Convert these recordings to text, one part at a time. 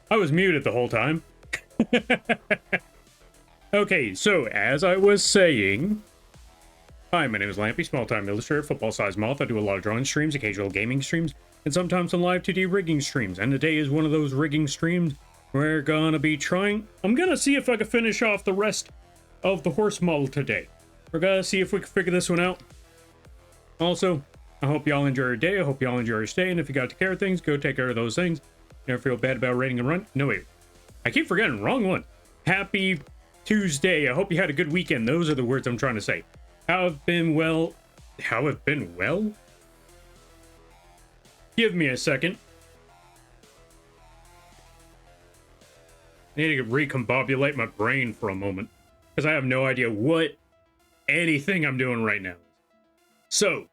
I was muted the whole time. Okay, so as I was saying, hi, my name is Lampy, small-time illustrator, football-sized moth. I do a lot of drawing streams, occasional gaming streams, and sometimes some Live2d Rigging streams. And today is one of those rigging streams. We're gonna be I'm gonna see if I can finish off the rest of the horse model today. We're gonna see if we can figure this one out. Also, I hope y'all enjoy your day. I hope y'all enjoy your stay. And if you got to care of things, go take care of those things. Never feel bad about rating and run. No, wait. I keep forgetting. Wrong one. Happy Tuesday. I hope you had a good weekend. Those are the words I'm trying to say. How have been well? Give me a second. I need to recombobulate my brain for a moment, because I have no idea what anything I'm doing right now. So,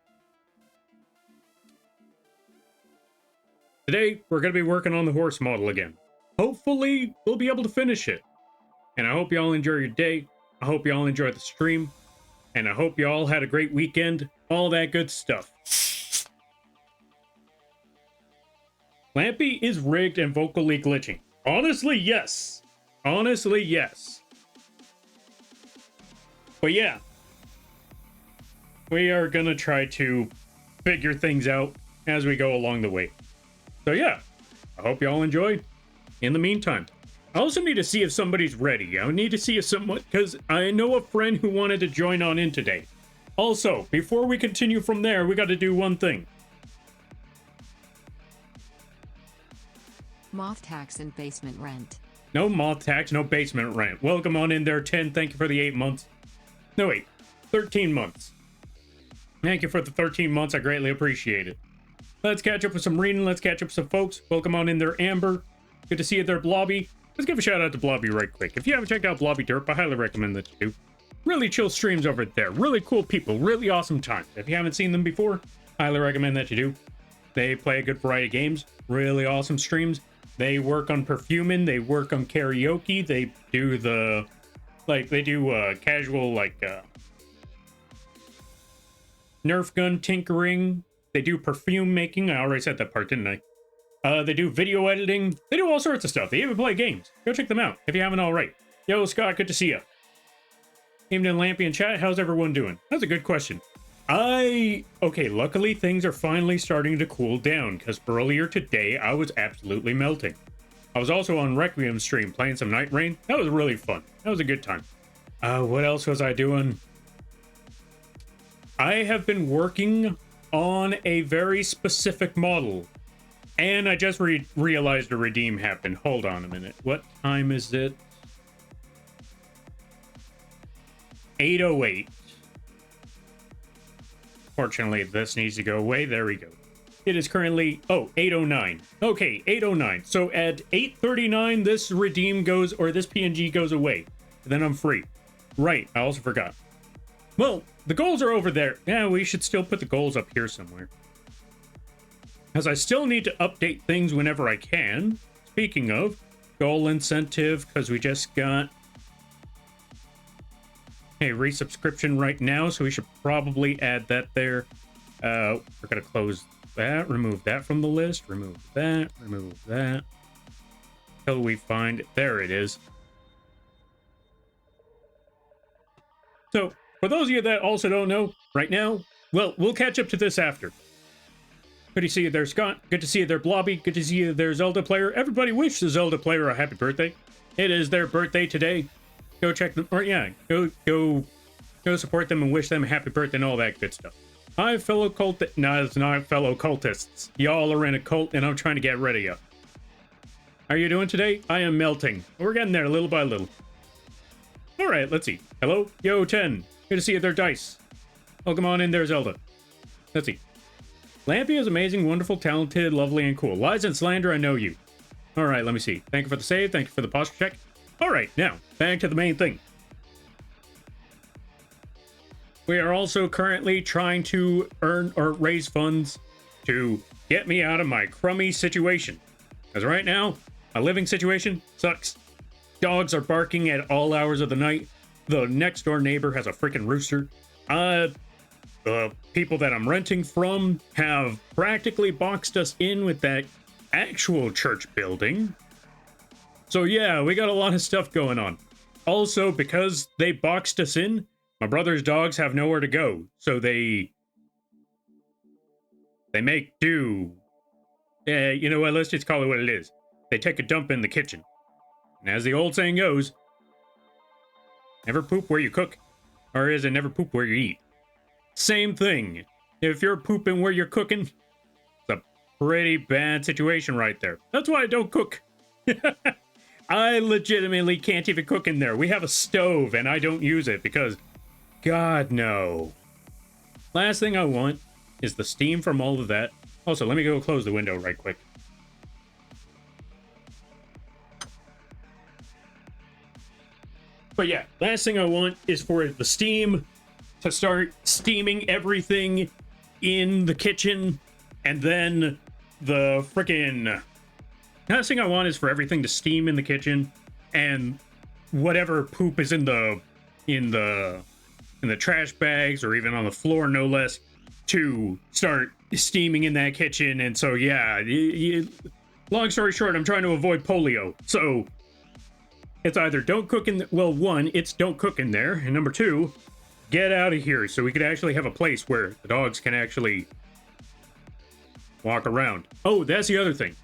today we're going to be working on the horse model again. Hopefully, we'll be able to finish it. And I hope y'all enjoy your day. I hope y'all enjoy the stream. And I hope y'all had a great weekend. All that good stuff. Lampy is rigged and vocally glitching. Honestly, yes. Honestly, yes. But yeah. We are gonna try to figure things out as we go along the way. So yeah. I hope y'all enjoy. In the meantime, I also need to see if somebody's ready. I need to see if someone, because I know a friend who wanted to join on in today. Also, before we continue from there, we got to do one thing. Moth tax and basement rent. No moth tax, no basement rent. Welcome on in there, 10. Thank you for the 8 months. No, wait. 13 months. Thank you for the 13 months. I greatly appreciate it. Let's catch up with some reading. Let's catch up with some folks. Welcome on in there, Amber. Good to see you there, Blobby. Let's give a shout out to Blobby right quick. If you haven't checked out Blobby Derp, I highly recommend that you do. Really chill streams over there. Really cool people. Really awesome time. If you haven't seen them before, highly recommend that you do. They play a good variety of games. Really awesome streams. They work on perfuming. They work on karaoke. They do the, casual, Nerf gun tinkering. They do perfume making. I already said that part, didn't I? They do video editing. They do all sorts of stuff. They even play games. Go check them out if you haven't already. Yo, Scott, good to see you. Evening, Lampy and chat. How's everyone doing? That's a good question. Okay, luckily things are finally starting to cool down, because earlier today I was absolutely melting. I was also on Requiem stream playing some Night Rain. That was really fun. That was a good time. What else was I doing? I have been working on a very specific model. And I just realized a redeem happened. Hold on a minute. What time is it? 8:08. Fortunately, this needs to go away. There we go. It is currently, 8:09. Okay, 8:09. So at 8:39, this redeem goes, or this PNG goes away. Then I'm free. Right, I also forgot. Well, the goals are over there. Yeah, we should still put the goals up here somewhere. As I still need to update things whenever I can. Speaking of, goal incentive, because we just got a resubscription right now, so we should probably add that there. We're going to close that, remove that from the list, remove that, until we find it. There it is. So, for those of you that also don't know, right now, well, we'll catch up to this after. Good to see you there, Scott. Good to see you there, Blobby. Good to see you there, Zelda player. Everybody wish the Zelda player a happy birthday. It is their birthday today. Go check them, or yeah, go support them and wish them a happy birthday and all that good stuff. Hi, fellow cultists. No, it's not fellow cultists. Y'all are in a cult, and I'm trying to get rid of you. How are you doing today? I am melting. We're getting there little by little. All right, let's see. Hello, yo, 10. Good to see you there, Dice. Welcome on in there, Zelda. Let's see. Lampy is amazing, wonderful, talented, lovely, and cool. Lies and slander, I know you. All right, let me see. Thank you for the save. Thank you for the posture check. All right, now, back to the main thing. We are also currently trying to earn or raise funds to get me out of my crummy situation. Because right now, my living situation sucks. Dogs are barking at all hours of the night. The next door neighbor has a freaking rooster. The people that I'm renting from have practically boxed us in with that actual church building. So yeah, we got a lot of stuff going on. Also, because they boxed us in, my brother's dogs have nowhere to go, so they make do. Yeah, you know what? Let's just call it what it is. They take a dump in the kitchen. And as the old saying goes, never poop where you cook, or is it never poop where you eat? Same thing. If you're pooping where you're cooking, it's a pretty bad situation right there. That's why I don't cook. I legitimately can't even cook in there. We have a stove and I don't use it because, God, no. Last thing I want is the steam from all of that. Also, let me go close the window right quick. But yeah, last thing I want is for the steam to start steaming everything in the kitchen, and then the frickin' last thing I want is for everything to steam in the kitchen, and whatever poop is in the trash bags or even on the floor, no less, to start steaming in that kitchen. And so yeah, long story short, I'm trying to avoid polio. So it's either don't cook in well, one, it's don't cook in there, and number two, get out of here so we could actually have a place where the dogs can actually walk around. Oh, that's the other thing.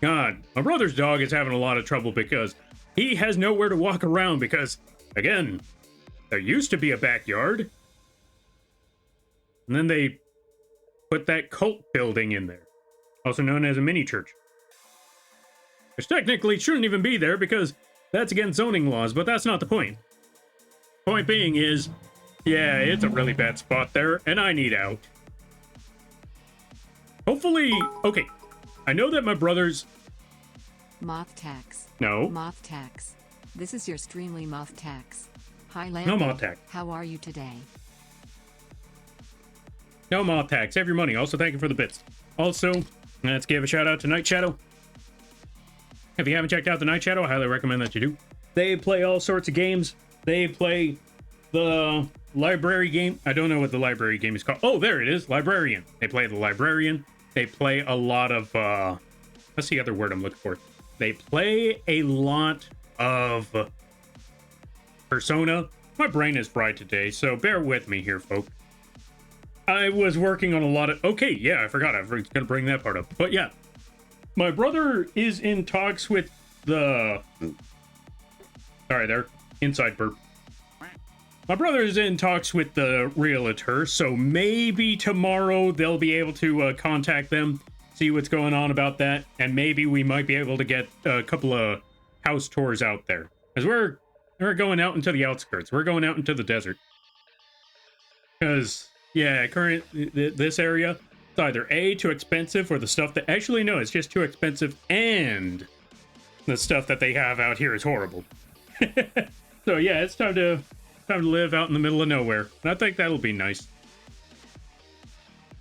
God, my brother's dog is having a lot of trouble because he has nowhere to walk around because, again, there used to be a backyard, and then they put that cult building in there, also known as a mini church, which technically shouldn't even be there because that's against zoning laws, but that's not the point. Point being is, yeah, it's a really bad spot there, and I need out. Hopefully, okay, I know that my brother's... Moth tax. No. Moth tax. This is your Streamly Moth tax. Hi, Lamb. No moth tax. How are you today? No moth tax. Save your money. Also, thank you for the bits. Also, let's give a shout out to Night Shadow. If you haven't checked out the Night Shadow, I highly recommend that you do. They play all sorts of games. They play the library game. I don't know what the library game is called. Oh, there it is. Librarian. They play the librarian. They play a lot of, what's the other word I'm looking for? They play a lot of Persona. My brain is fried today, so bear with me here, folks. I was working on a lot of... Okay, yeah, I forgot. I was going to bring that part up. But yeah, my brother is in talks with the... Sorry, there. Inside burp. My brother is in talks with the realtor, so maybe tomorrow they'll be able to contact them, see what's going on about that, and maybe we might be able to get a couple of house tours out there. Because we're going out into the outskirts. We're going out into the desert. Because... yeah, this area, it's either A, too expensive, or the stuff that... Actually, no, it's just too expensive, and the stuff that they have out here is horrible. So, yeah, it's time to live out in the middle of nowhere, and I think that'll be nice.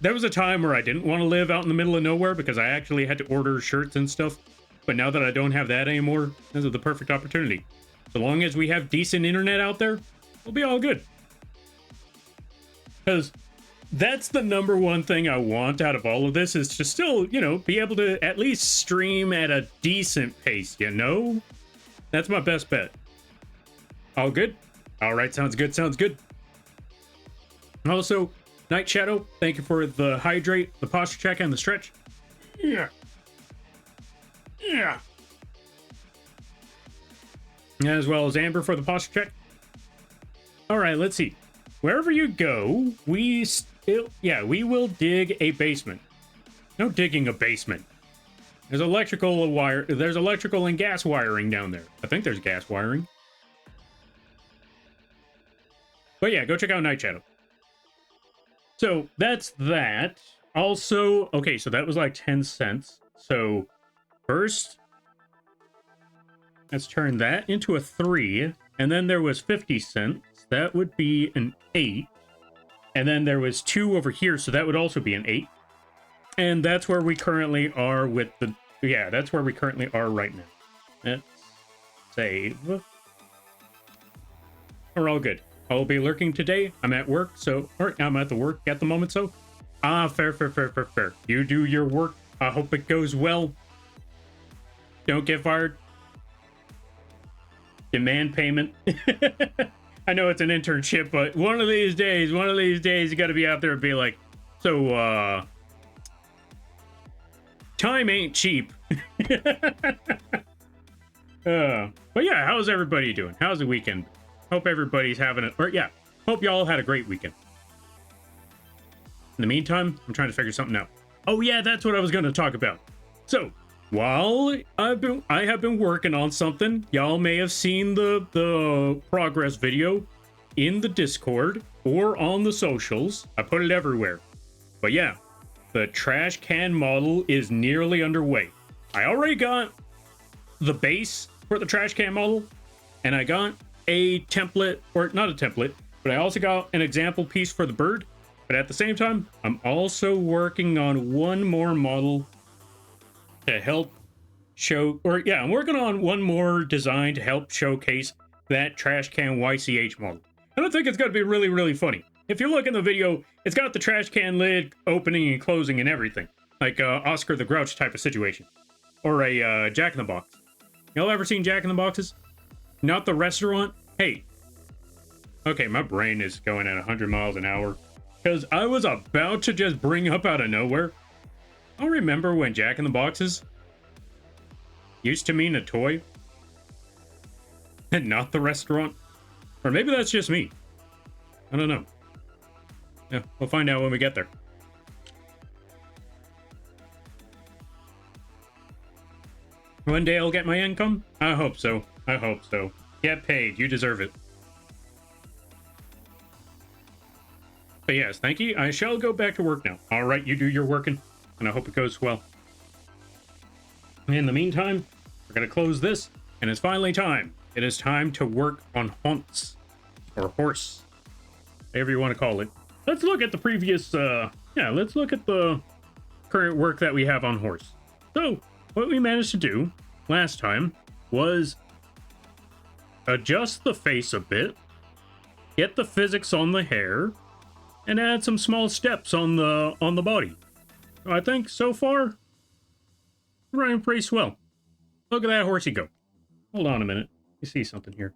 There was a time where I didn't want to live out in the middle of nowhere because I actually had to order shirts and stuff, but now that I don't have that anymore, this is the perfect opportunity. So long as we have decent internet out there, we'll be all good. Because that's the number one thing I want out of all of this, is to still, you know, be able to at least stream at a decent pace, you know? That's my best bet. All good? All right, sounds good, sounds good. Also, Night Shadow, thank you for the hydrate, the posture check, and the stretch. Yeah. Yeah. As well as Amber for the posture check. All right, let's see. Wherever you go, we will dig a basement. No digging a basement. There's electrical and gas wiring down there. I think there's gas wiring. But yeah, go check out Night Shadow. So that's that. Also, okay, so that was like 10 cents. So first, let's turn that into a 3. And then there was 50 cents. That would be an 8. And then there was 2 over here, so that would also be an 8. And that's where we currently are with the... yeah, that's where we currently are right now. Let's save. We're all good. I'll be lurking today. I'm at work, so... or I'm at the work at the moment, so... fair. You do your work. I hope it goes well. Don't get fired. Demand payment. I know it's an internship, but one of these days, you got to be out there and be like, so, time ain't cheap. But yeah, how's everybody doing? How's the weekend? Hope everybody's having it. Or yeah, hope y'all had a great weekend. In the meantime, I'm trying to figure something out. Oh yeah, that's what I was going to talk about. So, while I have been working on something, y'all may have seen the progress video in the Discord or on the socials. I put it everywhere. But yeah, the trash can model is nearly underway. I already got the base for the trash can model, and I got a template, or not a template, but I also got an example piece for the bird. But at the same time, I'm also working on one more model to help show, or yeah, I'm working on one more design to help showcase that trash can YCH model. I don't think it's going to be really, really funny. If you look in the video, it's got the trash can lid opening and closing and everything, like Oscar the Grouch type of situation, or a Jack in the Box. Y'all ever seen Jack in the Boxes? Not the restaurant? Hey. Okay, my brain is going at 100 miles an hour. Because I was about to just bring up out of nowhere. I remember when Jack in the Boxes used to mean a toy. And not the restaurant. Or maybe that's just me. I don't know. Yeah, we'll find out when we get there. One day I'll get my income? I hope so. I hope so. Get paid. You deserve it. But yes, thank you. I shall go back to work now. All right, you do your working, and I hope it goes well. In the meantime, we're going to close this, and it's finally time. It is time to work on haunts, or horse, whatever you want to call it. Let's look at the previous, let's look at the current work that we have on horse. So, what we managed to do last time was adjust the face a bit, get the physics on the hair, and add some small steps on the body. I think so far, we're running pretty swell. Look at that horsey go. Hold on a minute. You see something here.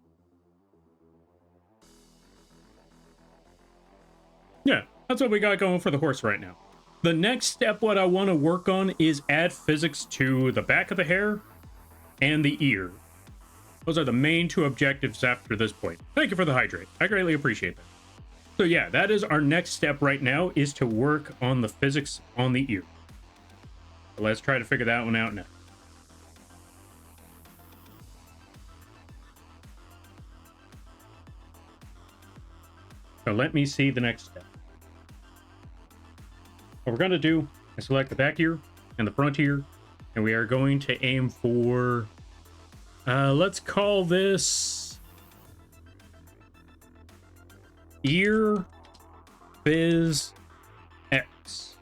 Yeah, that's what we got going for the horse right now. The next step, what I want to work on is add physics to the back of the hair and the ear. Those are the main two objectives after this point. Thank you for the hydrate. I greatly appreciate that. So yeah, that is our next step right now, is to work on the physics on the ear. So let's try to figure that one out now. So let me see the next step. What we're going to do is select the back ear and the front ear, and we are going to aim for, let's call this ear Biz X.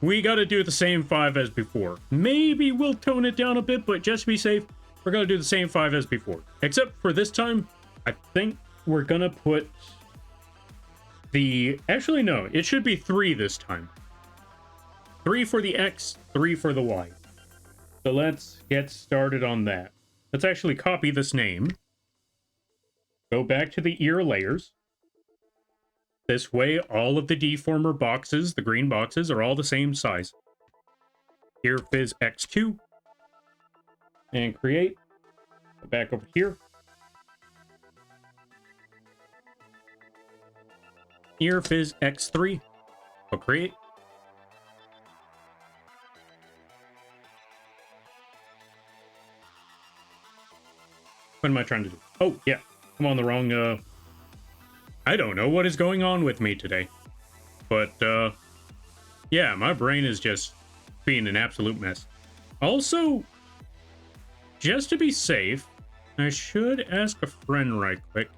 We got to do the same 5 as before. Maybe we'll tone it down a bit, but just to be safe, we're going to do the same 5 as before. Except for this time, I think we're going to put the... Actually, no. It should be 3 this time. 3 for the X, 3 for the Y. So let's get started on that. Let's actually copy this name. Go back to the ear layers. This way, all of the deformer boxes, the green boxes, are all the same size. Ear Fizz X2. And create. Go back over here. Ear Fizz X3. Go create. What am I trying to do? Oh, yeah. I'm on the wrong, I don't know what is going on with me today. But, yeah, my brain is just being an absolute mess. Also, just to be safe, I should ask a friend right quick.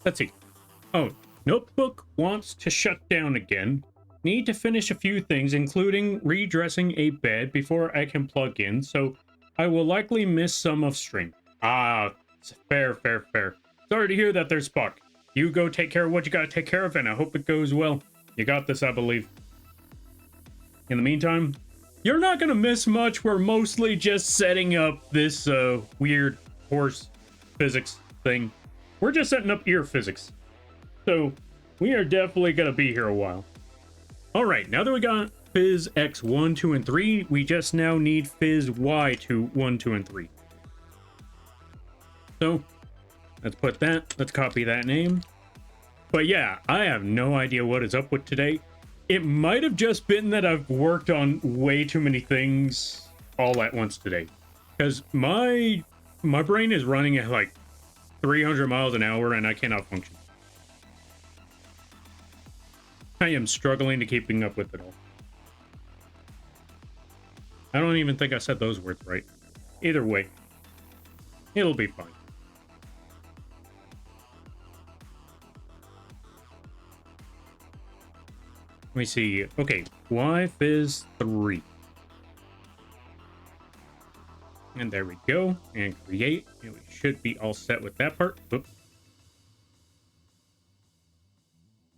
Let's see. Oh, notebook wants to shut down again. Need to finish a few things, including redressing a bed before I can plug in, so I will likely miss some of stream. Ah, fair. Sorry to hear that there's Spock. You go take care of what you gotta take care of, and I hope it goes well. You got this, I believe. In the meantime, you're not gonna miss much. We're mostly just setting up this weird horse physics thing. We're just setting up ear physics. So we are definitely gonna be here a while. All right, now that we got Phys X 1, 2, and 3, we just now need Phys Y to 1, 2, and 3. So let's put that, let's copy that name. But yeah, I have no idea what is up with today. It might have just been that I've worked on way too many things all at once today. Because my brain is running at like 300 miles an hour and I cannot function. I am struggling to keeping up with it all. I don't even think I said those words right. Either way, it'll be fine. Let me see. Okay, Y Phys 3. And there we go. And create. And we should be all set with that part. Oops.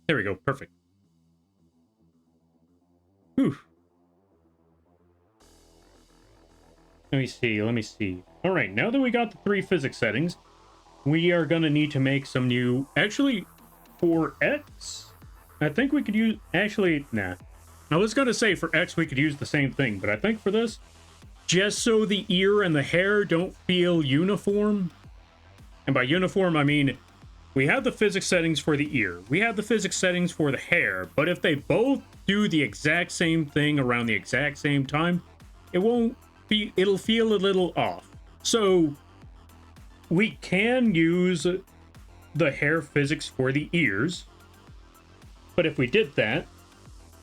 There we go. Perfect. Whew. Let me see. All right, now that we got the 3 physics settings, we are going to need to make some new... Actually, for X, I think we could use... Actually, nah. I was going to say for X we could use the same thing, but I think for this, just so the ear and the hair don't feel uniform, and by uniform I mean we have the physics settings for the ear, we have the physics settings for the hair, but if they both do the exact same thing around the exact same time, it'll feel a little off. So we can use the hair physics for the ears, but if we did that,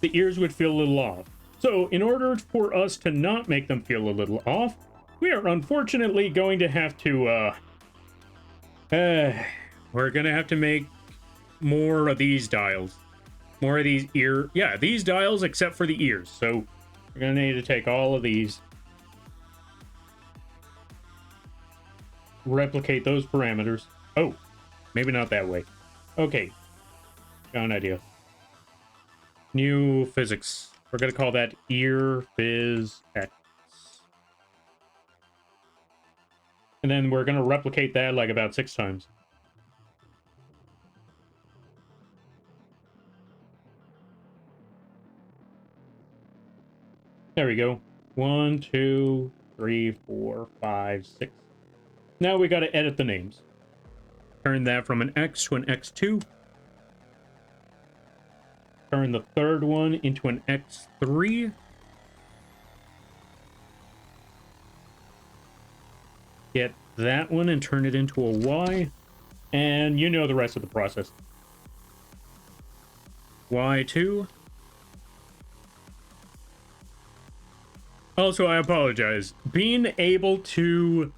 the ears would feel a little off. So in order for us to not make them feel a little off, we are unfortunately going to have to we're gonna have to make more of these dials. More of these these dials except for the ears. So we're gonna need to take all of these, replicate those parameters. Oh, maybe not that way. Okay, got an idea. New physics. We're gonna call that ear Phys X. And then we're gonna replicate that like about 6 times. There we go. 1, 2, 3, 4, 5, 6. Now we got to edit the names. Turn that from an X to an X2. Turn the third one into an X3. Get that one and turn it into a Y. And you know the rest of the process. Y2. Also, I apologize. Being able to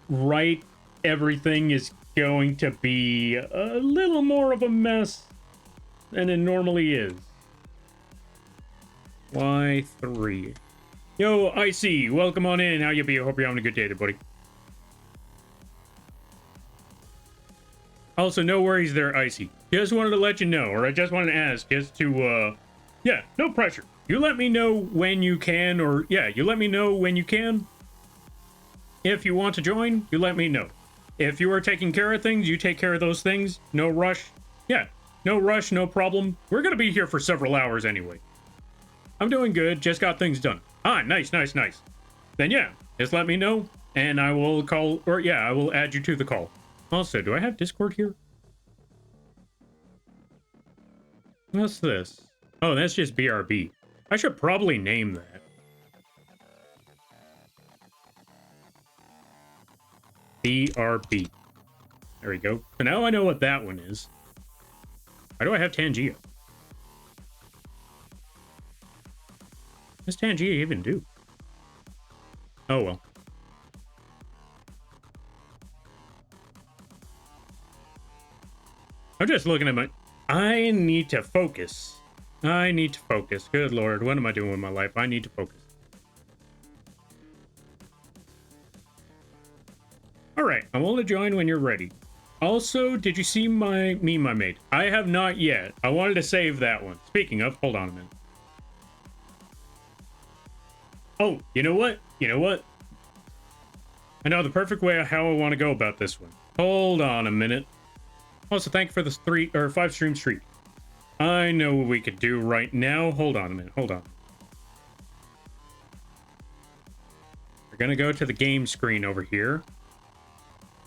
write everything is going to be a little more of a mess than it normally is. Y3. Yo, Icy, welcome on in. How you be? I hope you're having a good day there, buddy. Also, no worries there, Icy. Just wanted to let you know, or I just wanted to ask, just to, yeah, no pressure. You let me know when you can, or, yeah, you let me know when you can. If you want to join, you let me know. If you are taking care of things, you take care of those things. No rush. Yeah, no rush, no problem. We're going to be here for several hours anyway. I'm doing good, just got things done. Ah, nice. Then, yeah, just let me know, and I will call, or, yeah, I will add you to the call. Also, do I have Discord here? What's this? Oh, that's just BRB. I should probably name that. BRB. There we go. So now I know what that one is. Why do I have Tangia? What does Tangia even do? Oh, well. I'm just looking at my... I need to focus. I need to focus. Good lord, what am I doing with my life? I need to focus. Alright, I will join when you're ready. Also, did you see my meme I made? I have not yet. I wanted to save that one. Speaking of, hold on a minute. Oh, you know what? You know what? I know the perfect way of how I want to go about this one. Hold on a minute. Also, thank you for the 5 stream streak. I know what we could do right now. Hold on a minute. Hold on. We're gonna go to the game screen over here.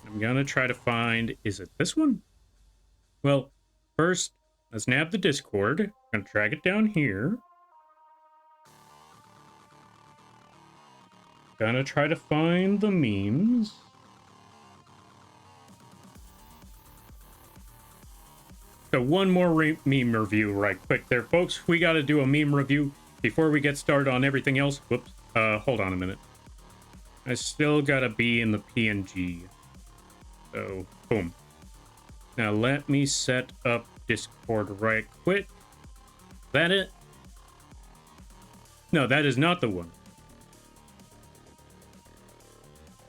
I'm gonna try to find... Is it this one? Well, first, let's nab the Discord. I'm gonna drag it down here. Gonna try to find the memes. So one more meme review right quick there, folks. We gotta do a meme review before we get started on everything else. Whoops. Hold on a minute. I still gotta be in the PNG. So, boom. Now let me set up Discord right quick. Is that it? No, that is not the one.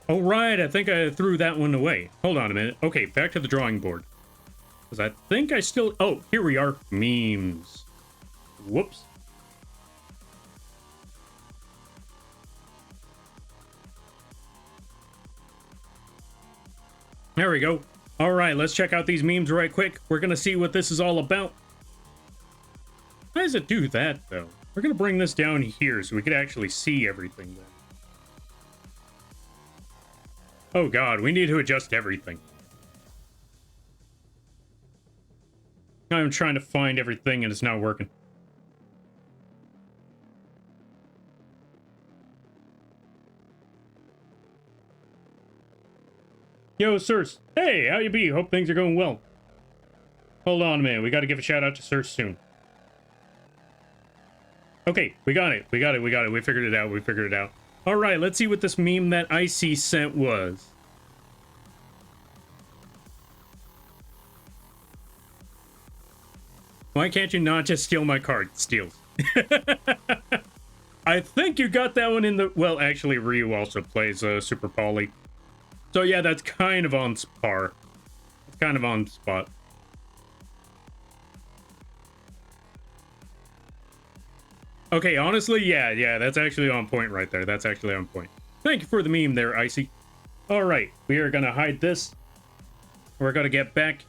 Oh, right, I think I threw that one away. Hold on a minute. Okay, back to the drawing board. Because I think I still... Oh, here we are. Memes. Whoops. There we go. All right, let's check out these memes right quick. We're going to see what this is all about. Why does it do that, though? We're going to bring this down here so we could actually see everything then. Oh god, we need to adjust everything. I'm trying to find everything and it's not working. Yo, sirs. Hey, how you be? Hope things are going well. Hold on a minute. We got to give a shout out to sirs soon. Okay, we got it. We got it. We got it. We figured it out. We figured it out. All right, let's see what this meme that Icy sent was. Why can't you not just steal my card? Steals. I think you got that one in the... Well, actually, Ryu also plays Super Poly. So yeah, that's kind of on par. It's kind of on spot. Okay, honestly, yeah, that's actually on point right there. That's actually on point. Thank you for the meme there, Icy. All right, we are going to hide this. We're going to get back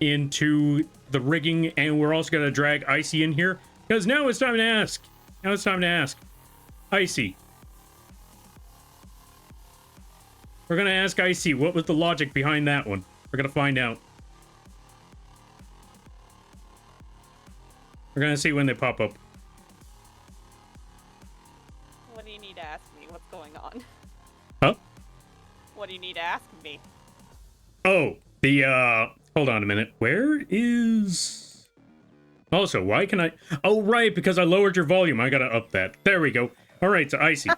into the rigging, and we're also going to drag Icy in here, because now it's time to ask. Now it's time to ask. Icy. We're going to ask Icy, what was the logic behind that one? We're going to find out. We're going to see when they pop up. What do you need to ask me? What's going on? Huh? What do you need to ask me? Oh, the, hold on a minute. Where is... Also, why can I... Oh, right, because I lowered your volume. I gotta up that. There we go. All right, so Icy.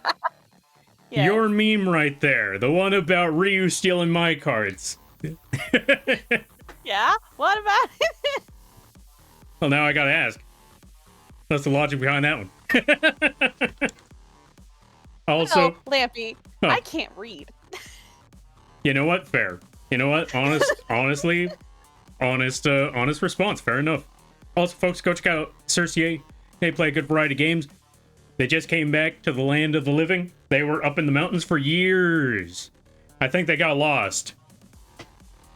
Yes. Your meme right there. The one about Ryu stealing my cards. Yeah? What about it? Well, now I gotta ask. That's the logic behind that one. Also... No, Lampy, Huh. I can't read. You know what? Fair. You know what? Honestly, honest response. Fair enough. Also, folks, go check out Cercier. They play a good variety of games. They just came back to the land of the living. They were up in the mountains for years. I think they got lost.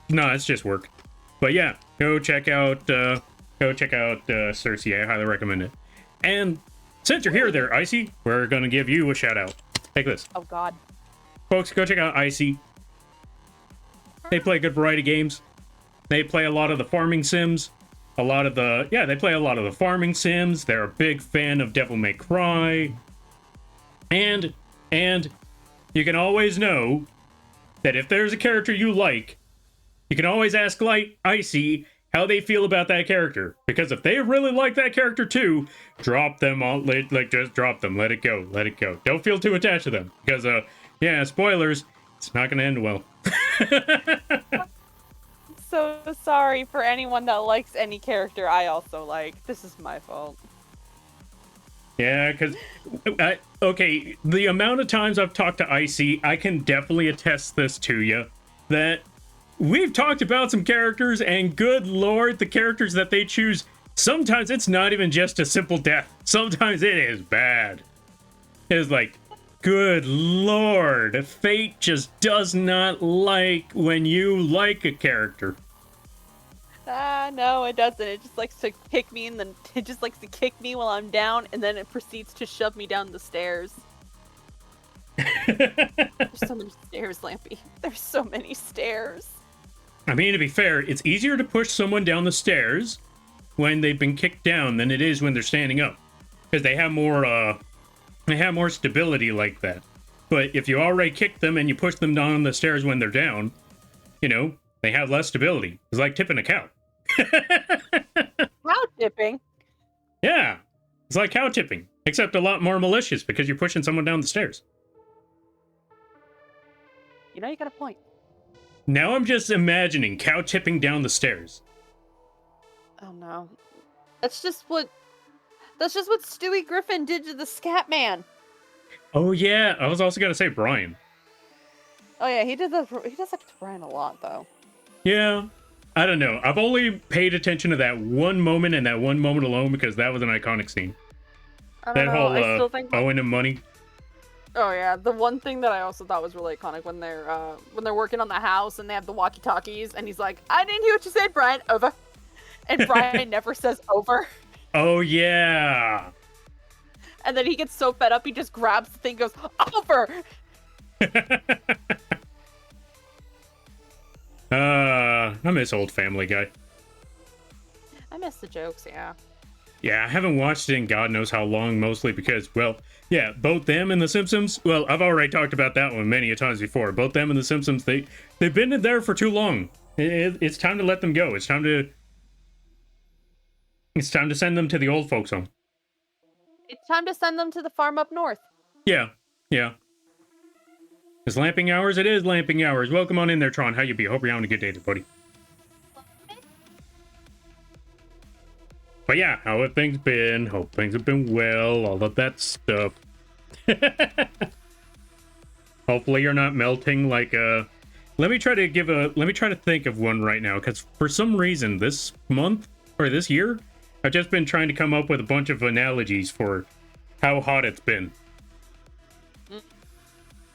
No, it's just work. But yeah, go check out Cercier. I highly recommend it. And since you're here there, Icy, we're gonna give you a shout out. Take this. Oh god. Folks, go check out Icy. They play a good variety of games. They play a lot of the farming sims. They play a lot of the farming sims. They're a big fan of Devil May Cry. And you can always know that if there's a character you like, you can always ask Icy how they feel about that character. Because if they really like that character too, drop them all, just drop them. Let it go. Let it go. Don't feel too attached to them. Because, yeah, spoilers, it's not going to end well. so sorry for anyone that likes any character I also like. This is my fault. Yeah, because, okay, the amount of times I've talked to Icy, I can definitely attest this to you, that we've talked about some characters, and good lord, the characters that they choose, sometimes it's not even just a simple death. Sometimes it is bad. It's like, good lord, fate just does not like when you like a character. No, it doesn't. It just likes to kick me, and then it just likes to kick me while I'm down, and then it proceeds to shove me down the stairs. There's so many stairs, Lampy. There's so many stairs. I mean, to be fair, it's easier to push someone down the stairs when they've been kicked down than it is when they're standing up, because they have more stability like that. But if you already kick them and you push them down the stairs when they're down, you know, they have less stability. It's like tipping a cow. Cow tipping? Yeah, it's like cow tipping, except a lot more malicious because you're pushing someone down the stairs. You know, you got a point. Now I'm just imagining cow tipping down the stairs. Oh no. That's just what Stewie Griffin did to the Scat Man. Oh yeah, I was also gonna say Brian. Oh yeah, he does that to Brian a lot though. Yeah, I don't know. I've only paid attention to that one moment and that one moment alone because that was an iconic scene. That whole I still think owing him money. Oh yeah, the one thing that I also thought was really iconic when they're working on the house and they have the walkie-talkies and he's like, "I didn't hear what you said, Brian. Over." And Brian never says over. Oh yeah. And then he gets so fed up he just grabs the thing and goes, "Over." I miss old Family Guy. I miss the jokes, yeah. Yeah, I haven't watched it in God knows how long, mostly because, well, yeah, both them and The Simpsons, well, I've already talked about that one many a times before. Both them and The Simpsons, they've been in there for too long. It's time to let them go. It's time to send them to the old folks home. It's time to send them to the farm up north. Yeah, yeah. It's lamping hours. It is lamping hours. Welcome on in there, Tron. How you be? Hope you're having a good day, buddy. But yeah, how have things been? Hope things have been well. All of that stuff. Hopefully you're not melting like a... Let me try to think of one right now, because for some reason this month, or this year, I've just been trying to come up with a bunch of analogies for how hot it's been.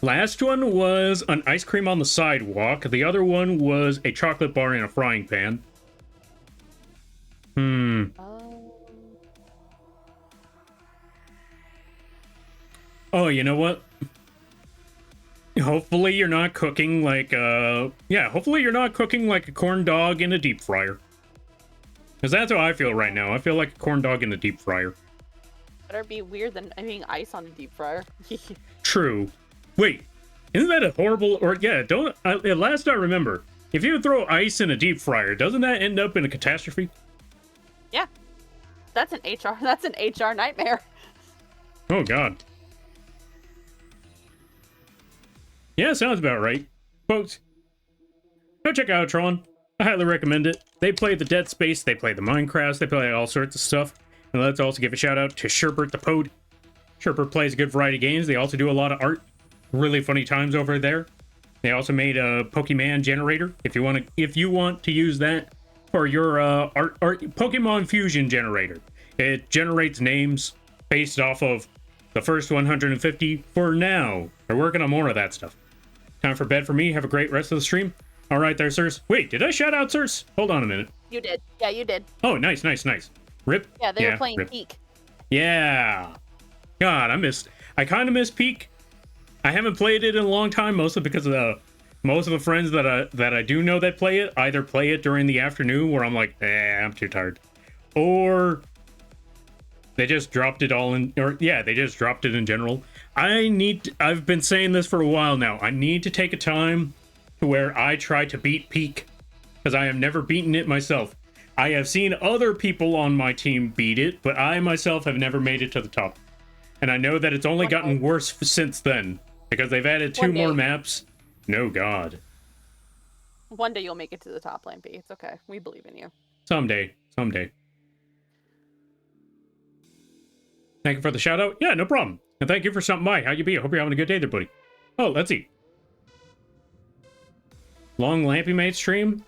Last one was an ice cream on the sidewalk. The other one was a chocolate bar in a frying pan. Oh, you know what? Hopefully you're not cooking like hopefully you're not cooking like a corn dog in a deep fryer. Because that's how I feel right now. I feel like a corn dog in a deep fryer. Better be weird than having ice on a deep fryer. True. Wait, isn't that a horrible... Or, yeah, at last I remember, if you throw ice in a deep fryer, doesn't that end up in a catastrophe? Yeah. That's an HR nightmare. Oh, God. Yeah, sounds about right. Folks, go check out Tron. I highly recommend it. They play the Dead Space, they play the Minecraft, they play all sorts of stuff. And let's also give a shout out to Sherbert the Pode. Sherbert plays a good variety of games. They also do a lot of art. Really funny times over there. They also made a Pokemon generator. If you want to use that for your art Pokemon Fusion generator. It generates names based off of the first 150 for now. They're working on more of that stuff. Time for bed for me. Have a great rest of the stream. All right there, sirs. Wait, did I shout out sirs? Hold on a minute. You did. Yeah, you did. Oh, nice. Rip. Yeah, they were playing Rip. Peak. Yeah. God, I kind of miss Peak. I haven't played it in a long time, mostly because of most of the friends that I do know that play it either play it during the afternoon where I'm like, I'm too tired. Or they just dropped it all in, or yeah, they just dropped it in general. I've been saying this for a while now. I need to take a time to where I try to beat Peak, because I have never beaten it myself. I have seen other people on my team beat it, but I myself have never made it to the top. And I know that it's only gotten worse since then, because they've added 2 more maps. No God. One day you'll make it to the top, Lampy. It's okay. We believe in you. Someday. Someday. Thank you for the shout out. Yeah, no problem. And thank you for stopping by. How you be? I hope you're having a good day there, buddy. Oh, let's see. Long Lampy Mate stream?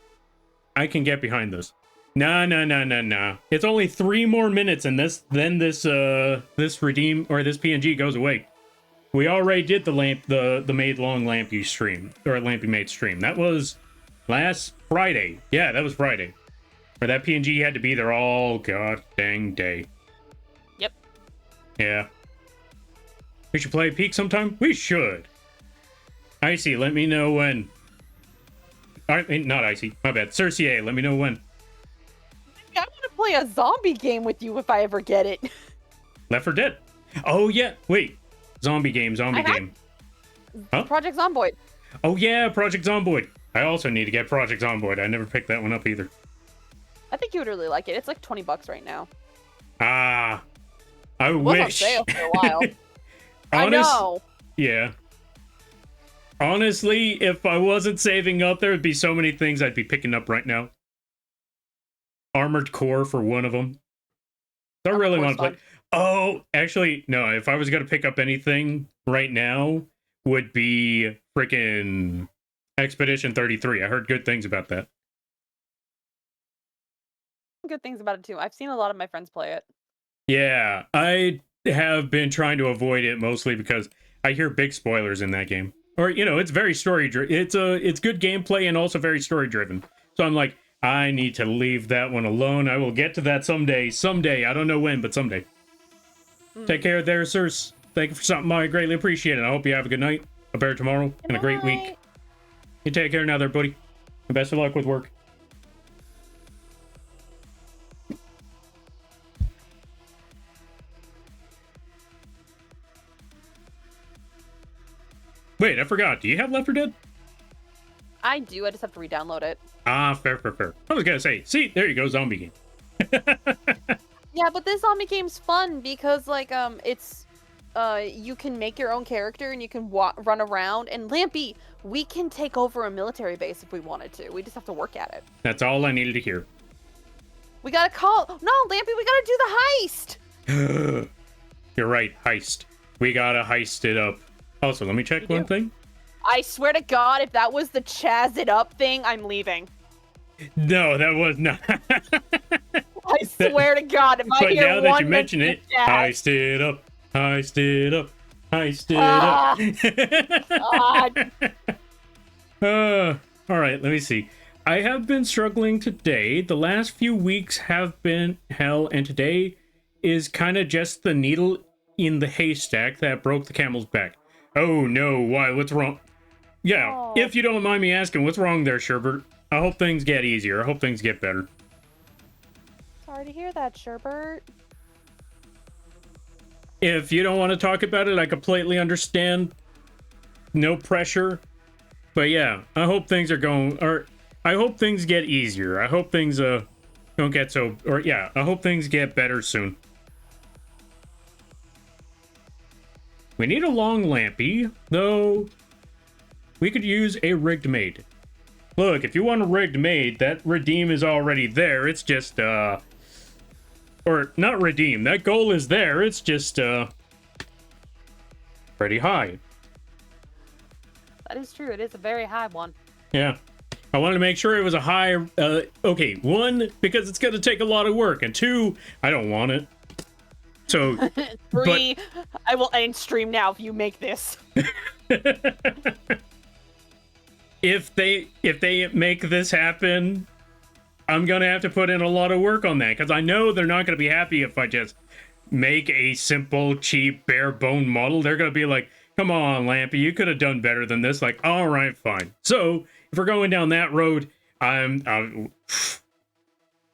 I can get behind this. Nah. It's only 3 more minutes and this redeem or this PNG goes away. We already did the Made Long Lampy stream or Lampy Mate stream. That was last Friday. Yeah, that was Friday. Where that PNG had to be there all god dang day. Yep. Yeah. We should play Peak sometime? We should. Icy, let me know when. Not Icy. My bad. Cersei, let me know when. I want to play a zombie game with you if I ever get it. Left 4 Dead. Oh, yeah. Wait. Zombie game. Huh? Project Zomboid. Oh, yeah. Project Zomboid. I also need to get Project Zomboid. I never picked that one up either. I think you would really like it. It's like $20 right now. Ah. I It was wish. on sale for a while. I Honest- know. Yeah. Honestly, if I wasn't saving up, there would be so many things I'd be picking up right now. Armored Core for one of them. I Armored really Core's want to play. fun. Oh, actually, no. If I was going to pick up anything right now, would be freaking Expedition 33. I heard good things about that. Good things about it too. I've seen a lot of my friends play it. Yeah, I have been trying to avoid it mostly because I hear big spoilers in that game. Or, you know, it's very story-driven. It's good gameplay and also very story-driven. So I'm like, I need to leave that one alone. I will get to that someday. Someday. I don't know when, but someday. Take care there, sirs. Thank you for stopping by. I greatly appreciate it. I hope you have a good night, a better tomorrow, and a great week. You take care now there, buddy. And best of luck with work. Wait, I forgot. Do you have Left 4 Dead? I do. I just have to re-download it. Ah, fair. I was gonna say, see, there you go, zombie game. Yeah, but this zombie game's fun because like it's you can make your own character and you can run around. And Lampy, we can take over a military base if we wanted to. We just have to work at it. That's all I needed to hear. We gotta call. No, Lampy, we gotta do the heist. You're right, heist. We gotta heist it up. Also, let me check one thing. I swear to God, if that was the Chaz it up thing, I'm leaving. No, that was not. I swear to God, if I But hear now that one you mention it, Chaz, heist it up, heist it up, heist it up. All right, let me see. I have been struggling today. The last few weeks have been hell, and today is kind of just the needle in the haystack that broke the camel's back. Oh no, why? What's wrong? Yeah, Oh. if you don't mind me asking, what's wrong there, Sherbert? I hope things get easier. I hope things get better. Sorry to hear that, Sherbert. If you don't want to talk about it, I completely understand. No pressure. But yeah, I hope things are going, or I hope things get easier. I hope things don't get so, or yeah, I hope things get better soon. We need a long lampy, though we could use a rigged maid. Look, if you want a rigged maid, that redeem is already there. It's just, or not redeem. That goal is there. It's just, pretty high. That is true. It is a very high one. Yeah. I wanted to make sure it was a high, okay, 1, because it's going to take a lot of work, and 2, I don't want it. So, 3, I will end stream now if you make this. if they make this happen, I'm gonna have to put in a lot of work on that, because I know they're not gonna be happy if I just make a simple, cheap, bare bone model. They're gonna be like, come on, Lampy, you could have done better than this. Like, all right, fine. So if we're going down that road, we're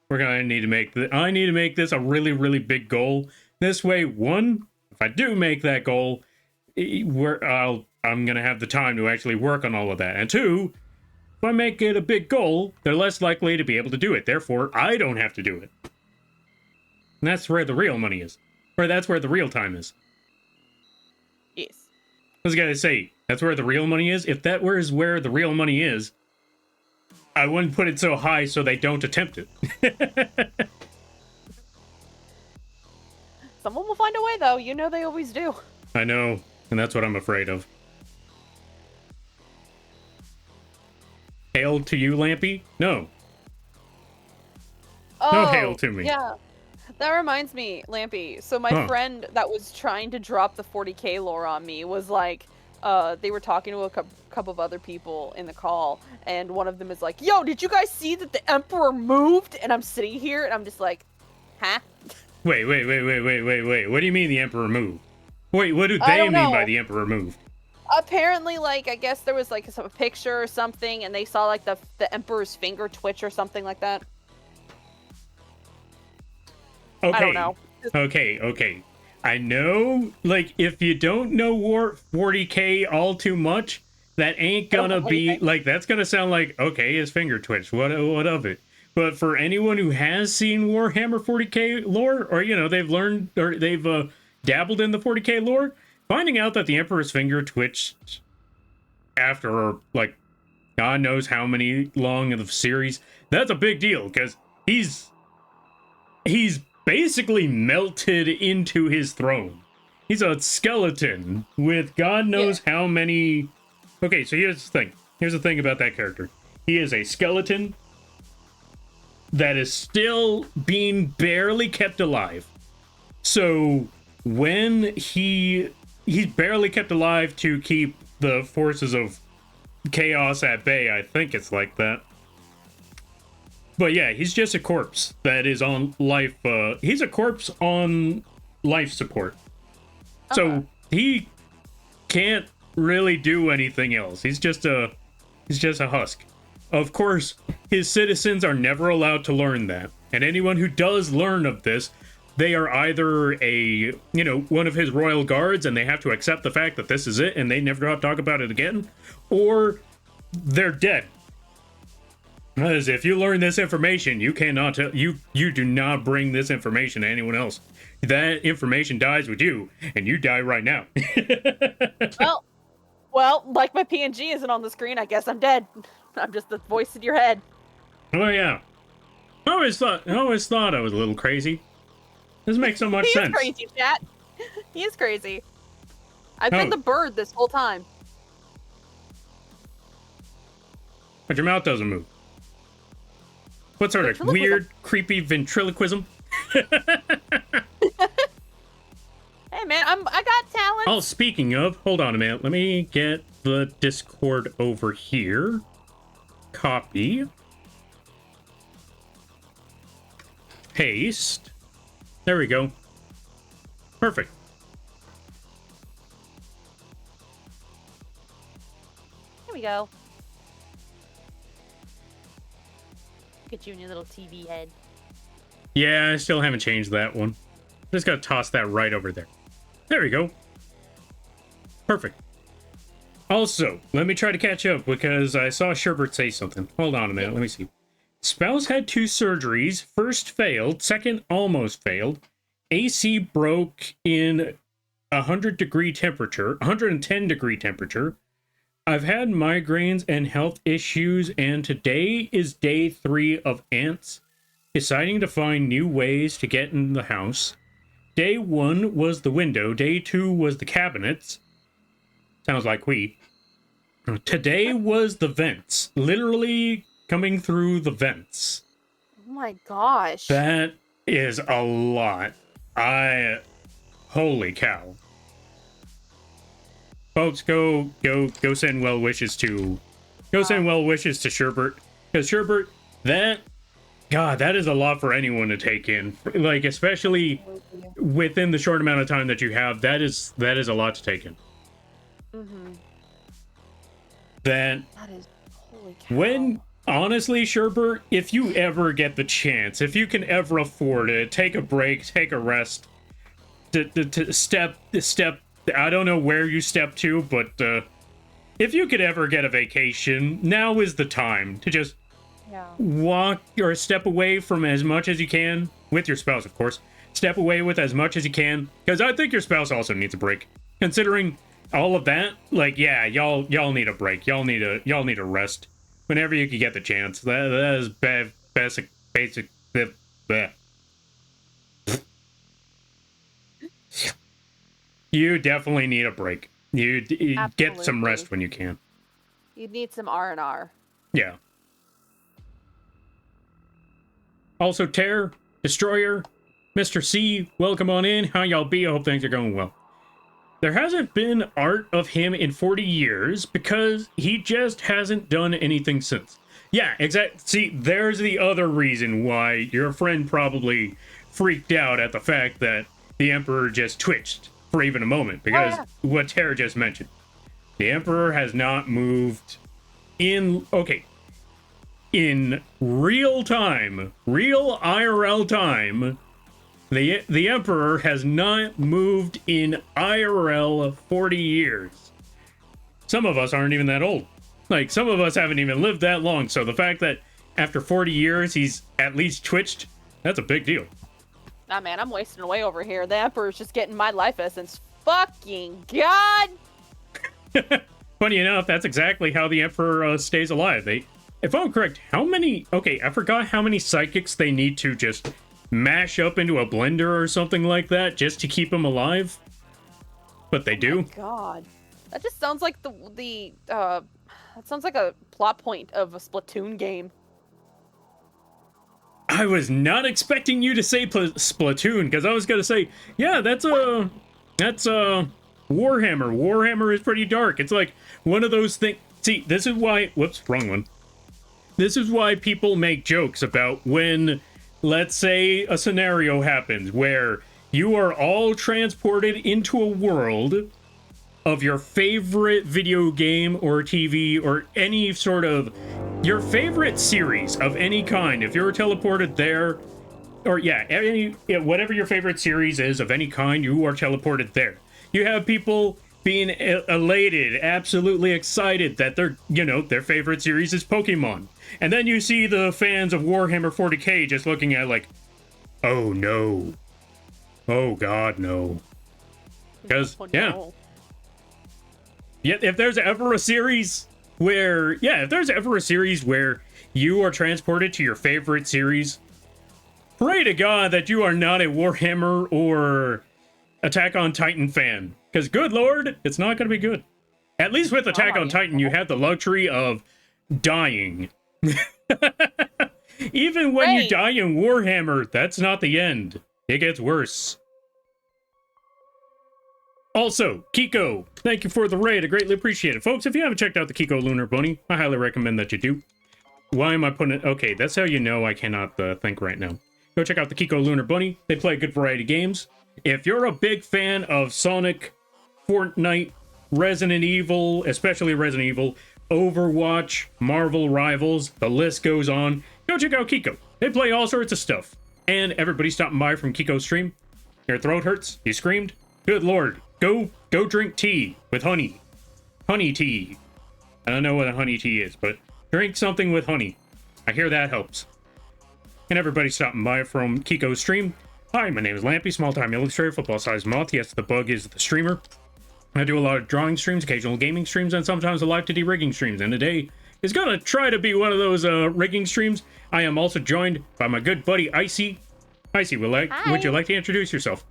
gonna need to make I need to make this a really, really big goal. This way, 1, if I do make that goal, I'm gonna have the time to actually work on all of that. And 2, if I make it a big goal, they're less likely to be able to do it. Therefore, I don't have to do it. And that's where the real money is. Or that's where the real time is. Yes. I was gonna say, that's where the real money is. If that was where the real money is, I wouldn't put it so high so they don't attempt it. Someone will find a way, though. You know they always do. I know, and that's what I'm afraid of. Hail to you, Lampy? No. Oh, No hail to me. Yeah. That reminds me, Lampy. So my friend that was trying to drop the 40k lore on me was like, they were talking to a couple of other people in the call, and one of them is like, yo, did you guys see that the Emperor moved? And I'm sitting here, and I'm just like, huh? Wait. What do you mean the Emperor moved? Wait, what do they mean by the Emperor moved? Apparently, like, I guess there was, like, a picture or something, and they saw, like, the Emperor's finger twitch or something like that. Okay. I don't know. Okay. I know, like, if you don't know 40k all too much, that ain't gonna be, like, that's gonna sound like, okay, his finger twitched, what of it? But for anyone who has seen Warhammer 40k lore, or, you know, they've learned, or they've dabbled in the 40k lore, finding out that the Emperor's finger twitched after, like, God knows how many long of the series, that's a big deal, because he's basically melted into his throne. He's a skeleton with God knows how many... Okay, so here's the thing. Here's the thing about that character. He is a skeleton that is still being barely kept alive. So when he's barely kept alive to keep the forces of chaos at bay, I think it's like that. But yeah, he's just a corpse that is on life. He's a corpse on life support. So he can't really do anything else. He's just a husk. Of course, his citizens are never allowed to learn that. And anyone who does learn of this, they are either one of his royal guards and they have to accept the fact that this is it and they never have to talk about it again, or they're dead. Because if you learn this information, you cannot you do not bring this information to anyone else. That information dies with you, and you die right now. well, like my PNG isn't on the screen, I guess I'm dead. I'm just the voice in your head. Oh yeah, I always thought I was a little crazy. This makes so much sense. He is crazy, chat. He is crazy. I've been the bird this whole time. But your mouth doesn't move. What sort of weird, creepy ventriloquism? Hey man, I got talent. Oh, speaking of, hold on a minute. Let me get the Discord over here. Copy. Paste. There we go. Perfect. Here we go. Look at you and your little TV head. Yeah, I still haven't changed that one. Just gotta toss that right over there. There we go. Perfect. Also, let me try to catch up because I saw Sherbert say something. Hold on a minute, let me see. Spouse had 2 surgeries. First failed, second almost failed. AC broke in 110 degree temperature. I've had migraines and health issues, and today is day 3 of ants. Deciding to find new ways to get in the house. Day 1 was the window. Day 2 was the cabinets. Sounds like we. Today was the vents. Literally coming through the vents. Oh my gosh. That is a lot. Holy cow. Folks, go send well wishes to Sherbert. Because Sherbert, that is a lot for anyone to take in. Like, especially within the short amount of time that you have, that is a lot to take in. Mm-hmm. That is holy cow. When honestly, Sherbert, if you ever get the chance, if you can ever afford it, take a break, take a rest, to step. I don't know where you step to, but if you could ever get a vacation, now is the time to just walk or step away from as much as you can, with your spouse, of course. Step away with as much as you can, because I think your spouse also needs a break. Considering all of that, like, yeah, y'all need a break. Y'all need a rest. Whenever you can get the chance. That is basic. Bleh. You definitely need a break. You get some rest when you can. You need some R&R. Yeah. Also, Terror, Destroyer, Mr. C, welcome on in. How y'all be? I hope things are going well. There hasn't been art of him in 40 years because he just hasn't done anything since. Yeah, exactly. See, there's the other reason why your friend probably freaked out at the fact that the Emperor just twitched for even a moment, because what Terror just mentioned. The Emperor has not moved in... Okay. In real time, real IRL time, the Emperor has not moved in IRL 40 years. Some of us aren't even that old. Like, some of us haven't even lived that long, so the fact that after 40 years he's at least twitched, that's a big deal. Nah, man, I'm wasting away over here. The Emperor's just getting my life essence. Fucking God! Funny enough, that's exactly how the Emperor stays alive. If I'm correct, how many... Okay, I forgot how many psychics they need to just mash up into a blender or something like that just to keep him alive. But they do. Oh my God. That just sounds like that sounds like a plot point of a Splatoon game. I was not expecting you to say Splatoon, because I was going to say, yeah, that's Warhammer. Warhammer is pretty dark. It's like one of those things... See, this is why... Whoops, wrong one. This is why people make jokes about when, let's say, a scenario happens where you are all transported into a world of your favorite video game or TV or any sort of your favorite series of any kind. If you're teleported there, or whatever your favorite series is of any kind, you are teleported there. You have people being elated, absolutely excited that their favorite series is Pokemon. And then you see the fans of Warhammer 40k just looking at like, oh no. Oh God, no. Because, yeah, if there's ever a series where, you are transported to your favorite series, pray to God that you are not a Warhammer or Attack on Titan fan. Because, good Lord, it's not going to be good. At least with Attack on Titan, you have the luxury of dying. Even when you die in Warhammer, that's not the end. It gets worse. Also, Kiko, thank you for the raid. I greatly appreciate it. Folks, if you haven't checked out the Kiko Lunar Bunny, I highly recommend that you do. Why am I putting it? Okay, that's how you know I cannot think right now. Go check out the Kiko Lunar Bunny. They play a good variety of games. If you're a big fan of Sonic, Fortnite, Resident Evil, especially Resident Evil, Overwatch, Marvel Rivals, the list goes on, go check out Kiko. They play all sorts of stuff. And everybody stopping by from Kiko's stream. Your throat hurts? You screamed? Good Lord. Go drink tea with honey. Honey tea. I don't know what a honey tea is, but drink something with honey. I hear that helps. And everybody stopping by from Kiko's stream. Hi, my name is Lampy, small-time illustrator, football-sized moth. Yes, the bug is the streamer. I do a lot of drawing streams, occasional gaming streams, and sometimes a Live2d Rigging streams. And today is gonna try to be one of those rigging streams. I am also joined by my good buddy Icy. Icy, would you like to introduce yourself?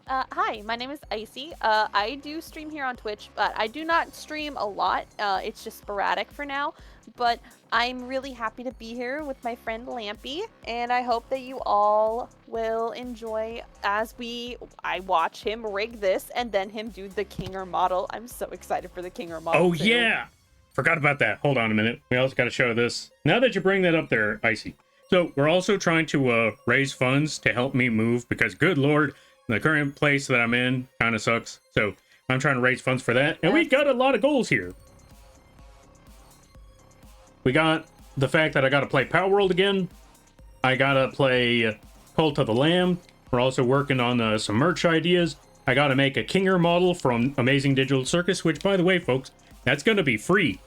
Hi, my name is Icy. I do stream here on Twitch, but I do not stream a lot. It's just sporadic for now. But I'm really happy to be here with my friend Lampy, and I hope that you all will enjoy as I watch him rig this and then him do the Kinger model. I'm so excited for the Kinger model. Oh, too. Yeah! Forgot about that. Hold on a minute. We also got to show this. Now that you bring that up there, Icy. So we're also trying to raise funds to help me move because, good Lord, the current place that I'm in kind of sucks. So I'm trying to raise funds for that. And we've got a lot of goals here. We got the fact that I got to play Power World again. I got to play Cult of the Lamb. We're also working on some merch ideas. I got to make a Kinger model from Amazing Digital Circus, which, by the way, folks, that's going to be free.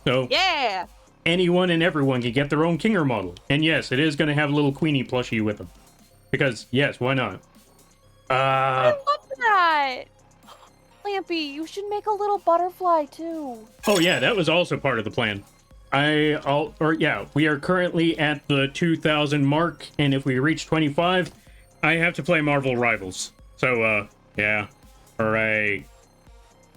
So yeah, anyone and everyone can get their own Kinger model. And yes, it is going to have a little Queenie plushie with them. Because, yes, why not? I love that! Lampy, you should make a little butterfly, too. Oh, yeah, that was also part of the plan. we are currently at the 2,000 mark, and if we reach 25, I have to play Marvel Rivals. So, yeah. Hooray.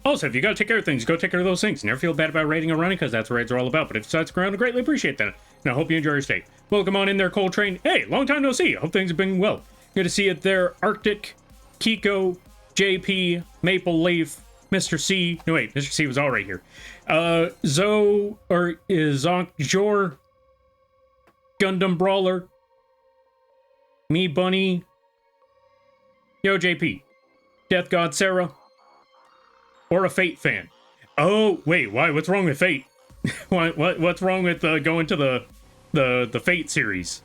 Also, if you gotta take care of things, go take care of those things. Never feel bad about raiding or running, because that's what raids are all about. But if you decide I greatly appreciate that. And I hope you enjoy your stay. Welcome on in there, Coltrane. Hey, long time no see. Hope things have been well. Good to see you there, Arctic, Kiko, JP, Maple Leaf, Mr. C. No, wait, Mr. C was already here. Zoe, or Zonk Jor, Gundam Brawler, Me Bunny, Yo JP, Death God Sarah, or a Fate fan. Oh, wait, why? What's wrong with Fate? What's wrong with going to the Fate series?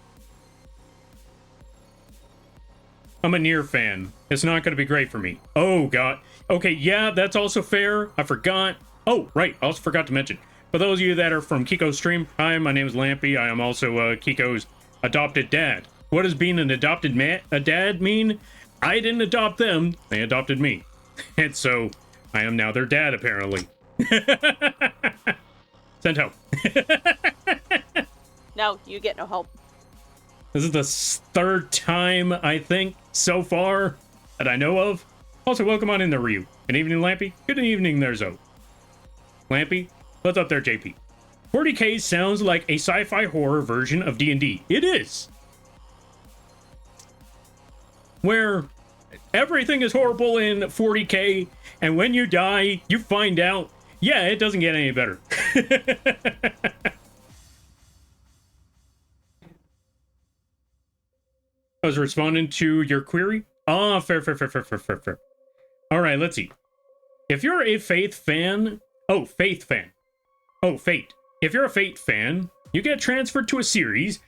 I'm a Nier fan. It's not going to be great for me. Oh, God. Okay, yeah, that's also fair. I forgot. Oh, right. I also forgot to mention. For those of you that are from Kiko's stream, hi, my name is Lampy. I am also Kiko's adopted dad. What does being an adopted dad mean? I didn't adopt them. They adopted me. And so, I am now their dad, apparently. Send help. No, you get no help. This is the third time, I think, so far, that I know of. Also, welcome on in there, Ryu. Good evening, Lampy. Good evening there, Zoe. Lampy, what's up there, JP? 40K sounds like a sci-fi horror version of D&D. It is. Where everything is horrible in 40K, and when you die, you find out, yeah, it doesn't get any better. I was responding to your query. Ah, fair. All right, let's see. If you're a Faith fan... Oh, Faith fan. Oh, Fate. If you're a Fate fan, you get transferred to a series.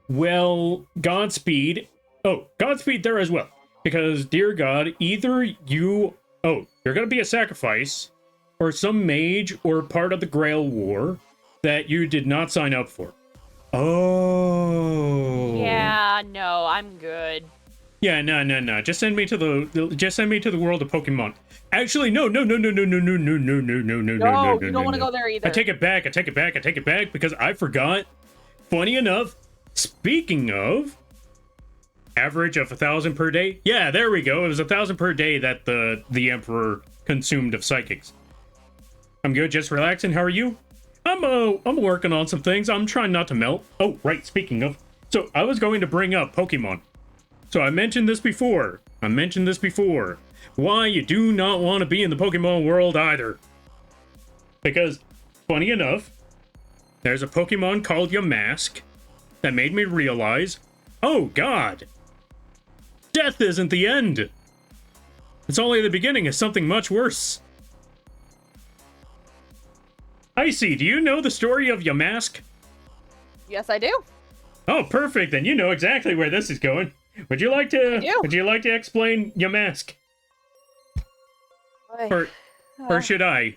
Well, Godspeed. Oh, Godspeed there as well. Because, dear God, either you... Oh, you're going to be a sacrifice, or some mage, or part of the Grail War that you did not sign up for. Oh. Yeah, no, I'm good. Yeah, no. Just send me to the world of Pokemon. Actually, no. No, you don't want to go there either. I take it back, because I forgot. Funny enough, speaking of average of 1,000 per day. Yeah, there we go. It was 1,000 per day that the Emperor consumed of psychics. I'm good, just relaxing. How are you? I'm working on some things. I'm trying not to melt. Oh, right, speaking of. So, I was going to bring up Pokemon. So, I mentioned this before. Why you do not want to be in the Pokemon world either. Because, funny enough, there's a Pokemon called Yamask that made me realize, oh God, death isn't the end. It's only the beginning of something much worse. Icy, do you know the story of Yamask? Yes, I do. Oh, perfect. Then you know exactly where this is going. Would you like to explain Yamask? Or should I?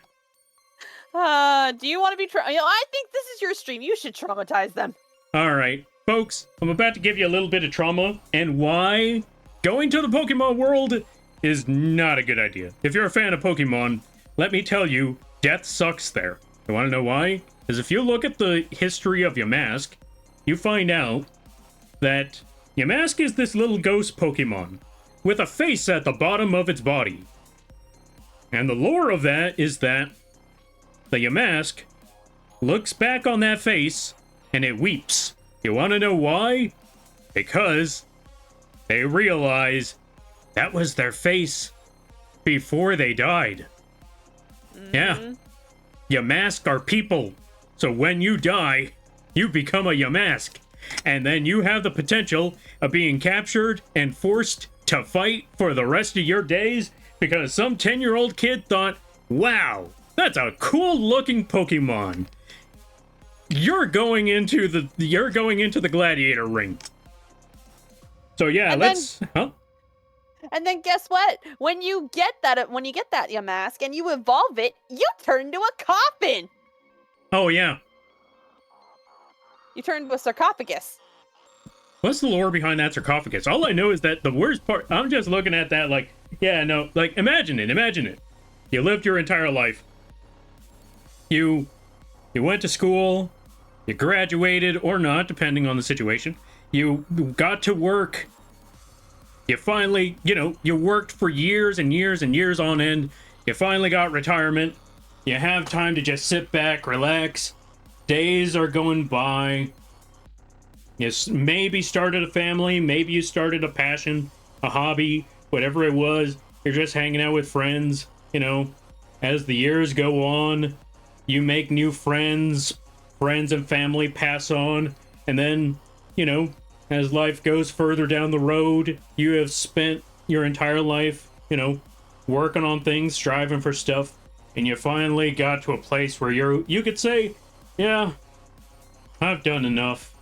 Do you want to be I think this is your stream. You should traumatize them. All right, folks, I'm about to give you a little bit of trauma and why going to the Pokemon world is not a good idea. If you're a fan of Pokemon, let me tell you, death sucks there. You want to know why? Because if you look at the history of Yamask, you find out that Yamask is this little ghost Pokemon with a face at the bottom of its body. And the lore of that is that the Yamask looks back on that face and it weeps. You want to know why? Because they realize that was their face before they died. Yeah. Yamask are people. So when you die, you become a Yamask. And then you have the potential of being captured and forced to fight for the rest of your days because some 10-year-old kid thought, wow, that's a cool looking Pokemon. You're going into the gladiator ring. So yeah, And then guess what? When you get that Yamask and you evolve it, you turn into a coffin. Oh yeah. You turn into a sarcophagus. What's the lore behind that sarcophagus? All I know is that the worst part, I'm just looking at that like, yeah, no, like imagine it. You lived your entire life. You went to school, You graduated or not, depending on the situation. You got to work. You finally, you worked for years and years and years on end. You finally got retirement. You have time to just sit back, relax. Days are going by. You maybe started a family, maybe you started a passion, a hobby, whatever it was. You're just hanging out with friends, As the years go on, you make new friends and family pass on, and then, as life goes further down the road, you have spent your entire life, working on things, striving for stuff, and you finally got to a place where you could say, yeah, I've done enough.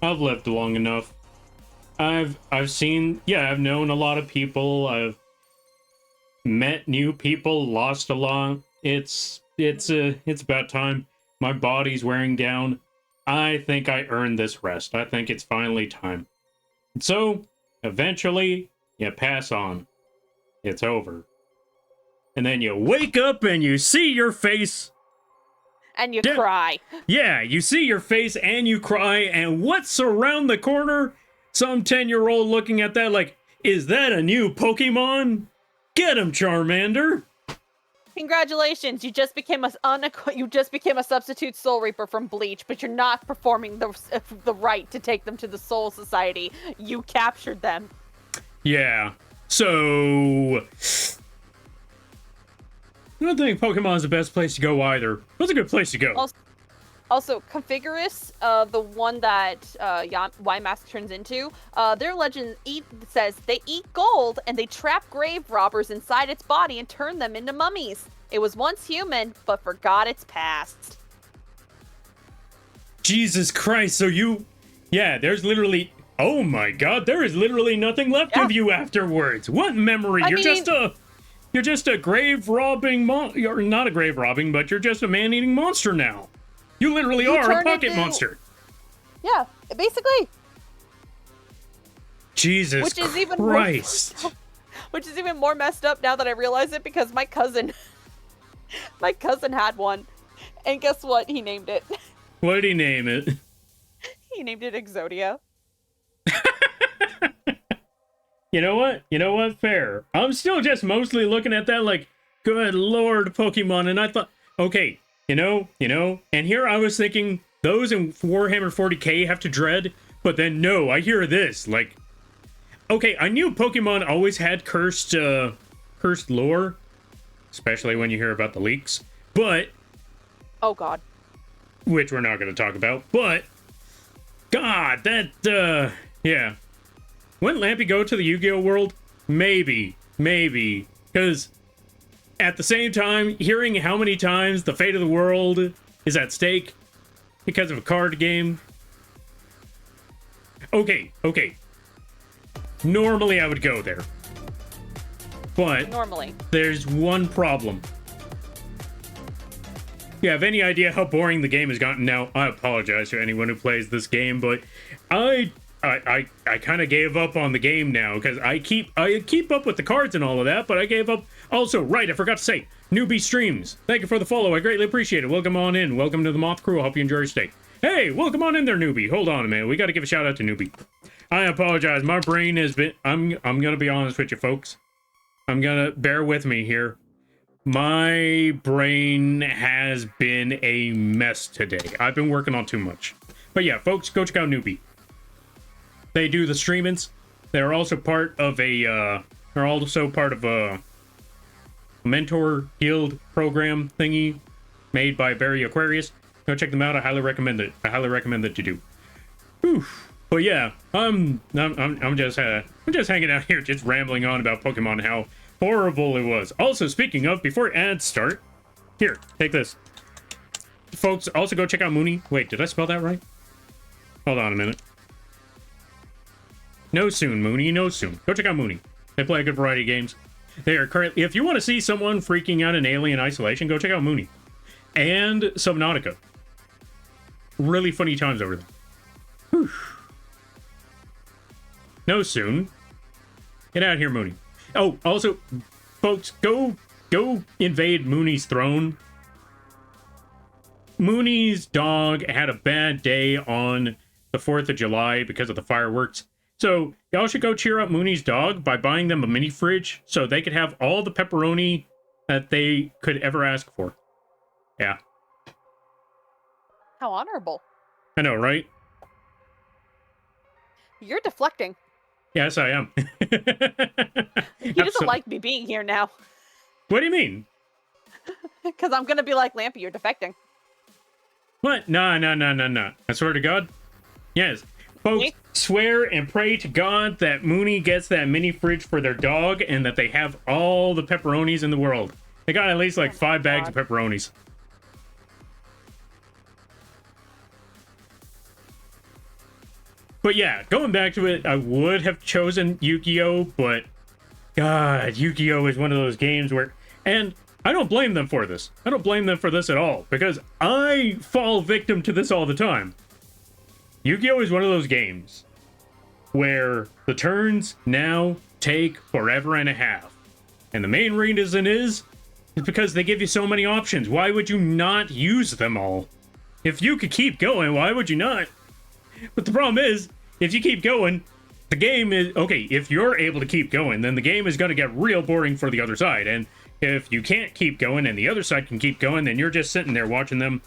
I've lived long enough. I've known a lot of people. I've met new people, lost a lot. It's about time. My body's wearing down. I think I earned this rest. I think it's finally time. And so, eventually, you pass on. It's over. And then you wake up and you see your face. And you cry. Yeah, you see your face and you cry, and what's around the corner? Some 10-year-old looking at that like, is that a new Pokemon? Get him, Charmander! Congratulations, you just became a substitute Soul Reaper from Bleach, but you're not performing the right to take them to the Soul Society. You captured them. Yeah, so I don't think Pokemon's the best place to go either. What's a good place to go? Also, Configurus, the one that Y-Mask turns into, their legend says they eat gold and they trap grave robbers inside its body and turn them into mummies. It was once human, but forgot its past. Jesus Christ, so there's literally, oh my god, there is literally nothing left of you afterwards. What memory? You're just a grave robbing you're not a grave robbing, but you're just a man-eating monster now. You literally are a pocket monster. Yeah, basically. Jesus Christ. Which is even more messed up now that I realize it, because my cousin had one. And guess what? He named it. What did he name it? He named it Exodia. You know what? Fair. I'm still just mostly looking at that like, good lord, Pokemon. And I thought, okay, and here I was thinking those in Warhammer 40k have to dread, but then no, I hear this, like, okay, I knew Pokemon always had cursed lore, especially when you hear about the leaks, but, oh god, which we're not going to talk about, but, god, that, yeah, wouldn't Lampy go to the Yu-Gi-Oh world? Maybe, because at the same time, hearing how many times the fate of the world is at stake because of a card game. Okay. Normally I would go there. But there's one problem. You have any idea how boring the game has gotten now? I apologize to anyone who plays this game, but I kind of gave up on the game now, because I keep up with the cards and all of that, but I gave up. Also, right, I forgot to say, newbie streams. Thank you for the follow. I greatly appreciate it. Welcome on in. Welcome to the Moth Crew. I hope you enjoy your stay. Hey, welcome on in there, newbie. Hold on a minute. We got to give a shout out to newbie. I apologize. My brain has been. I'm gonna be honest with you, folks. I'm gonna bear with me here. My brain has been a mess today. I've been working on too much. But yeah, folks, go check out newbie. They do the streamings. They're also part of a mentor guild program thingy made by Barry Aquarius. Go check them out. I highly recommend it. I highly recommend that you do. Whew. But yeah, I'm just hanging out here, just rambling on about Pokemon, how horrible it was. Also, speaking of, before ads start, here, take this. Folks, also go check out Mooney. Wait, did I spell that right? Hold on a minute. No soon, Mooney, no soon. Go check out Mooney. They play a good variety of games. They are currently, if you want to see someone freaking out in Alien Isolation, go check out Mooney. And Subnautica. Really funny times over there. Whew. No soon. Get out of here, Mooney. Oh, also, folks, go invade Mooney's throne. Mooney's dog had a bad day on the 4th of July because of the fireworks. So y'all should go cheer up Mooney's dog by buying them a mini fridge so they could have all the pepperoni that they could ever ask for. Yeah. How honorable. I know, right? You're deflecting. Yes, I am. He doesn't like me being here now. What do you mean? Because I'm going to be like, Lampy, you're defecting. What? No. I swear to God. Yes. Folks, swear and pray to God that Mooney gets that mini fridge for their dog and that they have all the pepperonis in the world. They got at least like 5 bags of pepperonis. But yeah, going back to it, I would have chosen Yu-Gi-Oh! But God, Yu-Gi-Oh! Is one of those games where... And I don't blame them for this. I don't blame them for this at all, because I fall victim to this all the time. Yu-Gi-Oh! Is one of those games where the turns now take forever and a half. And the main reason is because they give you so many options. Why would you not use them all? If you could keep going, why would you not? But the problem is, if you keep going, the game is... Okay, if you're able to keep going, then the game is going to get real boring for the other side. And if you can't keep going and the other side can keep going, then you're just sitting there watching them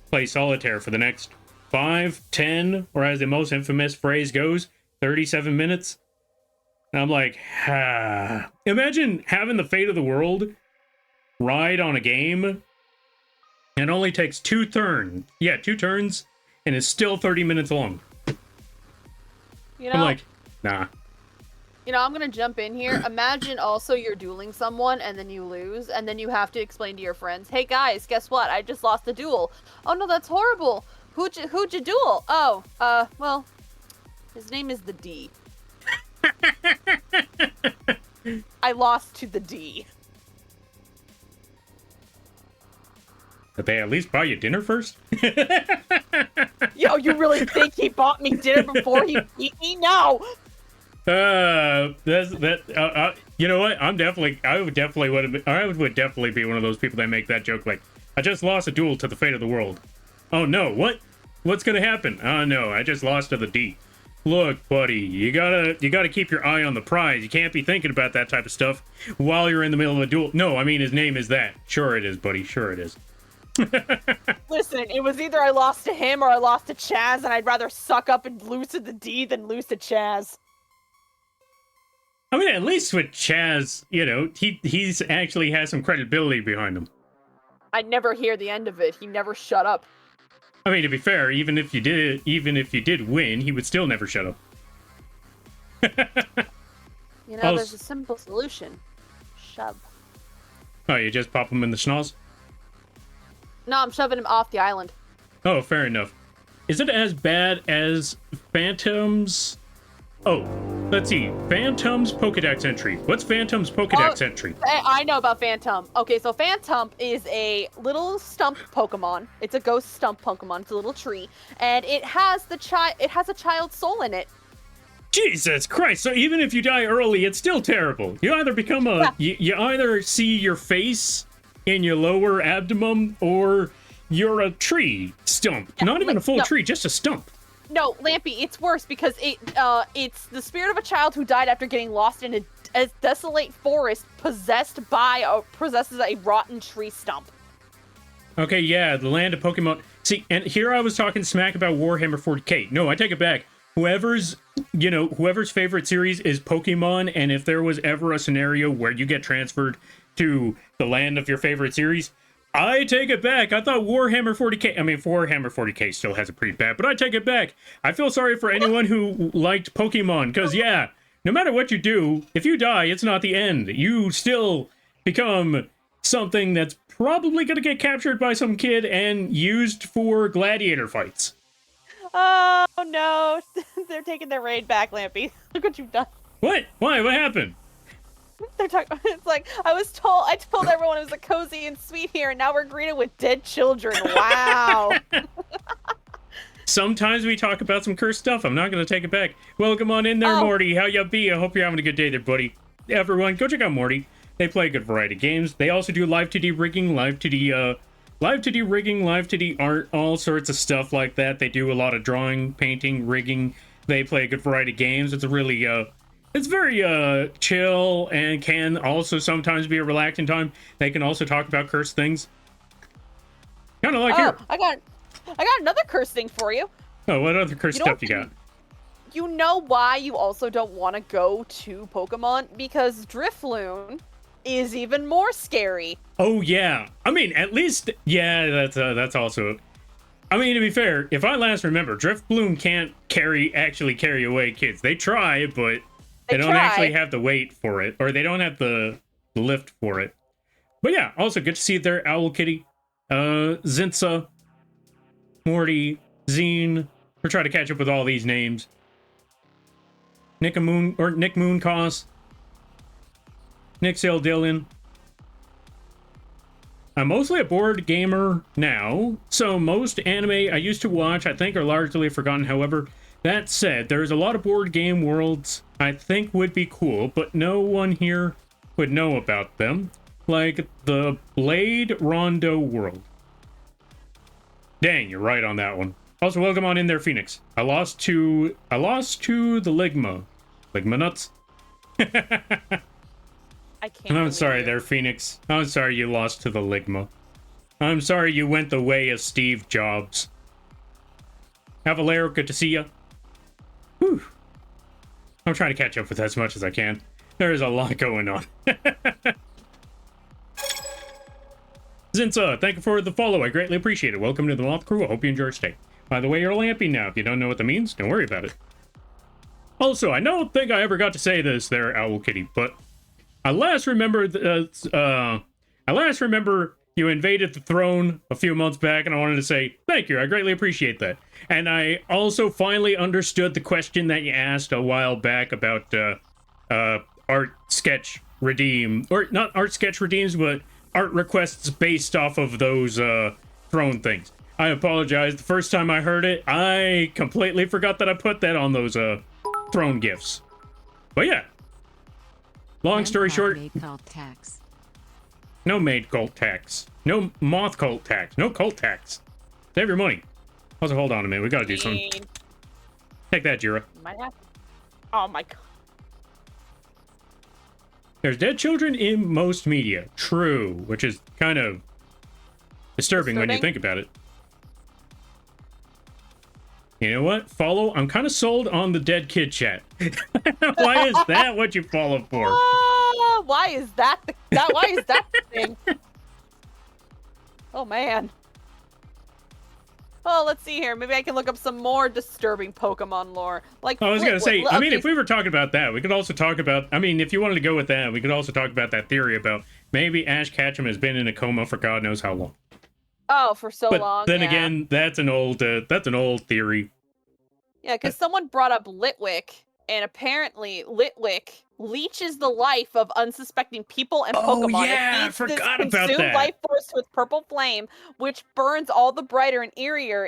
play solitaire for the next 5, 10, or as the most infamous phrase goes, 37 minutes. And I'm like, Imagine having the fate of the world ride on a game and only takes 2 turns. Yeah, 2 turns, and it's still 30 minutes long. You know, I'm like, nah. You know, I'm going to jump in here. Imagine also you're dueling someone and then you lose and then you have to explain to your friends, hey guys, guess what? I just lost the duel. Oh no, that's horrible. Who'd you duel? Oh, well, his name is the D. I lost to the D. Did they at least buy you dinner first? Yo, you really think he bought me dinner before he beat me? No! You know what? I would definitely be one of those people that make that joke like, I just lost a duel to the fate of the world. Oh no, what? What's gonna happen? Oh no, I just lost to the D. Look, buddy, you gotta keep your eye on the prize. You can't be thinking about that type of stuff while you're in the middle of a duel. No, I mean, his name is that. Sure it is, buddy. Sure it is. Listen, it was either I lost to him or I lost to Chaz, and I'd rather suck up and lose to the D than lose to Chaz. I mean, at least with Chaz, you know, he's actually has some credibility behind him. I'd never hear the end of it. He never shut up. I mean, to be fair, even if you did win, he would still never shut up. You know, there's a simple solution. Shove. Oh, you just pop him in the schnoz? No, I'm shoving him off the island. Oh, fair enough. Is it as bad as Phantom's... Oh, let's see. Phantom's Pokedex entry. What's Phantom's Pokedex entry? I know about Phantom. Okay, so Phantom is a little stump Pokemon. It's a ghost stump Pokemon. It's a little tree, and it has a child's soul in it. Jesus Christ! So even if you die early, it's still terrible. You either become you either see your face in your lower abdomen, or you're a tree stump. Yeah, Not even a full tree, just a stump. No, Lampy, it's worse because it's the spirit of a child who died after getting lost in a desolate forest possesses a rotten tree stump. Okay, yeah, the land of Pokemon. See, and here I was talking smack about Warhammer 40k. No, I take it back. Whoever's favorite series is Pokemon, and if there was ever a scenario where you get transferred to the land of your favorite series, I take it back. I thought Warhammer 40k... I mean, Warhammer 40k still has it pretty bad, but I take it back. I feel sorry for anyone who liked Pokemon, because, yeah, no matter what you do, if you die, it's not the end. You still become something that's probably going to get captured by some kid and used for gladiator fights. Oh, no. They're taking their raid back, Lampy. Look what you've done. What? Why? What happened? They're talking. It's like I told everyone it was a cozy and sweet here, and now we're greeted with dead children. Wow. Sometimes we talk about some cursed stuff. I'm not going to take it back. Welcome on in there, Morty. How ya be? I hope you're having a good day there, buddy. Everyone, go check out Morty. They play a good variety of games. They also do Live2d Rigging, Live2d Live2d Rigging, Live2d Art, all sorts of stuff like that. They do a lot of drawing, painting, rigging. They play a good variety of games. It's a really, it's very, chill and can also sometimes be a relaxing time. They can also talk about cursed things. Kind of like here. I got another curse thing for you. Oh, what other cursed stuff you got? You know why you also don't want to go to Pokemon? Because Drifloon is even more scary. Oh yeah, I mean, at least, yeah, that's also. I mean, to be fair, if I last remember, Drifloon can't actually carry away kids. They try, but they don't actually have the weight for it, or they don't have the lift for it. But yeah, also good to see there, Owl Kitty, Zinsa, Morty, Zine. We're trying to catch up with all these names. Nick Mooncos, Nick Sale Dillon. I'm mostly a board gamer now, so most anime I used to watch I think are largely forgotten. However, that said, there's a lot of board game worlds I think would be cool, but no one here would know about them. Like the Blade Rondo world. Dang, you're right on that one. Also, welcome on in there, Phoenix. I lost to the Ligma. Ligma nuts. I can't. I'm sorry there, Phoenix. I'm sorry you lost to the Ligma. I'm sorry you went the way of Steve Jobs. Avalero, good to see ya. Whew. I'm trying to catch up with as much as I can. There is a lot going on. Zinsa, thank you for the follow. I greatly appreciate it. Welcome to the Moth Crew. I hope you enjoy your stay. By the way, you're lampy now. If you don't know what that means, don't worry about it. Also, I don't think I ever got to say this there, Owl Kitty, but I last remember you invaded the throne a few months back, and I wanted to say thank you. I greatly appreciate that. And I also finally understood the question that you asked a while back about art sketch redeem, or not art sketch redeems, but art requests based off of those throne things. I apologize. The first time I heard it, I completely forgot that I put that on those throne gifts. But yeah. Long story short, no maid cult tax. No moth cult tax. No cult tax. Save your money. Also, hold on a minute. We gotta do something. Take that, Jira. Might have. Oh my god. There's dead children in most media. True. Which is kind of disturbing when you think about it. You know what? Follow. I'm kind of sold on the dead kid chat. Why is that what you follow for? Why is that why is that the thing? Oh man. Oh, let's see here. Maybe I can look up some more disturbing Pokemon lore. Like I was gonna say, I mean, if we were talking about that, we could also talk about. I mean, if you wanted to go with that, we could also talk about that theory about maybe Ash Ketchum has been in a coma for God knows how long. Oh, for so long. Then again, that's an old theory. Yeah, because someone brought up Litwick, and apparently Litwick leeches the life of unsuspecting people and Pokemon. Oh yeah, I forgot about that. Life force with purple flame, which burns all the brighter and eerier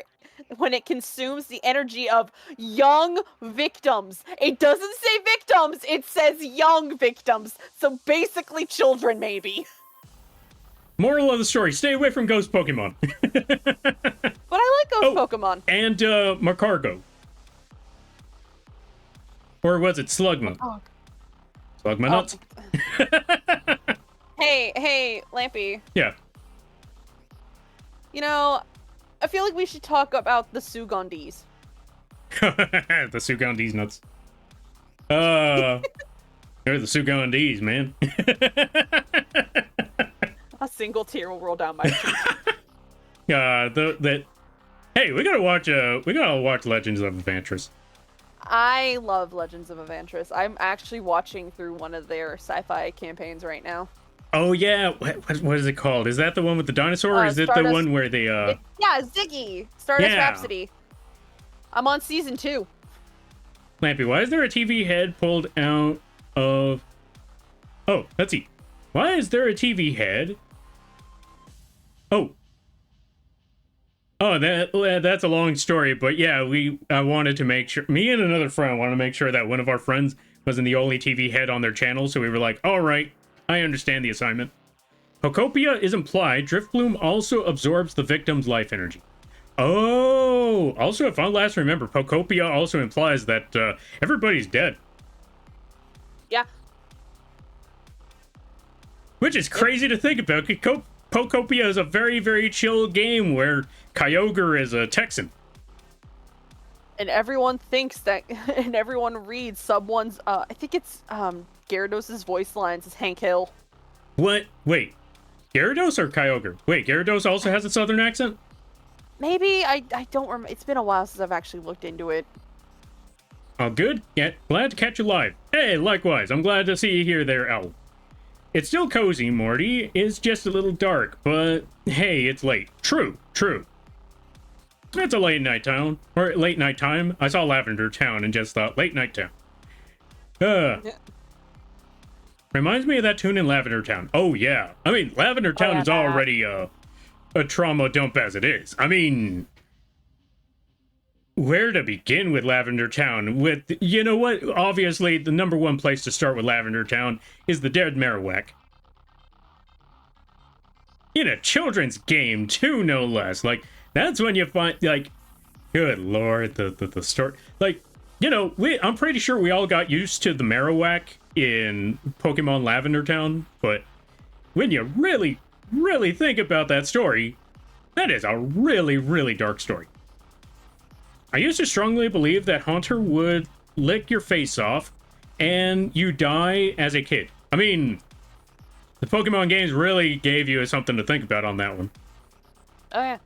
when it consumes the energy of young victims. It doesn't say victims; it says young victims. So basically, children, maybe. Moral of the story: stay away from ghost Pokemon. But I like ghost Pokemon. And Macargo. Or was it Slugma? Oh. Slugma nuts? Hey, Lampy. Yeah. You know, I feel like we should talk about the Sugandis. The Sugandis nuts. They're the Sugandis, man. A single tear will roll down my cheek. Hey, we gotta watch Legends of Evantris. I love Legends of Evantris. I'm actually watching through one of their sci-fi campaigns right now. Oh yeah, what is it called? Is that the one with the dinosaur, or is it the one where they yeah, Ziggy! Stardust Rhapsody. I'm on season 2. Lampy, why is there a TV head pulled out of... Oh, let's see. Why is there a TV head? Oh, that's a long story, but yeah, I wanted to make sure, me and another friend wanted to make sure that one of our friends wasn't the only TV head on their channel, so we were like, all right, I understand the assignment. Pocopia is implied. Driftbloom also absorbs the victim's life energy. Oh, also, if I last remember, Pocopia also implies that everybody's dead. Yeah. Which is crazy to think about. Pocopia is a very, very chill game where Kyogre is a Texan. And everyone thinks that, and everyone reads someone's, I think it's Gyarados' voice lines as Hank Hill. What? Wait. Gyarados or Kyogre? Wait, Gyarados also has a southern accent? Maybe, I don't remember. It's been a while since I've actually looked into it. Oh, good. Yeah, glad to catch you live. Hey, likewise. I'm glad to see you here there, Owl. It's still cozy, Morty. It's just a little dark, but hey, it's late. True, true. It's a late night town, or late night time. I saw Lavender Town and just thought, late night town. Yeah. Reminds me of that tune in Lavender Town. Oh, yeah. I mean, Lavender Town is already a trauma dump as it is. I mean, where to begin with Lavender Town? With, you know what? Obviously, the number one place to start with Lavender Town is the dead Marowak. In a children's game, too, no less. Like, that's when you find, like, good lord, the story. Like, you know, I'm pretty sure we all got used to the Marowak in Pokemon Lavender Town, but when you really, really think about that story, that is a really, really dark story. I used to strongly believe that Haunter would lick your face off and you die as a kid. I mean, the Pokemon games really gave you something to think about on that one. Oh, yeah.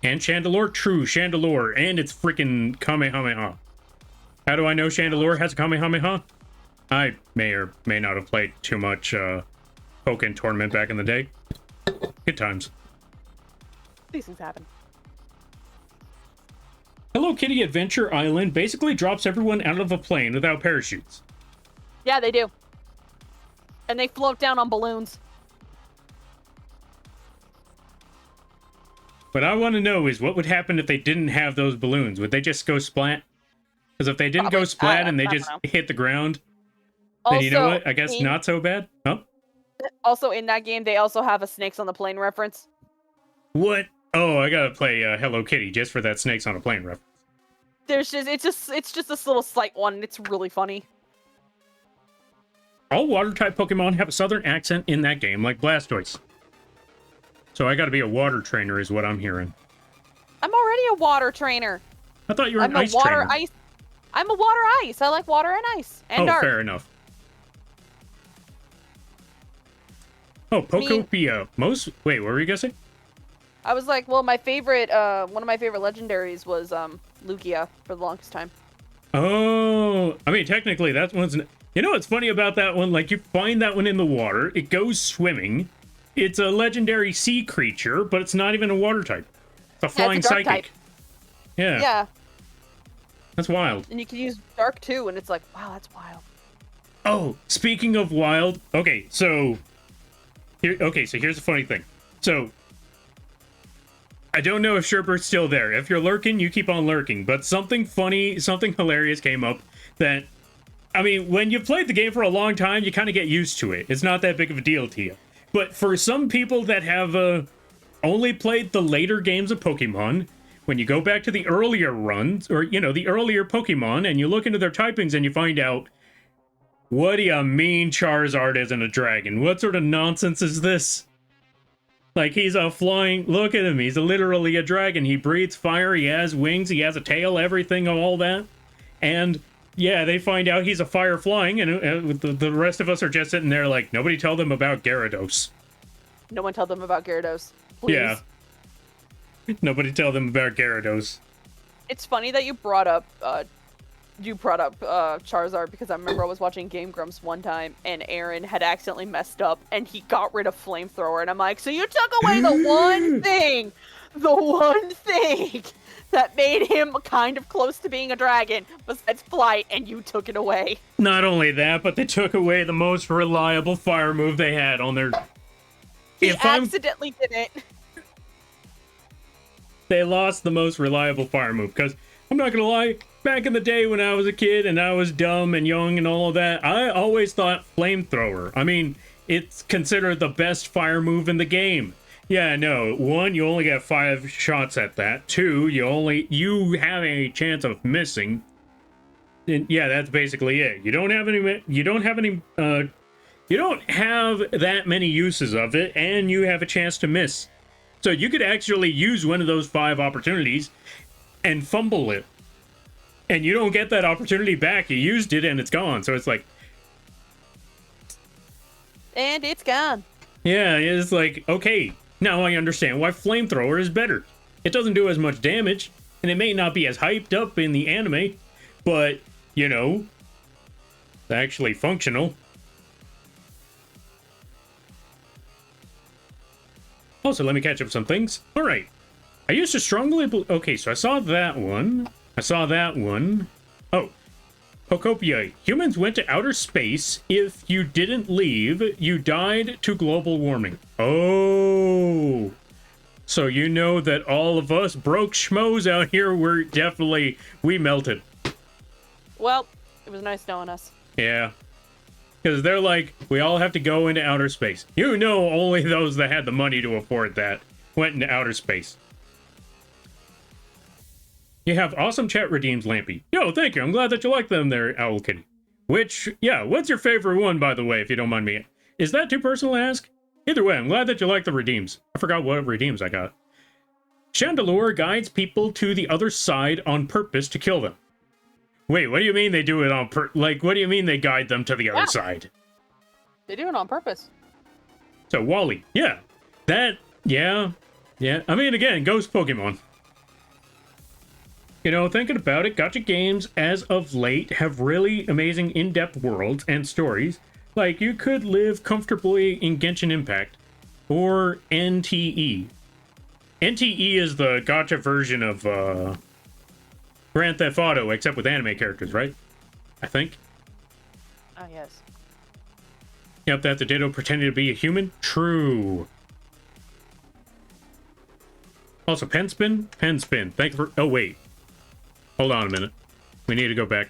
And Chandelure? True, Chandelure. And it's freaking Kamehameha. How do I know Chandelure has a Kamehameha? I may or may not have played too much Pokken Tournament back in the day. Good times. These things happen. Hello Kitty Adventure Island basically drops everyone out of a plane without parachutes. Yeah, they do. And they float down on balloons. What I want to know is what would happen if they didn't have those balloons? Would they just go splat? Because if they didn't go splat and they just hit the ground, then you know what? I guess not so bad. Huh? Also, in that game, they also have a Snakes on the Plane reference. What? Oh, I gotta play Hello Kitty just for that Snakes on a Plane reference. It's just this little slight one, and it's really funny. All water-type Pokemon have a southern accent in that game, like Blastoise. So I gotta be a water trainer is what I'm hearing. I'm already a water trainer. I thought you were an ice trainer. I'm a water ice. I like water and ice. And dark. Fair enough. Oh, Pocopia. Wait, what were you gonna say? I was like, well, my favorite, one of my favorite legendaries was, Lugia for the longest time. Oh, I mean, technically that one's... You know what's funny about that one? Like, you find that one in the water, it goes swimming, it's a legendary sea creature, but it's not even a water type. It's a flying it's a dark psychic. Type. Yeah. Yeah. That's wild. And you can use dark too, and it's like, wow, that's wild. Oh, speaking of wild, okay, so here's the funny thing. So I don't know if Sherbert's still there. If you're lurking, you keep on lurking. But something funny, something hilarious came up that, I mean, when you've played the game for a long time, you kind of get used to it. It's not that big of a deal to you. But for some people that have only played the later games of Pokemon, when you go back to the earlier runs, or, you know, the earlier Pokemon, and you look into their typings and you find out, what do you mean Charizard isn't a dragon? What sort of nonsense is this? Like, he's a flying... Look at him, he's literally a dragon. He breathes fire, he has wings, he has a tail, everything, all that. And, yeah, they find out he's a fire flying, and the rest of us are just sitting there like, nobody tell them about Gyarados. No one tell them about Gyarados. Please. Yeah. Nobody tell them about Gyarados. It's funny that you brought up Charizard, because I remember I was watching Game Grumps one time and Aaron had accidentally messed up and he got rid of Flamethrower, and I'm like, so you took away the one thing that made him kind of close to being a dragon besides flight, and you took it away. Not only that, but they took away the most reliable fire move they had on their... He accidentally did it. They lost the most reliable fire move, because I'm not gonna lie, back in the day when I was a kid and I was dumb and young and all of that, I always thought Flamethrower. I mean, it's considered the best fire move in the game. Yeah, no. 1, you only get 5 shots at that. 2, you have a chance of missing. And yeah, that's basically it. You don't have that many uses of it, and you have a chance to miss. So you could actually use one of those 5 opportunities and fumble it. And you don't get that opportunity back. You used it and it's gone. So it's like... And it's gone. Yeah, it's like, okay, now I understand why Flamethrower is better. It doesn't do as much damage, and it may not be as hyped up in the anime, but, you know, it's actually functional. Also, let me catch up some things. All right. I used to strongly... Okay, so I saw that one. Oh. Pocopia. Humans went to outer space. If you didn't leave, you died to global warming. Oh. So you know that all of us broke schmoes out here, we melted. Well, it was nice knowing us. Yeah. Because they're like, we all have to go into outer space. You know, only those that had the money to afford that went into outer space. You have awesome chat redeems, Lampy. Yo, thank you. I'm glad that you like them there, Owl Kitty. Which, yeah, what's your favorite one, by the way, if you don't mind me? Is that too personal to ask? Either way, I'm glad that you like the redeems. I forgot what redeems I got. Chandelure guides people to the other side on purpose to kill them. Wait, what do you mean they do it on what do you mean they guide them to the other side? They do it on purpose. So, Wally, yeah. Yeah. I mean, again, ghost Pokemon. You know, thinking about it, gacha games, as of late, have really amazing in-depth worlds and stories. Like, you could live comfortably in Genshin Impact. Or NTE. NTE is the gacha version of, Grand Theft Auto, except with anime characters, right? I think. Oh, yes. Yep, that the Ditto pretended to be a human? True. Also, Penspin? Penspin. Thank you for... Oh, wait. Hold on a minute. We need to go back.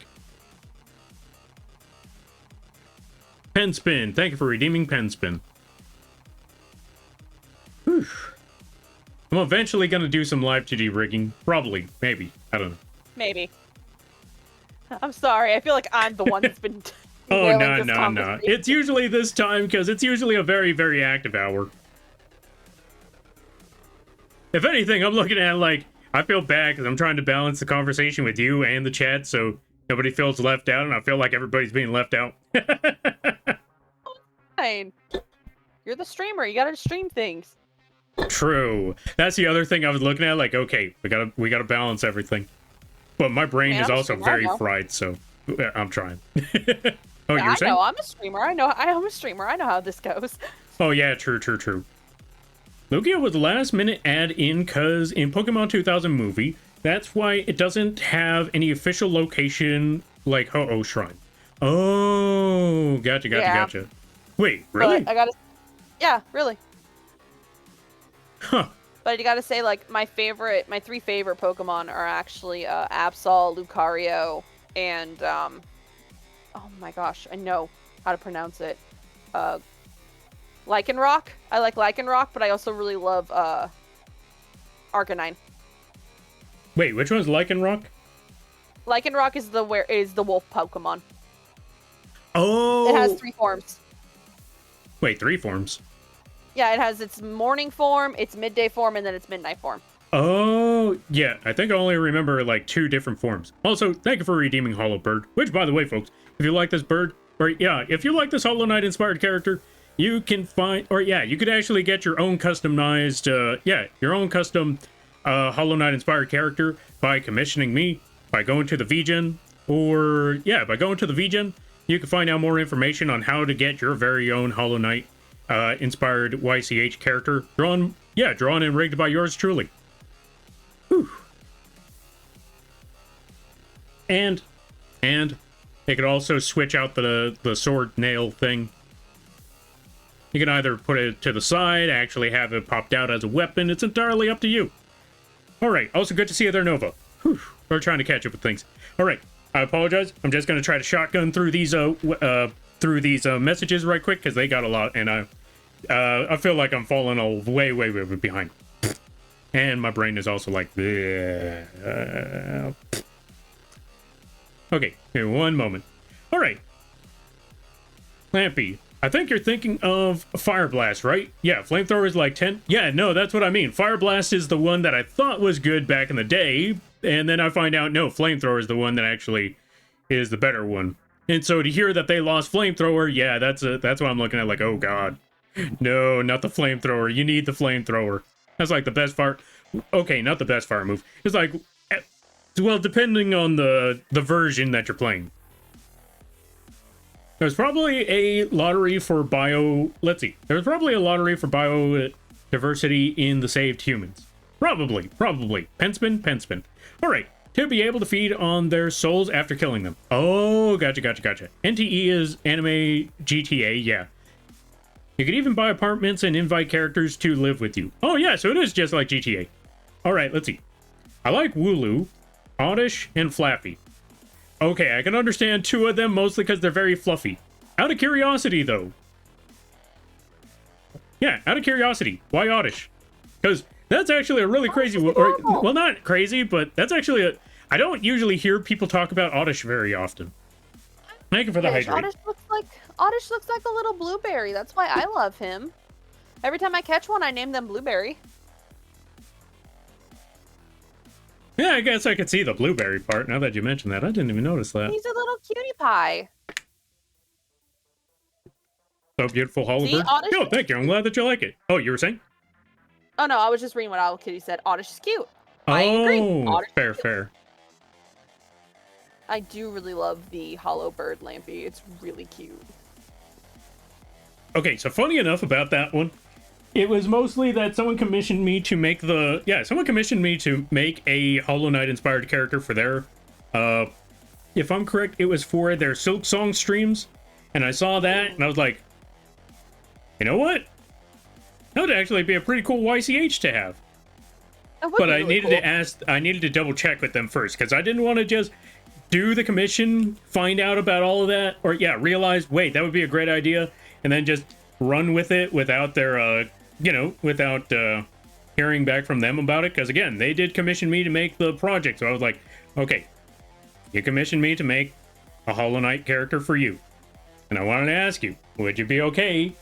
Penspin. Thank you for redeeming Penspin. Whew. I'm eventually going to do some Live2d rigging. Probably. Maybe. I don't know. Maybe. I'm sorry. I feel like I'm the one that's been... Oh, no. It's usually this time, because it's usually a very, very active hour. If anything, I'm looking at it like, I feel bad because I'm trying to balance the conversation with you and the chat so nobody feels left out, and I feel like everybody's being left out. Fine. You're the streamer. You gotta stream things. True. That's the other thing I was looking at, like, okay, we gotta balance everything. But my brain is also very fried, so I'm trying. Oh, yeah, you're saying? I know. I'm a streamer. I'm a streamer. I know how this goes. Oh, yeah, true. Lugia was the last minute add in because in Pokemon 2000 movie, that's why it doesn't have any official location like Ho-Oh Shrine. Oh, gotcha. Wait, really? But I gotta... Yeah, really. Huh. But you gotta say, like, my 3 favorite Pokemon are actually Absol, Lucario, and oh my gosh, I know how to pronounce it. Lycanroc. I like Lycanroc, but I also really love Arcanine. Wait, which one's Lycanroc? Lycanroc is the wolf Pokemon. Oh. It has 3 forms. Wait, 3 forms? Yeah, it has its morning form, its midday form, and then its midnight form. Oh, yeah. I think I only remember, like, 2 different forms. Also, thank you for redeeming Hollow Bird. Which, by the way, folks, if you like this bird, or, yeah, if you like this Hollow Knight inspired character, you can find, or, yeah, you could actually get your own customized, your own custom Hollow Knight inspired character by commissioning me, by going to the vgen, or, yeah, by going to the vgen, you can find out more information on how to get your very own Hollow Knight inspired YCH character drawn and rigged by yours truly. Whew. And it could also switch out the sword nail thing. You can either put it to the side, actually have it popped out as a weapon. It's entirely up to you. Alright, also good to see you there, Nova. Whew. We're trying to catch up with things. Alright, I apologize. I'm just going to try to shotgun through these through these messages right quick because they got a lot, and I feel like I'm falling way behind. And my brain is also like, bleh. Okay, here, one moment. All right, Lampy, I think you're thinking of Fire Blast, right? Yeah, Flamethrower is like 10. Yeah, no, that's what I mean. Fire Blast is the one that I thought was good back in the day, and then I find out, no, Flamethrower is the one that actually is the better one. And so to hear that they lost Flamethrower, yeah, that's what I'm looking at, like, oh god. No, not the Flamethrower. You need the Flamethrower. That's like the best fire... Okay, not the best fire move. It's like, well, depending on the version that you're playing. There's probably a lottery for let's see. There's probably a lottery for biodiversity in the saved humans. Probably. Pen spin. All right. To be able to feed on their souls after killing them. Oh, gotcha. NTE is anime GTA, yeah. You could even buy apartments and invite characters to live with you. Oh, yeah, so it is just like GTA. All right, let's see. I like Wooloo, Oddish, and Flappy. Okay, I can understand two of them, mostly because they're very fluffy. Out of curiosity, though. Yeah, out of curiosity. Why Oddish? Because that's actually a really crazy... well, not crazy, but that's actually I don't usually hear people talk about Oddish very often. Thank you for the hydrate. Oddish looks like a little blueberry. That's why I love him. Every time I catch one, I name them Blueberry. Yeah, I guess I could see the blueberry part now that you mentioned that. I didn't even notice that. He's a little cutie pie. So beautiful, Hollywood. Oh, thank you. I'm glad that you like it. Oh, you were saying? Oh, no, I was just reading what Owl Kitty said. Oddish is cute. I agree. Fair. I do really love the hollow bird Lampy. It's really cute. Okay, so funny enough about that one, it was mostly that someone commissioned me to make a Hollow Knight inspired character for their, if I'm correct, it was for their Silk Song streams, and I saw that, and I was like, you know what? That would actually be a pretty cool YCH to have. But I needed to double check with them first, because I didn't want to just do the commission, find out about all of that, or realize, wait, that would be a great idea, and then just run with it without their, without hearing back from them about it. Because again, they did commission me to make the project, so I was like, okay, you commissioned me to make a Hollow Knight character for you, and I wanted to ask you, would you be okay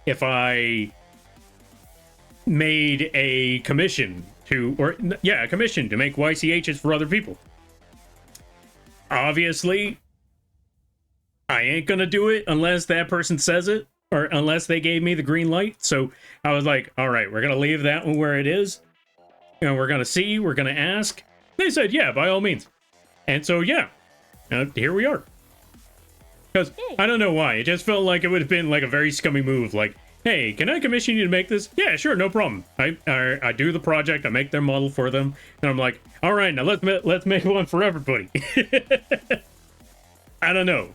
if I made a commission to make YCHs for other people? Obviously, I ain't gonna do it unless that person says it, or unless they gave me the green light. So I was like, all right, we're gonna leave that one where it is, and we're gonna ask. They said, yeah, by all means. And so, yeah, here we are. Because I don't know why, it just felt like it would have been like a very scummy move, like, hey, can I commission you to make this? Yeah, sure, no problem. I do the project, I make their model for them, and I'm like, all right, now let's make one for everybody. I don't know.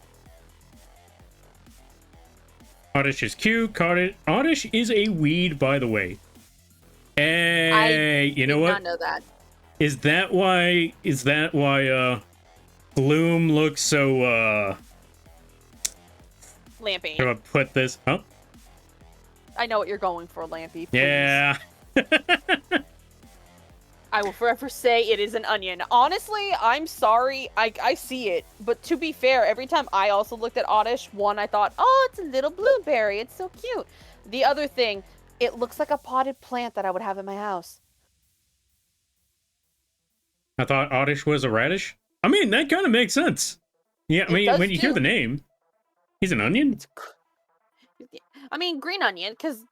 Oddish is cute. Oddish is a weed, by the way. Hey, you know what? I did not know that. Is that why Bloom looks so Lampy. I'm gonna put this up. I know what you're going for, Lampy. Please. Yeah. I will forever say it is an onion. Honestly, I'm sorry. I see it. But to be fair, every time I also looked at Oddish, one, I thought, oh, it's a little blueberry. It's so cute. The other thing, it looks like a potted plant that I would have in my house. I thought Oddish was a radish. I mean, that kind of makes sense. Yeah, I mean, when you hear the name, he's an onion? I mean, green onion, because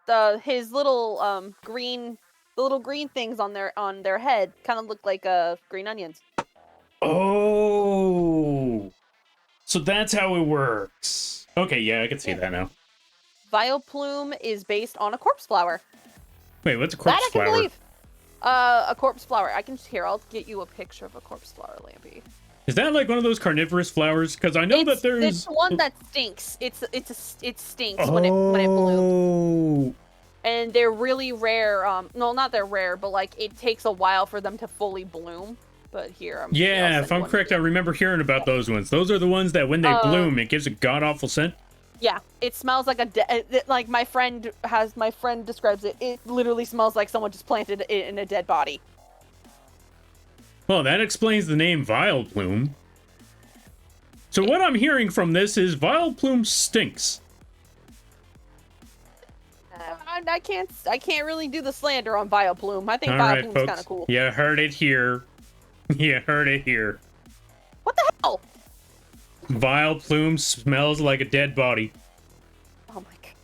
his little green things on their head kind of look like green onions. Oh, so that's how it works. Okay, yeah, I can see that now. Vileplume is based on a corpse flower. Wait, what's a corpse flower? That I can believe. A corpse flower. I'll get you a picture of a corpse flower, Lampy. Is that like one of those carnivorous flowers? Because I know that there's... It's one that stinks. It stinks when it blooms. And they're really rare. No, not they're rare, but like it takes a while for them to fully bloom. But here, yeah, if I'm correct, I remember hearing about those ones. Those are the ones that when they bloom, it gives a god-awful scent. Yeah, it smells like like my friend describes it. It literally smells like someone just planted it in a dead body. Well, that explains the name Vileplume. So what I'm hearing from this is Vileplume stinks. I can't really do the slander on Vileplume. I think All right, Vileplume's folks. kind of cool. You heard it here. You heard it here. What the hell? Vileplume smells like a dead body. Oh my god.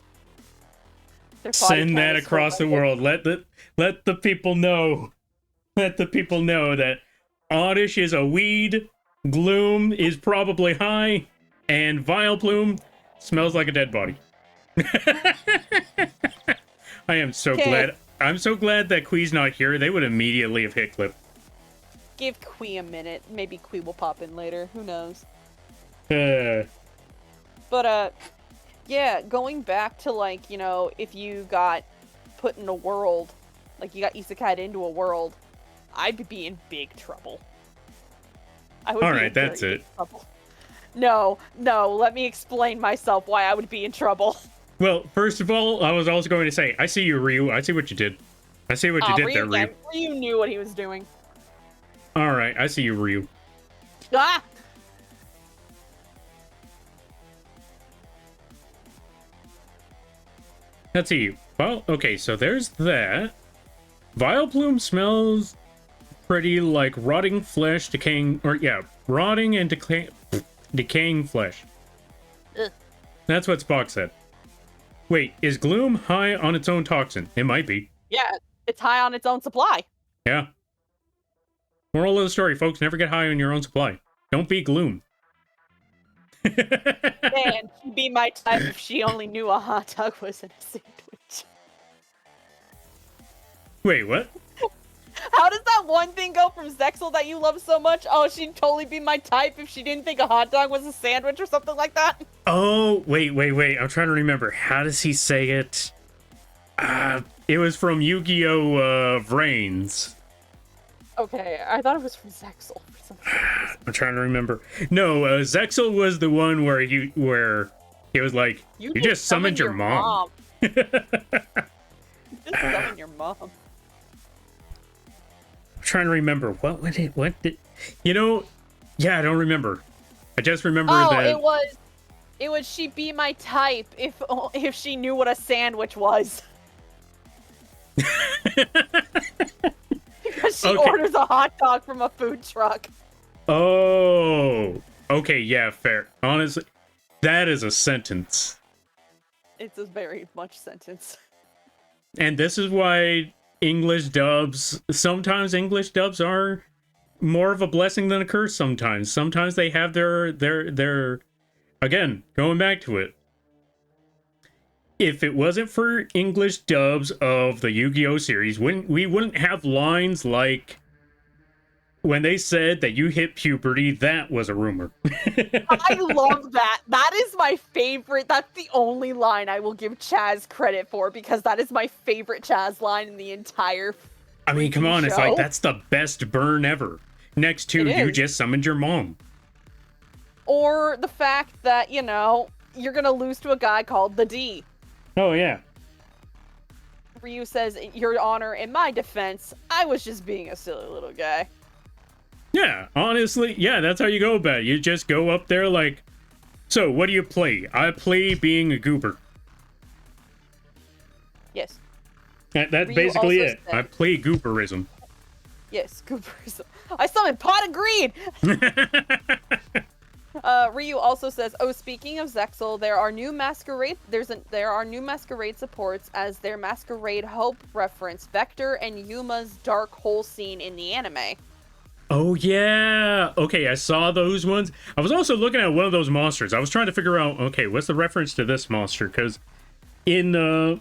Their body Send that count is across the horrendous. world. Let the people know. Let the people know that Oddish is a weed, Gloom is probably high, and Vileplume smells like a dead body. I am so glad. I'm so glad that Quee's not here. They would immediately have hit clip. Give Quee a minute. Maybe Quee will pop in later. Who knows? But yeah, going back to like, you know, if you got put in a world, like you got isekai'd into a world, I'd be in big trouble. I would All be right, in very that's big it. trouble. No, let me explain myself why I would be in trouble. Well, first of all, I was also going to say, I see you, Ryu. I see what you did. I see what you did there, Ryu. Ryu knew what he was doing. All right, I see you, Ryu. Ah! Let's see. Well, okay, so there's that. Vileplume smells pretty like rotting flesh, decaying, or yeah, rotting and decaying flesh. Ugh. That's what Spock said. Wait, is Gloom high on its own toxin? It might be. Yeah, it's high on its own supply. Yeah. Moral of the story, folks, never get high on your own supply. Don't be Gloom. Man, she'd be my type if she only knew a hot dog was in a sandwich. Wait, what? How does that one thing go from Zexel that you love so much? Oh, she'd totally be my type if she didn't think a hot dog was a sandwich or something like that. Oh, wait. I'm trying to remember. How does he say it? It was from Yu-Gi-Oh! Vrains. Okay, I thought it was from Zexel for some reason. I'm trying to remember. No, Zexel was the one where he was like, you just summoned your mom. You just summoned your mom. I'm trying to remember. What did, you know, yeah, I don't remember. I just remember that. It was she'd be my type if she knew what a sandwich was. Because she orders a hot dog from a food truck. Oh, okay, yeah, fair. Honestly, that is a sentence. It's a very much sentence. And this is why sometimes English dubs are more of a blessing than a curse sometimes. Sometimes they have their again, going back to it. If it wasn't for English dubs of the Yu-Gi-Oh! Series, we wouldn't have lines like, when they said that you hit puberty, that was a rumor. I love that. That is my favorite. That's the only line I will give Chaz credit for, because that is my favorite Chaz line in the entire I mean, come on, show. It's like, that's the best burn ever. Next to, you just summoned your mom. Or the fact that, you know, you're gonna lose to a guy called the D. Oh, yeah. Ryu says, Your Honor, in my defense, I was just being a silly little guy. Yeah, honestly, yeah, that's how you go about it. You just go up there like, so, what do you play? I play being a goober. Yes. That's Ryu basically also it. said- I play gooberism. Yes, gooberism. I summoned Pot of Greed! Ryu also says, "Oh, speaking of Zexel, there are new masquerade supports as their Masquerade Hope reference Vector and Yuma's dark hole scene in the anime." Oh yeah. Okay, I saw those ones. I was also looking at one of those monsters. I was trying to figure out, okay, what's the reference to this monster? Because in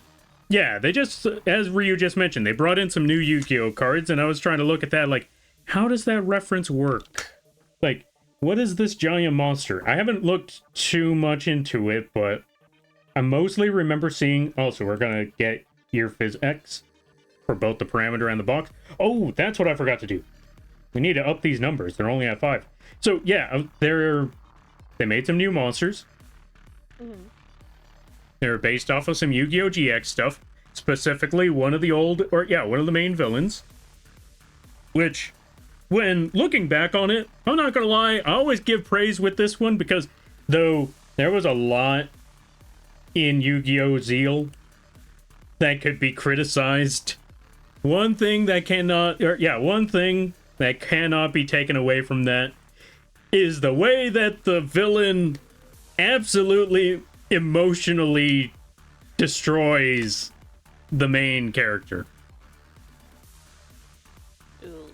yeah, they just, as Ryu just mentioned, they brought in some new Yu-Gi-Oh cards, and I was trying to look at that like, how does that reference work? Like, what is this giant monster? I haven't looked too much into it, but I mostly remember seeing... Also, we're going to get Ear Fizz X for both the parameter and the box. Oh, that's what I forgot to do. We need to up these numbers. They're only at 5. So, yeah, they made some new monsters. Mm-hmm. They're based off of some Yu-Gi-Oh! GX stuff, specifically one of the main villains. Which, when looking back on it, I'm not gonna lie, I always give praise with this one because though there was a lot in Yu-Gi-Oh! Zeal that could be criticized, one thing that cannot be taken away from that is the way that the villain absolutely emotionally destroys the main character. Ooh,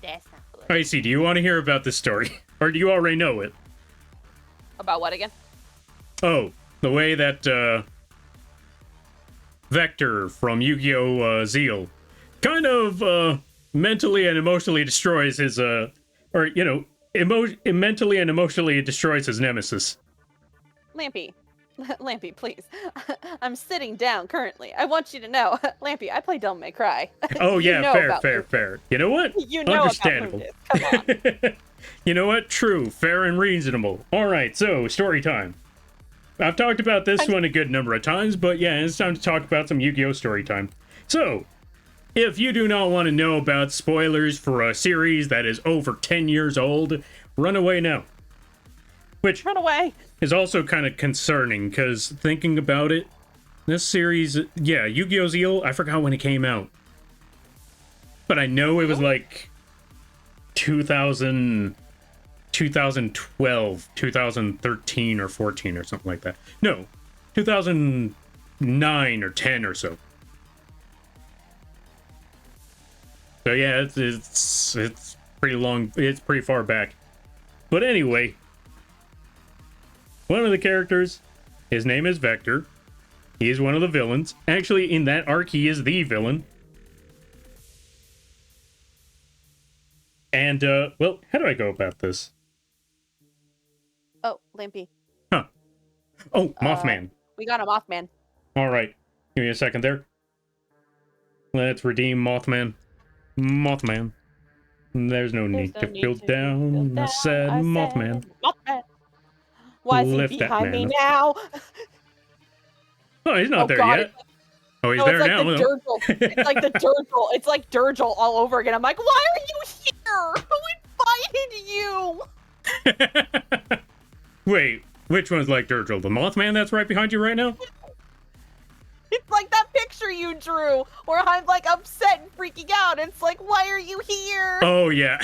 that's not good. Icy, do you want to hear about this story? Or do you already know it? About what again? Oh, the way that, Vector from Yu-Gi-Oh! Zeal kind of, mentally and emotionally destroys his, mentally and emotionally destroys his nemesis. Lampy. Lampy, please. I'm sitting down currently. I want you to know, Lampy, I play Devil May Cry. Oh, yeah, You know fair. You know what? You know Understandable. about Moon Come on. You know what? True, fair, and reasonable. Alright, so, story time. I've talked about this one a good number of times, but yeah, it's time to talk about some Yu-Gi-Oh! Story time. So, if you do not want to know about spoilers for a series that is over 10 years old, run away now. Which Run away. is also kind of concerning, because thinking about it, this series, yeah, Yu-Gi-Oh! Zeal, I forgot when it came out. But I know it was like 2012, 2013 or 14 or something like that. No, 2009 or 10 or so. So yeah, it's pretty long. It's pretty far back. But anyway, one of the characters, his name is Vector. He is one of the villains. Actually, in that arc, he is the villain. And, well, how do I go about this? Oh, Lampy. Huh. Oh, Mothman. We got a Mothman. Alright. Give me a second there. Let's redeem Mothman. Mothman. There's no need to feel down. I said Mothman. Mothman. Why is he Lift that behind me man. now? Oh, he's not there God, yet. Oh, he's No, there it's like now. the Durgel. It's like the Durgel. It's like Durgel all over again. I'm like, why are you here? Who invited you? Wait, which one's like Durgel? The Mothman that's right behind you right now? It's like that picture you drew where I'm like upset and freaking out. It's like, why are you here? Oh, yeah.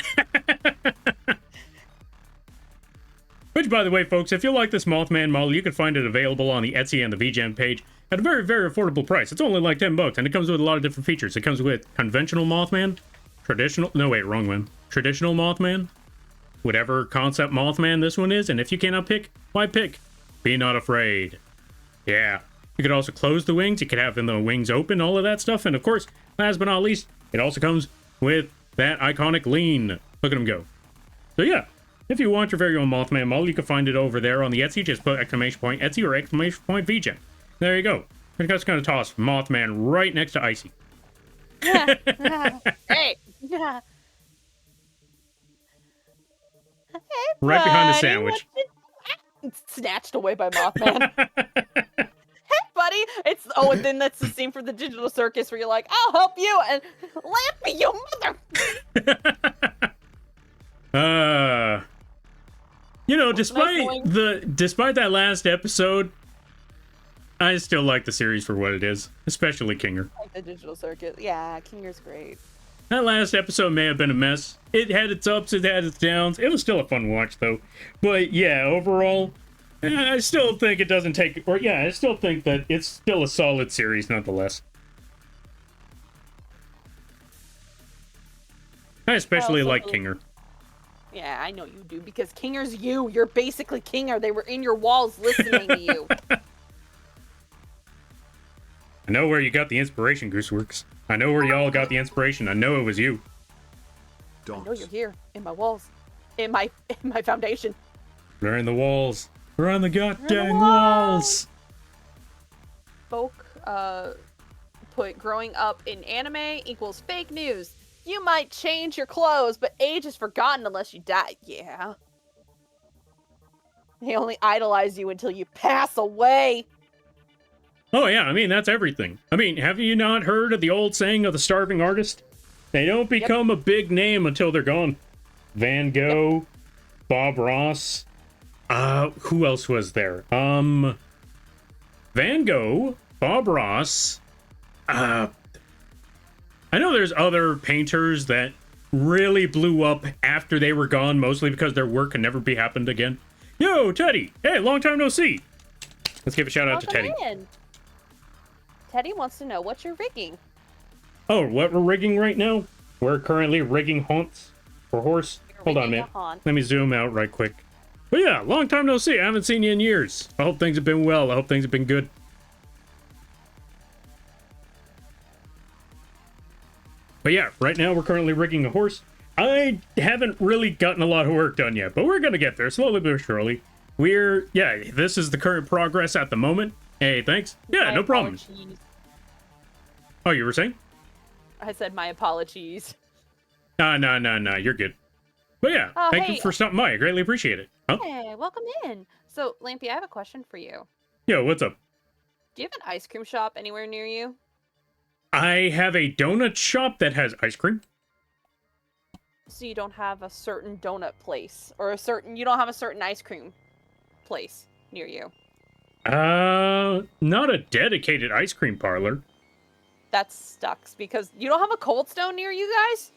Which, by the way, folks, if you like this Mothman model, you can find it available on the Etsy and the vgen page at a very, very affordable price. It's only like $10, and it comes with a lot of different features. It comes with conventional Mothman, traditional Mothman, whatever concept Mothman this one is, and if you cannot pick, why pick? Be not afraid. Yeah. You could also close the wings, you could have the wings open, all of that stuff, and of course, last but not least, it also comes with that iconic lean. Look at him go. So yeah, if you want your very own Mothman model, you can find it over there on the Etsy. Just put exclamation point Etsy or exclamation point VGen. There you go. I'm just gonna toss Mothman right next to Icy. Hey. Right behind the buddy, sandwich. Snatched away by Mothman. Hey, buddy. And then that's the scene for the Digital Circus where you're like, I'll help you, and Lampy, you mother. You know, despite that last episode, I still like the series for what it is, especially Kinger. Like the Digital Circus. Yeah, Kinger's great. That last episode may have been a mess. It had its ups, it had its downs. It was still a fun watch, though. But yeah, overall, I still think it doesn't take... I still think that it's still a solid series, nonetheless. I especially like Kinger. Yeah, I know you do, because Kinger's you. You're basically Kinger. They were in your walls listening to you. I know where you got the inspiration, Gooseworks. I know where y'all got the inspiration. I know it was you. I know you're here, in my walls. In my foundation. We're in the walls. We're on the goddamn walls. Folk put growing up in anime equals fake news. You might change your clothes, but age is forgotten unless you die. Yeah. They only idolize you until you pass away. Oh, yeah, I mean, that's everything. I mean, have you not heard of the old saying of the starving artist? They don't become a big name until they're gone. Van Gogh, Bob Ross. Who else was there? Van Gogh, Bob Ross. I know there's other painters that really blew up after they were gone, mostly because their work can never be happened again. Yo, Teddy! Hey, long time no see! Let's give a shout out to Teddy. In. Teddy wants to know what you're rigging. Oh, what we're rigging right now? We're currently rigging haunts for horse. Hold on, man. Let me zoom out right quick. But yeah, long time no see. I haven't seen you in years. I hope things have been well. I hope things have been good. But yeah, right now we're currently rigging a horse. I haven't really gotten a lot of work done yet, but we're gonna get there slowly but surely. This is the current progress at the moment. Hey, thanks. Yeah, no problem. Oh, you were saying? I said my apologies. No, you're good. But yeah, thank you for stopping by. I greatly appreciate it. Huh? Hey, welcome in. So, Lampy, I have a question for you. Yo, what's up? Do you have an ice cream shop anywhere near you? I have a donut shop that has ice cream. So you don't have a certain donut place, or you don't have a certain ice cream place near you? Not a dedicated ice cream parlor. That sucks, because you don't have a Cold Stone near you guys?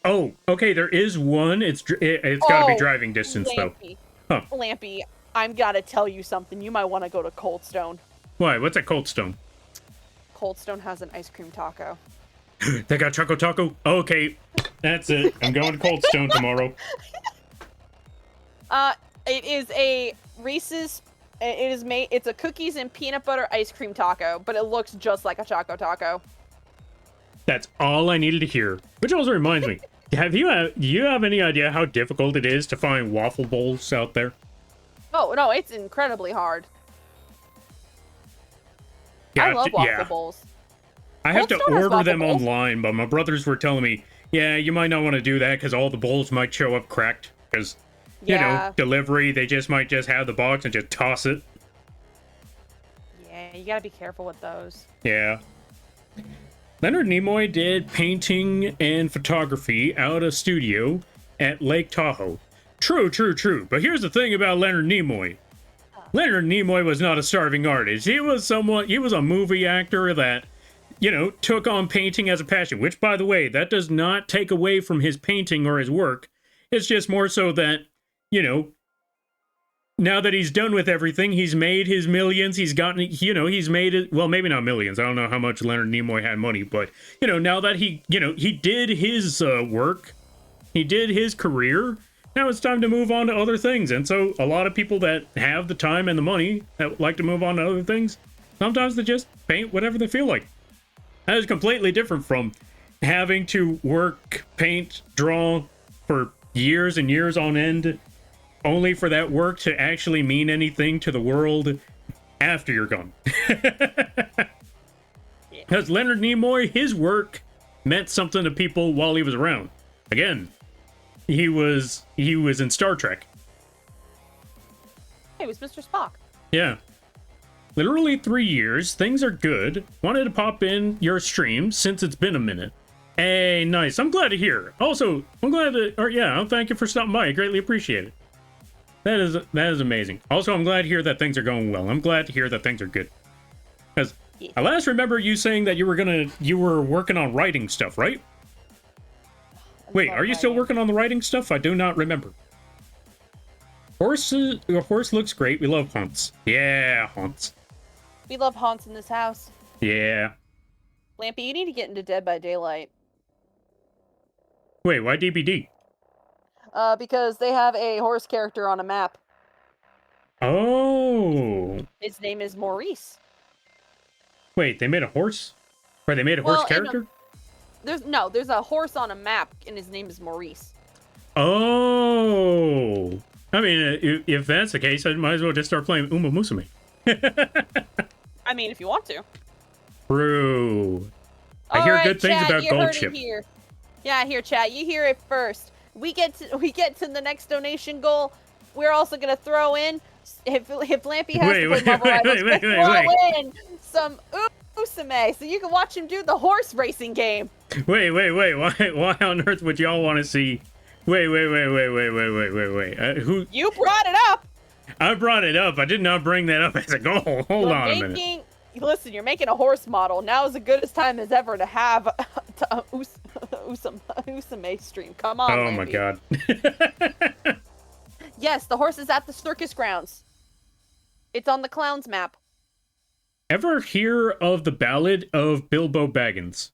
Oh, okay, there is one. It's gotta be driving distance, Lampy. though. Huh. Lampy, I'm gotta tell you something. You might want to go to Cold Stone. Why? What's at Cold Stone? Cold Stone has an ice cream taco. They got Choco Taco? Okay, that's it. I'm going to Cold Stone tomorrow. It is a Reese's. It's a cookies and peanut butter ice cream taco, but it looks just like a Choco Taco. That's all I needed to hear. Which also reminds me, do you have any idea how difficult it is to find waffle bowls out there? Oh no, it's incredibly hard. I love waffle bowls. I have to order them online, but my brothers were telling me, yeah, you might not want to do that because all the bowls might show up cracked. Because, you know, delivery, they might just have the box and just toss it. Yeah, you gotta be careful with those. Yeah. Leonard Nimoy did painting and photography out of studio at Lake Tahoe. True. But here's the thing about Leonard Nimoy. Leonard Nimoy was not a starving artist. He was a movie actor that, you know, took on painting as a passion, which, by the way, that does not take away from his painting or his work. It's just more so that, you know, now that he's done with everything, he's made his millions, he's gotten, you know, he's made it, well, maybe not millions. I don't know how much Leonard Nimoy had money, but, you know, now that he did his work, he did his career, now it's time to move on to other things. And so a lot of people that have the time and the money that like to move on to other things, sometimes they just paint whatever they feel like. That is completely different from having to work, paint, draw for years and years on end, only for that work to actually mean anything to the world after you're gone. Because Leonard Nimoy, his work meant something to people while he was around. Again, he was in Star Trek. He was Mr. Spock. Yeah. Literally 3 years. Things are good. Wanted to pop in your stream since it's been a minute. Hey, nice. I'm glad to hear. Also, I'm glad to, thank you for stopping by. I greatly appreciate it. That is amazing. Also, I'm glad to hear that things are going well. I'm glad to hear that things are good. Because I last remember you saying that you were working on writing stuff, right? Wait, are you still working on the writing stuff? I do not remember. Your horse looks great. We love haunts. Yeah, haunts. We love haunts in this house. Yeah. Lampy, you need to get into Dead by Daylight. Wait, why DBD? Because they have a horse character on a map. Oh. His name is Maurice. Wait, they made a horse? Or they made a horse character? There's a horse on a map, and his name is Maurice. Oh. I mean, if that's the case, I might as well just start playing Uma Musume. I mean, if you want to. True. I hear good things about Gold Ship. Yeah, here, chat. You hear it first. We get to the next donation goal. We're also gonna throw in if Lampy has to Wait, play Marvel Rivals, wait, throw in some Usame so you can watch him do the horse racing game. Wait. Why on earth would y'all want to see? Wait. Who? You brought it up. I brought it up. I did not bring that up as a goal. Hold on a minute. Listen, you're making a horse model. Now is the goodest time as ever to have Usame stream. Come on, Oh Lampy. my god. Yes, the horse is at the circus grounds. It's on the clowns map. Ever hear of the Ballad of Bilbo Baggins?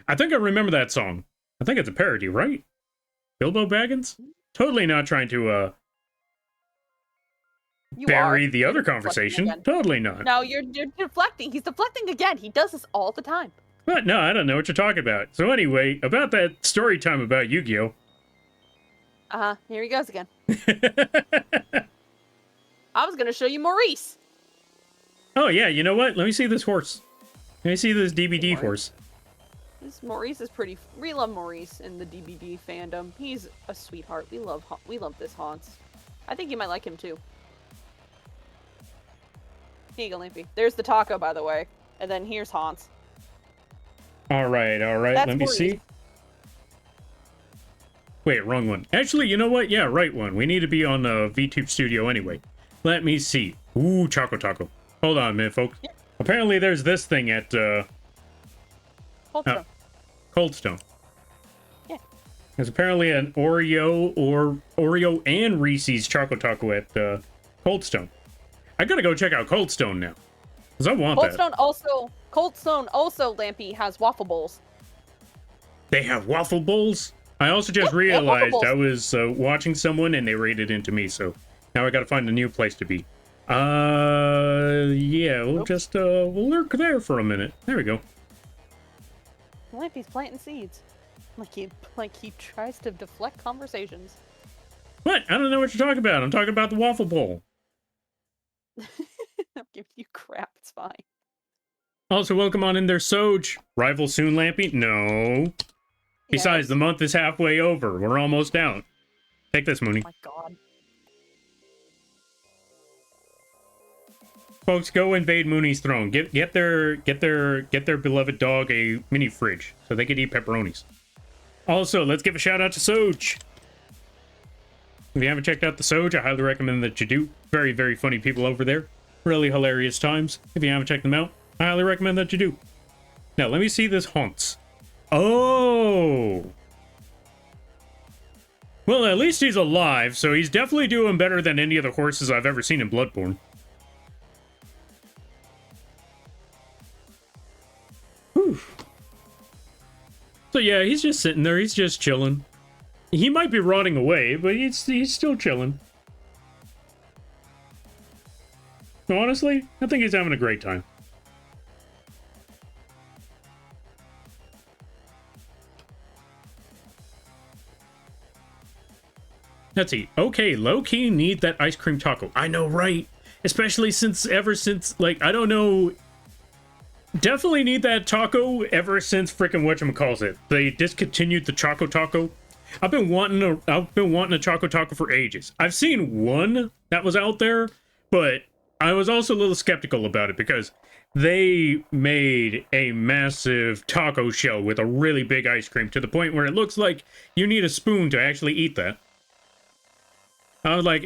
I think I remember that song. I think it's a parody, right? Bilbo Baggins? Totally not trying to bury the other conversation. Totally not. No, you're deflecting. He's deflecting again. He does this all the time. But no, I don't know what you're talking about. So anyway, about that story time about Yu-Gi-Oh! Here he goes again. I was gonna show you Maurice. Oh yeah, you know what? Let me see this horse. Let me see this DBD horse. This Maurice is pretty. We love Maurice in the DBD fandom. He's a sweetheart. We love this Hans. I think you might like him too. Here you go, Limpy. There's the taco, by the way. And then here's Hans. All right. That's Let me Maurice. see. Wait, wrong one. Actually, you know what? Yeah, right one. We need to be on VTube Studio anyway. Let me see. Ooh, Choco Taco. Hold on a minute, folks. Yeah. Apparently there's this thing at Coldstone. Coldstone. Yeah. There's apparently an Oreo and Reese's Choco Taco at Coldstone. I gotta go check out Coldstone now. Because I want that. Coldstone also, Lampy, has waffle bowls. They have waffle bowls? I also just realized I was watching someone and they raided into me, so now I gotta find a new place to be. Yeah, we'll just, we'll lurk there for a minute. There we go. Lampy's planting seeds. Like he tries to deflect conversations. What? I don't know what you're talking about. I'm talking about the waffle bowl. I'm giving you crap, it's fine. Also, welcome on in there, Soj. Rival soon, Lampy? No. Besides, the month is halfway over. We're almost out. Take this, Mooney. Oh my god. Folks, go invade Mooney's throne. Get their beloved dog a mini fridge so they can eat pepperonis. Also, let's give a shout out to Soj. If you haven't checked out the Soj, I highly recommend that you do. Very, very funny people over there. Really hilarious times. If you haven't checked them out, I highly recommend that you do. Now, let me see this Haunts. Oh! Well, at least he's alive, so he's definitely doing better than any of the horses I've ever seen in Bloodborne. Whew. So yeah, he's just sitting there, he's just chilling. He might be rotting away, but he's still chilling. Honestly, I think he's having a great time. Let's see. Okay, low-key need that ice cream taco. I know, right? Especially ever since, like, I don't know. Definitely need that taco ever since frickin' whatchamacallit. They discontinued the Choco Taco. I've been wanting a Choco Taco for ages. I've seen one that was out there, but I was also a little skeptical about it because they made a massive taco shell with a really big ice cream to the point where it looks like you need a spoon to actually eat that. I was like,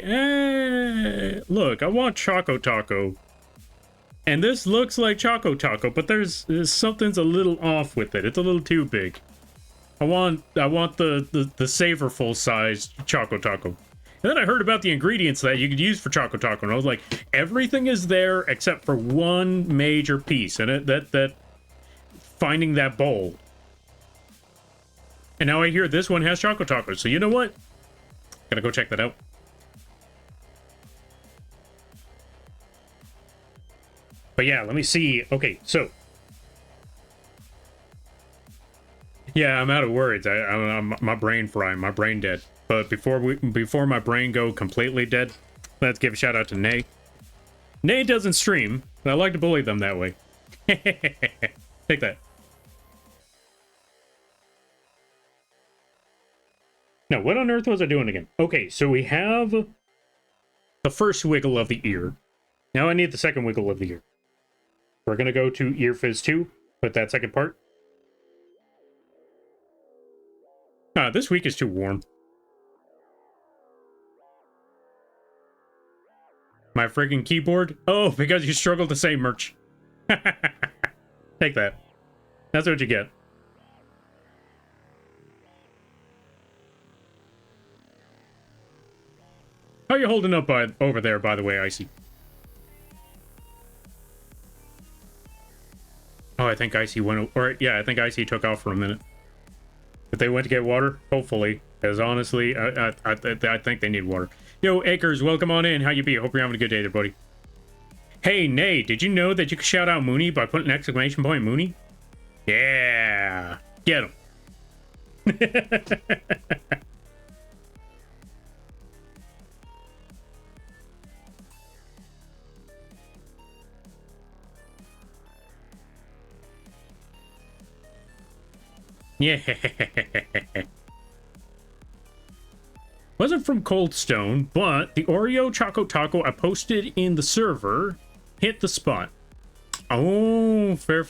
look, I want Choco Taco. And this looks like Choco Taco, but there's something's a little off with it. It's a little too big. I want the savorful sized Choco Taco. And then I heard about the ingredients that you could use for Choco Taco, and I was like, everything is there except for one major piece, and that finding that bowl. And now I hear this one has Choco Taco, so you know what? Gotta go check that out. But yeah, let me see. Okay, so yeah, I'm out of words. I'm my brain frying, my brain dead. But before my brain go completely dead, let's give a shout out to Nay. Nay doesn't stream, but I like to bully them that way. Take that. Now, what on earth was I doing again? Okay, so we have the first wiggle of the ear. Now I need the second wiggle of the ear. We're going to go to Ear Fizz 2, put that second part. This week is too warm. My friggin' keyboard? Oh, because you struggle to say merch. Take that. That's what you get. How are you holding up over there, by the way, Icy? Oh, I think Icy went... Or, yeah, I think Icy took off for a minute. If they went to get water, hopefully. Because honestly, I think they need water. Yo, Acres, welcome on in. How you be? Hope you're having a good day there, buddy. Hey, Nay, did you know that you can shout out Mooney by putting an exclamation point Mooney? Yeah. Get him. Yeah. Wasn't from Cold Stone, but the Oreo Choco Taco I posted in the server hit the spot. Oh, fair.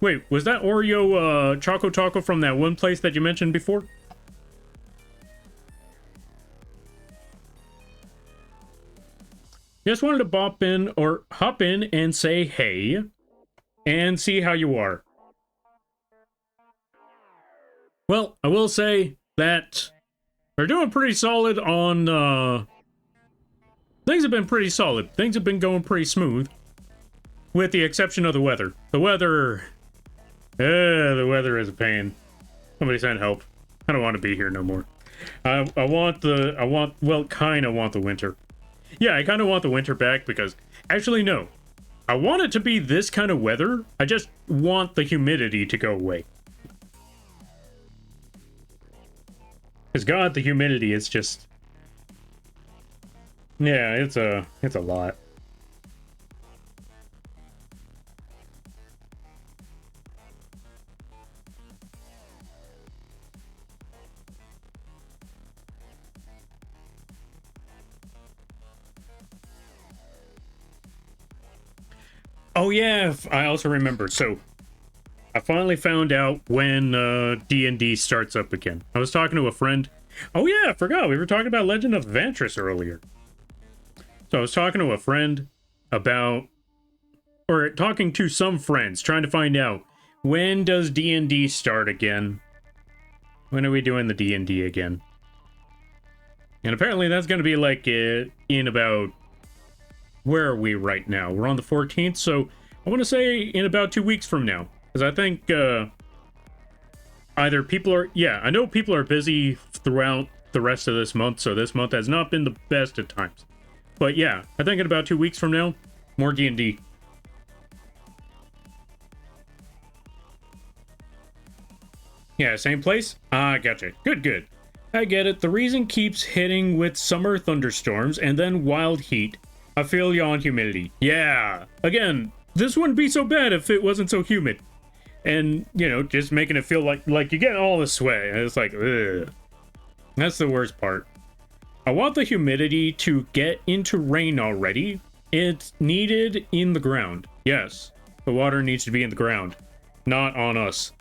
Wait, was that Oreo Choco Taco from that one place that you mentioned before? Just wanted to hop in and say hey and see how you are. Well, I will say that we're doing pretty solid on, things have been pretty solid. Things have been going pretty smooth. With the exception of the weather. The weather is a pain. Somebody send help. I don't want to be here no more. Well, kind of want the winter. Yeah, I kind of want the winter back because, actually, no. I want it to be this kind of weather. I just want the humidity to go away. Because God, the humidity is just... Yeah, it's a lot. Oh yeah, I also remember. So, I finally found out when D&D starts up again. I was talking to a friend. Oh yeah, I forgot. We were talking about Legend of Vantress earlier. So I was talking to a friend about... Or talking to some friends, trying to find out, when does D&D start again? When are we doing the D&D again? And apparently that's going to be like in about... Where are we right now? We're on the 14th, so I want to say in about 2 weeks from now. Because I think either people are... Yeah, I know people are busy throughout the rest of this month, so this month has not been the best at times. But yeah, I think in about 2 weeks from now, more D&D. Yeah, same place? Ah, gotcha. Good. I get it. The reason keeps hitting with summer thunderstorms and then wild heat. I feel you on humidity. Yeah. Again, this wouldn't be so bad if it wasn't so humid. And, you know, just making it feel like you get all the sweat. And it's like, ugh. That's the worst part. I want the humidity to get into rain already. It's needed in the ground. Yes. The water needs to be in the ground. Not on us.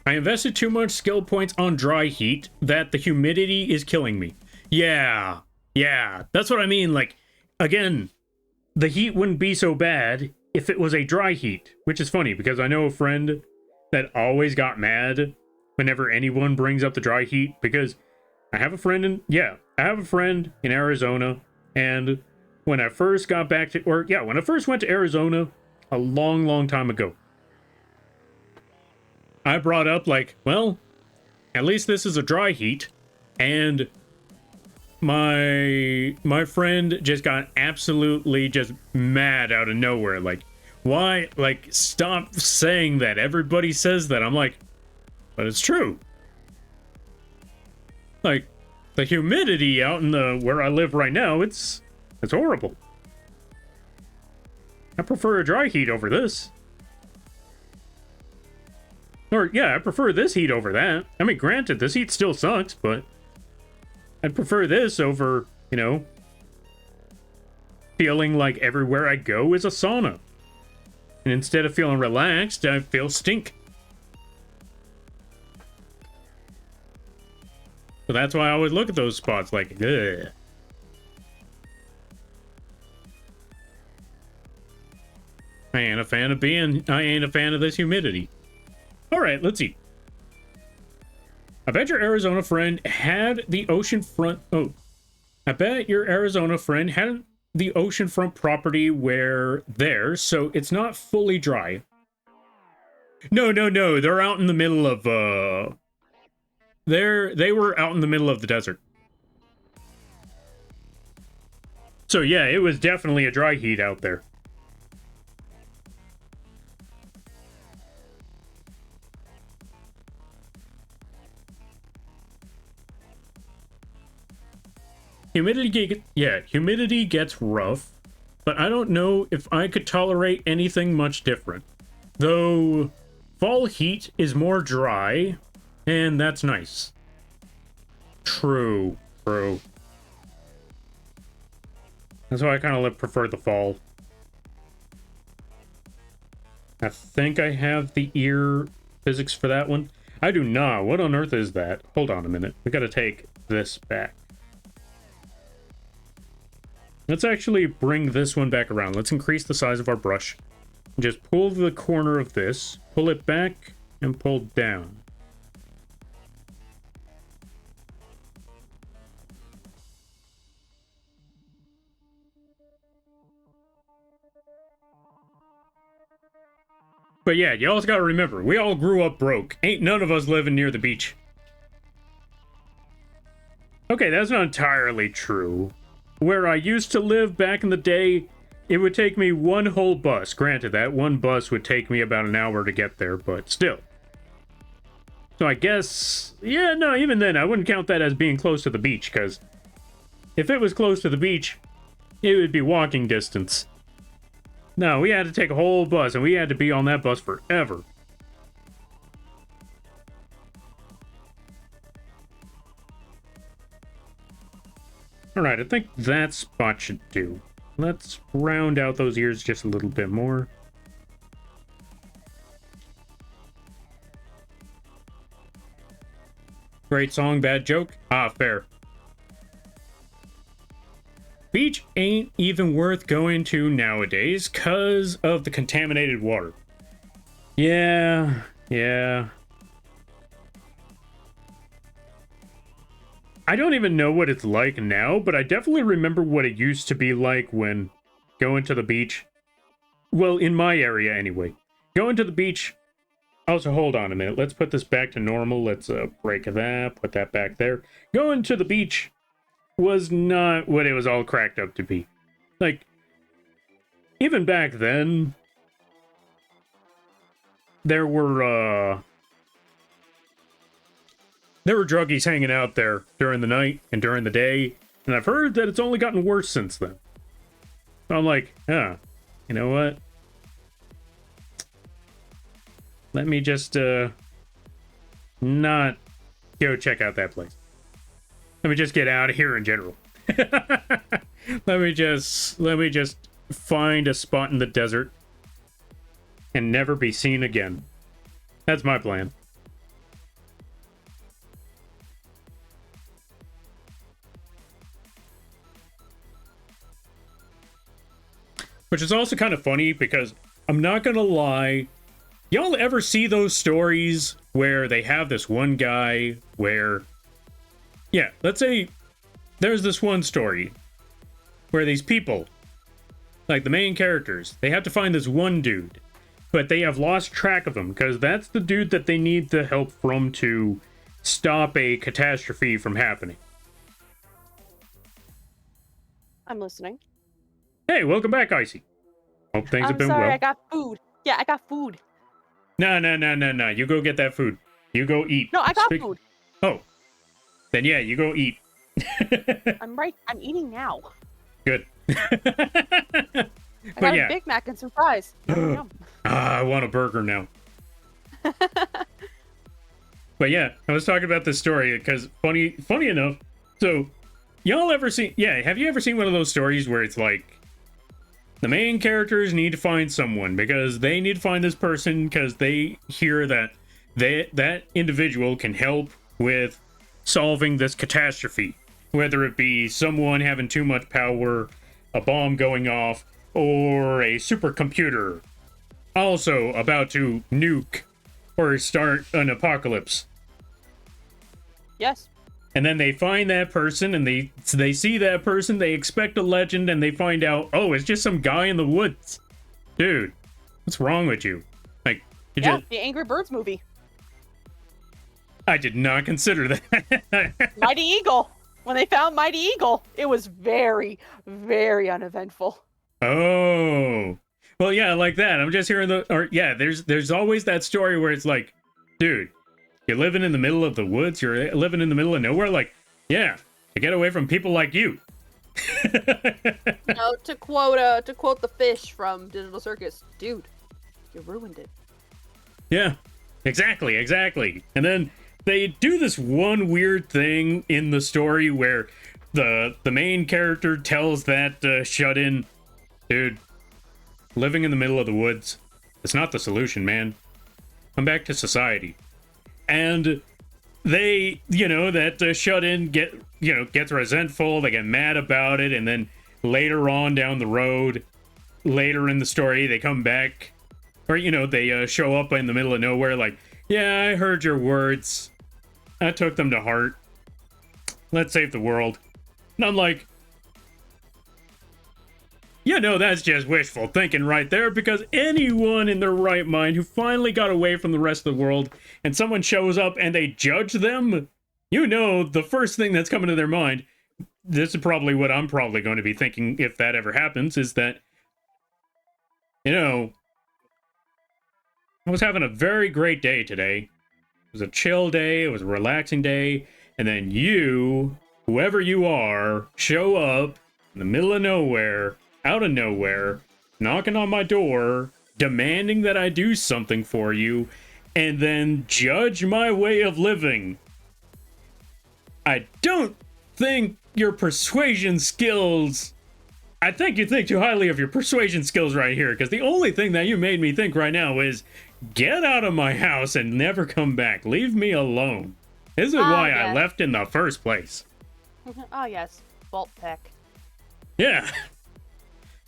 I invested too much skill points on dry heat that the humidity is killing me. Yeah, that's what I mean. Like, again, the heat wouldn't be so bad if it was a dry heat, which is funny because I know a friend that always got mad whenever anyone brings up the dry heat because I have a friend in Arizona, and when I first got back to, when I first went to Arizona a long time ago, I brought up like, well, at least this is a dry heat, and my friend just got absolutely just mad out of nowhere. Like, why? Like, stop saying that. Everybody says that. I'm like, but it's true. Like, the humidity out in the where I live right now, it's horrible. I prefer a dry heat over this. Or, yeah, I prefer this heat over that. I mean, granted, this heat still sucks, but I'd prefer this over, you know, feeling like everywhere I go is a sauna. And instead of feeling relaxed, I feel stink. So that's why I always look at those spots like, ugh. I ain't a fan of this humidity. All right, let's see. I bet your Arizona friend had the oceanfront. Oh, I bet your Arizona friend had the oceanfront property where theirs, so it's not fully dry. No. They're out in the middle of they were out in the middle of the desert. So yeah, it was definitely a dry heat out there. Humidity gets rough, but I don't know if I could tolerate anything much different. Though fall heat is more dry, and that's nice. True. That's why I kind of prefer the fall. I think I have the ear physics for that one. I do not. What on earth is that? Hold on a minute. We gotta take this back. Let's actually bring this one back around. Let's increase the size of our brush. Just pull the corner of this, pull it back, and pull down. But yeah, you also gotta remember, we all grew up broke. Ain't none of us living near the beach. Okay, that's not entirely true. Where I used to live back in the day, it would take me one whole bus. Granted, that one bus would take me about an hour to get there, but still. So I guess, yeah, no, even then, I wouldn't count that as being close to the beach, because if it was close to the beach, it would be walking distance. No, we had to take a whole bus, and we had to be on that bus forever. Alright, I think that spot should do. Let's round out those ears just a little bit more. Great song, bad joke? Ah, fair. Beach ain't even worth going to nowadays because of the contaminated water. Yeah. I don't even know what it's like now, but I definitely remember what it used to be like when going to the beach. Well, in my area anyway. Going to the beach. Also, hold on a minute. Let's put this back to normal. Let's break that, put that back there. Going to the beach was not what it was all cracked up to be. Like, even back then, there were druggies hanging out there during the night and during the day, and I've heard that it's only gotten worse since then. So I'm like, you know what? Let me just not go check out that place. Let me just get out of here in general. let me just find a spot in the desert and never be seen again. That's my plan. Which is also kind of funny because I'm not gonna lie, y'all ever see those stories where they have this one guy where, yeah, let's say there's this one story where these people, like the main characters, they have to find this one dude, but they have lost track of him because that's the dude that they need the help from to stop a catastrophe from happening. I'm listening. Hey, welcome back, Icy. Hope things have been well. I'm sorry, I got food. Yeah, I got food. No. You go get that food. You go eat. No, I got food. Oh. Then yeah, you go eat. I'm eating now. Good. I got a Big Mac and some fries. Yum. I want a burger now. But yeah, I was talking about this story because funny enough, So, y'all ever seen... Yeah, have you ever seen one of those stories where it's like... The main characters need to find someone because they need to find this person because they hear that that individual can help with solving this catastrophe. Whether it be someone having too much power, a bomb going off, or a supercomputer also about to nuke or start an apocalypse. Yes. And then they find that person, and they see that person, they expect a legend, and they find out, oh, it's just some guy in the woods. Dude, what's wrong with you? Like, the Angry Birds movie. I did not consider that. Mighty Eagle. When they found Mighty Eagle, it was very, very uneventful. Oh. Well, yeah, like that. I'm just hearing there's always that story where it's like, dude, you're living in the middle of the woods. You're living in the middle of nowhere. Like, yeah, to get away from people like you. To quote the fish from Digital Circus, dude, you ruined it. Yeah, exactly. And then they do this one weird thing in the story where the main character tells that shut-in, dude, living in the middle of the woods, it's not the solution, man. Come back to society. And they, that shut-in gets resentful, they get mad about it, and then later on down the road, later in the story, they come back, or, they show up in the middle of nowhere like, yeah, I heard your words. I took them to heart. Let's save the world. And I'm like, that's just wishful thinking right there, because anyone in their right mind who finally got away from the rest of the world and someone shows up and they judge them, the first thing that's coming to their mind, this is probably what I'm probably going to be thinking if that ever happens, is that, I was having a very great day today. It was a chill day, it was a relaxing day, and then you, whoever you are, show up in the middle of nowhere, out of nowhere, knocking on my door, demanding that I do something for you, and then judge my way of living. I don't think your persuasion skills... I think you think too highly of your persuasion skills right here, because the only thing that you made me think right now is, get out of my house and never come back. Leave me alone. This is why I left in the first place. Ah, yes. Vault Tech. Yeah.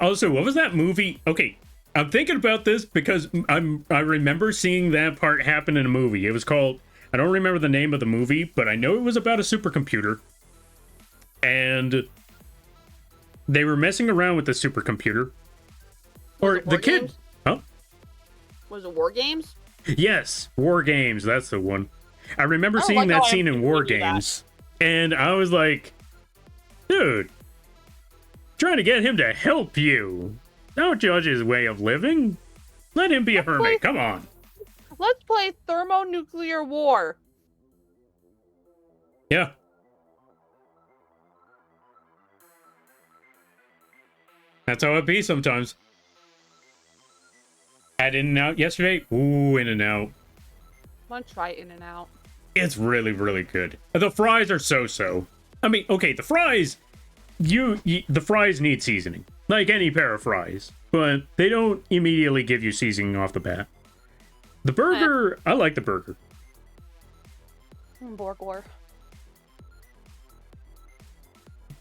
Also, what was that movie? Okay, I'm thinking about this because I remember seeing that part happen in a movie. It was called, I don't remember the name of the movie, but I know it was about a supercomputer. And they were messing around with the supercomputer. Or the kid... Games? Huh? Was it War Games? Yes, War Games, that's the one. I remember seeing that scene in War Games, and I was like, dude, trying to get him to help you. Don't judge his way of living. Let him be a hermit, come on. Let's play thermonuclear war. Yeah. That's how it be sometimes. Had In-N-Out yesterday. Ooh, In-N-Out. I'm gonna try In-N-Out. It's really, really good. The fries are so-so. I mean, okay, the fries, the fries need seasoning, like any pair of fries, but they don't immediately give you seasoning off the bat. The burger, I like the burger. Borgor.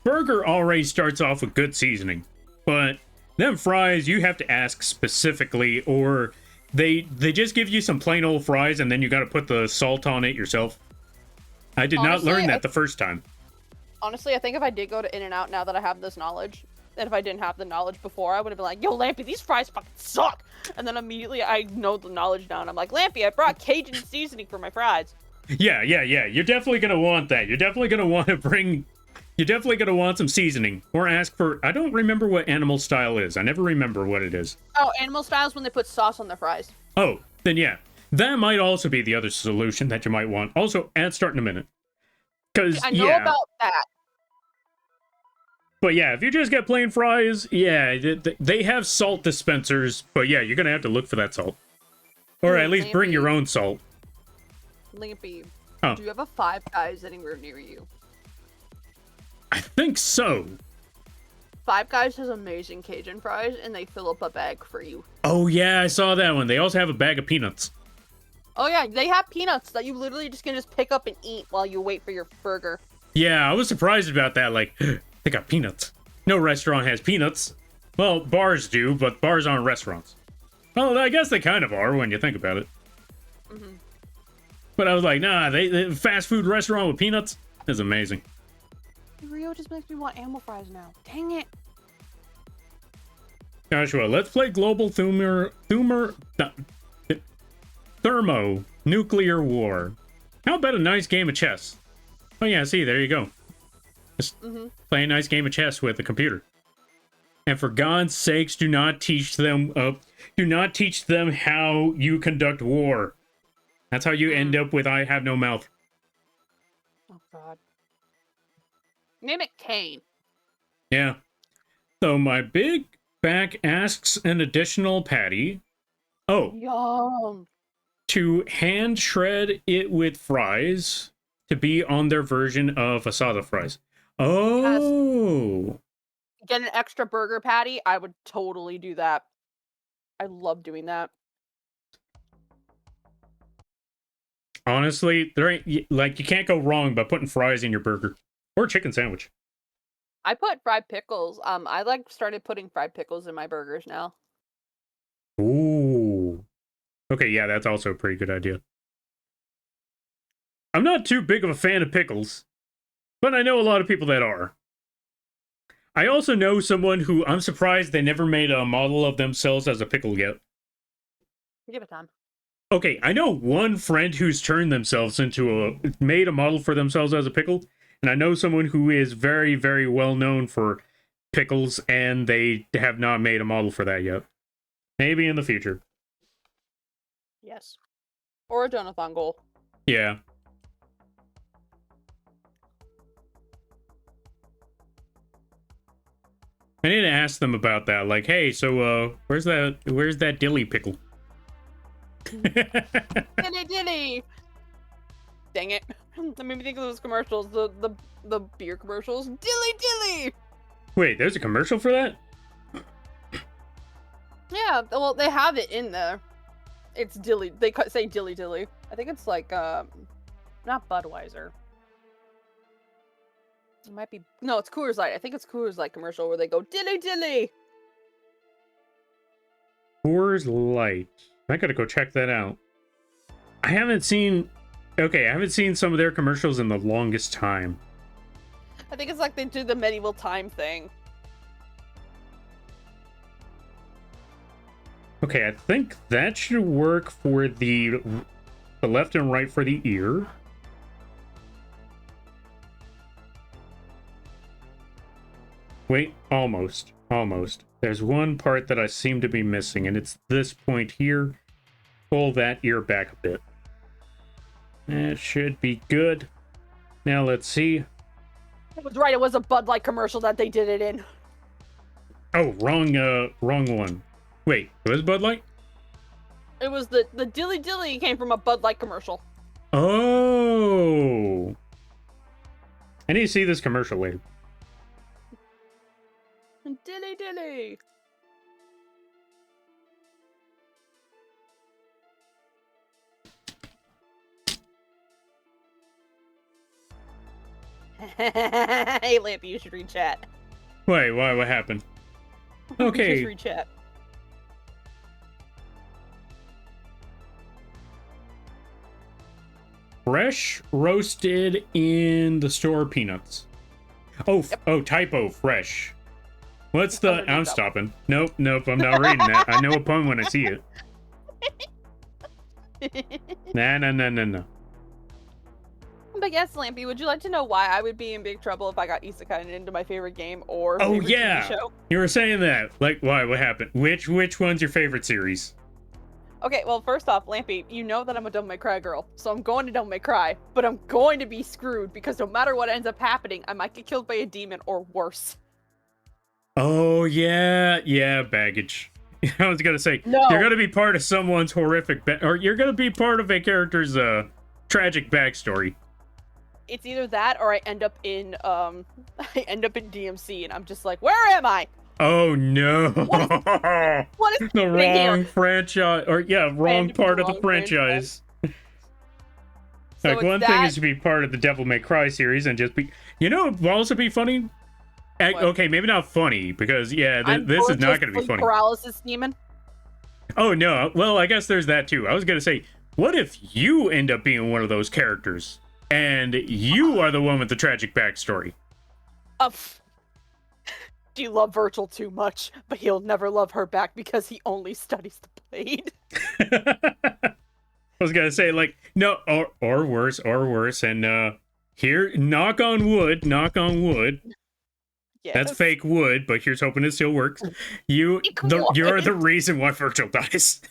Burger already starts off with good seasoning, but them fries, you have to ask specifically, or they just give you some plain old fries and then you got to put the salt on it yourself. I did not learn that the first time. Honestly, I think if I did go to In-N-Out now that I have this knowledge, and if I didn't have the knowledge before, I would have been like, yo, Lampy, these fries fucking suck! And then immediately I know the knowledge now, and I'm like, Lampy, I brought Cajun seasoning for my fries. Yeah. You're definitely going to want that. You're definitely going to want to bring... You're definitely going to want some seasoning. Or ask for... I don't remember what animal style is. I never remember what it is. Oh, animal style is when they put sauce on their fries. Oh, then yeah. That might also be the other solution that you might want. Also, add start in a minute. Because, I know about that. But yeah, if you just get plain fries, yeah, they have salt dispensers. But yeah, you're going to have to look for that salt. Or at least bring your own salt. Lampy, oh. Do you have a Five Guys anywhere near you? I think so. Five Guys has amazing Cajun fries, and they fill up a bag for you. Oh yeah, I saw that one. They also have a bag of peanuts. Oh yeah, they have peanuts that you literally just can just pick up and eat while you wait for your burger. Yeah, I was surprised about that. Like, they got peanuts. No restaurant has peanuts. Well, bars do, but bars aren't restaurants. Well, I guess they kind of are when you think about it. Mm-hmm. But I was like, nah, they fast food restaurant with peanuts is amazing. Rio just makes me want animal fries now. Dang it. Joshua, let's play Global Thermonuclear War. How about a nice game of chess? Oh yeah, see, there you go. Just play a nice game of chess with a computer. And for God's sakes, do not teach them how you conduct war. That's how you end up with I have no mouth. Oh god. Name it Kane. Yeah. So my big back asks an additional patty. Oh. Yum. To hand shred it with fries to be on their version of asada fries. Oh. Get an extra burger patty. I would totally do that. I love doing that. Honestly, there ain't, like, you can't go wrong by putting fries in your burger or chicken sandwich. I put fried pickles. I started putting fried pickles in my burgers now. Ooh. Okay, yeah, that's also a pretty good idea. I'm not too big of a fan of pickles, but I know a lot of people that are. I also know someone who I'm surprised they never made a model of themselves as a pickle yet. Give it time. Okay, I know one friend who's turned themselves into made a model for themselves as a pickle, and I know someone who is very, very well known for pickles, and they have not made a model for that yet. Maybe in the future. Yes. Or a donathon goal. Yeah. I need to ask them about that. Like, hey, so where's that dilly pickle? Dilly. Dang it. That made me think of those commercials, the beer commercials. Dilly. Wait, there's a commercial for that? Yeah, well, they have it in there. It's dilly. They say dilly. I think it's like, not Budweiser. It might be, no, it's Coors Light. I think it's Coors Light commercial where they go dilly. Coors Light. I gotta go check that out. I haven't seen some of their commercials in the longest time. I think it's like they do the medieval time thing. Okay, I think that should work for the left and right for the ear. Wait, almost. There's one part that I seem to be missing, and it's this point here. Pull that ear back a bit. That should be good. Now let's see. I was right, it was a Bud Light commercial that they did it in. Oh, wrong one. Wait, it was Bud Light? It was the dilly came from a Bud Light commercial. Oh. I need to see this commercial later. Dilly. Hey, Lampy, you should read chat. Wait, why? What happened? Okay. Just read chat. Fresh roasted in the store peanuts. Oh, yep. Oh, typo, fresh. What's the... I'm stopping. Nope, I'm not reading that. I know a pun when I see it. No. But yes, Lampy, would you like to know why I would be in big trouble if I got isekai into my favorite game or oh favorite yeah, TV show? You were saying that. Like, why? What happened? Which one's your favorite series? Okay, well, first off, Lampy, you know that I'm a Don't Make Cry girl, so I'm going to Don't Make Cry, but I'm going to be screwed because no matter what ends up happening, I might get killed by a demon or worse. Oh yeah, baggage. I was gonna say, no. You're gonna be part of someone's horrific, or you're gonna be part of a character's tragic backstory. it's either that or I end up in DMC and I'm just like, where am I? Oh no! What is The happening here? wrong franchise, or yeah, wrong part of the franchise. So Like, one thing is to be part of the Devil May Cry series and just be, you know, it would also be funny. Okay, maybe not funny because yeah, this is not going to be funny. Paralysis demon. Oh no! Well, I guess there's that too. I was gonna say, what if you end up being one of those characters and you are the one with the tragic backstory? Do you love Virgil too much? But he'll never love her back because he only studies the blade. I was gonna say, like, no, or worse, and here, knock on wood. Yes. That's fake wood, but here's hoping it still works. You're the reason why Virgil dies.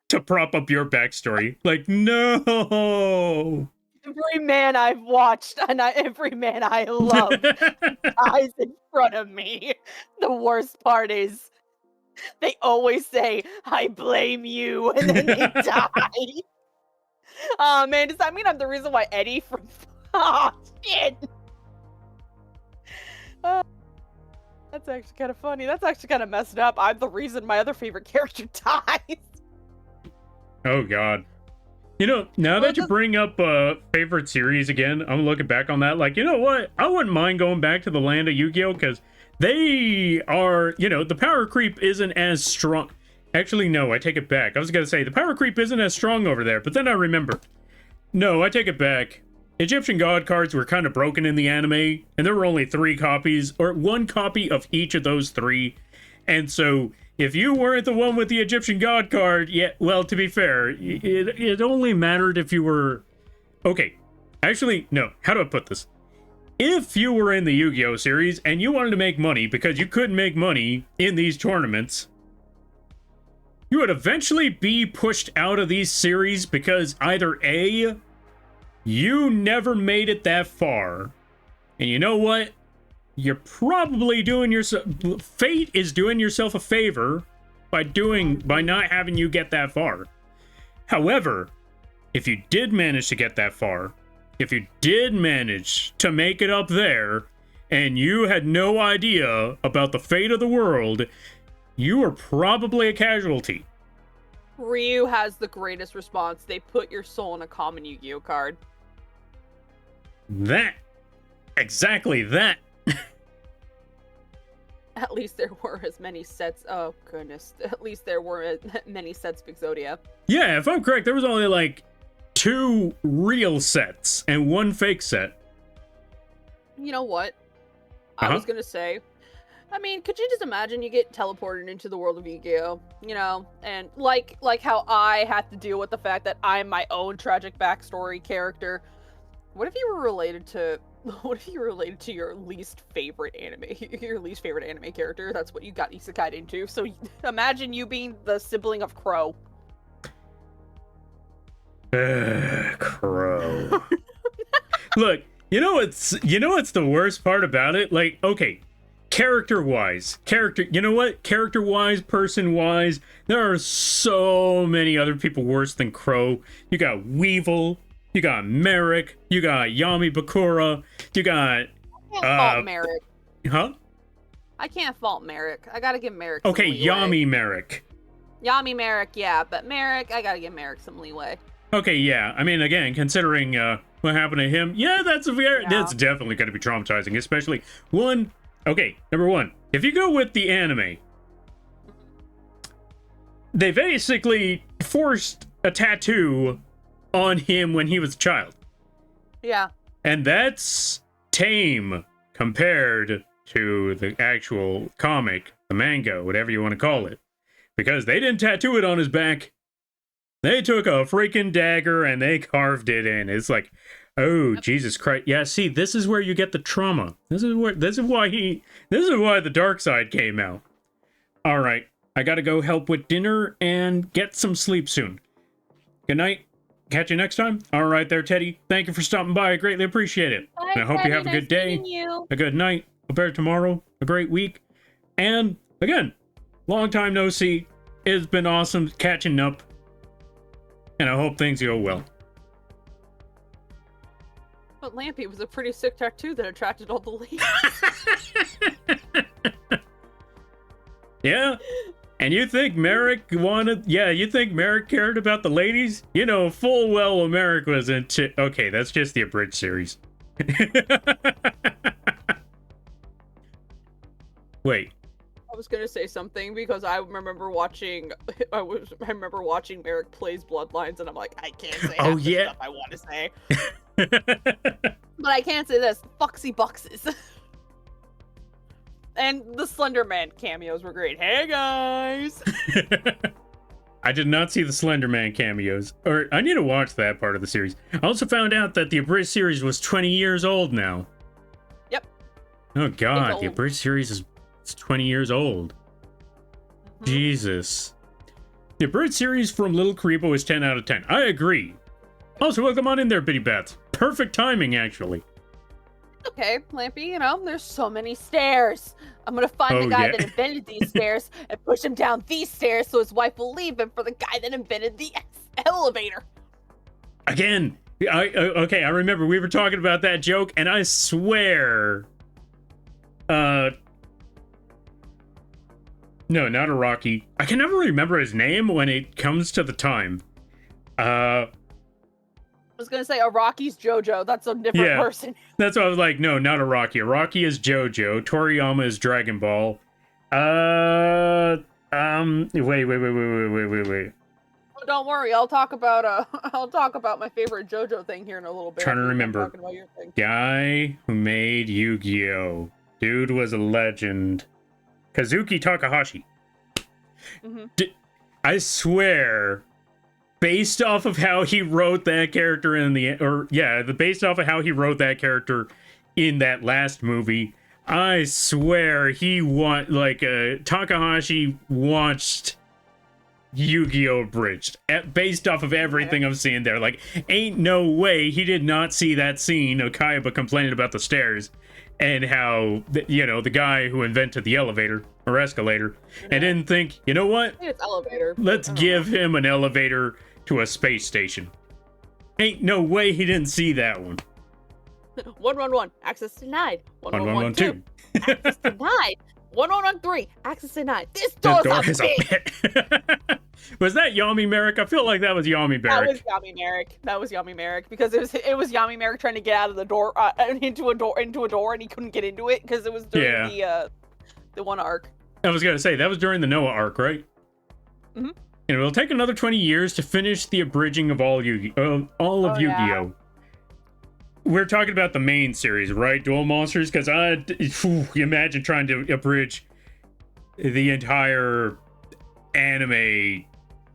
To prop up your backstory. Like, no! Every man I've watched and every man I love dies in front of me. The worst part is, they always say, I blame you, and then they die. Oh man, does that mean I'm the reason why Eddie from... Oh, shit! That's actually kind of funny. That's actually kind of messed up. I'm the reason my other favorite character dies. Oh god. You know, now that you bring up favorite series again, I'm looking back on that, like, you know what? I wouldn't mind going back to the land of Yu-Gi-Oh! Because they are, you know, the power creep isn't as strong. Actually, no, I take it back. I was going to say, the power creep isn't as strong over there, but then I remember. No, I take it back. Egyptian god cards were kind of broken in the anime, and there were only 3 copies, or 1 copy of each of those 3. And so, if you weren't the one with the Egyptian god card, yeah, well, to be fair, it only mattered if you were... Okay, actually, no, how do I put this? If you were in the Yu-Gi-Oh! Series, and you wanted to make money, because you couldn't make money in these tournaments, you would eventually be pushed out of these series because either A, you never made it that far, and you know what? You're probably doing yourself... Fate is doing yourself a favor by not having you get that far. However, if you did manage to get that far, if you did manage to make it up there, and you had no idea about the fate of the world, you were probably a casualty. Ryu has the greatest response. They put your soul in a common Yu-Gi-Oh card. That. Exactly that. At least there were as many sets. Oh, goodness. At least there were as many sets of Exodia. Yeah, if I'm correct, there was only like 2 real sets and 1 fake set. You know what? I was going to say, I mean, could you just imagine you get teleported into the world of Yu-Gi-Oh? You know, and like how I had to deal with the fact that I'm my own tragic backstory character. What if you were related to your least favorite anime character? That's what you got isekai'd into. So imagine you being the sibling of Crow. Crow. Look, you know what's the worst part about it? Like, okay, character-wise, you know what? Character-wise, person-wise, there are so many other people worse than Crow. You got Weevil. You got Merrick, you got Yami Bakura, you got... I can't fault Merrick. Huh? I can't fault Merrick. I gotta give Merrick some leeway. Yami Merrick. Yami Merrick, yeah, but Merrick, I gotta give Merrick some leeway. Okay, yeah. I mean, again, considering what happened to him, yeah, that's definitely gonna be traumatizing, especially number 1, if you go with the anime, they basically forced a tattoo on him when he was a child. Yeah. And that's tame compared to the actual comic, the manga, whatever you want to call it. Because they didn't tattoo it on his back. They took a freaking dagger and they carved it in. It's like, oh, Jesus Christ. Yeah, see, this is where you get the trauma. This is why the dark side came out. All right, I gotta go help with dinner and get some sleep soon. Good night. Catch you next time. All right there, Teddy. Thank you for stopping by. I greatly appreciate it. Bye, and I hope Teddy. you have a good day, a good night, a better tomorrow, a great week. And again, long time no see. It's been awesome catching up. And I hope things go well. But Lampy was a pretty sick tattoo that attracted all the ladies. Yeah. And you think Merrick you think Merrick cared about the ladies? You know full well Merrick was into... Okay, that's just the abridged series. Wait. I was gonna say something because I remember watching Merrick Plays Bloodlines, and I'm like, I can't say half the stuff I want to say. But I can't say this. Foxy Boxes. And the Slender Man cameos were great. Hey guys! I did not see the Slender Man cameos. Or I need to watch that part of the series. I also found out that the abridged series was 20 years old now. Yep. Oh god, the abridged series is 20 years old. Mm-hmm. Jesus. The abridged series from Little Karibo is 10 out of 10. I agree. Also, welcome on in there, Bitty Bats. Perfect timing, actually. Okay, Lampy, you know, there's so many stairs. I'm gonna find the guy that invented these stairs and push him down these stairs so his wife will leave him for the guy that invented the elevator. Again, okay, I remember we were talking about that joke, and I swear... No, not Araki. I can never remember his name when it comes to the time. I was gonna say Araki's JoJo. That's a different person. That's why I was like, no, not Araki. Araki is JoJo. Toriyama is Dragon Ball. Wait. Oh, don't worry, I'll talk about my favorite JoJo thing here in a little bit. Trying to remember. Guy who made Yu-Gi-Oh. Dude was a legend. Kazuki Takahashi. Mm-hmm. I swear, based off of how he wrote that character based off of how he wrote that character in that last movie, I swear Takahashi watched Yu-Gi-Oh! Abridged based off of everything I'm seeing there. Like, ain't no way he did not see that scene of Kaiba complaining about the stairs and how, the guy who invented the elevator or escalator and didn't think, you know what? It's elevator. Let's give him an elevator to a space station. Ain't no way he didn't see that one. 111, access denied. 1112, access denied. 1113, access denied. This door is a pit. Was that Yami Merrick? I feel like that was Yami Merrick. That was Yami Merrick because it was Yami Merrick trying to get out of the door into a door, and he couldn't get into it because it was during the one arc. I was gonna say that was during the Noah arc, right? Mm-hmm. And it will take another 20 years to finish the abridging of all of Yu-Gi-Oh. Yeah. We're talking about the main series, right? Duel Monsters, because you imagine trying to abridge the entire anime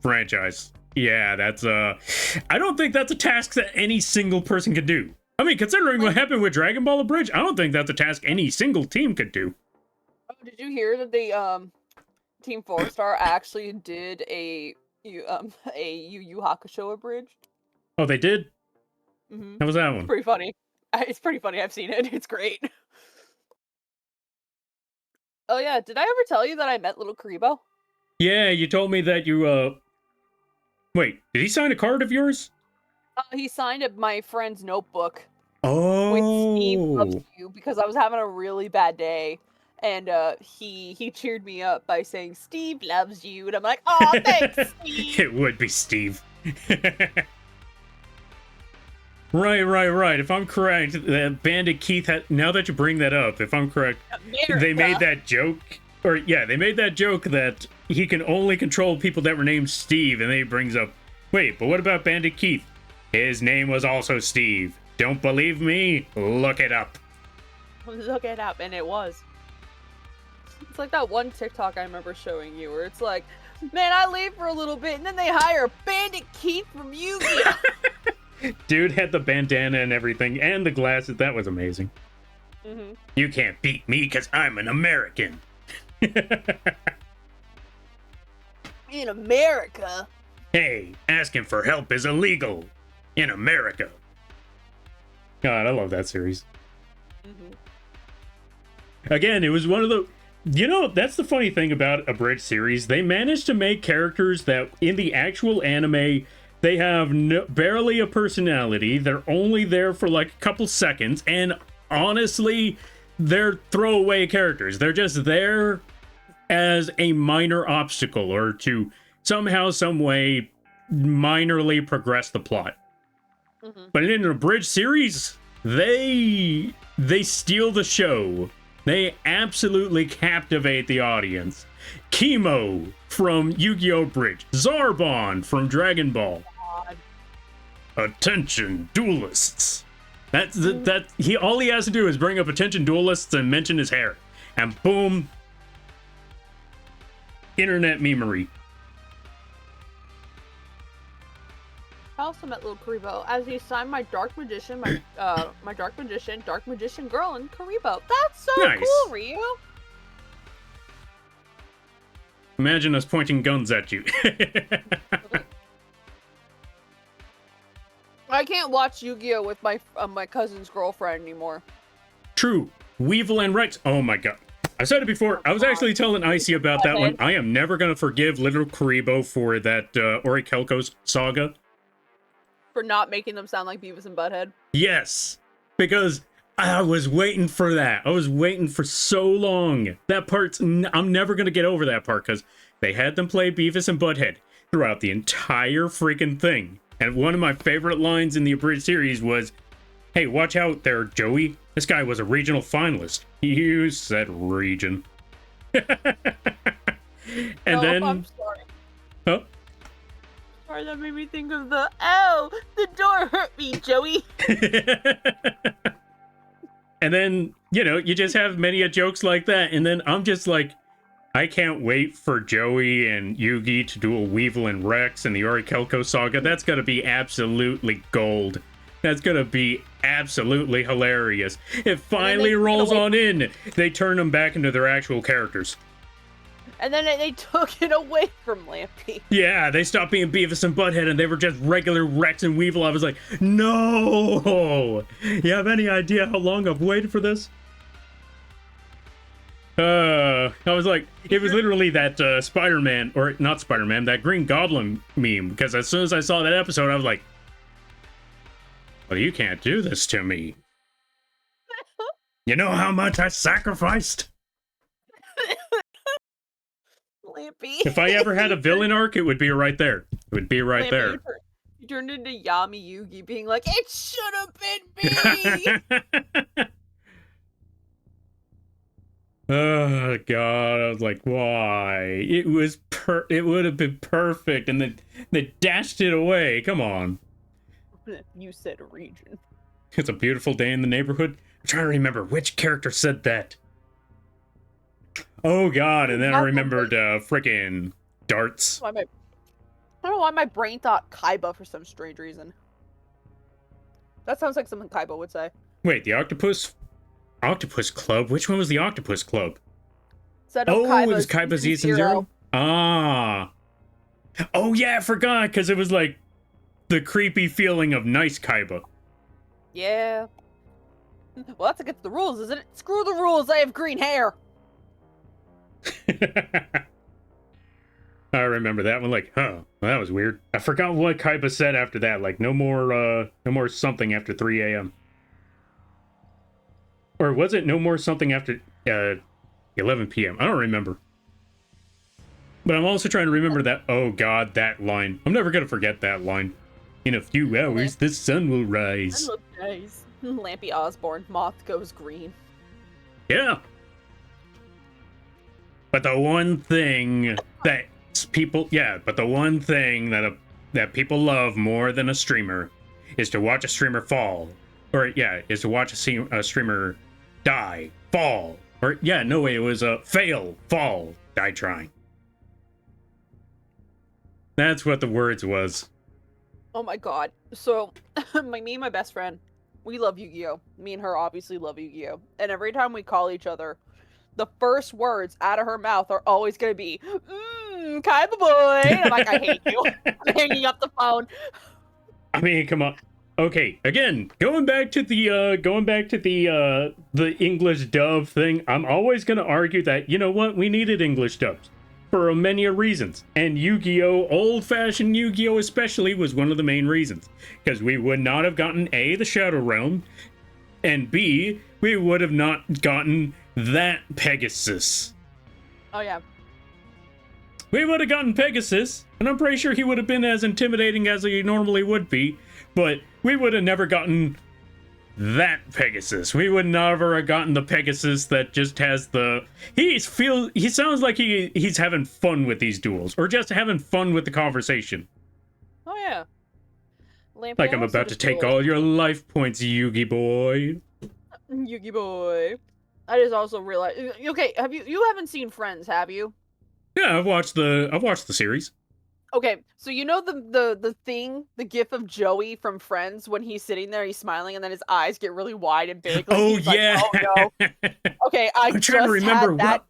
franchise. Yeah, that's I don't think that's a task that any single person could do. I mean, considering what happened with Dragon Ball Abridged, I don't think that's a task any single team could do. Oh, did you hear that the Team 4-Star actually did a Yu Yu Hakusho abridged? Oh, they did? Mm-hmm. How was that one? It's pretty funny. It's pretty funny. I've seen it. It's great. Oh yeah, did I ever tell you that I met Little Karibo? Yeah, you told me that you, Wait, did he sign a card of yours? He signed my friend's notebook. Oh. With Steve loves you, because I was having a really bad day. And he cheered me up by saying, Steve loves you. And I'm like, oh, thanks, Steve. It would be Steve. Right. If I'm correct, Bandit Keith now that you bring that up, if I'm correct, they made that joke. They made that joke that he can only control people that were named Steve. And then he brings up, wait, but what about Bandit Keith? His name was also Steve. Don't believe me? Look it up. Look it up, and it was. It's like that one TikTok I remember showing you where it's like, man, I leave for a little bit and then they hire Bandit Keith from Yu-Gi-Oh! Dude had the bandana and everything and the glasses. That was amazing. Mm-hmm. You can't beat me because I'm an American. In America? Hey, asking for help is illegal. In America. God, I love that series. Mm-hmm. Again, it was one of the... that's the funny thing about a Abridged series. They managed to make characters that in the actual anime They have barely a personality. They're only there for like a couple seconds, and honestly, they're throwaway characters. They're just there as a minor obstacle or to somehow, some way, minorly progress the plot. But in an abridged series, they steal the show. They absolutely captivate the audience. Chemo from Yu-Gi-Oh! Bridge. Zarbon from Dragon Ball. God. Attention, duelists. All he has to do is bring up attention duelists and mention his hair. And boom. Internet memery. I also met little Karibo as he signed my Dark Magician, my Dark Magician girl in Karibo. That's so Nice. cool, Ryu. Imagine us pointing guns at you. I can't watch Yu-Gi-Oh with my cousin's girlfriend anymore. True. Weevil and Rex. Oh my god. I said it before. I was actually telling Icy about that one. I am never going to forgive little Karibo for that Orikelko saga. For not making them sound like Beavis and Butthead. Yes. Because I was waiting for that. I was waiting for so long. That part's... I'm never going to get over that part because they had them play Beavis and Butthead throughout the entire freaking thing. And one of my favorite lines in the abridged series was, "Hey, watch out there, Joey. This guy was a regional finalist." You said region. And then... I'm sorry. Huh? Sorry, that made me think of the... Ow! The door hurt me, Joey! And then, you know, you just have many jokes like that. And then I'm just like, I can't wait for Joey and Yugi to do a Weevil and Rex and the Orikelko saga. That's going to be absolutely gold. That's going to be absolutely hilarious. It finally rolls on in. They turn them back into their actual characters. And then they took it away from Lampy. Yeah, they stopped being Beavis and Butthead and they were just regular Rex and Weevil. I was like, no! You have any idea how long I've waited for this? I was like, it was literally that Spider-Man, or not Spider-Man, that Green Goblin meme. Because as soon as I saw that episode, I was like, well, you can't do this to me. You know how much I sacrificed? Lampy. If I ever had a villain arc, it would be right there. It would be right Lampy, there. You turned into Yami Yugi being like, it should have been me! Oh god, I was like, why? It would have been perfect, and then they dashed it away. Come on. You said region. It's a beautiful day in the neighborhood. I'm trying to remember which character said that. Oh god, and then I remembered frickin' darts. I don't know why my brain thought Kaiba for some strange reason. That sounds like something Kaiba would say. Wait, the Octopus Club? Which one was the Octopus Club? It was Kaiba Season 0? Ah. Oh yeah, I forgot, because it was like the creepy feeling of nice Kaiba. Yeah. Well, that's against the rules, isn't it? Screw the rules, I have green hair! I remember that one, like, huh, well, that was weird. I forgot what Kaiba said after that, like, no more something after 3 a.m. Or was it no more something after 11 p.m.? I don't remember. But I'm also trying to remember that, oh god, that line. I'm never gonna forget that line. In a few hours, the sun will rise. I love guys. Lampy Osborne, moth goes green. Yeah. But the one thing that people love more than a streamer is to watch a streamer fall. Or, yeah, is to watch a streamer die, fall. Or, yeah, no way, it was a fail, fall, die trying. That's what the words was. Oh my god. So, me and my best friend, we love Yu-Gi-Oh! Me and her obviously love Yu-Gi-Oh! And every time we call each other, the first words out of her mouth are always gonna be, Kaiba boy! And I'm like, I hate you. I'm hanging up the phone. I mean, come on. Okay, again, going back to the English dub thing, I'm always gonna argue that, you know what, we needed English dubs. for many reasons. And Yu-Gi-Oh, old-fashioned Yu-Gi-Oh especially, was one of the main reasons. Because we would not have gotten A, the Shadow Realm, and B, we would have not gotten that Pegasus. Oh yeah. We would have gotten Pegasus, and I'm pretty sure he would have been as intimidating as he normally would be, but we would have never gotten that Pegasus. We would never have gotten the Pegasus that just has the... He sounds like he's having fun with these duels, or just having fun with the conversation. Oh yeah. Lampy, Like, I'm about to take all your life points, Yugi boy. Yugi boy. I just also realized. Okay, you haven't seen Friends, have you? Yeah, I've watched the series. Okay, so you know the thing, the gif of Joey from Friends when he's sitting there, he's smiling, and then his eyes get really wide and big. Like Oh he's yeah. Like, oh no. Okay, I'm trying to remember that. what.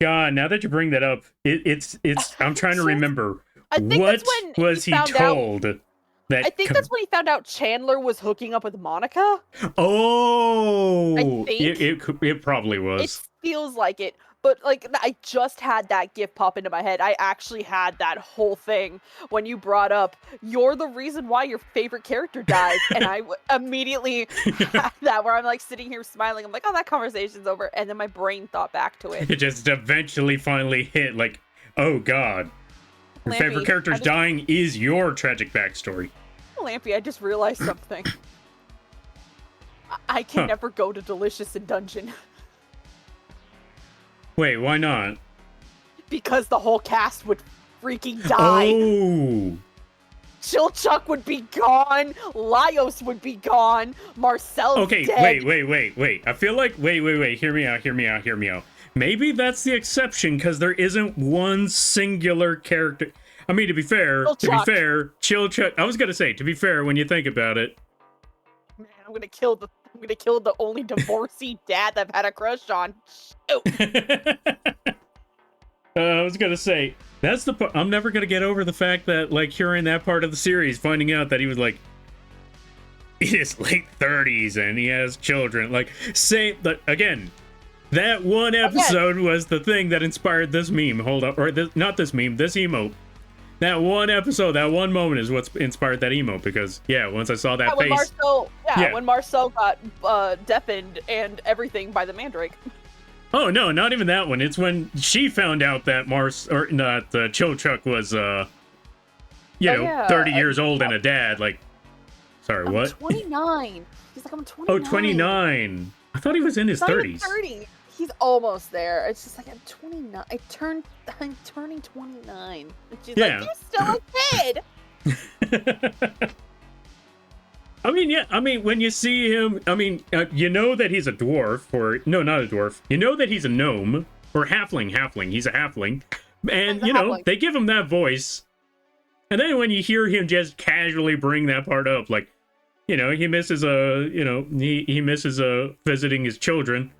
God, now that you bring that up, it's. I'm trying to remember. I think what that's when was he told? That I think that's when he found out Chandler was hooking up with Monica. Oh, I think it probably was. It feels like it, but like I just had that gif pop into my head. I actually had that whole thing when you brought up you're the reason why your favorite character dies, and I immediately had that where I'm like sitting here smiling. I'm like, oh, that conversation's over, and then my brain thought back to it. It just eventually finally hit. Like, oh god, your Lampy, favorite character's dying is your tragic backstory. Lampy, I just realized something. I can never go to Delicious in Dungeon. Wait, why not? Because the whole cast would freaking die. Oh! Chilchuck would be gone. Laios would be gone. Marcel's okay, dead. wait. I feel like, wait. Hear me out. Maybe that's the exception, because there isn't one singular character. I mean, to be fair, Chilchuck. I was gonna say, to be fair, when you think about it. Man, I'm gonna kill the only divorcee dad that I've had a crush on. Oh. I was gonna say, that's the part. I'm never gonna get over the fact that, like, hearing that part of the series, finding out that he was like in his late 30s and he has children. Like, say that again. That one episode was the thing that inspired this meme. Hold up, or not this meme, this emote. That one episode, that one moment is what's inspired that emote, because, yeah, once I saw that when face... when Marcel got deafened and everything by the Mandrake. Oh, no, not even that one. It's when she found out that Chilchuck was, 30 years old and a dad, like... Sorry, I'm what? 29. He's like, I'm 29. Oh, 29. I thought he was in his 30s. 30. He's almost there. It's just like, I'm 29. I'm turning 29. And she's like, you're still a kid. I mean, when you see him, you know that he's a dwarf, or, no, not a dwarf. You know that he's a gnome, or halfling. He's a halfling. And, they give him that voice. And then when you hear him just casually bring that part up, like, he misses, he misses, visiting his children.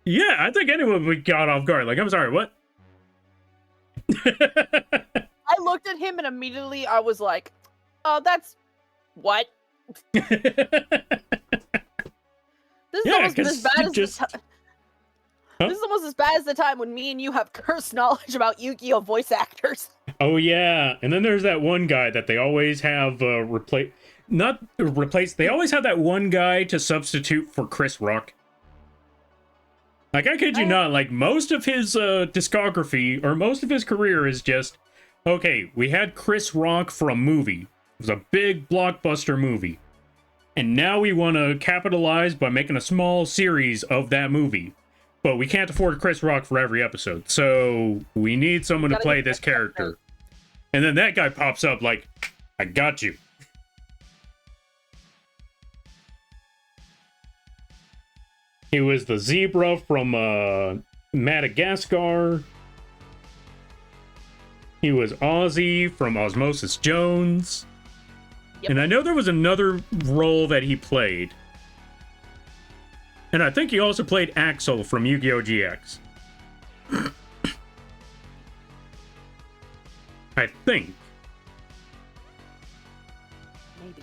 Yeah, I think anyone would be caught off guard. Like, I'm sorry, what? I looked at him and immediately I was like, oh, that's... What? This is almost as bad as This is almost as bad as the time when me and you have cursed knowledge about Yu-Gi-Oh! Voice actors. Oh, yeah. And then there's that one guy that they always have they always have that one guy to substitute for Chris Rock. Like, I kid you not, like, most of his discography, or most of his career is just, okay, we had Chris Rock for a movie. It was a big blockbuster movie. And now we want to capitalize by making a small series of that movie. But we can't afford Chris Rock for every episode, so we need someone to play this character. And then that guy pops up like, I got you. He was the zebra from Madagascar. He was Ozzy from Osmosis Jones. Yep. And I know there was another role that he played. And I think he also played Axel from Yu-Gi-Oh! GX. I think. Maybe.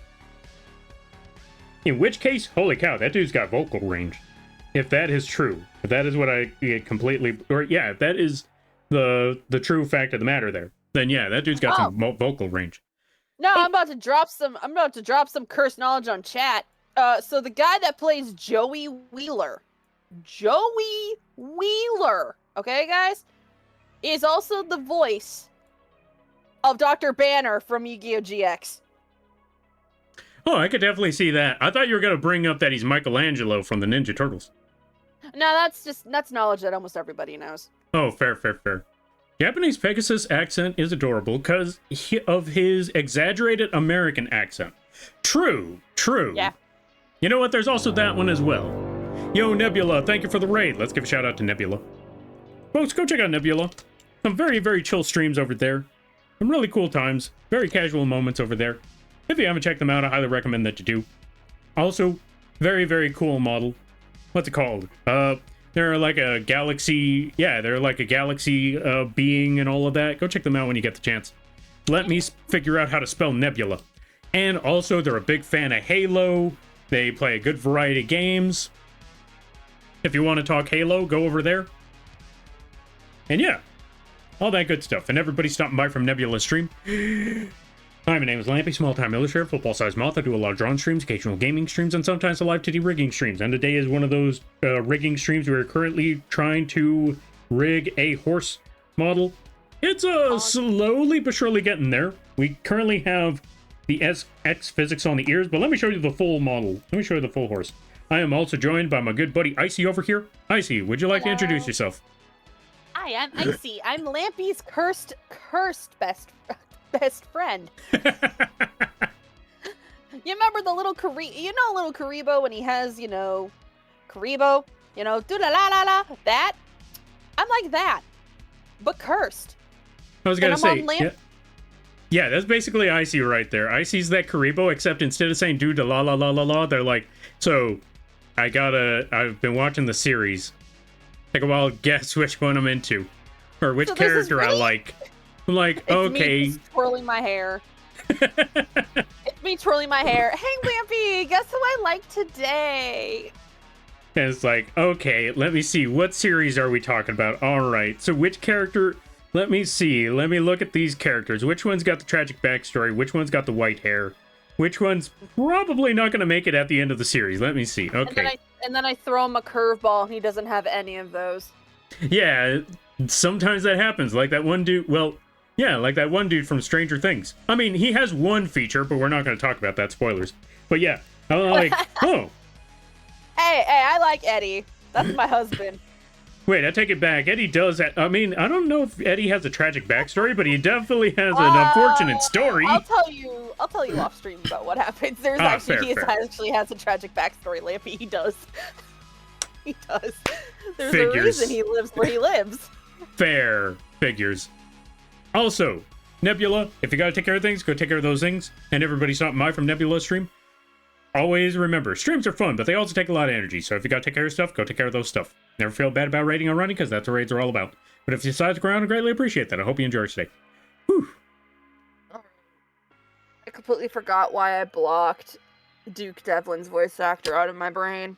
In which case, holy cow, that dude's got vocal range. If that is true. If that is what I completely... Or, yeah, if that is the true fact of the matter there, then yeah, that dude's got some vocal range. No, I'm about to drop some cursed knowledge on chat. So the guy that plays Joey Wheeler, okay, guys, is also the voice of Dr. Banner from Yu-Gi-Oh! GX. Oh, I could definitely see that. I thought you were gonna bring up that he's Michelangelo from the Ninja Turtles. No, that's knowledge that almost everybody knows. Oh, fair. Japanese Pegasus accent is adorable because of his exaggerated American accent. True. Yeah. You know what? There's also that one as well. Yo, Nebula, thank you for the raid. Let's give a shout out to Nebula. Folks, go check out Nebula. Some very, very chill streams over there. Some really cool times. Very casual moments over there. If you haven't checked them out, I highly recommend that you do. Also, very, very cool model. What's it called? They're like a galaxy... Yeah, they're like a galaxy being and all of that. Go check them out when you get the chance. Let me figure out how to spell Nebula. And also, they're a big fan of Halo. They play a good variety of games. If you want to talk Halo, go over there. And yeah, all that good stuff. And everybody stopping by from Nebula's stream. Hi, my name is Lampy, small-time illustrator, full-size moth. I do a lot of drawing streams, occasional gaming streams, and sometimes the Live2d Rigging streams. And today is one of those rigging streams. We're currently trying to rig a horse model. It's slowly but surely getting there. We currently have the SX physics on the ears, but let me show you the full model. Let me show you the full horse. I am also joined by my good buddy Icy over here. Icy, would you like to introduce yourself? Hi, I'm Icy. I'm Lampy's cursed best friend. You remember the little little Karibo when he has, Karibo, do la la la la, that? I'm like that, but cursed. I was gonna say, yeah, that's basically Icy right there. Icy's that Karibo, except instead of saying do da la la la la la, they're like, so I've been watching the series. Take a while to guess which one I'm into, or which character I like. I'm like, it's okay. Me twirling my hair. It's me twirling my hair. Hey, Lampy, guess who I like today? And it's like, okay, let me see. What series are we talking about? All right. So which character? Let me see. Let me look at these characters. Which one's got the tragic backstory? Which one's got the white hair? Which one's probably not going to make it at the end of the series? Let me see. Okay. And then I throw him a curveball, and he doesn't have any of those. Yeah, sometimes that happens. Like that one dude. Well, yeah, like that one dude from Stranger Things. I mean, he has one feature, but we're not going to talk about that. Spoilers. But yeah, I'm like, oh. Hey, I like Eddie. That's my husband. Wait, I take it back. Eddie does that. I mean, I don't know if Eddie has a tragic backstory, but he definitely has an unfortunate story. I'll tell you off stream about what happens. He actually has a tragic backstory, Lampy. He does. He does. There's a reason he lives where he lives. Fair figures. Also, Nebula, if you gotta take care of things, go take care of those things. And everybody stopping by from Nebula's stream. Always remember, streams are fun, but they also take a lot of energy. So if you gotta take care of stuff, go take care of those stuff. Never feel bad about raiding or running, because that's what raids are all about. But if you decide to go around, I greatly appreciate that. I hope you enjoy today. Whew. I completely forgot why I blocked Duke Devlin's voice actor out of my brain.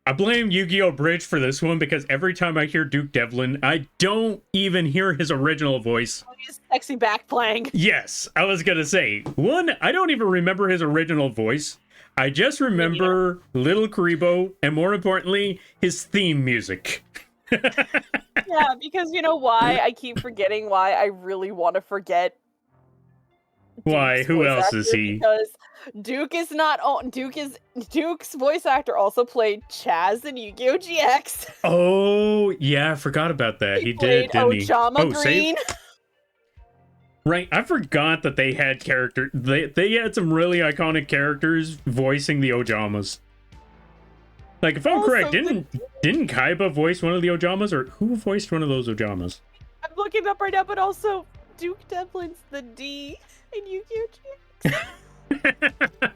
I blame Yu-Gi-Oh! Bridge for this one because every time I hear Duke Devlin, I don't even hear his original voice. Oh, he's sexy back playing. Yes, I was gonna say. One, I don't even remember his original voice. I just remember Little Karibo, and more importantly, his theme music. Yeah, because you know why? I keep forgetting why I really want to forget. Why? Who else is he? Because Duke's voice actor also played Chaz in Yu-Gi-Oh! GX. Oh, yeah, I forgot about that. He did, didn't he? Ojama Green. Right, I forgot that they had characters. They had some really iconic characters voicing the Ojamas. Like, if I'm correct, didn't Kaiba voice one of the Ojamas, or who voiced one of those Ojamas? I'm looking up right now, but also Duke Devlin's the D in Yu-Gi-Oh! GX.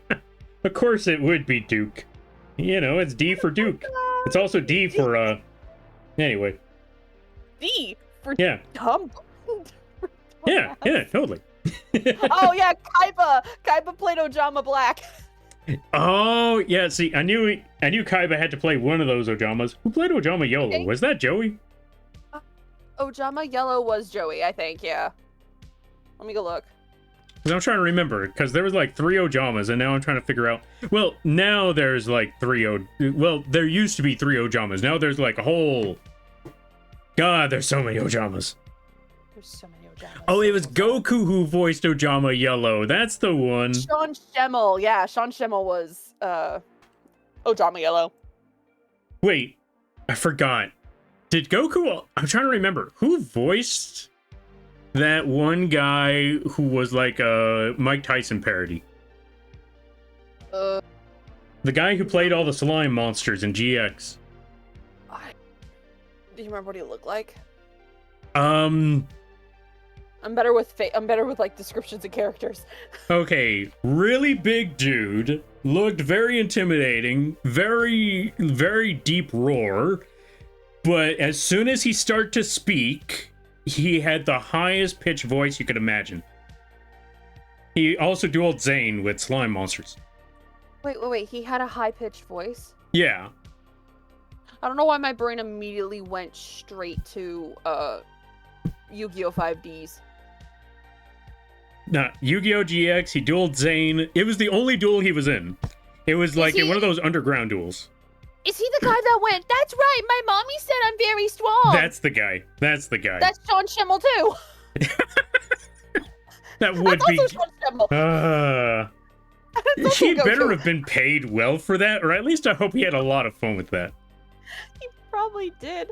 Of course it would be Duke. You know, it's D for Duke. It's also D for, anyway. D for yeah. dumb. Yeah, totally. Oh yeah, Kaiba played Ojama Black. Oh, yeah, see, I knew Kaiba had to play one of those Ojamas. Who played Ojama Yolo? Okay. Was that Joey? Ojama Yellow was Joey, I think, yeah. Let me go look. Because I'm trying to remember, because there was like 3 Ojamas, and now I'm trying to figure out... Well, now there's like 3 Well, there used to be 3 Ojamas. Now there's like a whole... God, there's so many Ojamas. There's so many Ojamas. Oh, it was Goku who voiced Ojama Yellow. That's the one. Sean Schemmel. Yeah, Sean Schemmel was Ojama Yellow. Wait, I forgot. Did Goku... I'm trying to remember. Who voiced that one guy who was like a Mike Tyson parody? The guy who played all the slime monsters in GX. Do you remember what he looked like? I'm better with like descriptions of characters. Okay, really big dude, looked very intimidating, very, very deep roar, but as soon as he started to speak, he had the highest pitched voice you could imagine. He also dueled Zane with slime monsters. Wait, he had a high-pitched voice? Yeah. I don't know why my brain immediately went straight to, Yu-Gi-Oh! 5Ds. Nah, Yu-Gi-Oh! GX, he dueled Zane. It was the only duel he was in. It was like one of those underground duels. Is he the guy that went, "That's right, my mommy said I'm very strong"? That's the guy. That's the guy. That's Sean Schemmel, too. That would That's be... also Sean Schemmel. He better have been paid well for that, or at least I hope he had a lot of fun with that. He probably did.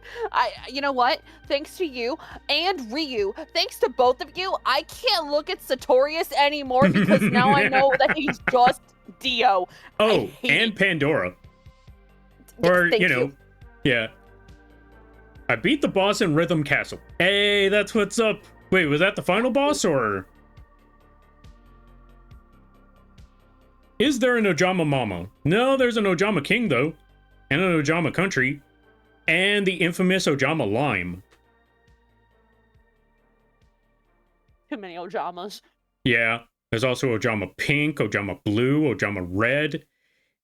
You know what? Thanks to you and Ryu, thanks to both of you, I can't look at Sartorius anymore because now I know that he's just Dio. Oh, and Pandora. Or, you know, yeah. I beat the boss in Rhythm Castle. Hey, that's what's up. Wait, was that the final boss, or... Is there an Ojama Mama? No, there's an Ojama King, though. And an Ojama Country. And the infamous Ojama Lime. Too many Ojamas. Yeah. There's also Ojama Pink, Ojama Blue, Ojama Red.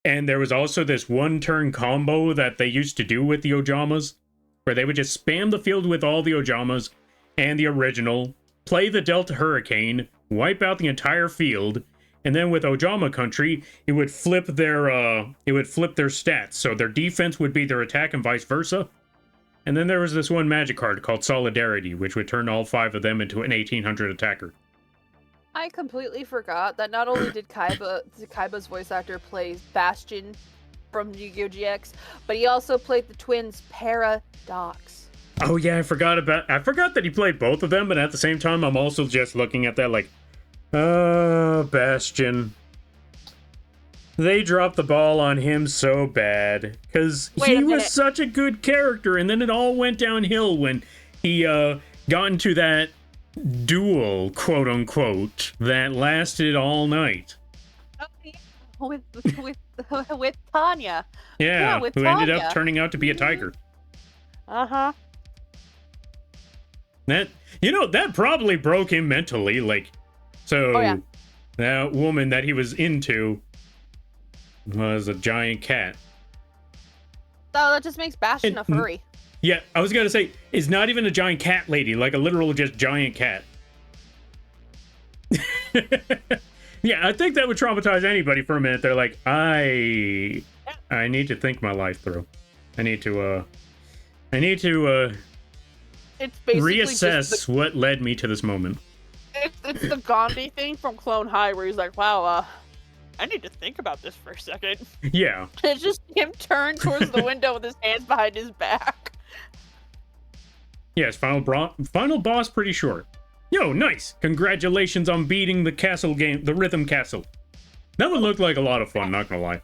And there was also this one-turn combo that they used to do with the Ojamas, where they would just spam the field with all the Ojamas and the original, play the Delta Hurricane, wipe out the entire field, and then with Ojama Country, it would flip their stats. So their defense would be their attack and vice versa. And then there was this one magic card called Solidarity, which would turn all 5 of them into an 1800 attacker. I completely forgot that not only did Kaiba's voice actor play Bastion from Yu-Gi-Oh! GX, but he also played the twins Paradox. Oh yeah, I forgot that he played both of them, but at the same time, I'm also just looking at that like, Bastion. They dropped the ball on him so bad, because he was such a good character, and then it all went downhill when he got into that duel, quote unquote, that lasted all night. Oh, yeah. With Tanya. Yeah, with who Tanya. ended up turning out to be a tiger. Uh-huh. That probably broke him mentally, like, so oh, yeah. That woman that he was into was a giant cat. Oh, that just makes Bastion a furry. Yeah, I was gonna say, it's not even a giant cat lady, like a literal just giant cat. Yeah, I think that would traumatize anybody for a minute. They're like, I need to think my life through. I need to it's basically reassess what led me to this moment. It's the Gandhi thing from Clone High where he's like, wow, I need to think about this for a second. Yeah. It's just him turned towards the window with his hands behind his back. Yes, final boss pretty short. Yo, nice! Congratulations on beating the castle game, the Rhythm Castle. That would look like a lot of fun, not gonna lie.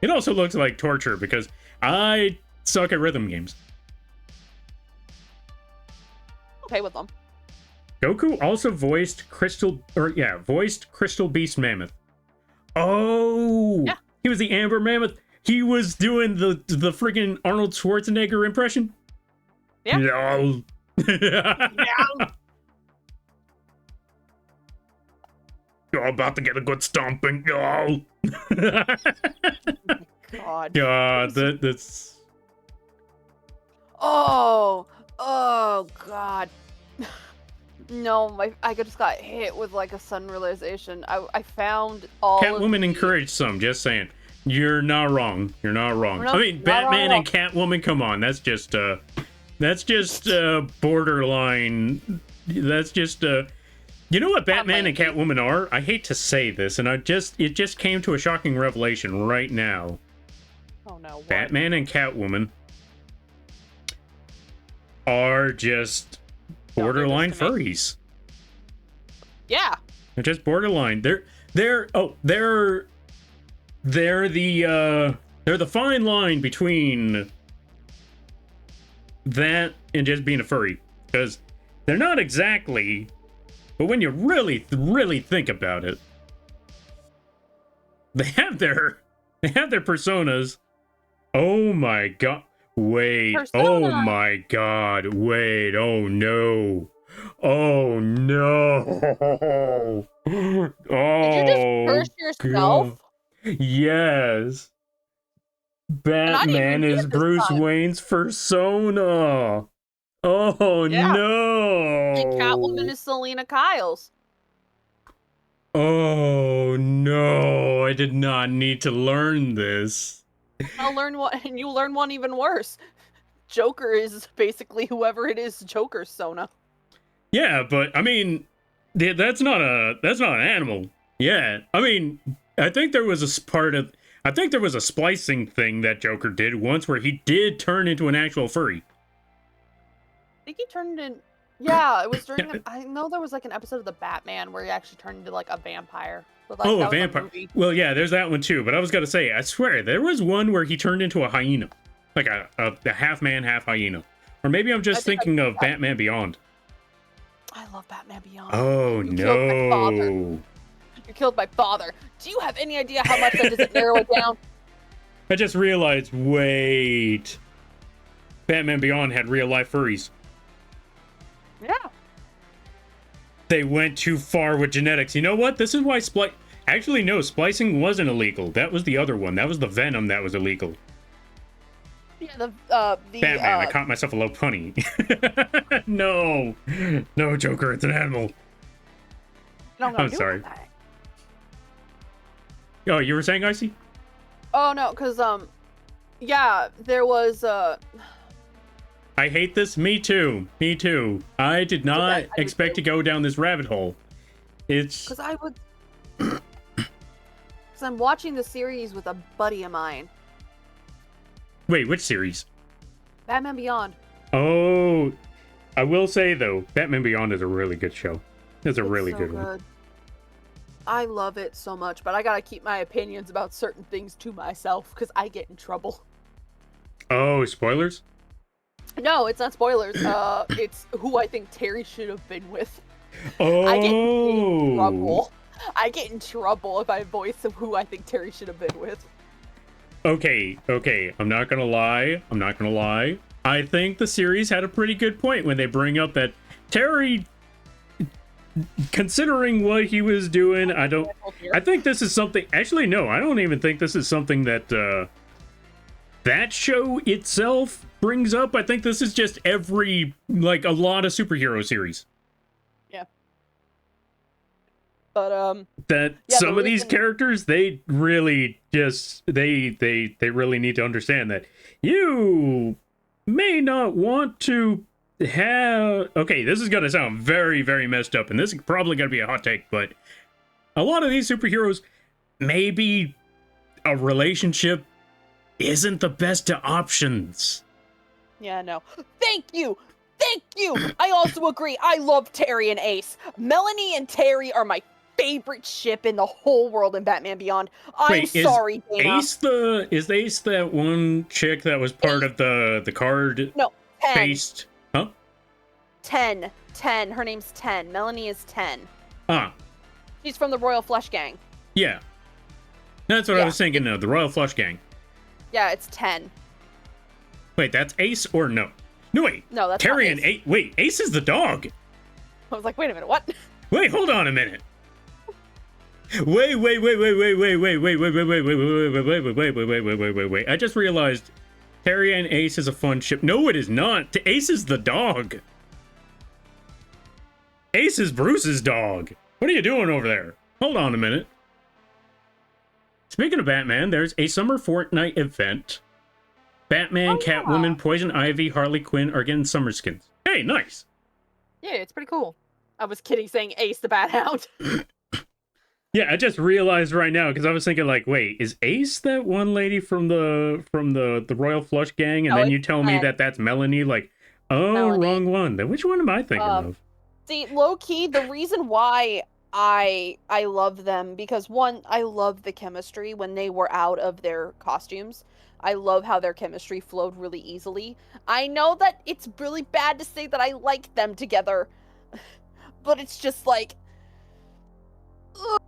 It also looks like torture because I suck at rhythm games. Okay with them. Goku also voiced Crystal Beast Mammoth. Oh! Yeah. He was the Amber Mammoth. He was doing the friggin' Arnold Schwarzenegger impression. Yeah. No. Yeah. You're about to get a good stomping. Oh. God. God, that's. Oh God. No, I just got hit with like a sudden realization. I found all of Catwoman the... encouraged some. Just saying, you're not wrong. You're not wrong. No, I mean, not wrong Batman at and Catwoman. Come on, that's just borderline. That's just You know what Batman and Catwoman are? I hate to say this, and it just came to a shocking revelation right now. Oh no. What? Batman and Catwoman are just borderline furries. Yeah. They're just borderline. They're the fine line between that and just being a furry, because they're not exactly, but when you really think about it, they have their personas. Oh my god. Wait. Persona. Oh my god. Wait. Oh no. Oh no. Oh. Did you just curse yourself? God. Yes. Batman is Bruce Wayne's persona. Oh no. And Catwoman is Selena Kyle's. Oh no. I did not need to learn this. I'll learn one, and you learn one even worse. Joker is basically whoever it is Joker's Sona. Yeah, but I mean, that's not an animal. Yeah, I mean, I think there was a splicing thing that Joker did once where he did turn into an actual furry. I think he turned in. Yeah, it was during. I know there was like an episode of the Batman where he actually turned into like a vampire. But, like, a vampire. Well, yeah, there's that one too. But I was gonna say, I swear there was one where he turned into a hyena, like a half man, half hyena. Or maybe I'm just thinking of Batman Beyond. I love Batman Beyond. Oh no! You killed my father. Do you have any idea how much that doesn't narrow it down? I just realized. Wait, Batman Beyond had real life furries. Yeah. They went too far with genetics. You know what? This is why actually, no, splicing wasn't illegal. That was the other one. That was the Venom that was illegal. Yeah, the Batman, I caught myself a low punny. No. No, Joker, it's an animal. I'm sorry. Oh, you were saying, Icy? Oh, no, because, yeah, there was, I hate this. Me too. Me too. I did not expect to go down this rabbit hole. It's... Because I would... Because I'm watching the series with a buddy of mine. Wait, which series? Batman Beyond. Oh, I will say, though, Batman Beyond is a really good show. It's a really good one. I love it so much, but I gotta keep my opinions about certain things to myself, because I get in trouble. Oh, spoilers? No, it's not spoilers. It's who I think Terry should have been with. Oh. I get in trouble. I get in trouble if I voice who I think Terry should have been with. Okay. I'm not gonna lie. I think the series had a pretty good point when they bring up that Terry, considering what he was doing, I think this is something... Actually, no, I don't even think this is something that, that show itself brings up. I think this is just a lot of superhero series. Yeah. But, some of these characters, they really just, they really need to understand that you may not want to have... Okay, this is going to sound very, very messed up, and this is probably going to be a hot take, but a lot of these superheroes, maybe a relationship isn't the best of options. Yeah, no. Thank you! I also agree. I love Terry and Ace. Melanie and Terry are my favorite ship in the whole world in Batman Beyond. I'm sorry, Dana. Is Ace that one chick that was part of the card? No, 10. Based? Huh? 10. Her name's 10. Melanie is 10. Ah. She's from the Royal Flush Gang. Yeah. That's what I was thinking of, the Royal Flush Gang. Yeah, it's 10. Wait, that's Ace or no? No, wait. No, that's Terry not and Ace. Wait, Ace is the dog. I was like, wait a minute, what? Wait, hold on a minute. Wait. I just realized Terry and Ace is a fun ship. No, it is not. Ace is the dog. Ace is Bruce's dog. What are you doing over there? Hold on a minute. Speaking of Batman, there's a summer Fortnite event. Batman, Catwoman, Poison Ivy, Harley Quinn are getting summer skins. Hey, nice. Yeah, it's pretty cool. I was kidding saying Ace the Bat Hound. Yeah, I just realized right now because I was thinking like, wait, is Ace that one lady from the Royal Flush Gang? And then you tell me that that's Melanie. Like, oh, Melanie. Wrong one. Then which one am I thinking of? See, low key, the reason why I love them because one, I love the chemistry when they were out of their costumes. I love how their chemistry flowed really easily. I know that it's really bad to say that I like them together, but it's just like. Ugh.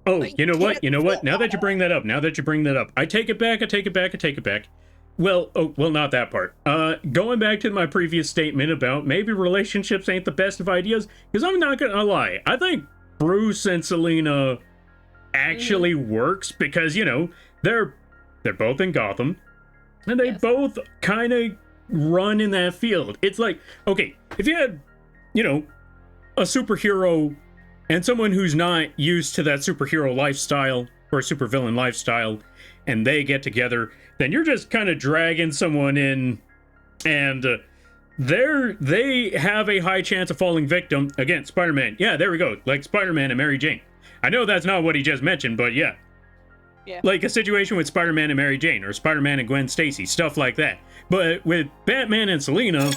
Oh, you know what? Now that you bring that up, I take it back. Well, not that part. Going back to my previous statement about maybe relationships ain't the best of ideas, because I'm not gonna lie. I think Bruce and Selina actually works because, you know, they're both in Gotham, and they both kind of run in that field. It's like, okay, if you had, you know, a superhero and someone who's not used to that superhero lifestyle or supervillain lifestyle, and they get together, then you're just kind of dragging someone in, and they have a high chance of falling victim. Again, Spider-Man. Yeah, there we go. Like Spider-Man and Mary Jane. I know that's not what he just mentioned, but yeah. Yeah. Like a situation with Spider-Man and Mary Jane, or Spider-Man and Gwen Stacy, stuff like that. But with Batman and Selina,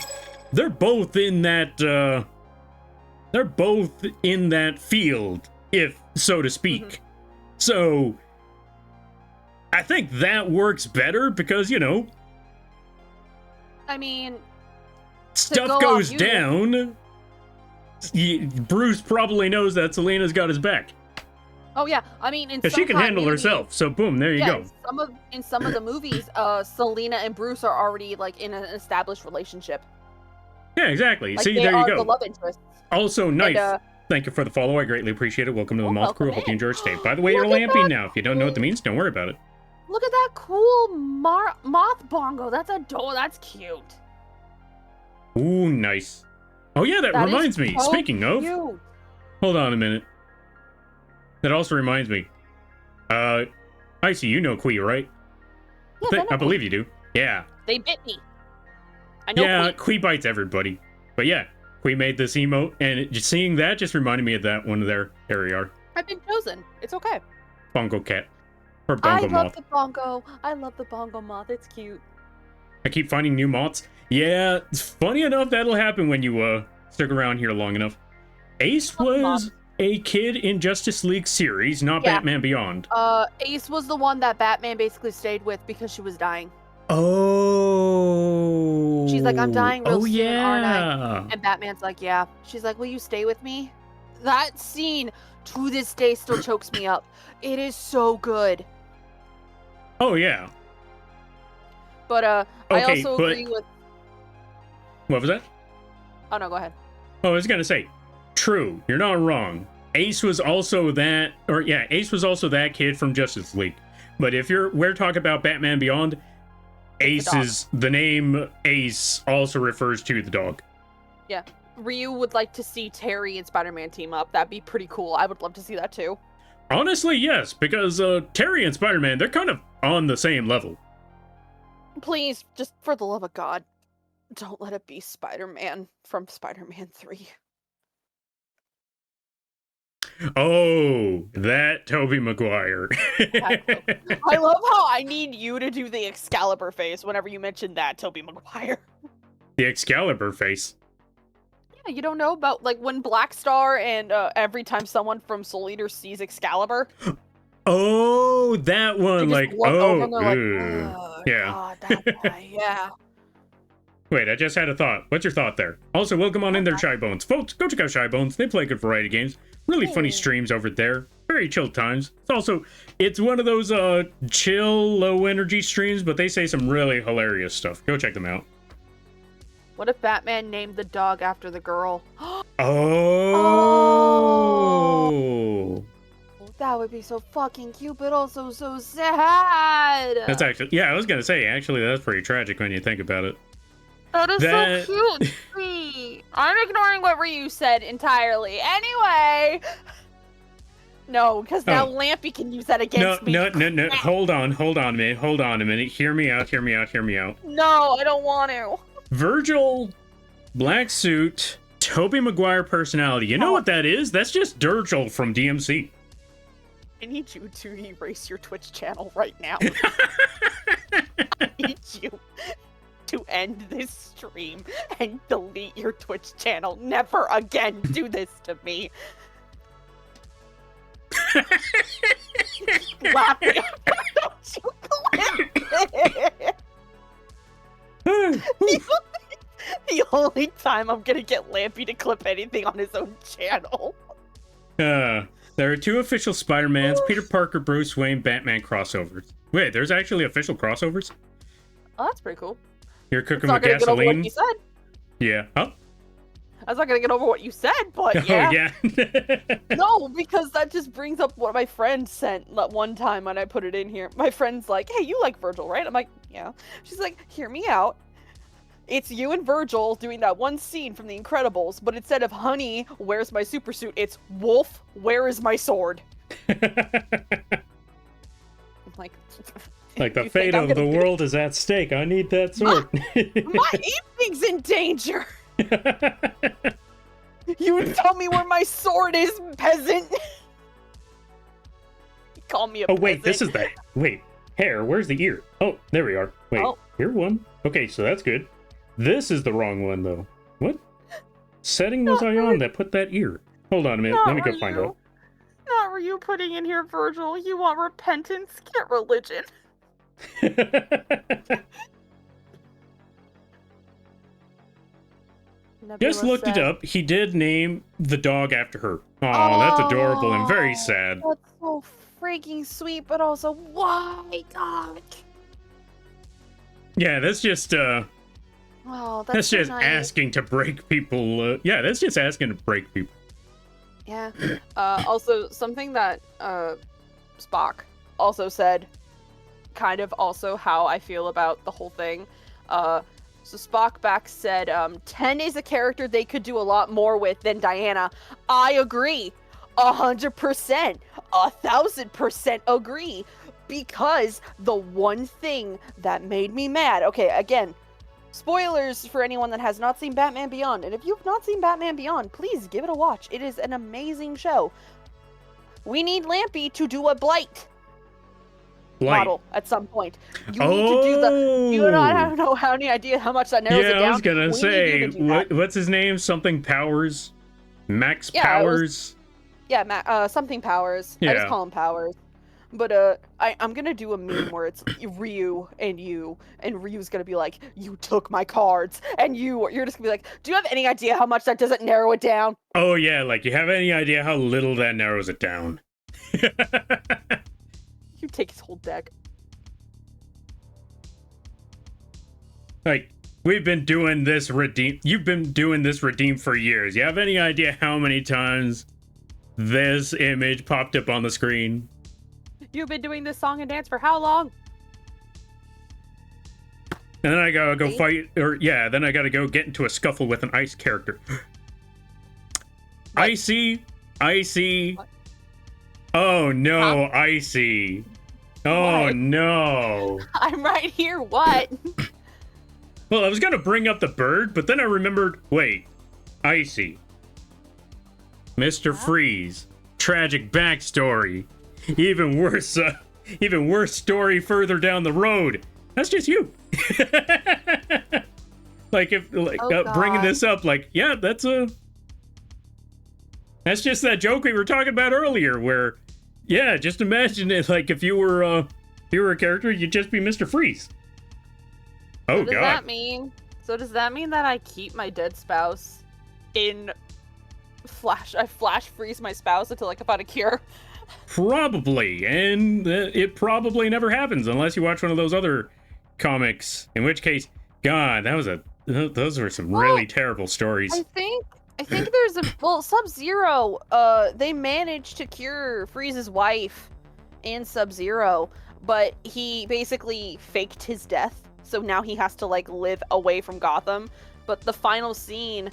they're both in that field, if so to speak. So I think that works better because, you know, I mean, stuff goes down. Bruce probably knows that Selina's got his back. Oh yeah, I mean, because she can handle herself. So boom, there you go. In some of the movies, Selina and Bruce are already like in an established relationship. Yeah, exactly. Like, see, there you go. The love interests. Also, Knife. Thank you for the follow. I greatly appreciate it. Welcome to the Moth Crew. Hope you enjoy your stay. By the way, you're lamping now. If you don't know what that means, don't worry about it. Look at that cool moth bongo. That's adorable. That's cute. Ooh, nice. Oh yeah, that reminds me. So Speaking of, cute. Hold on a minute. That also reminds me. Icy, you know Quee, right? Yeah, I believe you do. Yeah. They bit me. I know. Yeah, Quee bites everybody. But yeah, Quee made this emote, and just seeing that just reminded me of that one there. There we are. I've been chosen. It's okay. Bongo cat. Or bongo moth. I love the bongo. I love the bongo moth. It's cute. I keep finding new moths. Yeah, it's funny enough, that'll happen when you stick around here long enough. Ace was a kid in Justice League series, not Batman Beyond. Ace was the one that Batman basically stayed with because she was dying. Oh. She's like, I'm dying real soon, aren't I? And Batman's like, yeah. She's like, will you stay with me? That scene, to this day, still chokes me up. It is so good. Oh, yeah. But, I also agree with... What was that? Oh, no, go ahead. Oh, I was gonna say, true, you're not wrong. Ace was also that, Ace was also that kid from Justice League. But if we're talking about Batman Beyond, Ace is, the name Ace also refers to the dog. Yeah. Ryu would like to see Terry and Spider-Man team up. That'd be pretty cool. I would love to see that too. Honestly, yes, because Terry and Spider-Man, they're kind of on the same level. Please, just for the love of God, don't let it be Spider-Man from Spider-Man 3. Oh, that Tobey Maguire. I love how I need you to do the Excalibur face whenever you mention that, Tobey Maguire. The Excalibur face? Yeah, you don't know about, like, when Black Star and every time someone from Soul Eater sees Excalibur? Oh, that one, like, oh, yeah. God, that guy, yeah. Wait, I just had a thought. What's your thought there? Also, welcome on in there, Shy Bones. Folks, go check out Shy Bones. They play good variety games. Really funny streams over there. Very chill times. It's one of those chill, low energy streams, but they say some really hilarious stuff. Go check them out. What if Batman named the dog after the girl? Oh. would be so fucking cute, but also so sad. That's actually, yeah, I was gonna say, actually, that's pretty tragic when you think about it. That is so cute. Sweet. I'm ignoring what Ryu said entirely. Anyway. No, because now Lampy can use that against me. No. Hold on a minute. Hear me out. No, I don't want to. Virgil, black suit, Tobey Maguire personality. You know what that is? That's just Dirgil from DMC. I need you to erase your Twitch channel right now. I need you to end this stream and delete your Twitch channel. Never again do this to me. Laughing. Don't you clip it. The only time I'm gonna get Lampy to clip anything on his own channel. There are 2 official Spider-Mans, Peter Parker, Bruce Wayne, Batman crossovers. Wait, there's actually official crossovers? Oh, that's pretty cool. You're cooking with gasoline? Get over what you said. Yeah. Huh? I was not gonna get over what you said, but yeah. Oh, yeah. No, because that just brings up what my friend sent one time when I put it in here. My friend's like, hey, you like Virgil, right? I'm like, yeah. She's like, hear me out. It's you and Virgil doing that one scene from The Incredibles, but instead of honey, where's my super suit? It's wolf, where is my sword? I'm like the fate of the world is at stake. I need that sword. My evening's in danger. You tell me where my sword is, peasant. You call me a peasant. Wait, this is wait, hair, where's the ear? Oh, there we are. Wait, here one. Okay, so that's good. This is the wrong one, though. What setting was I on that put that ear? Hold on a minute, let me go find out. Not were you putting in here, Virgil. You want repentance? Get religion. Just looked it up. He did name the dog after her. Oh, that's adorable and very sad. That's so freaking sweet, but also why, God? Yeah, that's just that's so just nice. asking to break people. Yeah, that's just asking to break people. Yeah. Also, something that Spock also said, kind of also how I feel about the whole thing. So Spock back said, 10 is a character they could do a lot more with than Diana. I agree. 100%. 1,000% agree. Because the one thing that made me mad... Okay, again, spoilers for anyone that has not seen Batman Beyond. And if you've not seen Batman Beyond, please give it a watch. It is an amazing show. We need Lampy to do a Blight model at some point. You need to do the... You know, I don't know how any idea how much that narrows it down. Yeah, I was gonna say, what's his name? Something Powers? Max Powers? Something Powers. Yeah. I just call him Powers. But I'm gonna do a meme where it's Ryu, and Ryu's gonna be like, you took my cards, and you're just gonna be like, do you have any idea how much that doesn't narrow it down? Oh yeah, like, you have any idea how little that narrows it down? You take his whole deck. Like, we've been doing this redeem. You've been doing this redeem for years. You have any idea how many times this image popped up on the screen? You've been doing this song and dance for how long? And then I gotta go fight, then I gotta go get into a scuffle with an ice character. Icy. What? Oh no, Icy. Oh What? No. I'm right here, what? Well, I was gonna bring up the bird, but then I remembered, wait, Icy. Mr. Freeze. Tragic backstory. Even worse story further down the road. That's just you. Like, if, like, bringing this up, like, yeah, that's just that joke we were talking about earlier, where, yeah, just imagine it, like, if you were a character, you'd just be Mr. Freeze. Oh, God. So does that mean that I keep my dead spouse in I flash freeze my spouse until I can find a cure? Probably, and it probably never happens unless you watch one of those other comics, in which case, God, those were some really terrible stories. I think I think there's a Sub-Zero. They managed to cure Frieza's wife and Sub-Zero, but he basically faked his death. So now he has to like live away from Gotham. But the final scene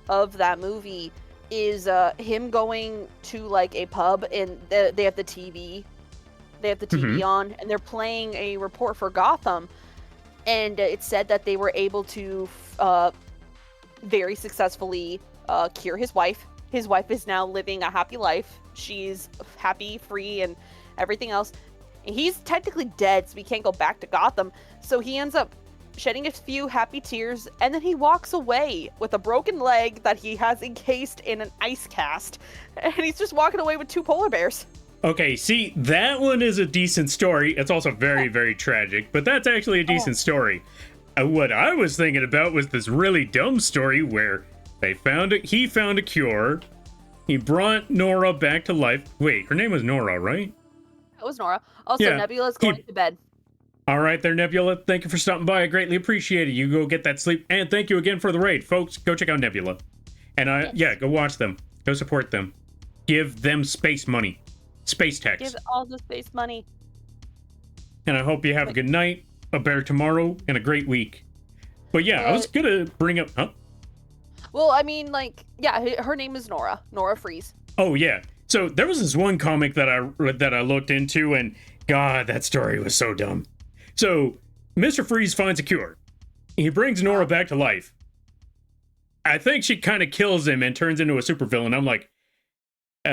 of that movie is him going to like a pub, and they have the TV. They have the TV on, and they're playing a report for Gotham. And it said that they were able to very successfully cure his wife. His wife is now living a happy life. She's happy, free, and everything else. And he's technically dead, so he can't go back to Gotham. So he ends up shedding a few happy tears, and then he walks away with a broken leg that he has encased in an ice cast. And he's just walking away with 2 polar bears. Okay, see, that one is a decent story. It's also very, very tragic, but that's actually a decent story. What I was thinking about was this really dumb story where he found a cure. He brought Nora back to life. Wait, her name was Nora, right? That was Nora. Also, Yeah, Nebula's going to bed. All right there, Nebula. Thank you for stopping by. I greatly appreciate it. You go get that sleep. And thank you again for the raid. Folks, go check out Nebula. And yeah, go watch them. Go support them. Give them space money. Space tax. Give all the space money. And I hope you have a good night, a better tomorrow, and a great week. But yeah, I was gonna bring up... Huh? Well, I mean, like, yeah, her name is Nora. Nora Freeze. Oh, yeah. So there was this one comic that I looked into, and God, that story was so dumb. So Mr. Freeze finds a cure. He brings Nora back to life. I think she kind of kills him and turns into a supervillain. I'm like, I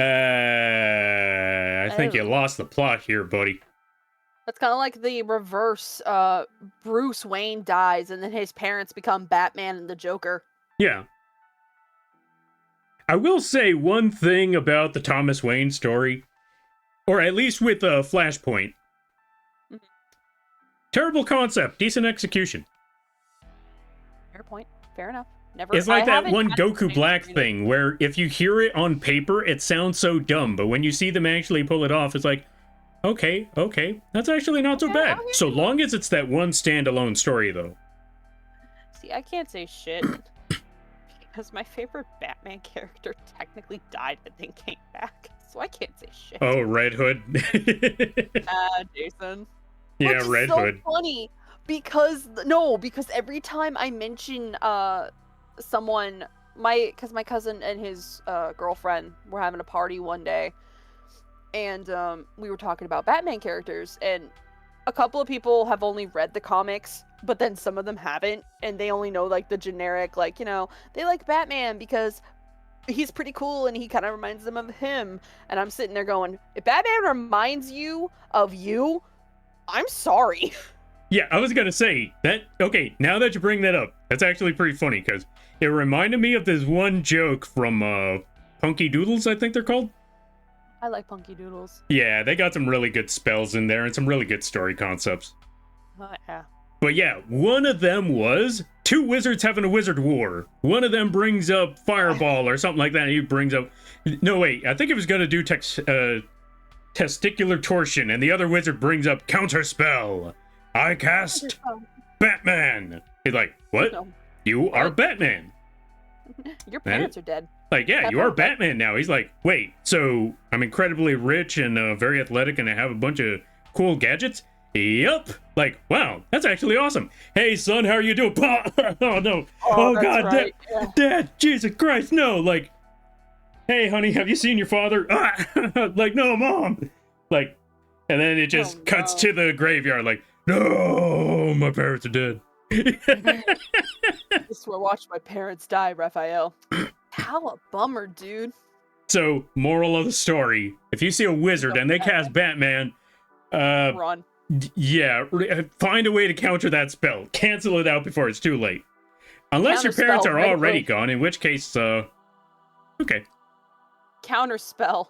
think you lost the plot here, buddy. That's kind of like the reverse. Bruce Wayne dies, and then his parents become Batman and the Joker. Yeah. I will say one thing about the Thomas Wayne story, or at least with Flashpoint. Terrible concept, decent execution. Fair point. Fair enough. Never. It's like that one Goku Black thing where if you hear it on paper, it sounds so dumb, but when you see them actually pull it off, it's like, okay, that's actually not so bad. So long as it's that one standalone story, though. See, I can't say shit because my favorite Batman character technically died and then came back, so I can't say shit. Oh, Red Hood. Jason. Yeah, Which Red is so Hood. Funny because every time I mention someone, because my cousin and his girlfriend were having a party one day, and we were talking about Batman characters, and a couple of people have only read the comics, but then some of them haven't, and they only know like the generic, like, you know, they like Batman because he's pretty cool and he kind of reminds them of him. And I'm sitting there going, if Batman reminds you of you, I'm sorry. Yeah, I was gonna say that. Okay, now that you bring that up, that's actually pretty funny because it reminded me of this one joke from Punky Doodles, I think they're called. I like Punky Doodles. Yeah, they got some really good spells in there and some really good story concepts. Yeah. But yeah, one of them was 2 wizards having a wizard war. One of them brings up Fireball or something like that. And he brings up... No, wait. I think it was going to do testicular torsion. And the other wizard brings up Counterspell. I cast Batman. He's like, what? No. You are Batman. Your parents are dead. Like, yeah, you are Batman now. He's like, wait, so I'm incredibly rich and very athletic and I have a bunch of cool gadgets? Yup. Like, wow, that's actually awesome. Hey, son, how are you doing? Oh, no. Oh God, right. Dad, Jesus Christ, no. Like, hey, honey, have you seen your father? Like, no, Mom. Like, and then it just cuts to the graveyard. Like, no, my parents are dead. This is where I watched my parents die, Raphael. How a bummer, dude. So, moral of the story, if you see a wizard and they cast Batman, run. Yeah, find a way to counter that spell. Cancel it out before it's too late. Unless your parents are already gone, in which case, okay. Counterspell.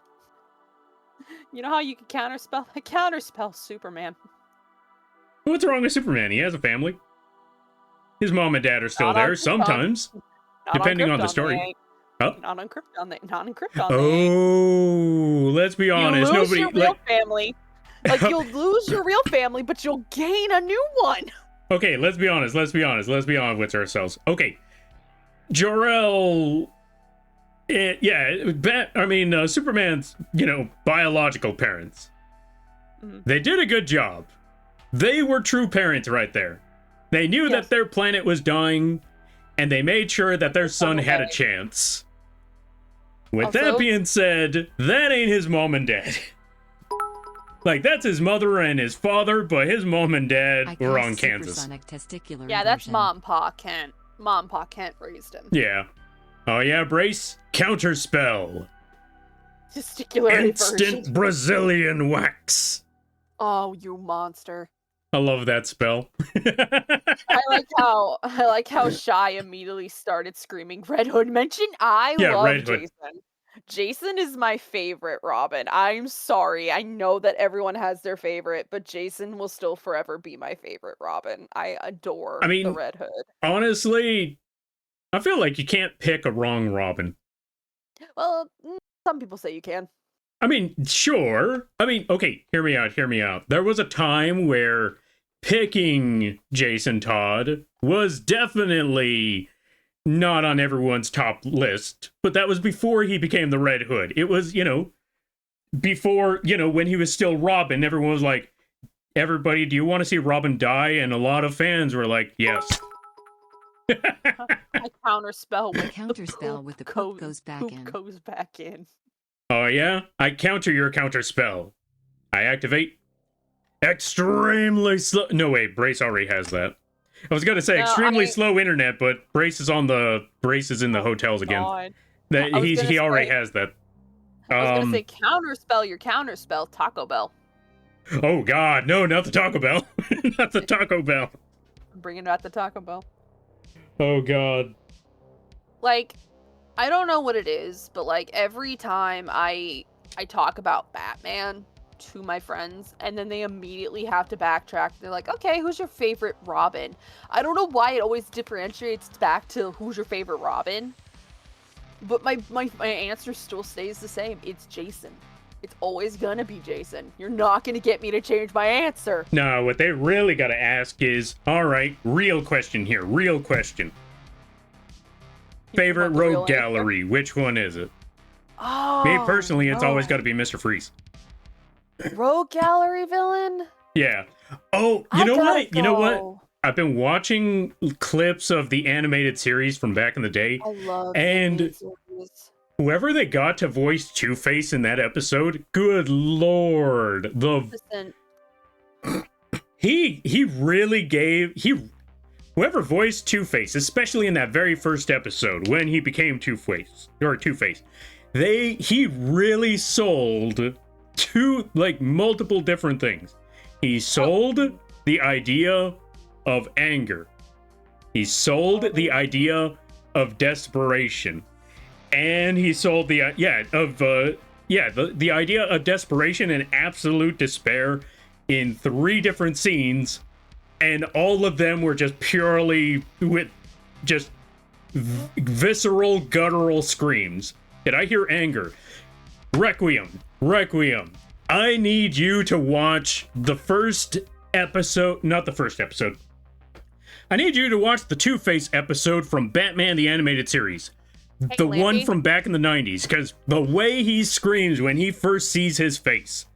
You know how you can counterspell? I counterspell Superman. What's wrong with Superman? He has a family. His mom and dad are still there sometimes, depending on the story. Oh. Not on Krypton. Not in Krypton. Oh, let's be honest. You lose your real family. Like, you'll lose your real family, but you'll gain a new one. Okay, let's be honest. Let's be honest with ourselves. Okay, Jor-El Superman's, biological parents. Mhm. They did a good job. They were true parents right there. They knew that their planet was dying, and they made sure that their son had a chance. With that being said, that ain't his mom and dad. Like, that's his mother and his father, but his mom and dad were on Kansas. Yeah, that's Mom and Pa Kent. Mom and Pa Kent raised him. Yeah. Oh yeah, Brace? Counterspell. Testicular Instant inversion. Brazilian wax. Oh, you monster. I love that spell. I like how Shy immediately started screaming Red Hood mention. I love Red Hood. Jason. Jason is my favorite Robin. I'm sorry. I know that everyone has their favorite, but Jason will still forever be my favorite Robin. I adore the Red Hood. Honestly, I feel like you can't pick a wrong Robin. Well, some people say you can. I mean, sure. I mean, okay, hear me out. There was a time where picking Jason Todd was definitely not on everyone's top list, but that was before he became the Red Hood. It was, before, when he was still Robin, everyone was like, everybody, do you want to see Robin die? And a lot of fans were like, yes. I counterspell with the poop goes back in. Oh yeah? I counter your counterspell. I activate extremely slow. No wait, Brace already has that. I was gonna say extremely slow internet, but Brace is in the hotels again. God. He already has that. I was gonna say counterspell your counterspell, Taco Bell. Oh God, no, not the Taco Bell. Not the Taco Bell. I'm bringing out the Taco Bell. Oh God. Like, I don't know what it is, but like every time I talk about Batman to my friends, and then they immediately have to backtrack. They're like, okay, who's your favorite Robin? I don't know why it always differentiates back to who's your favorite Robin. But my answer still stays the same. It's Jason. It's always gonna be Jason. You're not gonna get me to change my answer. No, what they really gotta ask is, alright, real question here, real question. Favorite rogue gallery, which one is it? Oh, me personally, it's always gotta be Mr. Freeze. Rogue gallery villain? Yeah. Oh, you know what? I've been watching clips of the animated series from back in the day. I love and whoever they got to voice Two-Face in that episode, good lord. He really gave whoever voiced Two-Face, especially in that very first episode when he became Two-Face, he really sold multiple different things. He sold the idea of anger. He sold the idea of desperation. And he sold the idea of desperation and absolute despair in 3 different scenes, and all of them were just purely with just visceral, guttural screams. Did I hear anger? Requiem. I need you to watch the first episode, not the first episode. I need you to watch the Two-Face episode from Batman the Animated Series. The one from back in the 90s, because the way he screams when he first sees his face,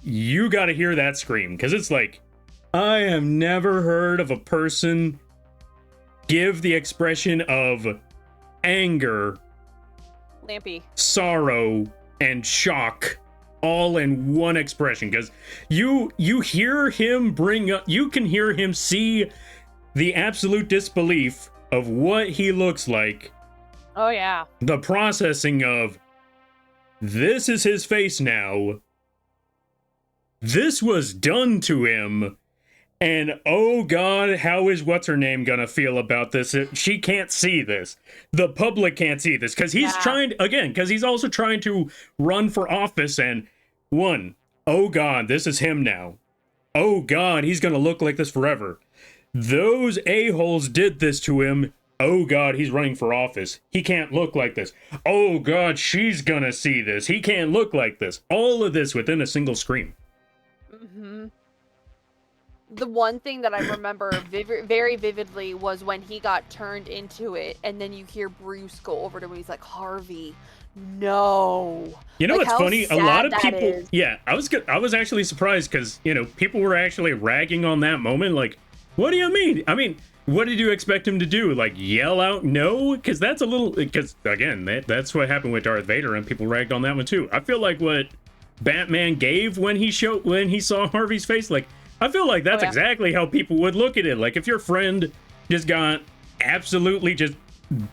you gotta hear that scream, because it's like, I have never heard of a person give the expression of anger, Lampy, sorrow, and shock all in one expression, because you hear him you can hear him see the absolute disbelief of what he looks like. Oh yeah. The processing of, this is his face now. This was done to him. And oh God, how is what's-her-name gonna feel about this? She can't see this. The public can't see this. Because he's he's also trying to run for office, and oh God, this is him now. Oh God, he's gonna look like this forever. Those a-holes did this to him. Oh God, he's running for office. He can't look like this. Oh God, she's gonna see this. He can't look like this. All of this within a single scream. Mm-hmm. the one thing that I remember very vividly was when he got turned into it, and then you hear Bruce go over to him and he's like, Harvey, no. You know like, what's how funny? A sad lot of that people. is. Yeah, I was actually surprised because people were actually ragging on that moment. Like, what do you mean? I mean, what did you expect him to do? Like yell out no? Because that's a little. Because again, that's what happened with Darth Vader, and people ragged on that one too. I feel like what Batman gave when he saw Harvey's face, like I feel like that's exactly how people would look at it. Like if your friend just got absolutely just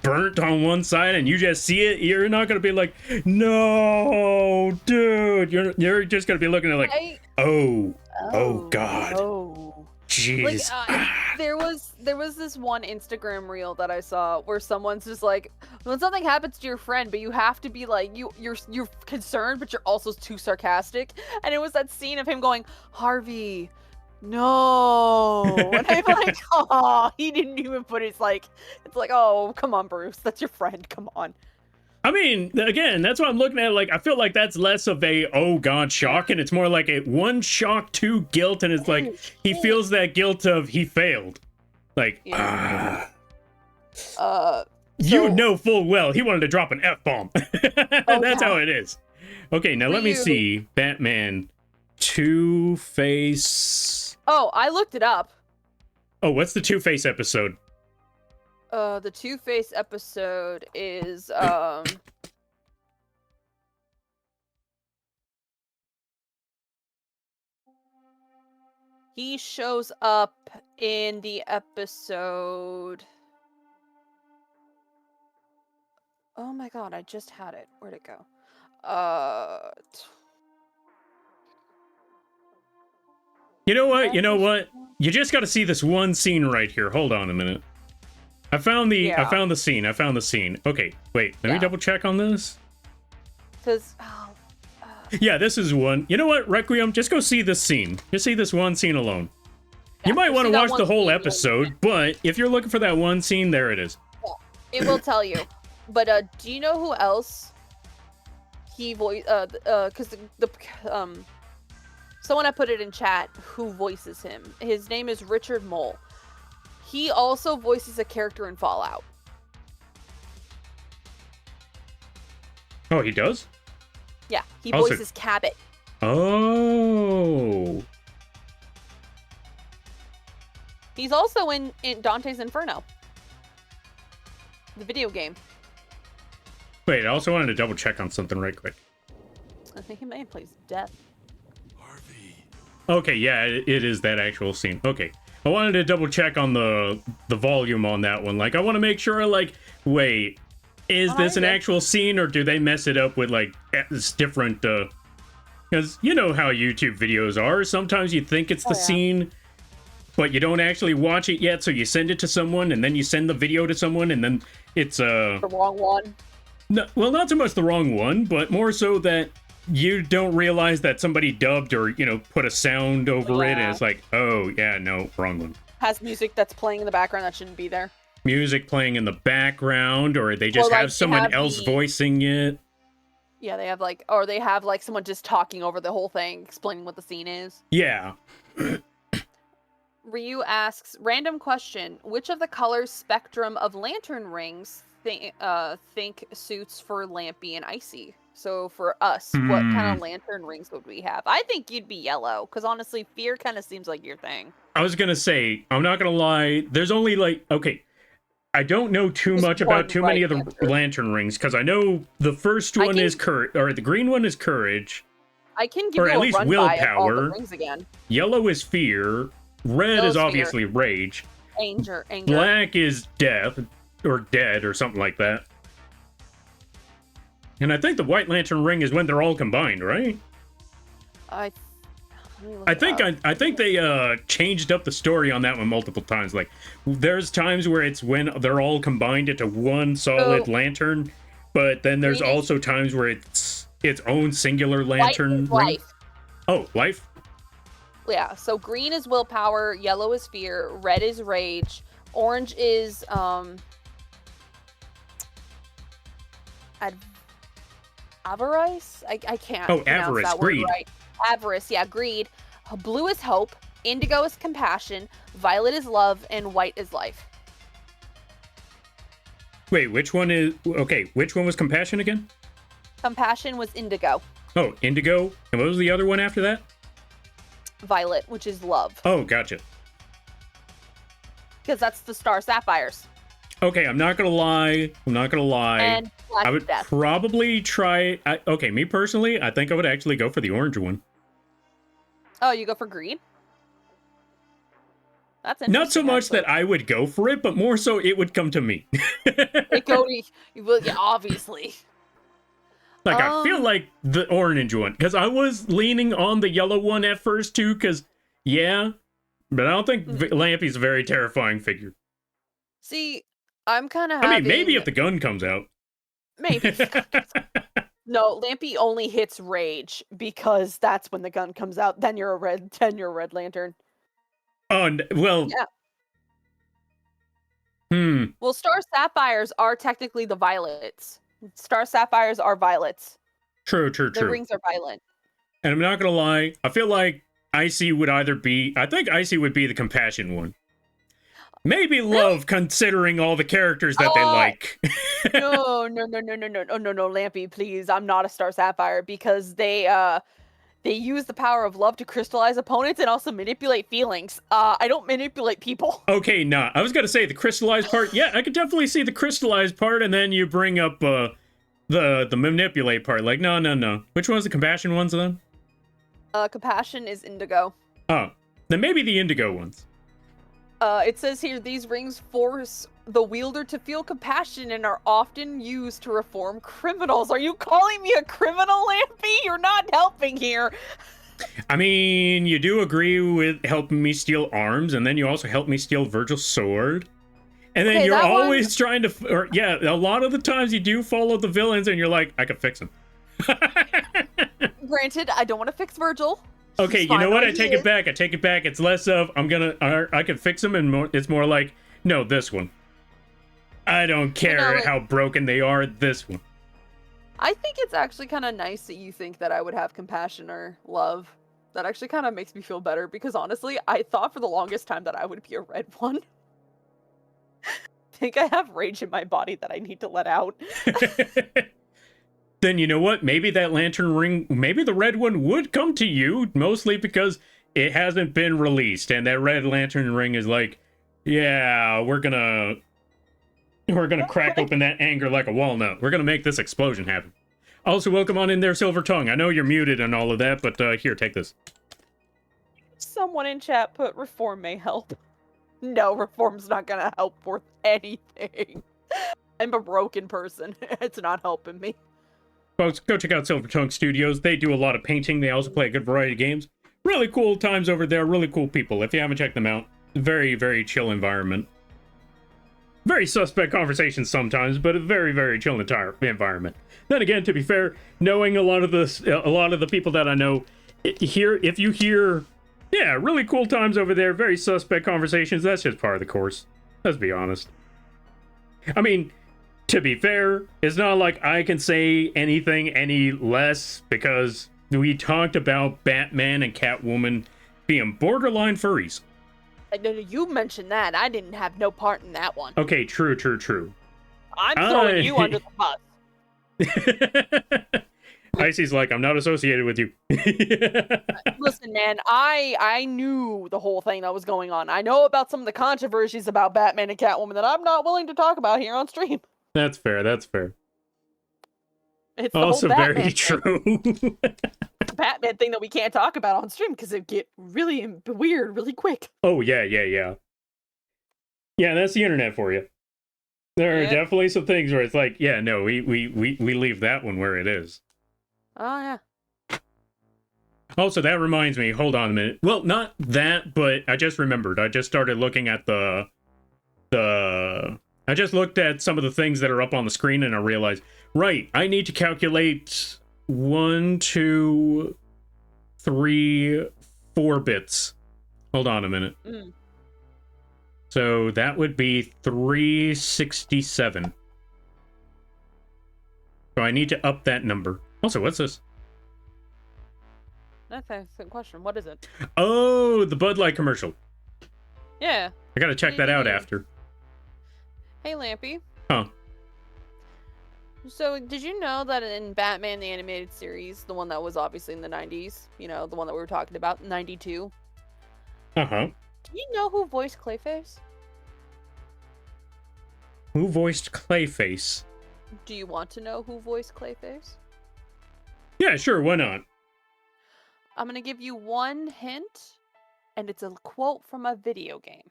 burnt on one side and you just see it, you're not gonna be like, no, dude. You're just gonna be looking at like, oh God. No. Jeez. Like, there was this one Instagram reel that I saw where someone's just like, when something happens to your friend, but you have to be like, you're concerned, but you're also too sarcastic. And it was that scene of him going, Harvey, no. And I'm like, oh, he didn't even put it's like, oh, come on, Bruce, that's your friend, come on. I mean, again, that's what I'm looking at. Like, I feel like that's less of a, oh God, shock. And it's more like a one shock, two guilt. And it's like, he feels that guilt of he failed. Like, you know full well he wanted to drop an F-bomb. That's how it is. Okay, now let me see. Batman Two-Face. Oh, I looked it up. Oh, what's the Two-Face episode? The Two-Face episode is, he shows up in the episode... Oh my god, I just had it. Where'd it go? You know what? You just got to see this one scene right here. Hold on a minute. I found the scene. Okay, wait. Let me double check on this. Because yeah, this is one. You know what, Requiem? Just go see this scene. Just see this one scene alone. Yeah, you might want to watch the whole episode, but if you're looking for that one scene, there it is. Yeah, it will tell you. But do you know who else he voiced? Because someone had put it in chat who voices him. His name is Richard Mole. He also voices a character in Fallout. Oh, he does? Yeah, he voices Cabot. Oh. He's also in Dante's Inferno, the video game. Wait, I also wanted to double check on something right quick. I think he may have plays Death. Okay, yeah, it is that actual scene. Okay. I wanted to double check on the volume on that one. Like, I want to make sure, like, wait, is this an actual scene, or do they mess it up with, like, it's different, because you know how YouTube videos are. Sometimes you think it's the scene, but you don't actually watch it yet, so you send it to someone, and then you send the video to someone, and then it's, the wrong one? No, well, not so much the wrong one, but more so that you don't realize that somebody dubbed or, put a sound over it, and it's like, oh, yeah, no, wrong one. Has music that's playing in the background that shouldn't be there. Music playing in the background, or they just have someone else voicing it. Yeah, they have, someone just talking over the whole thing, explaining what the scene is. Yeah. Ryu asks, random question, which of the colors spectrum of lantern rings think suits for Lampy and Icy? So for us, what kind of lantern rings would we have? I think you'd be yellow, because honestly, fear kind of seems like your thing. I was going to say, I'm not going to lie, there's only I don't know too much about too many of the lantern rings, because I know the first one is the green one is courage. I can give you at least willpower. all the rings again. Yellow is fear. Red is obviously rage. Anger. Black is death, or dead, or something like that. And I think the White Lantern ring is when they're all combined, right? I think they changed up the story on that one multiple times. Like, there's times where it's when they're all combined into one solid lantern, but then there's also times where it's its own singular lantern ring. Life. Oh, life? Yeah, so green is willpower, yellow is fear, red is rage, orange is avarice? I can't pronounce avarice, that word greed. right. Avarice, yeah, greed. Blue is hope, indigo is compassion, violet is love, and white is life. Wait, which one is... Okay, which one was compassion again? Compassion was indigo. Oh, indigo. And what was the other one after that? Violet, which is love. Oh, gotcha. Because that's the star sapphires. Okay, I'm not gonna lie. And black I would death. probably try... okay, me personally, I think I would actually go for the orange one. Oh, you go for green? That's interesting. Not so much actually. that I would go for it, but more so it would come to me. It go to well, yeah, obviously. Like, I feel like the orange one, because I was leaning on the yellow one at first, too, because, yeah, but I don't think Lampy's a very terrifying figure. See, I'm kind of I mean, maybe if the gun comes out. Maybe. No, Lampy only hits rage, because that's when the gun comes out. Then you're a red lantern. Oh, well... Yeah. Well, star sapphires are technically the violets. Star sapphires are violets. True. The rings are violet. And I'm not gonna lie, I feel like Icy would either be... I think Icy would be the compassion one. Maybe love, considering all the characters that they like. No, Lampy, please. I'm not a star sapphire, because they use the power of love to crystallize opponents and also manipulate feelings. I don't manipulate people. Okay, nah. I was gonna say the crystallized part. Yeah, I could definitely see the crystallized part, and then you bring up the manipulate part. Like, no. Which one's the compassion ones then? Compassion is indigo. Oh, then maybe the indigo ones. It says here, these rings force the wielder to feel compassion and are often used to reform criminals. Are you calling me a criminal, Lampy? You're not helping here. I mean, you do agree with helping me steal arms, and then you also help me steal Virgil's sword. And then you're always trying to... Or, yeah, a lot of the times you do follow the villains, and you're like, I could fix them. Granted, I don't want to fix Virgil. Okay, you know what? I take it back. It's less of, I can fix them, and more, it's more like, no, this one. I don't care how broken they are, this one. I think it's actually kind of nice that you think that I would have compassion or love. That actually kind of makes me feel better, because honestly, I thought for the longest time that I would be a red one. I think I have rage in my body that I need to let out. Then you know what? Maybe that lantern ring, maybe the red one would come to you, mostly because it hasn't been released, and that red lantern ring is like, yeah, we're gonna crack open that anger like a walnut. We're gonna make this explosion happen. Also, welcome on in there, Silver Tongue. I know you're muted and all of that, but here, take this. Someone in chat put reform may help. No, reform's not gonna help worth anything. I'm a broken person. It's not helping me. Folks, go check out Silver Tongue Studios. They do a lot of painting. They also play a good variety of games. Really cool times over there. Really cool people. If you haven't checked them out, very, very chill environment. Very suspect conversations sometimes, but a very, very chill environment. Then again, to be fair, knowing a lot of the people that I know, if you hear, yeah, really cool times over there, very suspect conversations, that's just part of the course. Let's be honest. I mean, to be fair, it's not like I can say anything any less, because we talked about Batman and Catwoman being borderline furries. You mentioned that. I didn't have no part in that one. Okay, true. I'm throwing you under the bus. Icy's like, I'm not associated with you. Listen, man, I knew the whole thing that was going on. I know about some of the controversies about Batman and Catwoman that I'm not willing to talk about here on stream. That's fair. It's also very true. Batman thing that we can't talk about on stream because it get really weird really quick. Oh, yeah. Yeah, that's the internet for you. There are definitely some things where it's like, yeah, no, we leave that one where it is. Oh, yeah. Also, that reminds me, hold on a minute. Well, not that, but I just remembered. I just started looking at I just looked at some of the things that are up on the screen, and I realized, right, I need to calculate 1, 2, 3, 4 bits. Hold on a minute. So that would be 367. So I need to up that number. Also, what's this? Okay, good question. What is it? Oh, the Bud Light commercial. Yeah. I gotta check that out after. Hey, Lampy. Huh. So, did you know that in Batman the Animated Series, the one that was obviously in the 90s, you know, the one that we were talking about, 92, Uh-huh. do you know who voiced Clayface? Who voiced Clayface? Do you want to know who voiced Clayface? Yeah, sure, why not? I'm going to give you one hint, and it's a quote from a video game.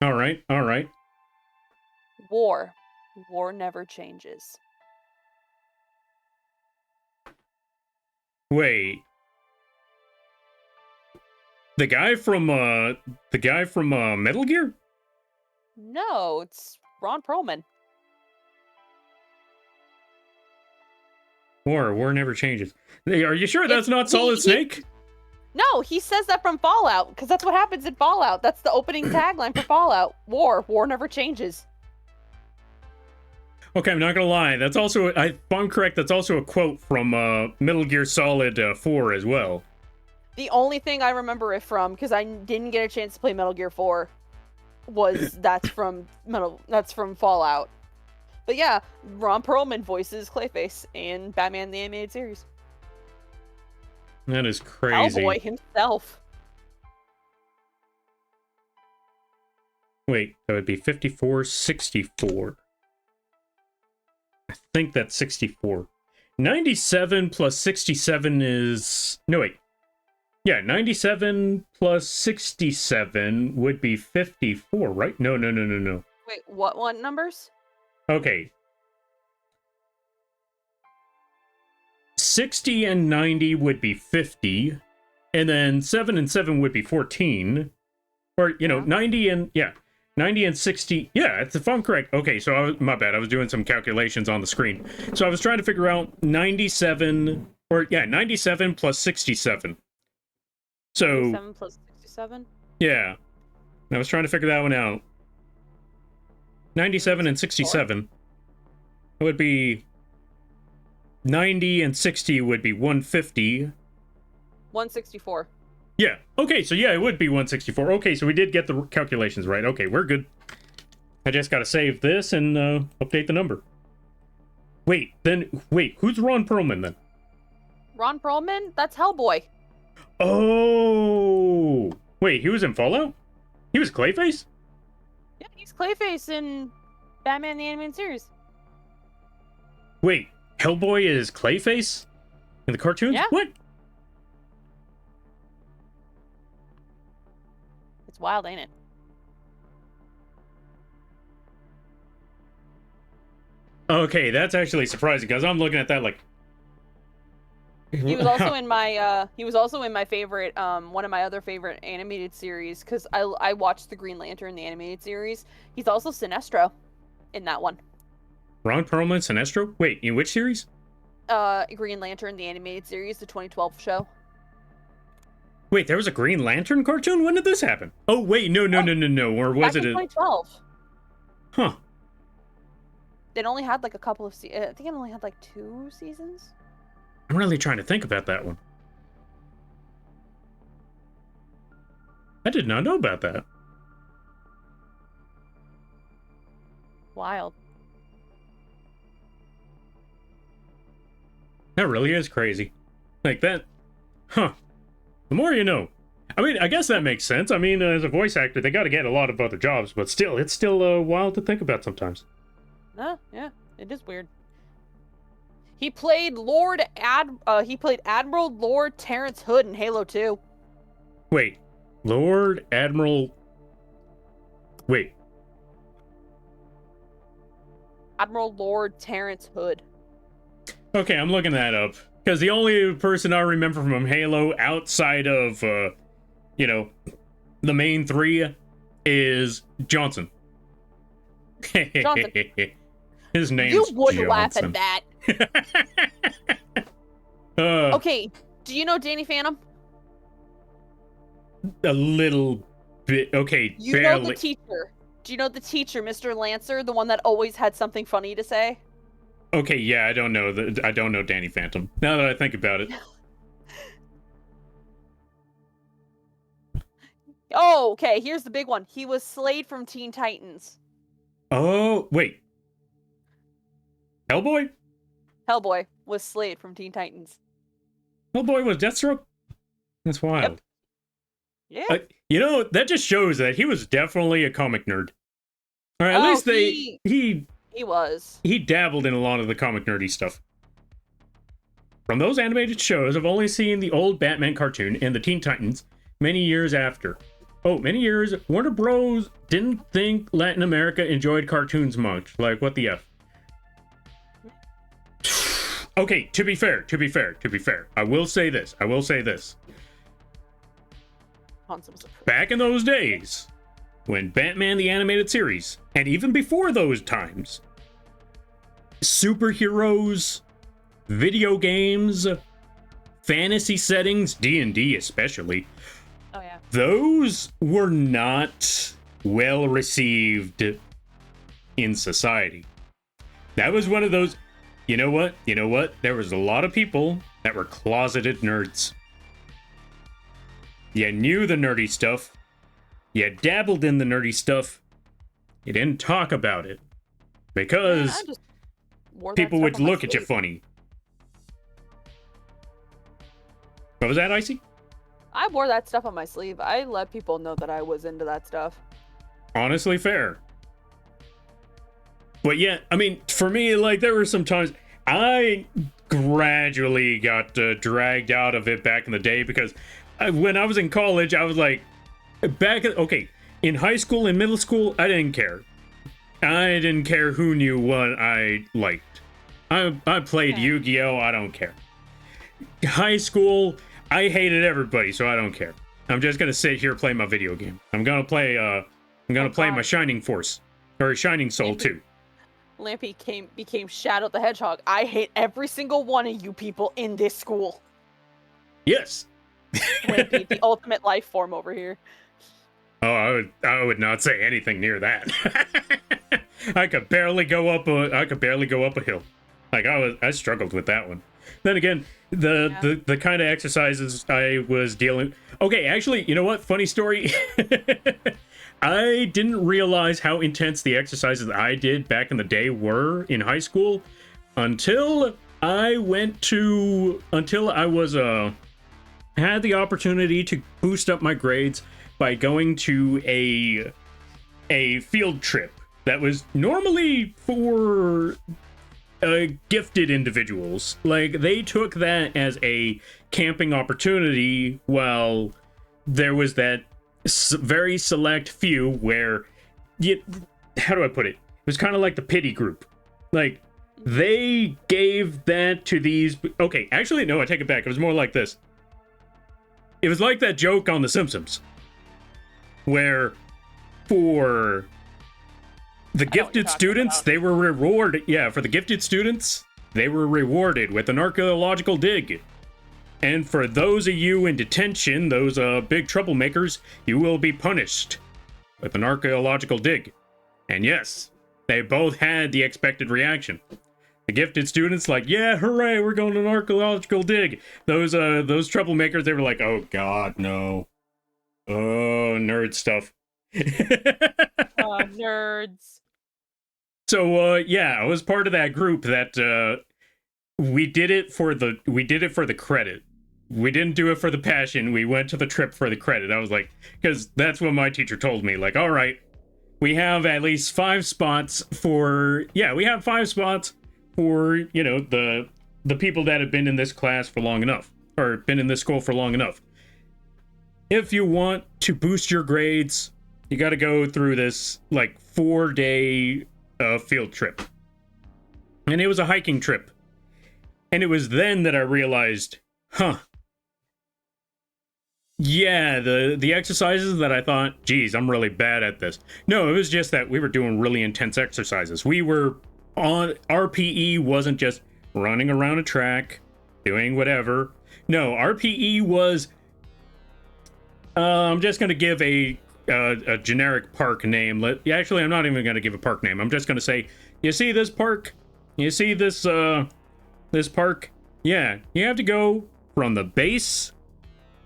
All right, all right. War. War never changes. Wait. The guy from Metal Gear? No, it's Ron Perlman. War never changes. Are you sure that's It's- not Solid Snake? No, he says that from Fallout, because that's what happens in Fallout. That's the opening tagline for Fallout. War never changes. Okay, I'm not gonna lie. That's also, if I'm correct, that's also a quote from Metal Gear Solid 4 as well. The only thing I remember it from, because I didn't get a chance to play Metal Gear 4, was that's from Fallout. But yeah, Ron Perlman voices Clayface in Batman the Animated Series. That is crazy. Hellboy himself. Wait, that would be 54, 64. I think that's 64. 97 plus 67 is... No, wait. Yeah, 97 plus 67 would be 54, right? No. Wait, what numbers? Okay. 60 and 90 would be 50. And then 7 and 7 would be 14. Or, you know, 90 and... Yeah. 90 and 60. Yeah, if I'm correct. Okay, so my bad. I was doing some calculations on the screen. So I was trying to figure out 97... Or, yeah, 97 plus 67. So... 7 plus 67? Yeah. I was trying to figure that one out. 97 and 67. It would be... 90 and 60 would be 150. 164. Yeah. Okay, so yeah, it would be 164. Okay, so we did get the calculations right. Okay, we're good. I just gotta save this and update the number. Wait, who's Ron Perlman then? Ron Perlman? That's Hellboy. Oh! Wait, he was in Fallout? He was Clayface? Yeah, he's Clayface in Batman the Animated Series. Wait, Hellboy is Clayface? In the cartoons? Yeah. What? It's wild, ain't it? Okay, that's actually surprising, because I'm looking at that like... He was also in my favorite one of my other favorite animated series, because I watched the Green Lantern, the animated series. He's also Sinestro in that one. Ron Perlman, Sinestro? Wait, in which series? Green Lantern, the animated series, the 2012 show. Wait, there was a Green Lantern cartoon? When did this happen? Oh, wait, no. Or was it in 2012. Huh. It only had like a couple of I think it only had like 2 seasons. I'm really trying to think about that one. I did not know about that. Wild. That really is crazy. Like that. Huh. The more you know. I mean, I guess that makes sense. I mean, as a voice actor, they got to get a lot of other jobs, but still, it's still wild to think about sometimes. Yeah, it is weird. He played Admiral Lord Terrence Hood in Halo 2. Wait, Lord Admiral... Wait. Admiral Lord Terrence Hood. Okay, I'm looking that up. Because the only person I remember from Halo outside of, you know, the main 3 is Johnson. Johnson. His name's You would Johnson. laugh at that. Okay, do you know Danny Phantom? A little bit. Okay, You barely. know the teacher. Do you know the teacher, Mr. Lancer, the one that always had something funny to say? Okay, yeah, I don't know Danny Phantom. Now that I think about it. Oh, okay. Here's the big one. He was Slade from Teen Titans. Oh, wait. Hellboy? Hellboy was Slade from Teen Titans. Hellboy was Deathstroke? That's wild. Yeah. You know, that just shows that he was definitely a comic nerd. Or at least he was. He dabbled in a lot of the comic nerdy stuff. From those animated shows, I've only seen the old Batman cartoon and the Teen Titans many years after. Oh, many years. Warner Bros. Didn't think Latin America enjoyed cartoons much. Like, what the F? Okay, to be fair. I will say this. Back in those days, when Batman the Animated Series, and even before those times, superheroes, video games, fantasy settings, D&D especially, oh yeah, those were not well received in society. That was one of those, you know what? There was a lot of people that were closeted nerds. You knew the nerdy stuff. You dabbled in the nerdy stuff. You didn't talk about it. Because people would look at you funny. What was that, Icy? I wore that stuff on my sleeve. I let people know that I was into that stuff. Honestly, fair. But yeah, I mean, for me, like, there were some times I gradually got dragged out of it back in the day because when I was in college, I was like, in high school and middle school, I didn't care. I didn't care who knew what I liked. I played Yu-Gi-Oh! I don't care. High school, I hated everybody, so I don't care. I'm just gonna sit here and play my video game. I'm gonna play my Shining Force. Or Shining Soul too. Lampy became Shadow the Hedgehog. I hate every single one of you people in this school. Yes. Lampy, the ultimate life form over here. Oh, I would not say anything near that. I could barely go up a hill. Like I struggled with that one. Then again, the kind of exercises I was dealing. Okay, actually, you know what? Funny story. I didn't realize how intense the exercises I did back in the day were in high school until I had the opportunity to boost up my grades by going to a field trip that was normally for gifted individuals. Like, they took that as a camping opportunity while there was that very select few where how do I put it? It was kind of like the pity group. Like, they gave that to these. Okay, actually, no, I take it back. It was more like this. It was like that joke on The Simpsons, where for the gifted students, they were rewarded. Yeah, for the gifted students, they were rewarded with an archaeological dig. And for those of you in detention, those big troublemakers, you will be punished with an archaeological dig. And yes, they both had the expected reaction. The gifted students, like, yeah, hooray, we're going to an archaeological dig. Those troublemakers, they were like, oh god, no. Oh, nerd stuff. Nerds. So yeah, I was part of that group that we did it for the credit. We didn't do it for the passion. We went to the trip for the credit. I was like, because that's what my teacher told me. Like, all right, we have at least 5 spots for, you know, the people that have been in this class for long enough, or been in this school for long enough. If you want to boost your grades, you got to go through this like 4-day field trip. And it was a hiking trip. And it was then that I realized, yeah, the exercises that I thought, geez, I'm really bad at this. No, it was just that we were doing really intense exercises. We were on, RPE wasn't just running around a track, doing whatever. No, RPE was, I'm just going to give a generic park name. Actually, I'm not even going to give a park name. I'm just going to say, you see this park? You see this, this park? Yeah, you have to go from the base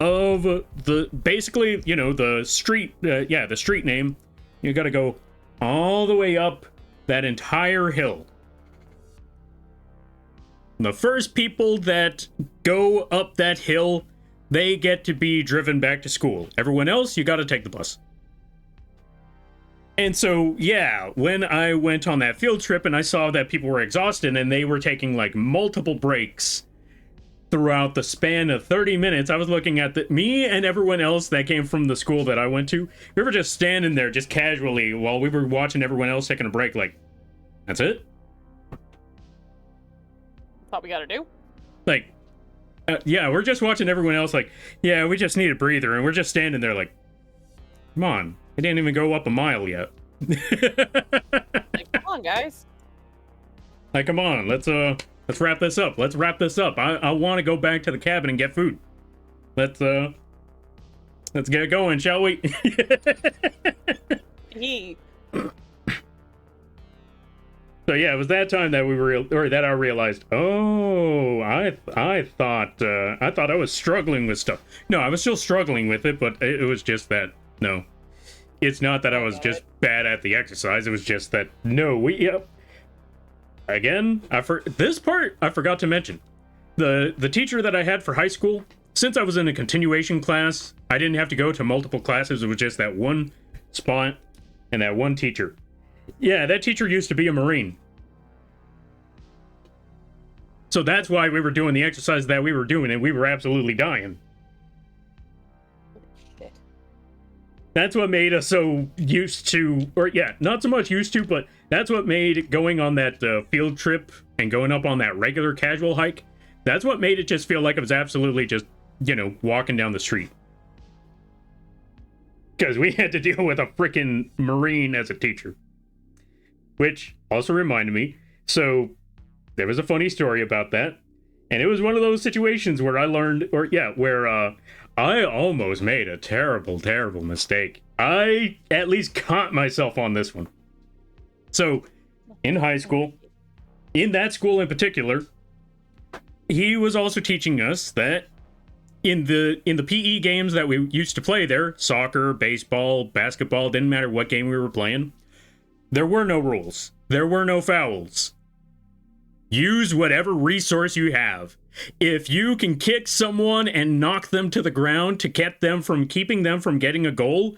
of the, basically, you know, the street, the street name, you gotta go all the way up that entire hill. The first people that go up that hill, they get to be driven back to school. Everyone else, you gotta take the bus. And so, yeah, when I went on that field trip and I saw that people were exhausted and they were taking like multiple breaks throughout the span of 30 minutes, I was looking at me and everyone else that came from the school that I went to. We were just standing there just casually while we were watching everyone else taking a break. Like, that's it? That's all we gotta do. Like, yeah, we're just watching everyone else like, yeah, we just need a breather. And we're just standing there like, come on. I didn't even go up a mile yet. Like, come on, guys. Like, come on, let's wrap this up. Let's wrap this up. I want to go back to the cabin and get food. Let's get going, shall we? So yeah, it was that time that that I realized, oh, I thought I was struggling with stuff. No, I was still struggling with it, but it was just that, no. It's not that I was just bad at the exercise. It was just that, no, again, this part I forgot to mention. The teacher that I had for high school, since I was in a continuation class, I didn't have to go to multiple classes. It was just that one spot and that one teacher. Yeah, that teacher used to be a Marine. So that's why we were doing the exercise that we were doing, and we were absolutely dying. That's what made us so used to, or yeah, not so much used to, but that's what made going on that field trip and going up on that regular casual hike, that's what made it just feel like it was absolutely just, you know, walking down the street. Because we had to deal with a freaking Marine as a teacher. Which also reminded me, so there was a funny story about that. And it was one of those situations where I learned, where I almost made a terrible, terrible mistake. I at least caught myself on this one. So, in high school, in that school in particular, he was also teaching us that in the PE games that we used to play there, soccer, baseball, basketball, didn't matter what game we were playing, there were no rules. There were no fouls. Use whatever resource you have. If you can kick someone and knock them to the ground to keep them from getting a goal,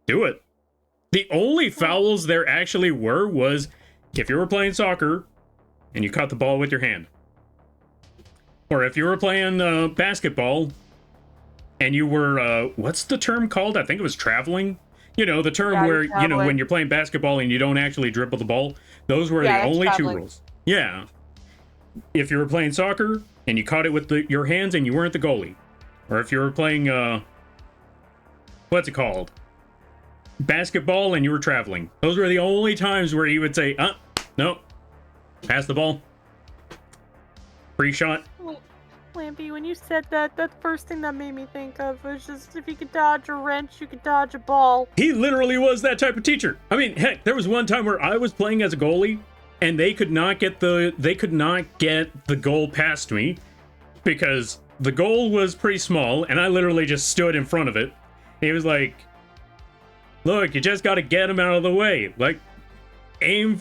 do it. The only fouls there actually were was if you were playing soccer and you caught the ball with your hand. Or if you were playing basketball and you were, what's the term called? I think it was traveling. You know, the term where, you know, when you're playing basketball and you don't actually dribble the ball. Those were the only two rules. Yeah. If you were playing soccer and you caught it with your hands and you weren't the goalie. Or if you were playing, what's it called? Basketball and you were traveling. Those were the only times where he would say, no, pass the ball. Free shot. Lampy, when you said that, the first thing that made me think of was just if you could dodge a wrench, you could dodge a ball. He literally was that type of teacher. I mean, heck, there was one time where I was playing as a goalie and they could not get the goal past me because the goal was pretty small and I literally just stood in front of it. He was like, look, you just got to get him out of the way. Like, aim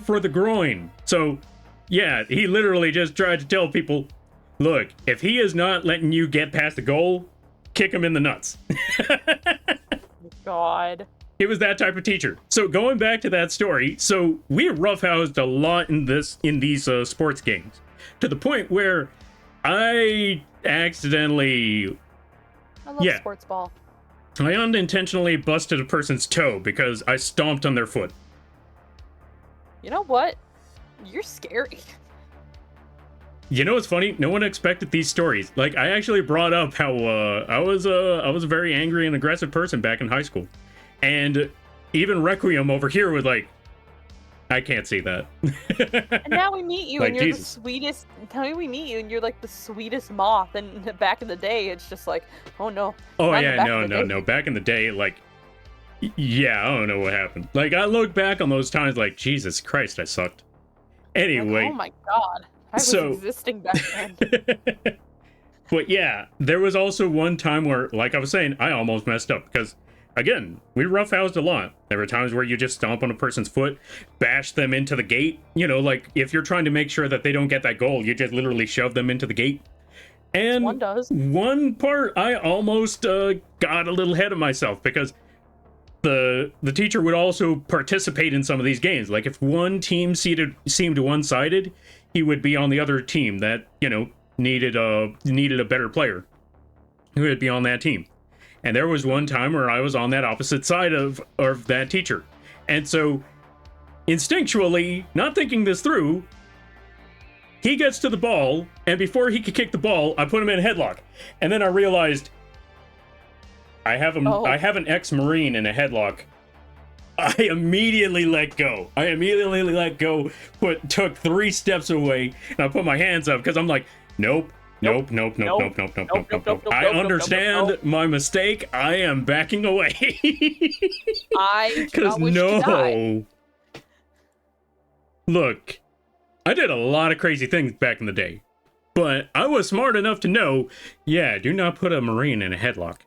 for the groin. So, yeah, he literally just tried to tell people, look, if he is not letting you get past the goal, kick him in the nuts. God. He was that type of teacher. So going back to that story, so we roughhoused a lot in these sports games, to the point where I accidentally, I love sports ball. I unintentionally busted a person's toe because I stomped on their foot. You know what? You're scary. You know what's funny? No one expected these stories. Like, I actually brought up how I was a very angry and aggressive person back in high school. And even Requiem over here was like, I can't see that. And now we meet you, like, and you're Jesus. the sweetest. Now we meet you, and you're like the sweetest moth. And back in the day, it's just like, oh no. Oh yeah, no. Back in the day, like, yeah, I don't know what happened. Like, I look back on those times like, Jesus Christ, I sucked. Anyway. Like, oh my God. I was existing back then. But yeah, there was also one time where, like I was saying, I almost messed up because, again, we roughhoused a lot. There were times where you just stomp on a person's foot, bash them into the gate. You know, like if you're trying to make sure that they don't get that goal, you just literally shove them into the gate. And One does. one part, I almost got a little ahead of myself because the teacher would also participate in some of these games. Like if one team seemed one-sided, he would be on the other team that, you know, needed a better player who would be on that team. And there was one time where I was on that opposite side of that teacher. And so instinctually, not thinking this through, he gets to the ball, and before he could kick the ball, I put him in a headlock. And then I realized I have an ex-Marine in a headlock. I immediately let go. Took 3 steps away, and I put my hands up because I'm like, nope. I understand my mistake. I am backing away. I do not wish to die. Look, I did a lot of crazy things back in the day, but I was smart enough to know, yeah, do not put a Marine in a headlock.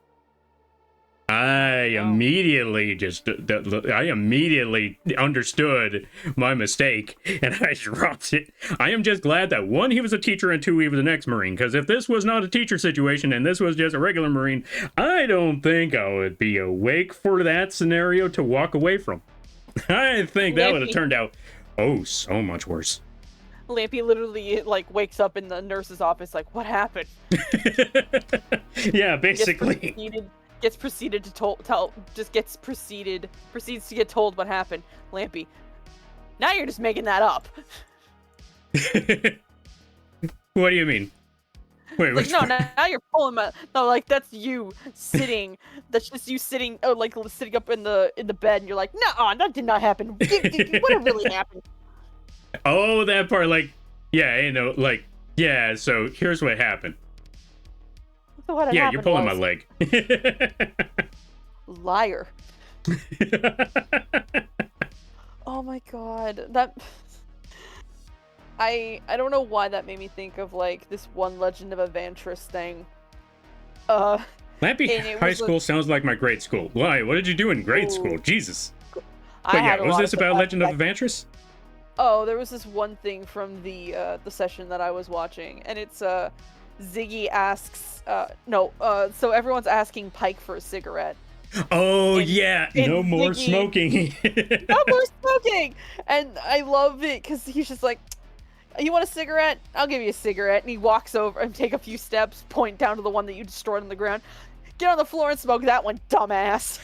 I immediately understood my mistake, and I dropped it. I am just glad that 1, he was a teacher, and 2, he was an ex-Marine, because if this was not a teacher situation and this was just a regular Marine, I don't think I would be awake for that scenario to walk away from. I think that would have turned out, so much worse. Lampy literally, like, wakes up in the nurse's office, like, what happened? Yeah, basically. Proceeds to get told what happened. Lampy, now you're just making that up. What do you mean? Wait, like, no, now you're pulling my, no, like, that's you sitting, that's just you sitting, like, sitting up in the bed, and you're like, no, that did not happen. What really happened? Oh, that part, like, yeah, you know, like, yeah, so here's what happened. Yeah, you're pulling my leg. Liar. Oh my god, that... I don't know why that made me think of, like, this one Legend of Evantris thing. Lampy High School sounds like my grade school. Why? What did you do in grade school? Jesus. But yeah, was this about Legend of Evantris? Oh, there was this one thing from the session that I was watching, and it's, Ziggy asks, so everyone's asking Pike for a cigarette. Oh, yeah, no more smoking. No more smoking! And I love it, because he's just like, you want a cigarette? I'll give you a cigarette. And he walks over and take a few steps, point down to the one that you destroyed on the ground. Get on the floor and smoke that one, dumbass.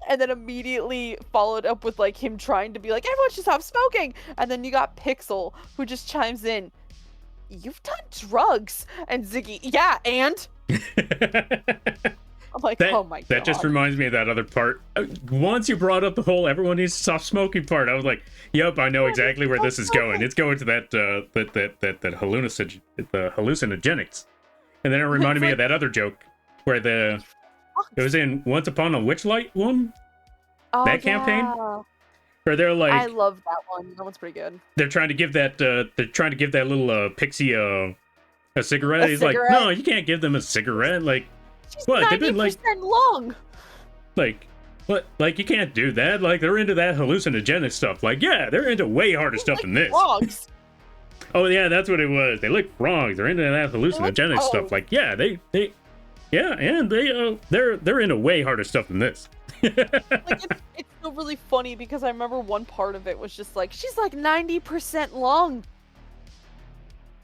And then immediately followed up with, like, him trying to be like, everyone should stop smoking! And then you got Pixel, who just chimes in, you've done drugs! And Ziggy, yeah, and? I'm like, oh my god. That just reminds me of that other part. Once you brought up the whole everyone needs to stop smoking part, I was like, yep, I know exactly where this is going. It's going to that hallucinogenics. And then it reminded me of that other joke where it was in Once Upon a Witchlight one? Oh, that campaign? Where they're like, I love that one. That one's pretty good. They're trying to give that little pixie a cigarette. He's like, no, you can't give them a cigarette. Like, she's what? 90% They've been like long. Like, what? Like, you can't do that. Like, they're into that hallucinogenic stuff. Like, yeah, they're into way harder stuff than this. Frogs. Oh yeah, that's what it was. They like frogs. They're into that hallucinogenic stuff. Like, yeah, they're into way harder stuff than this. Like, it's still really funny because I remember one part of it was just like, she's like 90% long.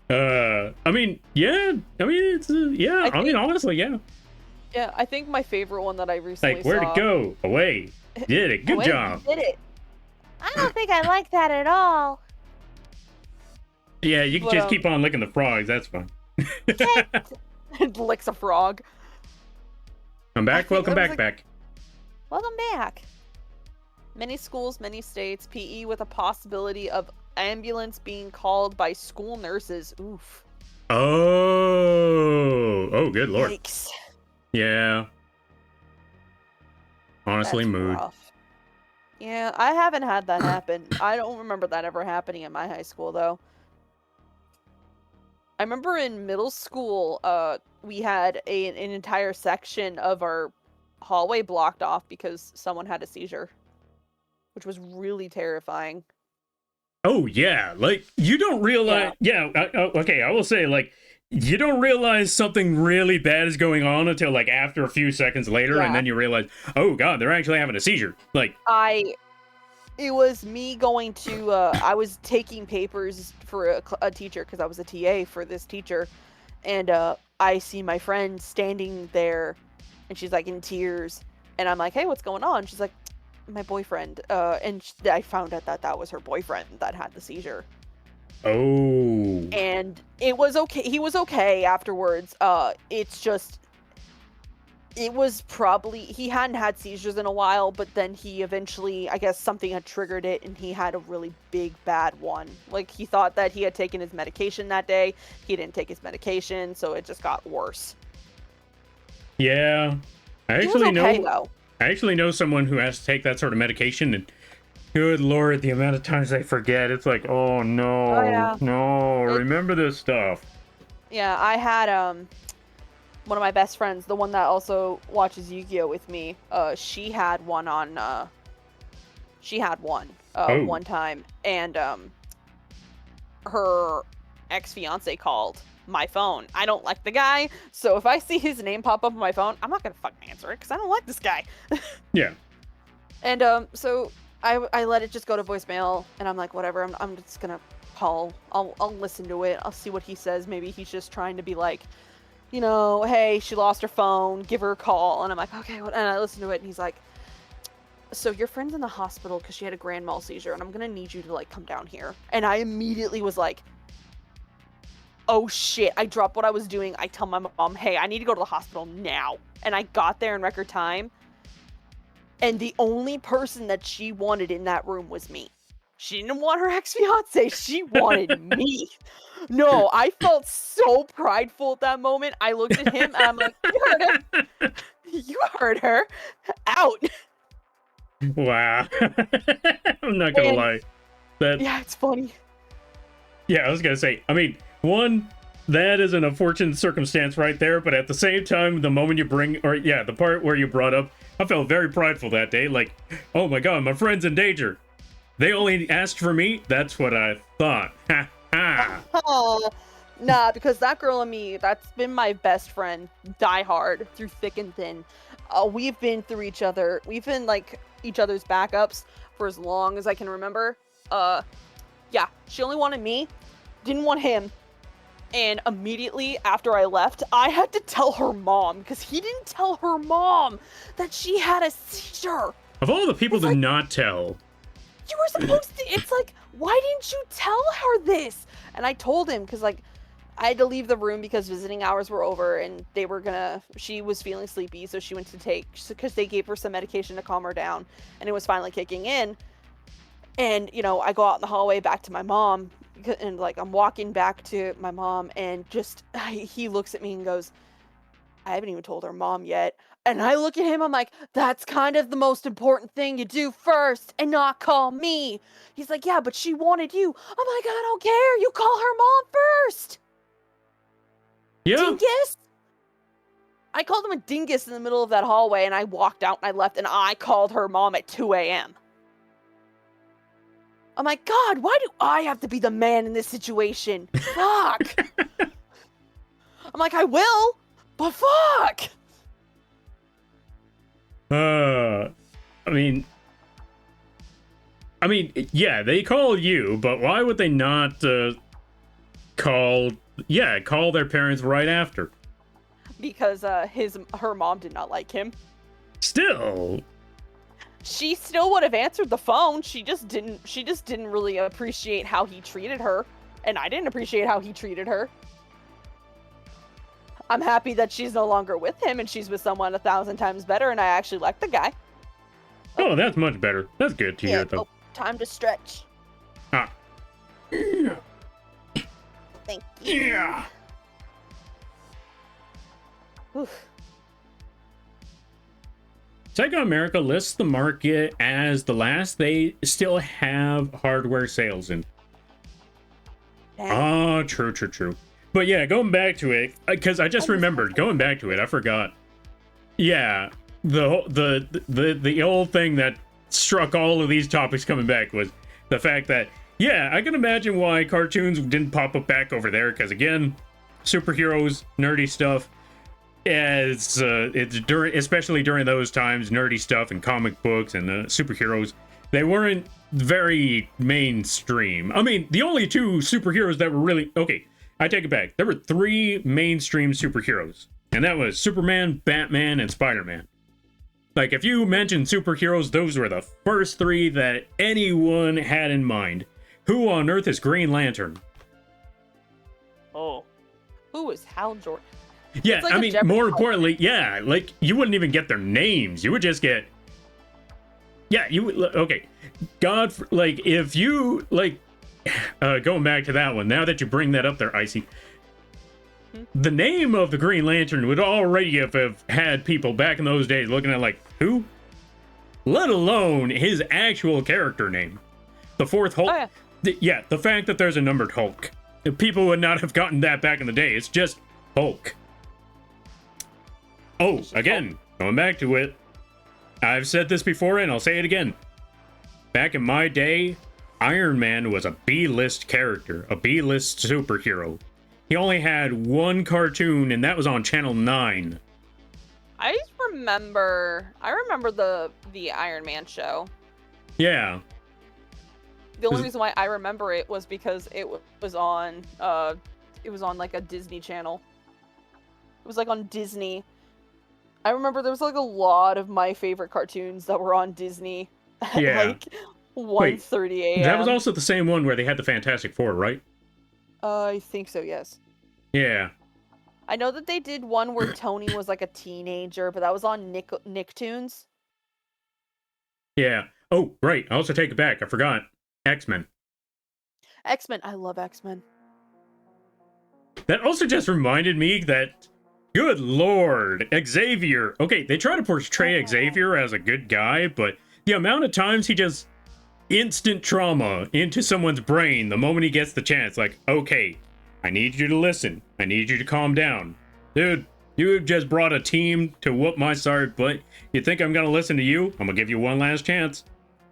I mean, yeah. I mean, it's yeah. I mean, honestly, yeah. Yeah, I think my favorite one that I recently like, where'd it go? Away. Did it. Good job. Did it. I don't think I like that at all. Yeah, you can just keep on licking the frogs. That's fine. It licks a frog. I'm back. Welcome back. Welcome back. Many schools, many states, PE with a possibility of ambulance being called by school nurses. Oof. Oh, good lord. Yikes. Yeah. Honestly, That's mood. rough. Yeah, I haven't had that happen. I don't remember that ever happening in my high school, though. I remember in middle school, we had an entire section of our hallway blocked off because someone had a seizure, which was really terrifying. Oh yeah, like you don't realize. Yeah, okay. I will say, like, you don't realize something really bad is going on until like after a few seconds later, and Yeah. then you realize, oh god, they're actually having a seizure. Like, It was me going to, I was taking papers for a teacher because I was a TA for this teacher, and I see my friend standing there, and she's like in tears, and I'm like, hey, what's going on? She's like, my boyfriend, and I found out that that was her boyfriend that had the seizure. oh, And it was okay. He was okay afterwards. It's just it was probably he hadn't had seizures in a while, but then he eventually, I guess something had triggered it and he had a really big bad one. Like he thought that he had taken his medication that day. He didn't take his medication, so it just got worse. yeah. I He was actually okay know. though. I actually know someone who has to take that sort of medication, and good lord, the amount of times they forget. It's like, oh no, Oh yeah. no, It, remember this stuff. yeah, I had one of my best friends, the one that also watches Yu-Gi-Oh with me. She had one on Oh, one time, and her ex-fiance called my phone. I don't like the guy, so if I see his name pop up on my phone, I'm not gonna fucking answer it because I don't like this guy. yeah. And so I let it just go to voicemail, and I'm like, whatever. I'm just gonna call. I'll listen to it. I'll see what he says. Maybe he's just trying to be like, you know, hey, she lost her phone. Give her a call. And I'm like, okay. And I listen to it, and he's like, so your friend's in the hospital because she had a grand mal seizure, and I'm gonna need you to like come down here. And I immediately was like, oh shit. I dropped what I was doing. I tell my mom, hey, I need to go to the hospital now. And I got there in record time. And the only person that she wanted in that room was me. She didn't want her ex-fiance. She wanted me. No, I felt so prideful at that moment. I looked at him and I'm like, you heard him. You heard her. Out. Wow. I'm not gonna And lie. That yeah, it's funny. Yeah, I was gonna say. I mean, one, that is an unfortunate circumstance right there. But at the same time, the moment you bring, or yeah, the part where you brought up, I felt very prideful that day. Like, oh my god, my friend's in danger. They only asked for me. That's what I thought. Ha ha. Oh, nah, because that girl and me, that's been my best friend, die hard, through thick and thin. We've been through each other. We've been like each other's backups for as long as I can remember. Yeah, she only wanted me, didn't want him. And immediately after I left, I had to tell her mom, because he didn't tell her mom that she had a seizure. Of all the people It's to like, not tell. you were supposed to, it's like, why didn't you tell her this? And I told him, because like, I had to leave the room because visiting hours were over and they were gonna, she was feeling sleepy, so she went to take, because they gave her some medication to calm her down, and it was finally kicking in. And, you know, I go out in the hallway back to my mom, and like, I'm walking back to my mom, and just, he looks at me and goes, I haven't even told her mom yet. And I look at him, I'm like, that's kind of the most important thing you do first, and not call me. He's like, yeah, but she wanted you. I'm like, I don't care. You call her mom first. Yeah. Dingus. I called him a dingus in the middle of that hallway, and I walked out and I left, and I called her mom at 2 a.m. I'm like, God, why do I have to be the man in this situation? Fuck. I'm like, I will, but fuck. I mean, yeah, they call you, but why would they not call their parents right after? Because her mom did not like him. Still, she still would have answered the phone. She just didn't really appreciate how he treated her, and I didn't appreciate how he treated her. I'm happy that she's no longer with him and she's with someone 1,000 times better, and I actually like the guy. oh, that's much better. That's good to hear, though. Oh, time to stretch. Ah. Yeah. Thank you. Yeah. Oof. Sega America lists the market as the last they still have hardware sales in. Dang. Ah, true. But yeah, going back to it, because I just remembered, going back to it, I forgot. Yeah, the old thing that struck all of these topics coming back was the fact that, yeah, I can imagine why cartoons didn't pop up back over there, because again, superheroes, nerdy stuff, as especially during those times, nerdy stuff and comic books and superheroes, they weren't very mainstream. I mean, the only two superheroes that were really okay, I take it back. There were 3 mainstream superheroes, and that was Superman, Batman, and Spider-Man. Like, if you mentioned superheroes, those were the first 3 that anyone had in mind. Who on earth is Green Lantern? Oh, who is Hal Jordan? Yeah, like I mean, more importantly, yeah, like, you wouldn't even get their names. You would just get... Yeah, you would... Okay. God, like, if you, like... going back to that one, now that you bring that up there, Icy, the name of the Green Lantern would already have had people back in those days looking at, like, who? Let alone his actual character name. The 4th Hulk. Oh, yeah. Yeah, the fact that there's a numbered Hulk. People would not have gotten that back in the day. It's just Hulk. Oh, again, going back to it. I've said this before and I'll say it again. Back in my day, Iron Man was a B-list character, a B-list superhero. He only had 1 cartoon, and that was on Channel 9. I remember the Iron Man show. Yeah. The only reason why I remember it was because it was on like a Disney channel. It was like on Disney. I remember there was like a lot of my favorite cartoons that were on Disney at like 1:30 a.m. That was also the same one where they had the Fantastic Four, right? I think so, yes. Yeah. I know that they did one where Tony was like a teenager, but that was on Nicktoons. Yeah. Oh, right. I also take it back. I forgot. X-Men. X-Men. I love X-Men. That also just reminded me that, good lord, Xavier. Okay, they try to portray Xavier as a good guy, but the amount of times he just instant trauma into someone's brain the moment he gets the chance. Like, okay, I need you to listen. I need you to calm down. Dude, you just brought a team to whoop my sorry butt. You think I'm gonna listen to you? I'm gonna give you one last chance.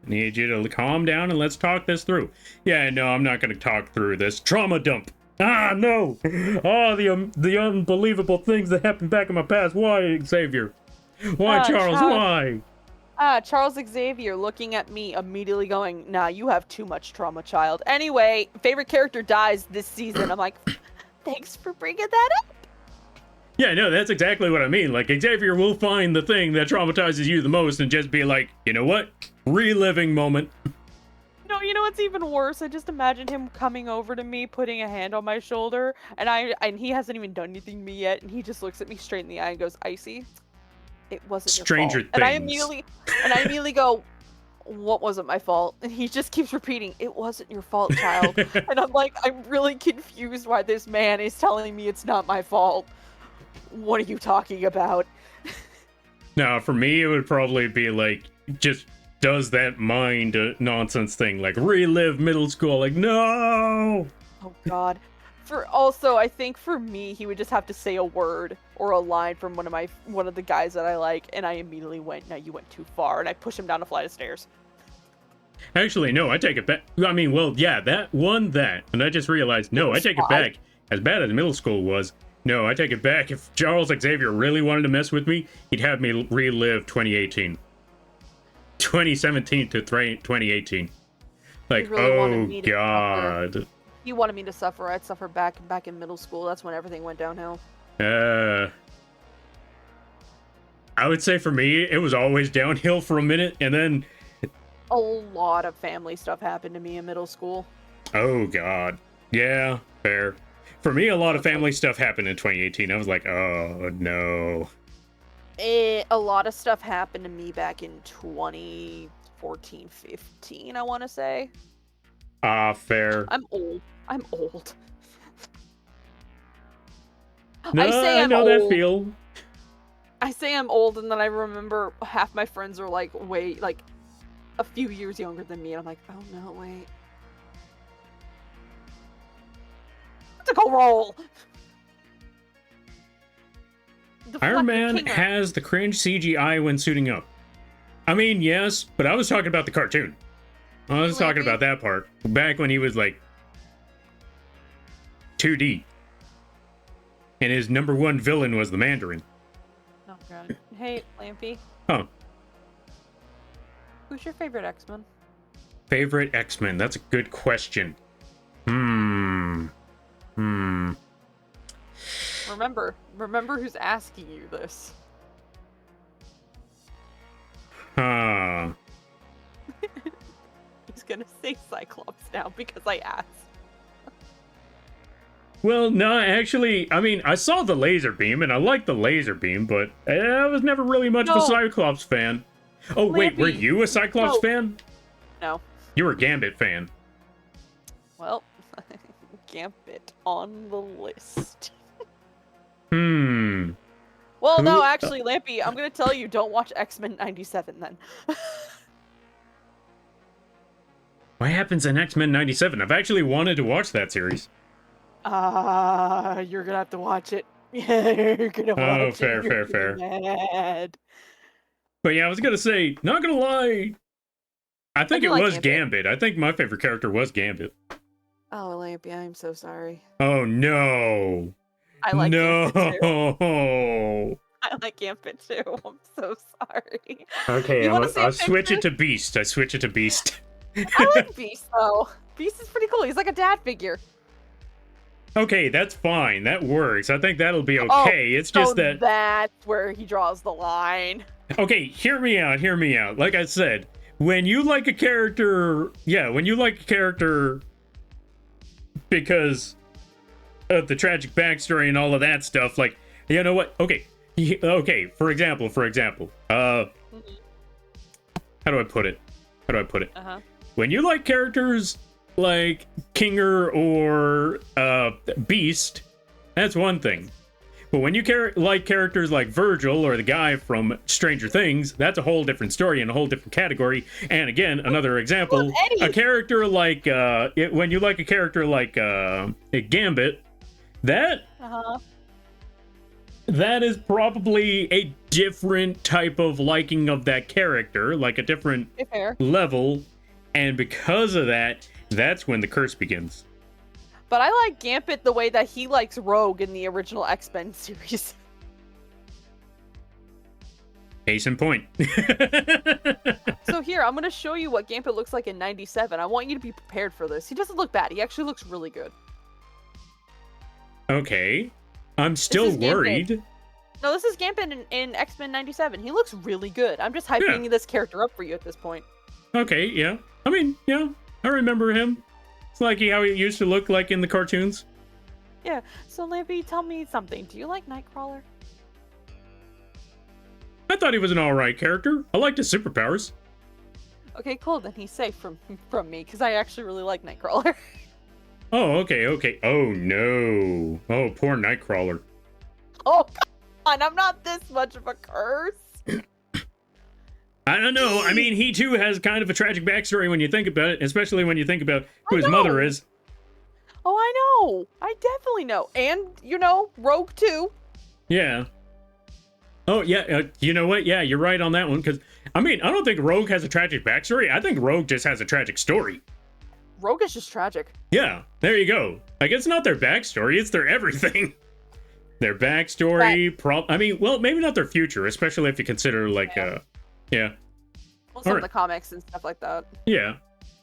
I need you to calm down and let's talk this through. Yeah, no, I'm not gonna talk through this. Trauma dump. Ah, no! Oh, the unbelievable things that happened back in my past. Why, Xavier? Why, Charles? Why? Charles Xavier looking at me immediately going, nah, you have too much trauma, child. Anyway, favorite character dies this season. I'm like, thanks for bringing that up. Yeah, no, that's exactly what I mean. Like, Xavier will find the thing that traumatizes you the most and just be like, you know what? Reliving moment. No, you know what's even worse? I just imagine him coming over to me, putting a hand on my shoulder, and he hasn't even done anything to me yet, and he just looks at me straight in the eye and goes, Icy, it wasn't Stranger your fault. Things. And I immediately go, what wasn't my fault? And he just keeps repeating, it wasn't your fault, child. And I'm like, I'm really confused why this man is telling me it's not my fault. What are you talking about? Now, for me, it would probably be like, just does that mind nonsense thing, like relive middle school, like, no! Oh, God. I think for me, he would just have to say a word or a line from one of the guys that I like, and I immediately went, no, you went too far, and I push him down a flight of stairs. Actually, no, I take it back. I mean, well, yeah, and I just realized, no, I take it back. As bad as middle school was, no, I take it back. If Charles Xavier really wanted to mess with me, he'd have me relive 2018. 2017 to 2018. Like, really oh, God. He wanted me to suffer. I'd suffer back in middle school. That's when everything went downhill. I would say for me, it was always downhill for a minute, and then... A lot of family stuff happened to me in middle school. Oh, God. Yeah, fair. For me, a lot of family stuff happened in 2018. I was like, oh, no. A lot of stuff happened to me back in 2014, 15, I want to say. Fair. I'm old. No, I know that feel. I say I'm old, and then I remember half my friends are like a few years younger than me, and I'm like, oh no, wait. Critical roll! Iron fucking Man king has the cringe CGI when suiting up. I mean, yes, but I was talking about the cartoon. I was talking about that part back when he was like 2D. And his number one villain was the Mandarin. Oh god. Hey, Lampy. Huh. Who's your favorite X-Men? Favorite X-Men? That's a good question. Remember who's asking you this. Huh. He's gonna say Cyclops now because I asked. Well, no, actually, I mean, I saw the laser beam, and I liked the laser beam, but I was never really much of a Cyclops fan. Oh, wait, were you a Cyclops fan? No. You were a Gambit fan. Well, Gambit on the list. Well, no, actually, Lampy, I'm gonna tell you, don't watch X-Men 97 then. What happens in X-Men 97? I've actually wanted to watch that series. You're gonna have to watch it. You're gonna watch it. Fair. Mad. But yeah, I was gonna say, not gonna lie, I think it was Gambit. I think my favorite character was Gambit. Oh, Lampy, I'm so sorry. Oh no. I like Gambit too. I like Gambit too. I'm so sorry. Okay, I'll switch it to Beast. I switch it to Beast. I like Beast though. Beast is pretty cool. He's like a dad figure. Okay, that's fine. That works. I think that'll be okay. Oh, it's just that that's where he draws the line. Okay, hear me out. Like I said, when you like a character, because of the tragic backstory and all of that stuff, like, you know what? Okay, for example, how do I put it? When you like characters like Kinger or Beast, that's one thing. But when you like characters like Virgil or the guy from Stranger Things, that's a whole different story and a whole different category. And again, another example, a character like when you like a character like Gambit, that is probably a different type of liking of that character, like a different level. And because of that, that's when the curse begins. But I like Gambit the way that he likes Rogue in the original X-Men series. Case in point. So here, I'm going to show you what Gambit looks like in 97. I want you to be prepared for this. He doesn't look bad. He actually looks really good. Okay. I'm still worried. No, this is Gambit in X-Men 97. He looks really good. I'm just hyping this character up for you at this point. Okay, yeah. I mean, yeah, I remember him. It's like how he used to look like in the cartoons. Yeah, so Lampy, tell me something. Do you like Nightcrawler? I thought he was an alright character. I liked his superpowers. Okay, cool. Then he's safe from me, because I actually really like Nightcrawler. Oh, okay. Oh, no. Oh, poor Nightcrawler. Oh, come on. I'm not this much of a curse. I don't know. I mean, he too has kind of a tragic backstory when you think about it, especially when you think about who his mother is. Oh, I know. I definitely know. And, Rogue too. Yeah. Oh, yeah. You know what? Yeah, you're right on that one. Because, I mean, I don't think Rogue has a tragic backstory. I think Rogue just has a tragic story. Rogue is just tragic. Yeah, there you go. Like, it's not their backstory. It's their everything. Their backstory, well, maybe not their future, especially if you consider, like, yeah. Well, some of the comics and stuff like that. Yeah.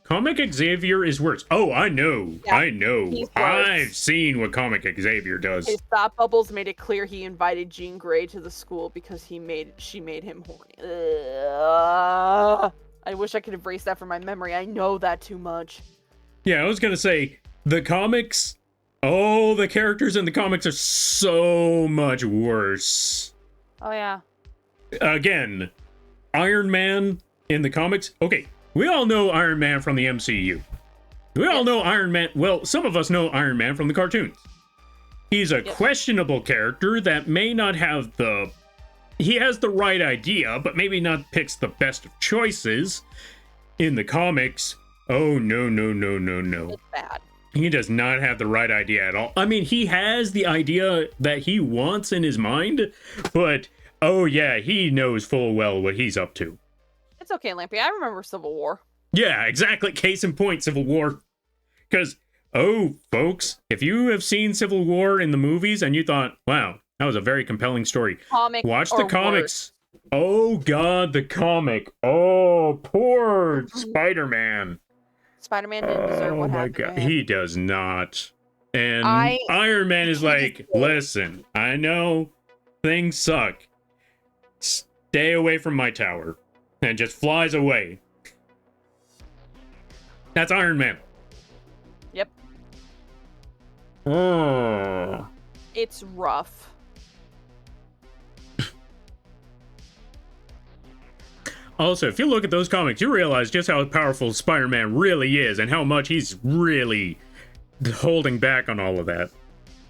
Comic Xavier is worse. Oh, I know. Yeah, I know. he's worse. I've seen what Comic Xavier does. His thought bubbles made it clear he invited Jean Grey to the school because she made him horny. I wish I could erase that from my memory. I know that too much. Yeah, I was gonna say, the comics... Oh, the characters in the comics are so much worse. Oh, yeah. Again... Iron Man in the comics. Okay, we all know Iron Man from the MCU. We all know Iron Man. Well, some of us know Iron Man from the cartoons. He's a questionable character that may not have he has the right idea, but maybe not picks the best of choices. In the comics, oh, no. It's bad. He does not have the right idea at all. I mean, he has the idea that he wants in his mind, but oh yeah, he knows full well what he's up to. It's okay, Lampy. I remember Civil War. Yeah, exactly. Case in point, Civil War. Because, oh, folks, if you have seen Civil War in the movies and you thought, wow, that was a very compelling story, watch the comics. Worse. Oh God, the comic. Oh, poor Spider-Man. Spider-Man didn't deserve what happened. Oh my God, he does not. And Iron Man is like, listen, I know things suck. Stay away from my tower. And just flies away. That's Iron Man. Yep. Oh. It's rough. Also, if you look at those comics, you realize just how powerful Spider-Man really is and how much he's really holding back on all of that.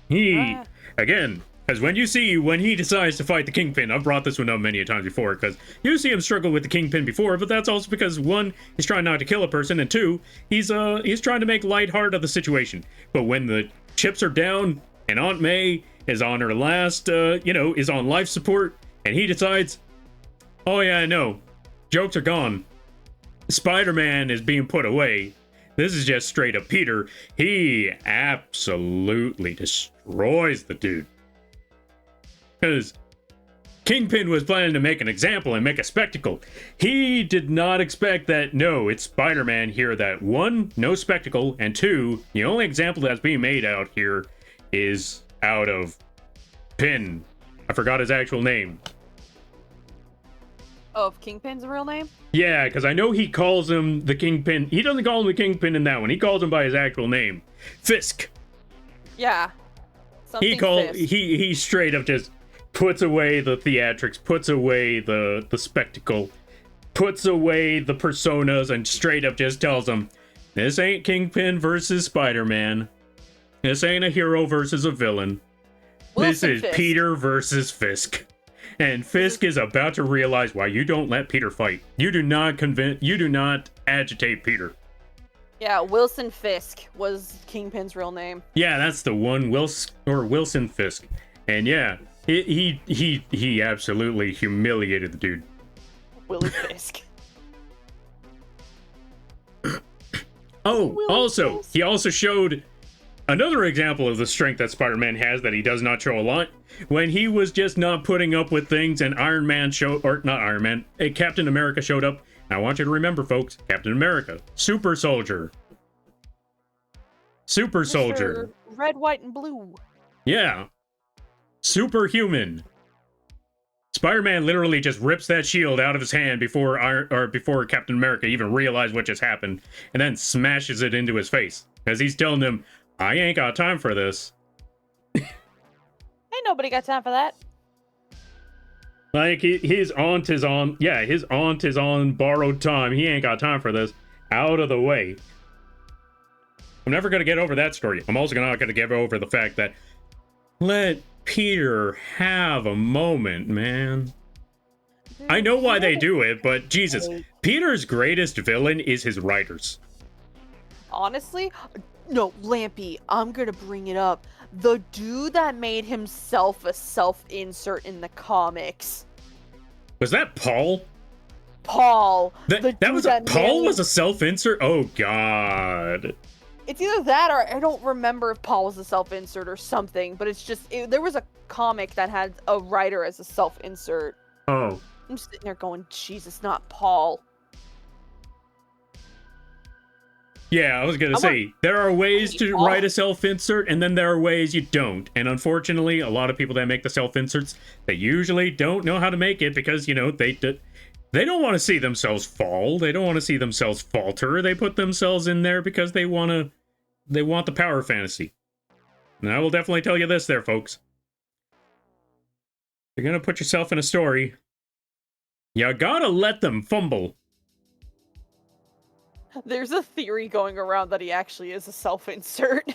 He, again, because when he decides to fight the Kingpin, I've brought this one up many times before, because you see him struggle with the Kingpin before, but that's also because, one, he's trying not to kill a person, and two, he's trying to make lighthearted of the situation. But when the chips are down, and Aunt May is on her last, is on life support, and he decides, oh yeah, I know, jokes are gone. Spider-Man is being put away. This is just straight up Peter. He absolutely destroys the dude. Because Kingpin was planning to make an example and make a spectacle. He did not expect that, no, it's Spider-Man here that, one, no spectacle, and two, the only example that's being made out here is out of Pin. I forgot his actual name. Of Kingpin's real name? Yeah, because I know he calls him the Kingpin. He doesn't call him the Kingpin in that one. He calls him by his actual name. Fisk. Yeah. He straight up just puts away the theatrics, puts away the spectacle, puts away the personas, and straight up just tells them, this ain't Kingpin versus Spider-Man. This ain't a hero versus a villain. This is Fisk. Peter versus Fisk. And Fisk is about to realize why you don't let Peter fight. You do not agitate Peter. Yeah, Wilson Fisk was Kingpin's real name. Yeah, that's the one, Wilson Fisk. And yeah, he absolutely humiliated the dude. Willie Fisk. He also showed another example of the strength that Spider-Man has that he does not show a lot. When he was just not putting up with things and Captain America showed up. Now I want you to remember, folks, Captain America, super soldier. Red, white, and blue. Yeah. Superhuman. Spider-Man literally just rips that shield out of his hand before Captain America even realized what just happened, and then smashes it into his face. As he's telling him, I ain't got time for this. Ain't nobody got time for that. Like, his aunt is on borrowed time. He ain't got time for this. Out of the way. I'm never going to get over that story. I'm also not going to get over the fact that let Peter have a moment, man. I know why they do it, but Jesus, Peter's greatest villain is his writers. Honestly, no, Lampy, I'm going to bring it up. The dude that made himself a self-insert in the comics. Was that Paul? Paul. Paul was a self-insert? Oh, God. It's either that or I don't remember if Paul was a self-insert or something, but it's just, there was a comic that had a writer as a self-insert. Oh. I'm just sitting there going, Jesus, not Paul. Yeah, I was going to say, there are ways to write a self-insert, and then there are ways you don't. And unfortunately, a lot of people that make the self-inserts, they usually don't know how to make it because, they don't want to see themselves fall. They don't want to see themselves falter. They put themselves in there because they want the power fantasy. And I will definitely tell you this there, folks. If you're going to put yourself in a story, you gotta let them fumble. There's a theory going around that he actually is a self-insert.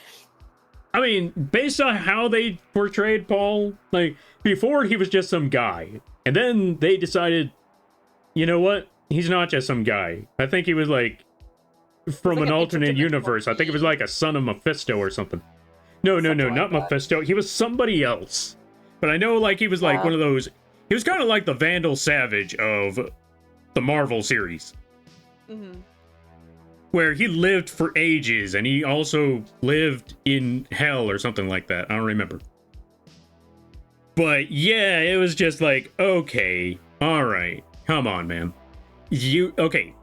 I mean, based on how they portrayed Paul, like, before he was just some guy. And then they decided, you know what? He's not just some guy. I think he was like, from like an an alternate interdimensional universe. I think it was like a son of Mephisto or something. No, Something like not that. Mephisto. He was somebody else. But I know, like, he was like Yeah. one of those. He was kind of like the Vandal Savage of the Marvel series, Mhm. where he lived for ages, and he also lived in hell or something like that. I don't remember. But yeah, it was just like, okay, all right, come on, man. Okay.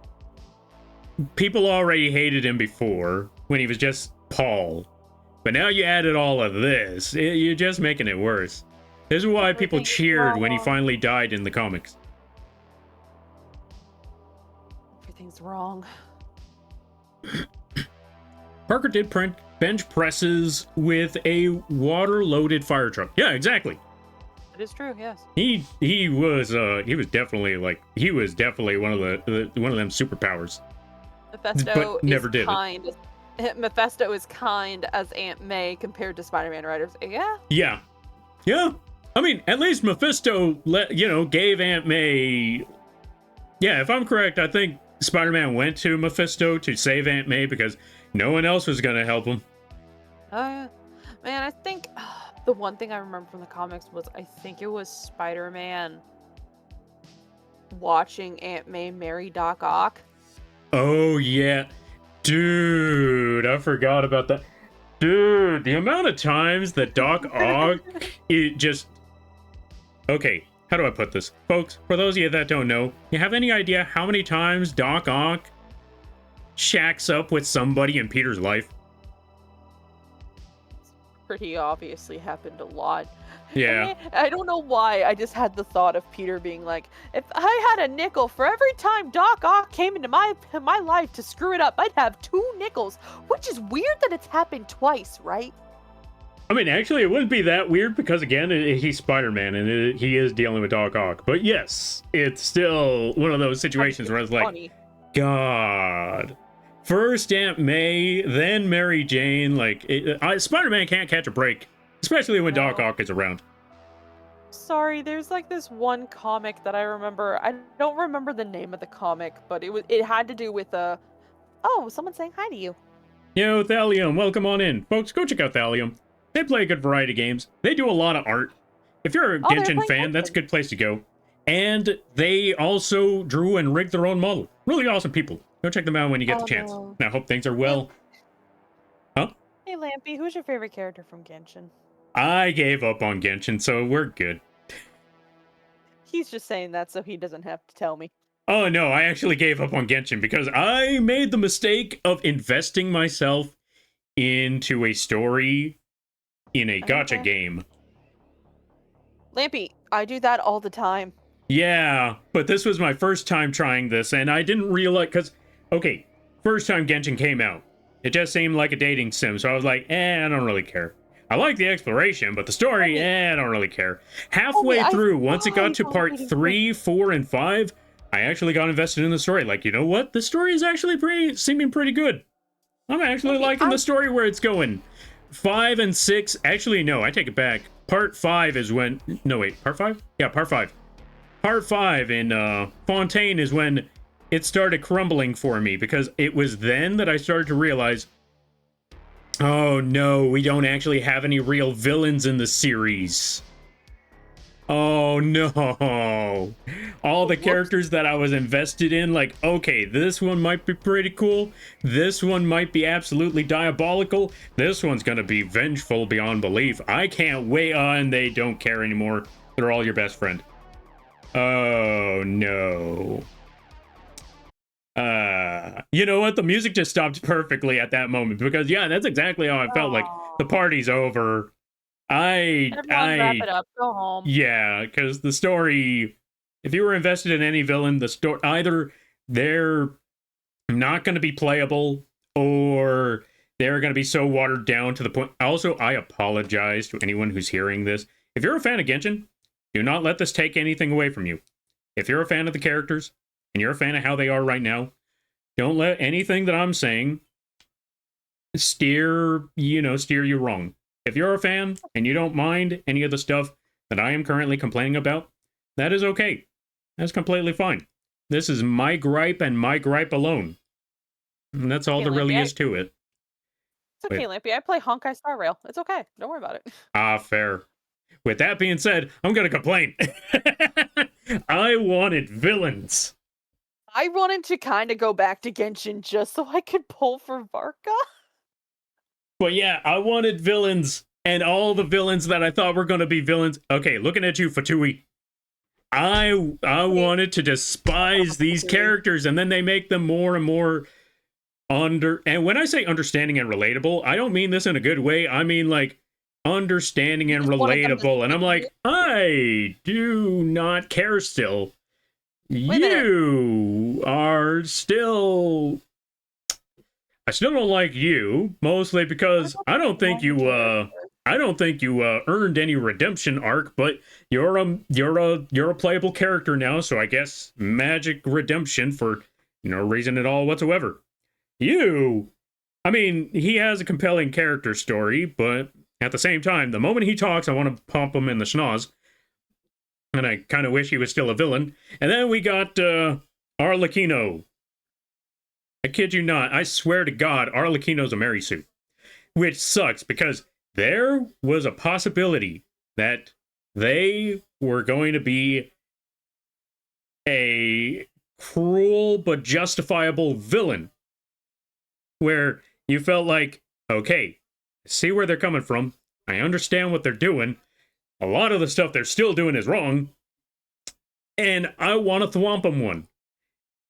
People already hated him before when he was just Paul. But now you added all of this. You're just making it worse. This is why people Everything's cheered when he wrong. finally died in the comics. Everything's wrong. Parker did bench presses with a water-loaded fire truck. Yeah, exactly. It is true, yes. He was definitely one of them superpowers. Mephisto But never is did it. kind. Mephisto is kind as Aunt May compared to Spider-Man writers. Yeah. Yeah. I mean, at least Mephisto gave Aunt May. Yeah, if I'm correct, I think Spider-Man went to Mephisto to save Aunt May because no one else was gonna help him. Oh yeah. Man, I think the one thing I remember from the comics was I think it was Spider-Man watching Aunt May marry Doc Ock. Oh yeah. Dude, I forgot about that. Dude, the amount of times that Doc Ock it just okay, how do I put this? Folks, for those of you that don't know, you have any idea how many times Doc Ock shacks up with somebody in Peter's life? Pretty obviously happened a lot. Yeah. I don't know why. I just had the thought of Peter being like, if I had a nickel for every time Doc Ock came into my life to screw it up, I'd have 2 nickels. Which is weird that it's happened twice, right? I mean, actually, it wouldn't be that weird because, again, he's Spider-Man and he is dealing with Doc Ock. But yes, it's still one of those situations where it's like, Funny. God. First Aunt May, then Mary Jane. Like, Spider-Man can't catch a break, especially when Doc Ock is around. Sorry, there's like this one comic that I remember. I don't remember the name of the comic, but it had to do with oh, someone's saying hi to you. Yo, Thallium, welcome on in. Folks, go check out Thallium. They play a good variety of games. They do a lot of art. If you're a they're Genshin playing fan, that's a Genshin. good place to go. And they also drew and rigged their own model. Really awesome people. Go check them out when you get the chance. no. And I hope things are well. Huh? Hey, Lampy, who's your favorite character from Genshin? I gave up on Genshin, so we're good. He's just saying that so he doesn't have to tell me. Oh no, I actually gave up on Genshin because I made the mistake of investing myself into a story in a gacha Okay. game. Lampy, I do that all the time. Yeah, but this was my first time trying this, and I didn't realize, because, okay, first time Genshin came out, it just seemed like a dating sim, so I was like, I don't really care. I like the exploration, but the story, I don't really care. Halfway through, once it got to part 3, 4, and 5, I actually got invested in the story. Like, you know what? The story is actually seeming pretty good. I'm actually liking the story where it's going. 5 and 6, actually, no, I take it back. Part 5 is when, no wait, part 5? Yeah, part 5. Part 5 in Fontaine is when it started crumbling for me, because it was then that I started to realize, oh no, we don't actually have any real villains in the series. Oh no. All the characters that I was invested in, like, okay, this one might be pretty cool. This one might be absolutely diabolical. This one's gonna be vengeful beyond belief. I can't wait. And they don't care anymore. They're all your best friend. Oh no. You know what? The music just stopped perfectly at that moment because yeah, that's exactly how I felt. Like the party's over. Everyone wrap it up. Go home. Yeah, because the story, if you were invested in any villain, the story, either they're not going to be playable or they're going to be so watered down to the point. Also, I apologize to anyone who's hearing this. If you're a fan of Genshin, do not let this take anything away from you. If you're a fan of the characters and you're a fan of how they are right now, don't let anything that I'm saying steer you wrong. If you're a fan and you don't mind any of the stuff that I am currently complaining about, that is okay. That's completely fine. This is my gripe and my gripe alone. And that's all Okay, there really Lampy, is to it. it's okay, Lampy. I play Honkai Star Rail. It's okay. Don't worry about it. Ah, fair. With that being said, I'm gonna complain. I wanted villains. I wanted to kind of go back to Genshin just so I could pull for Varka. But yeah, I wanted villains, and all the villains that I thought were gonna be villains. Okay, looking at you, Fatui. I wanted to despise these characters, and then they make them more and more and when I say understanding and relatable, I don't mean this in a good way. I mean like understanding and relatable. And I'm like, I do not care still. You are still... I still don't like you, mostly because I don't think you earned any redemption arc, but you're a playable character now, so I guess magic redemption for no reason at all whatsoever. I mean, he has a compelling character story, but at the same time, the moment he talks, I want to pump him in the schnoz. And I kind of wish he was still a villain. And then we got Arlecchino. I kid you not, I swear to God, Arlecchino's a Mary Sue. Which sucks, because there was a possibility that they were going to be a cruel but justifiable villain. Where you felt like, okay, I see where they're coming from. I understand what they're doing. A lot of the stuff they're still doing is wrong. And I want to thwomp them one.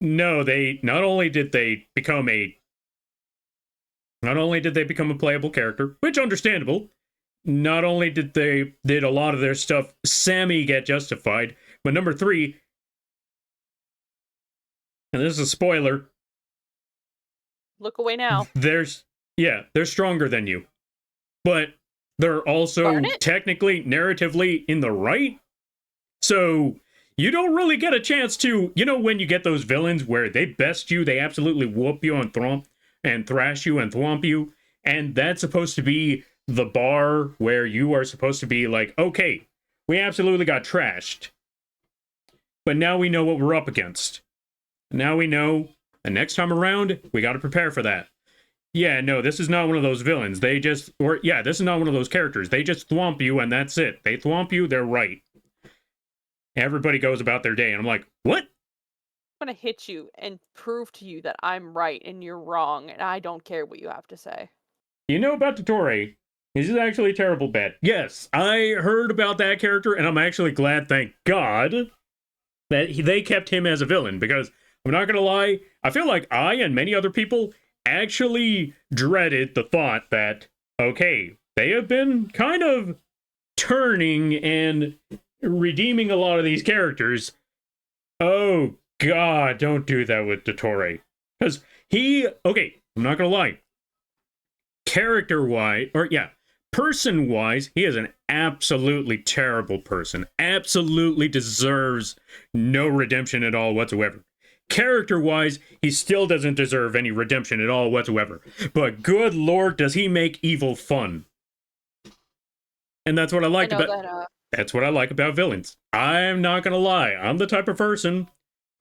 No, not only did they become a playable character, which understandable. Not only did a lot of their stuff Sammy get justified, but number 3, and this is a spoiler, Look away now. they're stronger than you. But they're also technically, narratively in the right. So you don't really get a chance to, when you get those villains where they best you, they absolutely whoop you and thrash you and thwomp you. And that's supposed to be the bar where you are supposed to be like, okay, we absolutely got trashed. But now we know what we're up against. Now we know the next time around, we got to prepare for that. Yeah, no, this is not one of those villains. This is not one of those characters. They just thwomp you and that's it. They thwomp you, they're right. Everybody goes about their day. And I'm like, what? I'm going to hit you and prove to you that I'm right and you're wrong, and I don't care what you have to say. You know about Dottore. He's actually a terrible bet. Yes, I heard about that character, and I'm actually glad, thank God, that they kept him as a villain, because I'm not going to lie, I feel like I and many other people actually dreaded the thought that, okay, they have been kind of turning and redeeming a lot of these characters. Oh, God, don't do that with Dottore. Because I'm not going to lie. Character-wise, person-wise, he is an absolutely terrible person. Absolutely deserves no redemption at all whatsoever. Character-wise, he still doesn't deserve any redemption at all whatsoever. But good lord, does he make evil fun. And that's what I like that's what I like about villains. I'm not gonna lie, I'm the type of person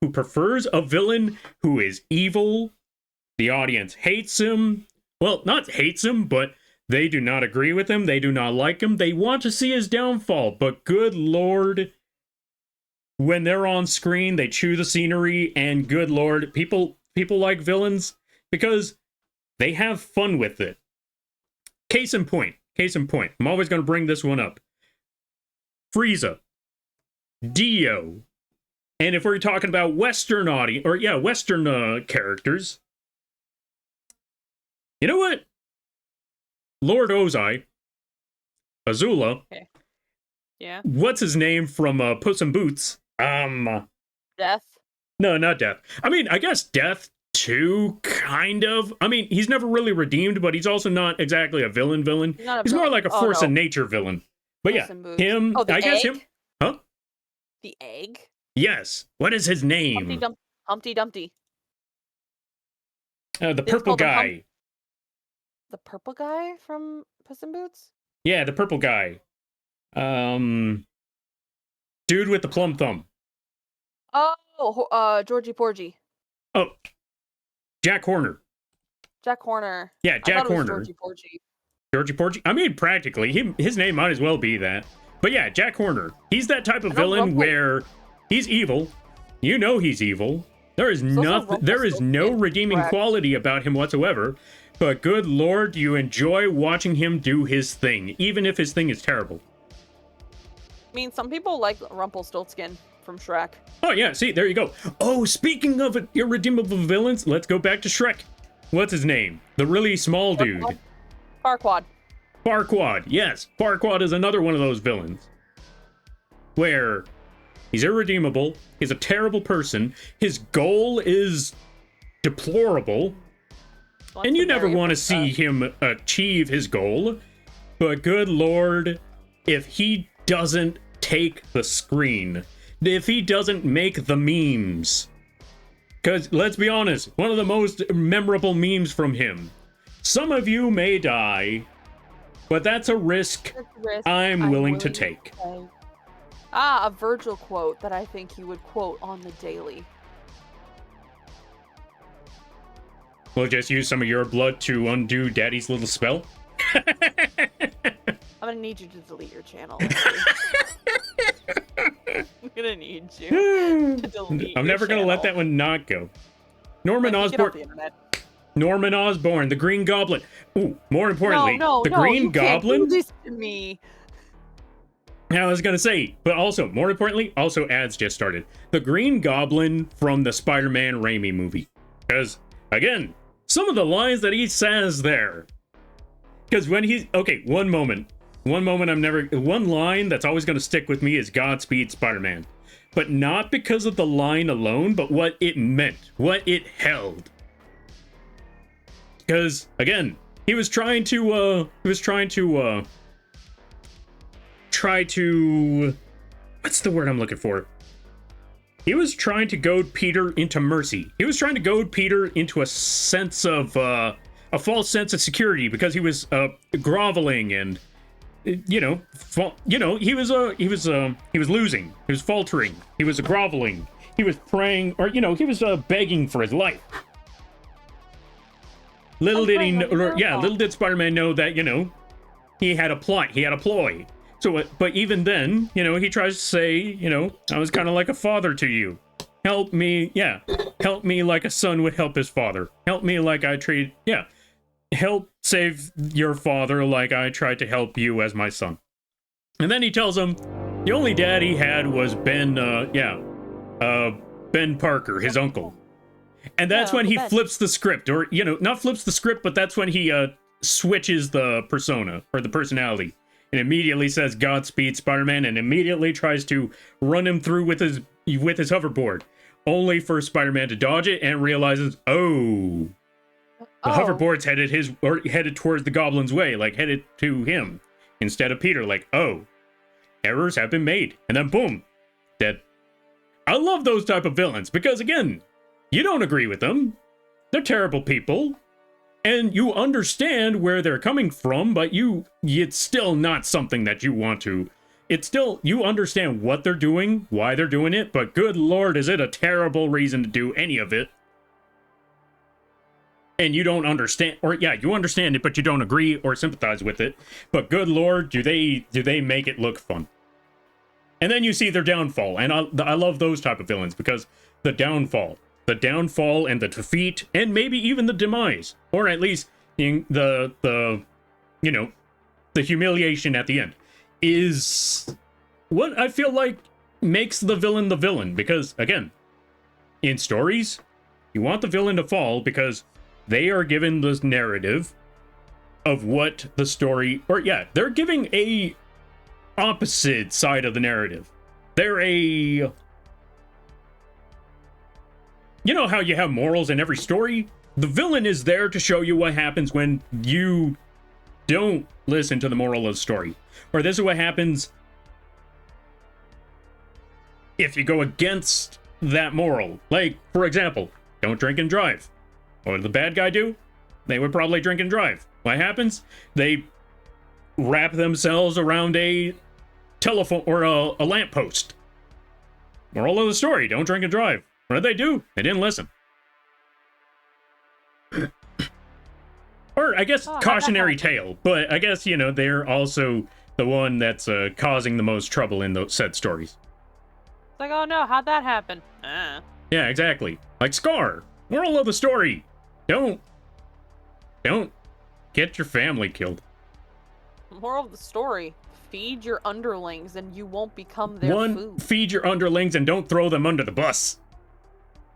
who prefers a villain who is evil. The audience hates him. Well, not hates him, but they do not agree with him. They do not like him. They want to see his downfall. But good lord, when they're on screen, they chew the scenery, and good lord, people like villains because they have fun with it. Case in point. I'm always going to bring this one up. Frieza, Dio, and if we're talking about Western characters, you know what? Lord Ozai, Azula. Okay. Yeah. What's his name from Puss in Boots? Death? No, not Death. I mean, I guess Death too, kind of. I mean, he's never really redeemed, but he's also not exactly a villain. He's more like a force of nature villain. But Puss yeah, him. I guess him. Huh? The egg? Yes. What is his name? Humpty Dumpty. The purple guy. The purple guy from Puss in Boots? Yeah, the purple guy. Dude with the plum thumb. Oh, Georgie Porgy. Oh, Jack Horner. Jack Horner. Yeah, I Jack thought it was Horner. Georgie Porgy. Georgie Porgy. I mean, practically, his name might as well be that. But yeah, Jack Horner. He's that type of villain where he's evil. You know he's evil. There is nothing. There is no redeeming quality about him whatsoever. But good lord, you enjoy watching him do his thing, even if his thing is terrible. I mean, some people like Rumpelstiltskin from Shrek. Oh yeah, see, there you go. Oh, speaking of irredeemable villains, let's go back to Shrek. What's his name? The really small dude. Farquaad. Farquaad, yes. Farquaad is another one of those villains. Where he's irredeemable, he's a terrible person, his goal is deplorable, and you never want to see him achieve his goal. But good lord, if he doesn't take the screen, if he doesn't make the memes, because let's be honest, one of the most memorable memes from him, some of you may die, but that's a risk I'm willing to take. Ah, a Virgil quote that I think he would quote on the daily. We'll just use some of your blood to undo Daddy's little spell. I'm gonna need you to delete your channel. I'm gonna need you to delete. I'm never gonna let that one not go. Norman Osborn. Norman Osborn, the Green Goblin. Ooh, more importantly, the Green Goblin. Can't do this to me. I was gonna say, but also, more importantly, also ads just started. The Green Goblin from the Spider-Man Raimi movie. Because, again, some of the lines that he says there. Because when he's... Okay, one line that's always gonna stick with me is Godspeed Spider-Man. But not because of the line alone, but what it meant. What it held. Because, again, he was trying to, what's the word I'm looking for? He was trying to goad Peter into mercy. He was trying to goad Peter into a sense of, a false sense of security because he was, groveling and, he was losing. He was faltering. He was groveling. He was praying, or, he was, begging for his life. Little did Spider-Man know that, he had a plot, he had a ploy. So, but even then, he tries to say, I was kind of like a father to you. Help me, help me like a son would help his father. Help me like I treat, help save your father like I tried to help you as my son. And then he tells him, the only dad he had was Ben Parker, his uncle. And that's when he flips the script, or, not flips the script, but that's when he switches the persona, or the personality, and immediately says Godspeed Spider-Man, and immediately tries to run him through with his hoverboard, only for Spider-Man to dodge it and realizes, the hoverboard's headed towards the Goblin's way, like headed to him, instead of Peter, like, errors have been made, and then boom, dead. I love those type of villains, because again, you don't agree with them. They're terrible people. And you understand where they're coming from, but it's still not something that you want to. It's still, you understand what they're doing, why they're doing it, but good lord, is it a terrible reason to do any of it. And you don't understand, or you understand it, but you don't agree or sympathize with it. But good lord, do they make it look fun. And then you see their downfall, and I love those type of villains, because the downfall and the defeat, and maybe even the demise, or at least the humiliation at the end, is what I feel like makes the villain, because again, in stories, you want the villain to fall because they are given this narrative of what the story, or they're giving a opposite side of the narrative. They're a... You know how you have morals in every story? The villain is there to show you what happens when you don't listen to the moral of the story. Or this is what happens if you go against that moral. Like, for example, don't drink and drive. What would the bad guy do? They would probably drink and drive. What happens? They wrap themselves around a telephone or a lamppost. Moral of the story, don't drink and drive. What did they do? They didn't listen. I guess, Oh, how'd that cautionary happen? tale. But I guess, you know, they're also the one that's causing the most trouble in those said stories. It's like, oh no, how'd that happen? Yeah, exactly. Like Scar. Moral of the story. Don't get your family killed. Moral of the story: feed your underlings, and you won't become their One, food. feed your underlings and don't throw them under the bus.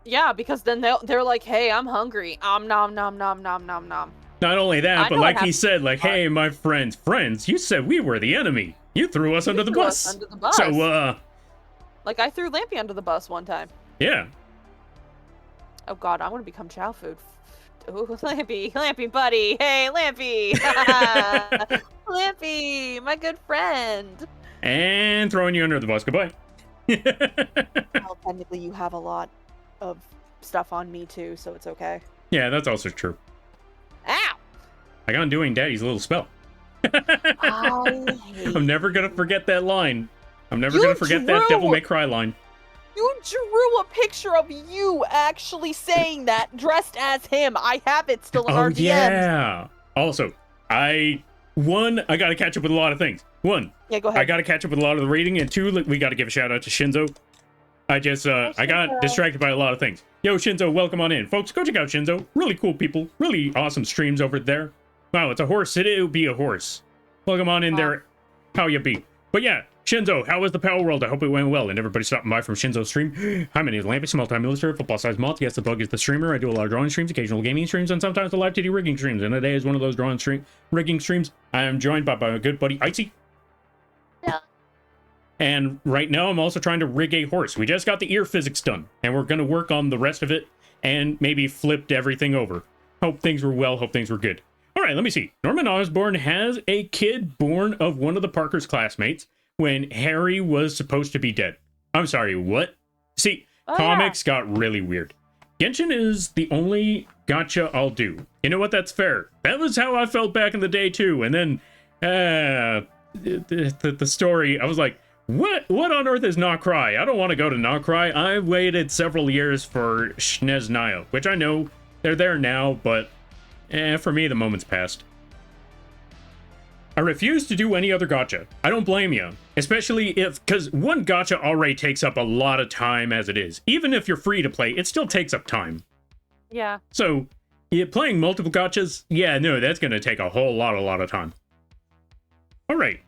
Yeah, because then they're like, hey, I'm hungry. Nom nom nom nom nom nom. Not only I that, but know what like he happened. said, like, hey, my friends, you said we were the enemy. You threw us under the threw bus. us under the bus. So, Like, I threw Lampy under the bus one time. yeah. Oh god, I'm gonna become chow food. Ooh, Lampy, buddy. Hey, Lampy. Lampy, my good friend. And throwing you under the bus. Goodbye. Well, technically, you have a lot of stuff on me too, so it's okay. Yeah, that's also true. Ow! I got doing Daddy's little spell. I hate I'm never gonna forget that line. I'm never You gonna forget that drew- Devil May Cry line. You drew a picture of you actually saying that, dressed as him. I have it still in Oh our DMs. yeah. Also, I gotta catch up with a lot of things. One, Yeah, go I ahead. gotta catch up with a lot of the reading, and two, we gotta give a shout out to Shinzo. I just I got Shinzo. distracted by a lot of things. Yo, Shinzo, welcome on in. Folks, go check out Shinzo. Really cool people. Really awesome streams over there. Wow, it's a horse. It would be a horse. Welcome on in there. How you be? But yeah, Shinzo, how was the Power World? I hope it went well. And everybody stopping by from Shinzo's stream. Hi, my name is Lampy, multi-military, football-sized moth. Yes, the bug is the streamer. I do a lot of drawing streams, occasional gaming streams, and sometimes the Live2d Rigging streams. And today is one of those drawing rigging streams. I am joined by my good buddy Icy. Yeah. And right now, I'm also trying to rig a horse. We just got the ear physics done, and we're going to work on the rest of it and maybe flipped everything over. Hope things were well, hope things were good. All right, let me see. Norman Osborn has a kid born of one of the Parker's classmates when Harry was supposed to be dead. I'm sorry, what? See, comics got really weird. Genshin is the only gotcha I'll do. You know what? That's fair. That was how I felt back in the day, too. And then, the story, I was like, what on earth is Nocry? I don't want to go to Nocry. I waited several years for Shneznaya, which I know they're there now, but for me, the moment's passed. I refuse to do any other gacha. I don't blame you. Especially because one gacha already takes up a lot of time as it is. Even if you're free to play, it still takes up time. Yeah. So, playing multiple gachas, yeah, no, that's going to take a whole lot of time. Alright.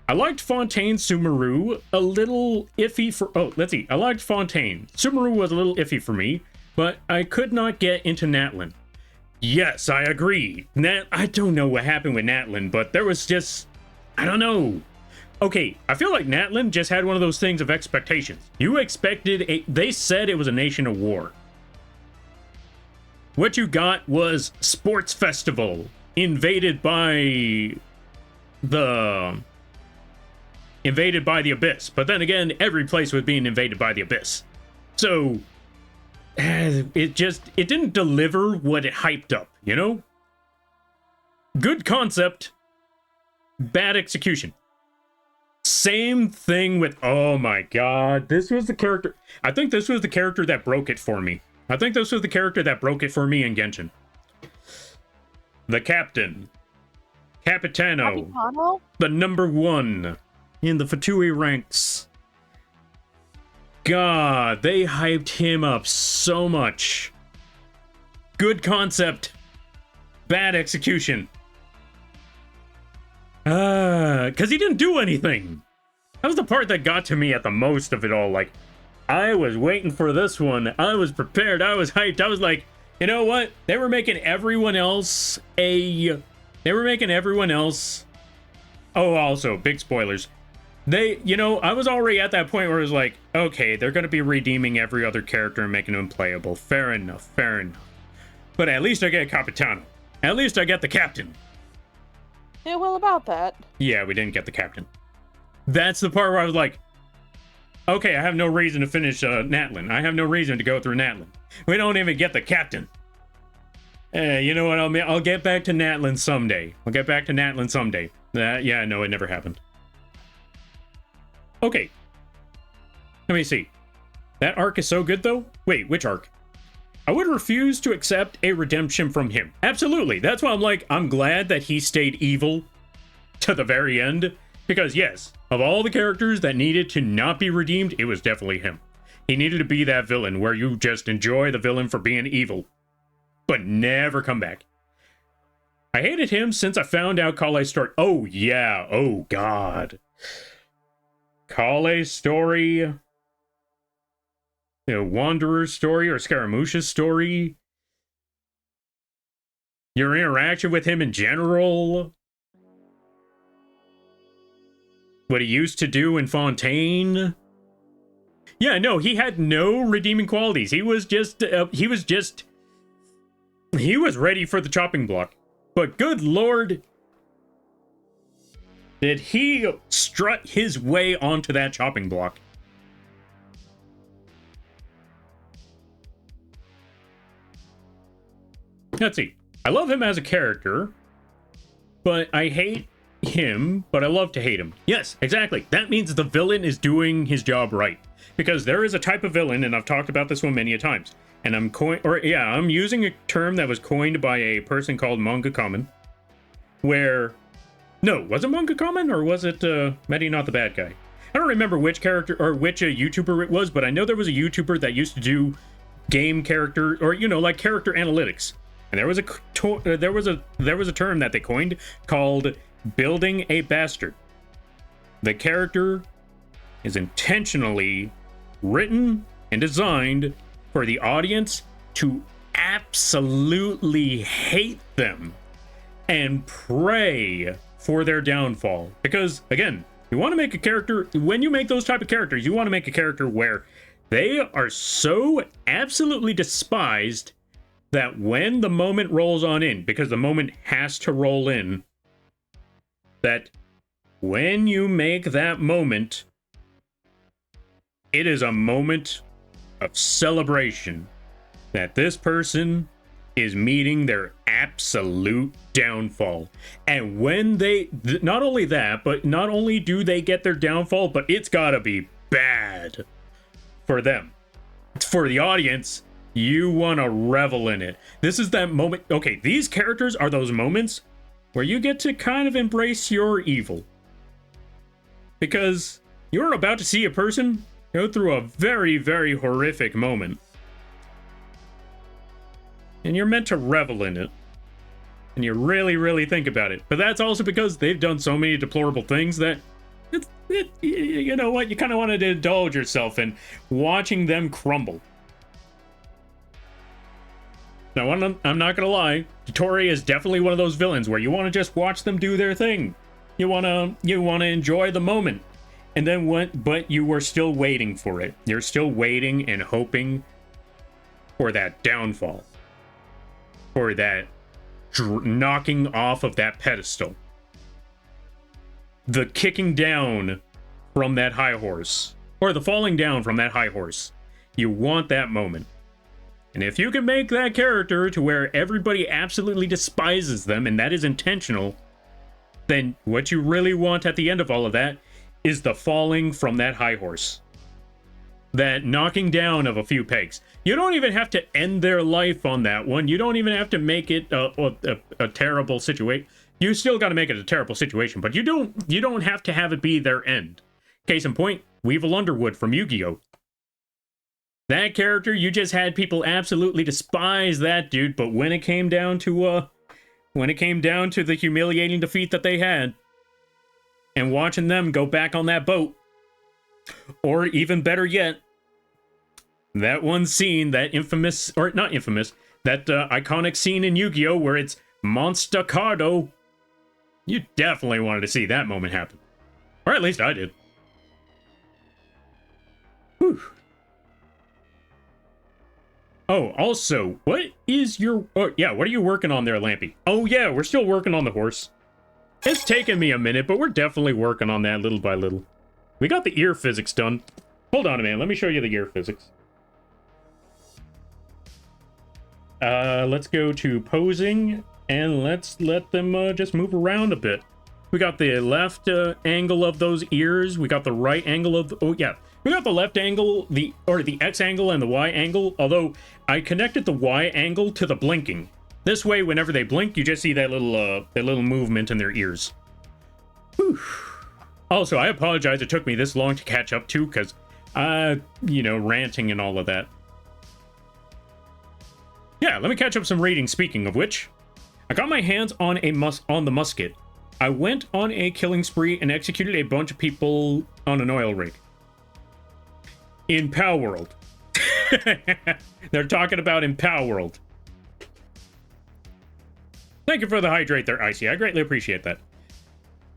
I liked Fontaine Sumeru a little iffy for... Oh, let's see. I liked Fontaine. Sumeru was a little iffy for me, but I could not get into Natlin. Yes, I agree. I don't know what happened with Natlin, but there was just... I don't know. Okay, I feel like Natlin just had one of those things of expectations. You expected They said it was a nation of war. What you got was Sports Festival invaded by the Abyss. But then again, every place was being invaded by the Abyss. So... it didn't deliver what it hyped up, you know? Good concept, bad execution. Same thing with, oh my god, this was the character, I think this was the character that broke it for me. I think this was the character that broke it for me in Genshin. The captain. Capitano. Capitano? The number one in the Fatui ranks. God, they hyped him up so much. Good concept. Bad execution. Because he didn't do anything. That was the part that got to me at the most of it all. Like, I was waiting for this one. I was prepared. I was hyped. I was like, you know what? They were making everyone else Oh, also, big spoilers. I was already at that point where it was like, okay, they're going to be redeeming every other character and making them playable. Fair enough. But at least I get Capitano. At least I get the captain. Yeah, well, about that. Yeah, we didn't get the captain. That's the part where I was like, okay, I have no reason to finish Natlin. I have no reason to go through Natlin. We don't even get the captain. You know what? I'll get back to Natlin someday. Yeah, no, it never happened. Okay. Let me see. That arc is so good, though? Wait, which arc? I would refuse to accept a redemption from him. Absolutely. That's why I'm like, I'm glad that he stayed evil to the very end. Because yes, of all the characters that needed to not be redeemed, it was definitely him. He needed to be that villain where you just enjoy the villain for being evil, but never come back. I hated him since I found out Kale's story. Oh yeah, oh god. Kale's story, Wanderer's story, or Scaramouche's story. Your interaction with him in general. What he used to do in Fontaine. Yeah, no, he had no redeeming qualities. He was ready for the chopping block. But good lord, did he strut his way onto that chopping block. Let's see. I love him as a character, but I hate him, but I love to hate him. Yes, exactly. That means the villain is doing his job right. Because there is a type of villain, and I've talked about this one many a times. And I'm using a term that was coined by a person called Manga Common. Where, no, was it Manga Common or was it Medi Not the Bad Guy? I don't remember which character or which YouTuber it was, but I know there was a YouTuber that used to do game character or like character analytics. And there was a term that they coined called building a bastard. The character is intentionally written and designed for the audience to absolutely hate them and pray for their downfall. Because, again, you want to make a character, when you make those type of characters, you want to make a character where they are so absolutely despised that when the moment rolls on in, because the moment has to roll in, that when you make that moment, it is a moment of celebration that this person is meeting their absolute downfall. And when they, not only that, but not only do they get their downfall, but it's gotta be bad for them. For the audience, you want to revel in it. This is that moment. Okay, these characters are those moments where you get to kind of embrace your evil. Because you're about to see a person go through a very, very horrific moment. And you're meant to revel in it. And you really, really think about it. But that's also because they've done so many deplorable things that, you know what, you kind of wanted to indulge yourself in watching them crumble. Now, I'm not going to lie, Dottore is definitely one of those villains where you want to just watch them do their thing. You want to enjoy the moment. And then but you were still waiting for it. You're still waiting and hoping for that downfall. For that knocking off of that pedestal. The kicking down from that high horse. Or the falling down from that high horse. You want that moment. And if you can make that character to where everybody absolutely despises them, and that is intentional, then what you really want at the end of all of that is the falling from that high horse. That knocking down of a few pegs. You don't even have to end their life on that one. You don't even have to make it a terrible situation. You still got to make it a terrible situation, but you don't have to have it be their end. Case in point, Weevil Underwood from Yu-Gi-Oh! That character, you just had people absolutely despise that dude, but when it came down to the humiliating defeat that they had, and watching them go back on that boat, or even better yet, that one scene, that infamous, or not infamous, that iconic scene in Yu-Gi-Oh! Where it's Monster-Cardo, you definitely wanted to see that moment happen. Or at least I did. Whew. Oh, also, what is your... Oh, yeah, what are you working on there, Lampy? Oh, yeah, we're still working on the horse. It's taken me a minute, but we're definitely working on that little by little. We got the ear physics done. Hold on a minute, let me show you the ear physics. Let's go to posing, and let's let them just move around a bit. We got the left angle of those ears. We got the right angle of... Oh, yeah. We got the left angle, the X angle and the Y angle, although I connected the Y angle to the blinking. This way, whenever they blink, you just see that little movement in their ears. Whew. Also, I apologize it took me this long to catch up to, because, you know, ranting and all of that. Yeah, let me catch up some raiding, speaking of which. I got my hands on the musket. I went on a killing spree and executed a bunch of people on an oil rig. In Pow World. They're talking about in Pow World. Thank you for the hydrate there, Icy. I greatly appreciate that.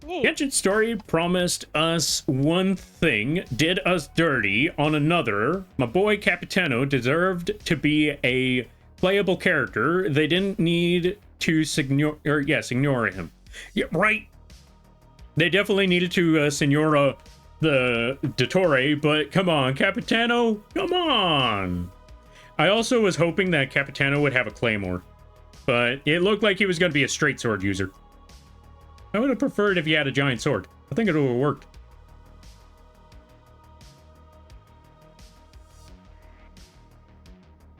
Yeah. Genshin Story promised us one thing, did us dirty on another. My boy Capitano deserved to be a playable character. They didn't need to ignore him. Yeah, right. They definitely needed to Signora the Dottore, but come on, Capitano, come on. I also was hoping that Capitano would have a claymore, but it looked like he was going to be a straight sword user. I would have preferred if he had a giant sword. I think it would have worked.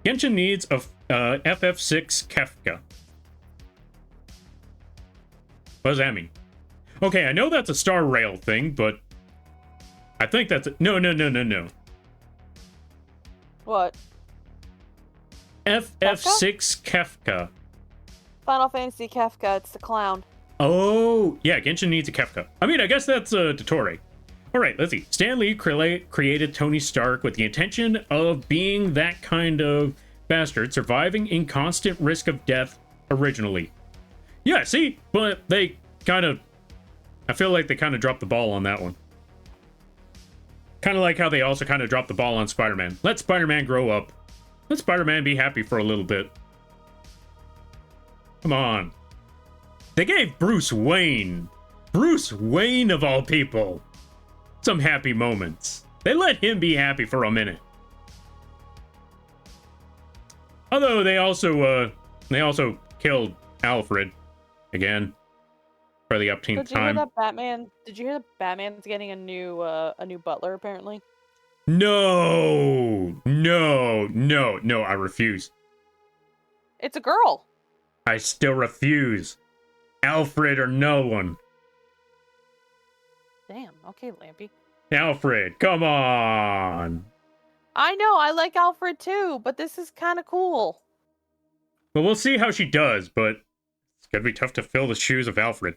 Genshin needs a FF6 Kefka. What does that mean? Okay, I know that's a Star Rail thing, but I think that's no. What? FF6 Kefka. Final Fantasy Kefka, it's the clown. Oh, yeah, Genshin needs a Kefka. I mean, I guess that's Dottore. All right, let's see. Stan Lee created Tony Stark with the intention of being that kind of bastard, surviving in constant risk of death originally. Yeah, see? But they kind of... I feel like they kind of dropped the ball on that one. Kind of like how they also kind of dropped the ball on Spider-Man. Let Spider-Man grow up. Let Spider-Man be happy for a little bit. Come on. They gave Bruce Wayne of all people, some happy moments. They let him be happy for a minute. Although they also killed Alfred again for the upteenth time. Did you hear that Batman's getting a new butler apparently? No, I refuse. It's a girl. I still refuse. Alfred or no one. Damn, okay, Lampy. Alfred, come on. I know, I like Alfred too, but this is kind of cool. Well, we'll see how she does, but it's gonna be tough to fill the shoes of Alfred.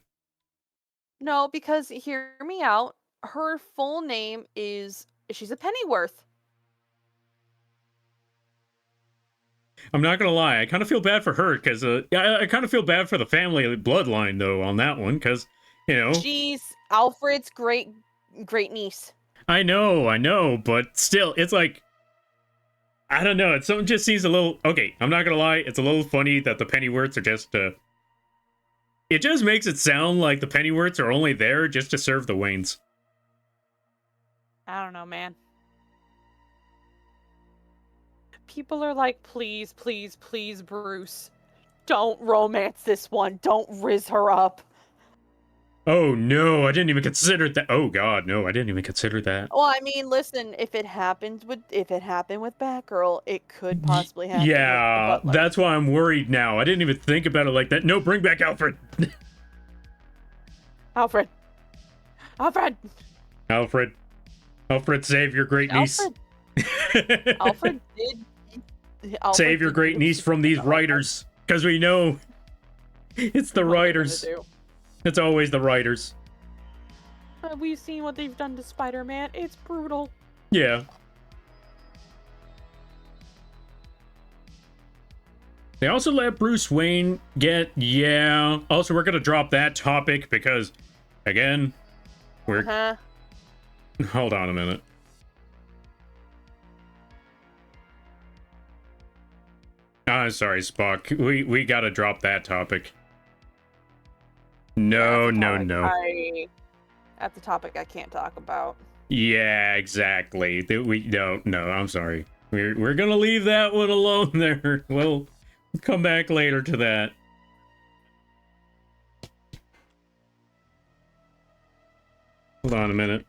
No, because hear me out. Her full name is... She's a Pennyworth. I'm not gonna lie, I kind of feel bad for her, because I kind of feel bad for the family bloodline, though, on that one, because, you know... She's Alfred's great niece. I know, but still, it's like... I don't know, something just seems a little... Okay, I'm not gonna lie, it's a little funny that the Pennyworths are just, It just makes it sound like the Pennyworths are only there just to serve the Waynes. I don't know, man. People are like, please, please, please, Bruce. Don't romance this one. Don't riz her up. Oh no, I didn't even consider that. Oh god, no, I didn't even consider that. Well, I mean, listen, if it happened with Batgirl, it could possibly happen. Yeah, with the Butler. that's why I'm worried now. I didn't even think about it like that. No, bring back Alfred. Alfred, save your great niece. Alfred did. Save your great niece from these writers, because we know it's the writers. It's always the writers. We've seen what they've done to Spider-Man. It's brutal. Yeah. They also let Bruce Wayne get... Yeah. Also, we're going to drop that topic because, again, we're... Hold on a minute. I'm sorry, Spock. We got to drop that topic. No. That's a topic I can't talk about. Yeah, exactly. No, I'm sorry. We're gonna leave that one alone there. We'll come back later to that. Hold on a minute.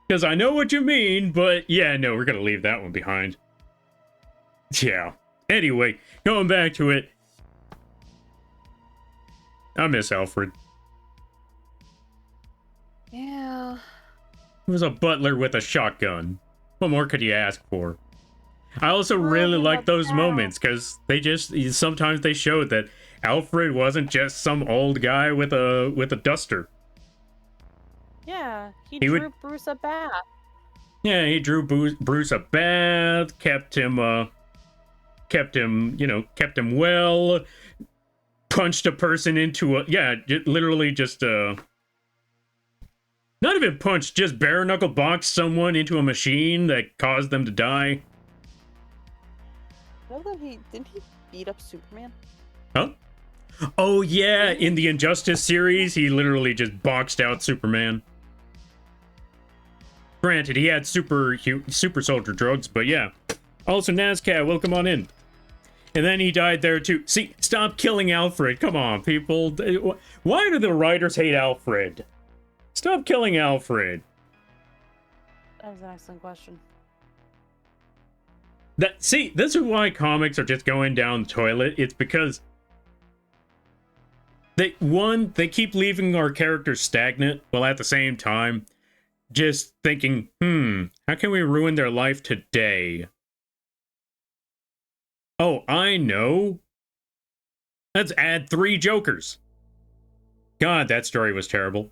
Because I know what you mean, but yeah, no, we're going to leave that one behind. Yeah. Anyway, going back to it. I miss Alfred. Yeah. He was a butler with a shotgun. What more could you ask for? I also really like those moments because sometimes they showed that Alfred wasn't just some old guy with a duster. Yeah, he He drew Bruce a bath. Yeah, he drew Bruce a bath, kept him well, punched a person into literally just not even punched, just bare knuckle boxed someone into a machine that caused them to die. Know that didn't he beat up Superman? Huh? Oh yeah, in the Injustice series, he literally just boxed out Superman. Granted, he had super soldier drugs, but yeah. Also, Nazca, welcome on in. And then he died there too. See, stop killing Alfred. Come on, people. Why do the writers hate Alfred? Stop killing Alfred. That was an excellent question. This is why comics are just going down the toilet. It's because they keep leaving our characters stagnant, while at the same time just thinking, how can we ruin their life today? Oh, I know. Let's add 3 Jokers. God, that story was terrible.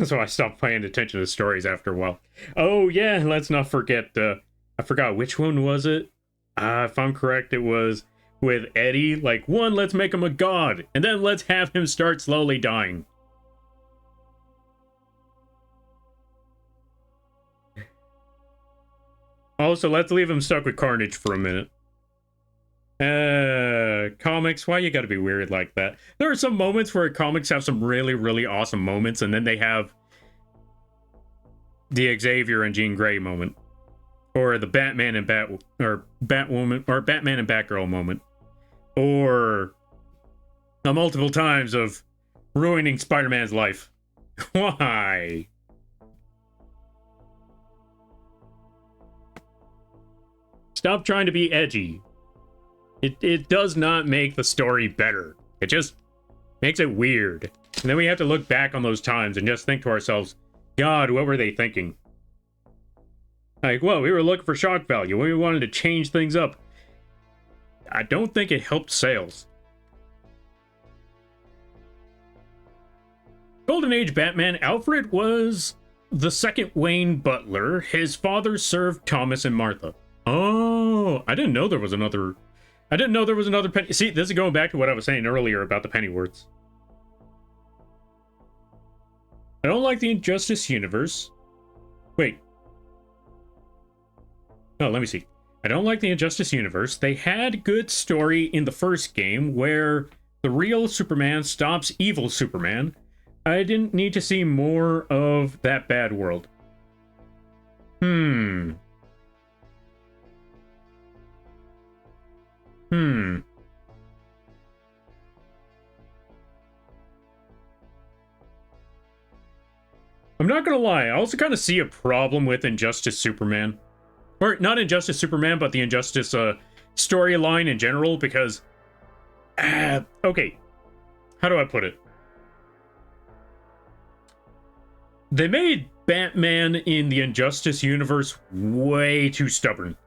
So I stopped paying attention to stories after a while. Oh yeah, let's not forget, I forgot which one was it? If I'm correct, it was with Eddie. Like, one, let's make him a god, and then let's have him start slowly dying. Also, let's leave him stuck with Carnage for a minute. Comics, why you gotta be weird like that? There are some moments where comics have some really, really awesome moments, and then they have the Xavier and Jean Grey moment. Or the Batman and Batwoman, or Batman and Batgirl moment. Or multiple times of ruining Spider-Man's life. Why? Stop trying to be edgy. It does not make the story better. It just makes it weird. And then we have to look back on those times and just think to ourselves, God, what were they thinking? Like, well, we were looking for shock value. We wanted to change things up. I don't think it helped sales. Golden Age Batman, Alfred was the second Wayne butler. His father served Thomas and Martha. Oh, I didn't know there was another Penny. See, this is going back to what I was saying earlier about the Pennyworths. I don't like the Injustice universe. Wait. Oh, let me see. I don't like the Injustice universe. They had good story in the first game where the real Superman stops evil Superman. I didn't need to see more of that bad world. I'm not gonna lie, I also kind of see a problem with Injustice Superman. Or, not Injustice Superman, but the Injustice storyline in general, because... okay. How do I put it? They made Batman in the Injustice universe way too stubborn.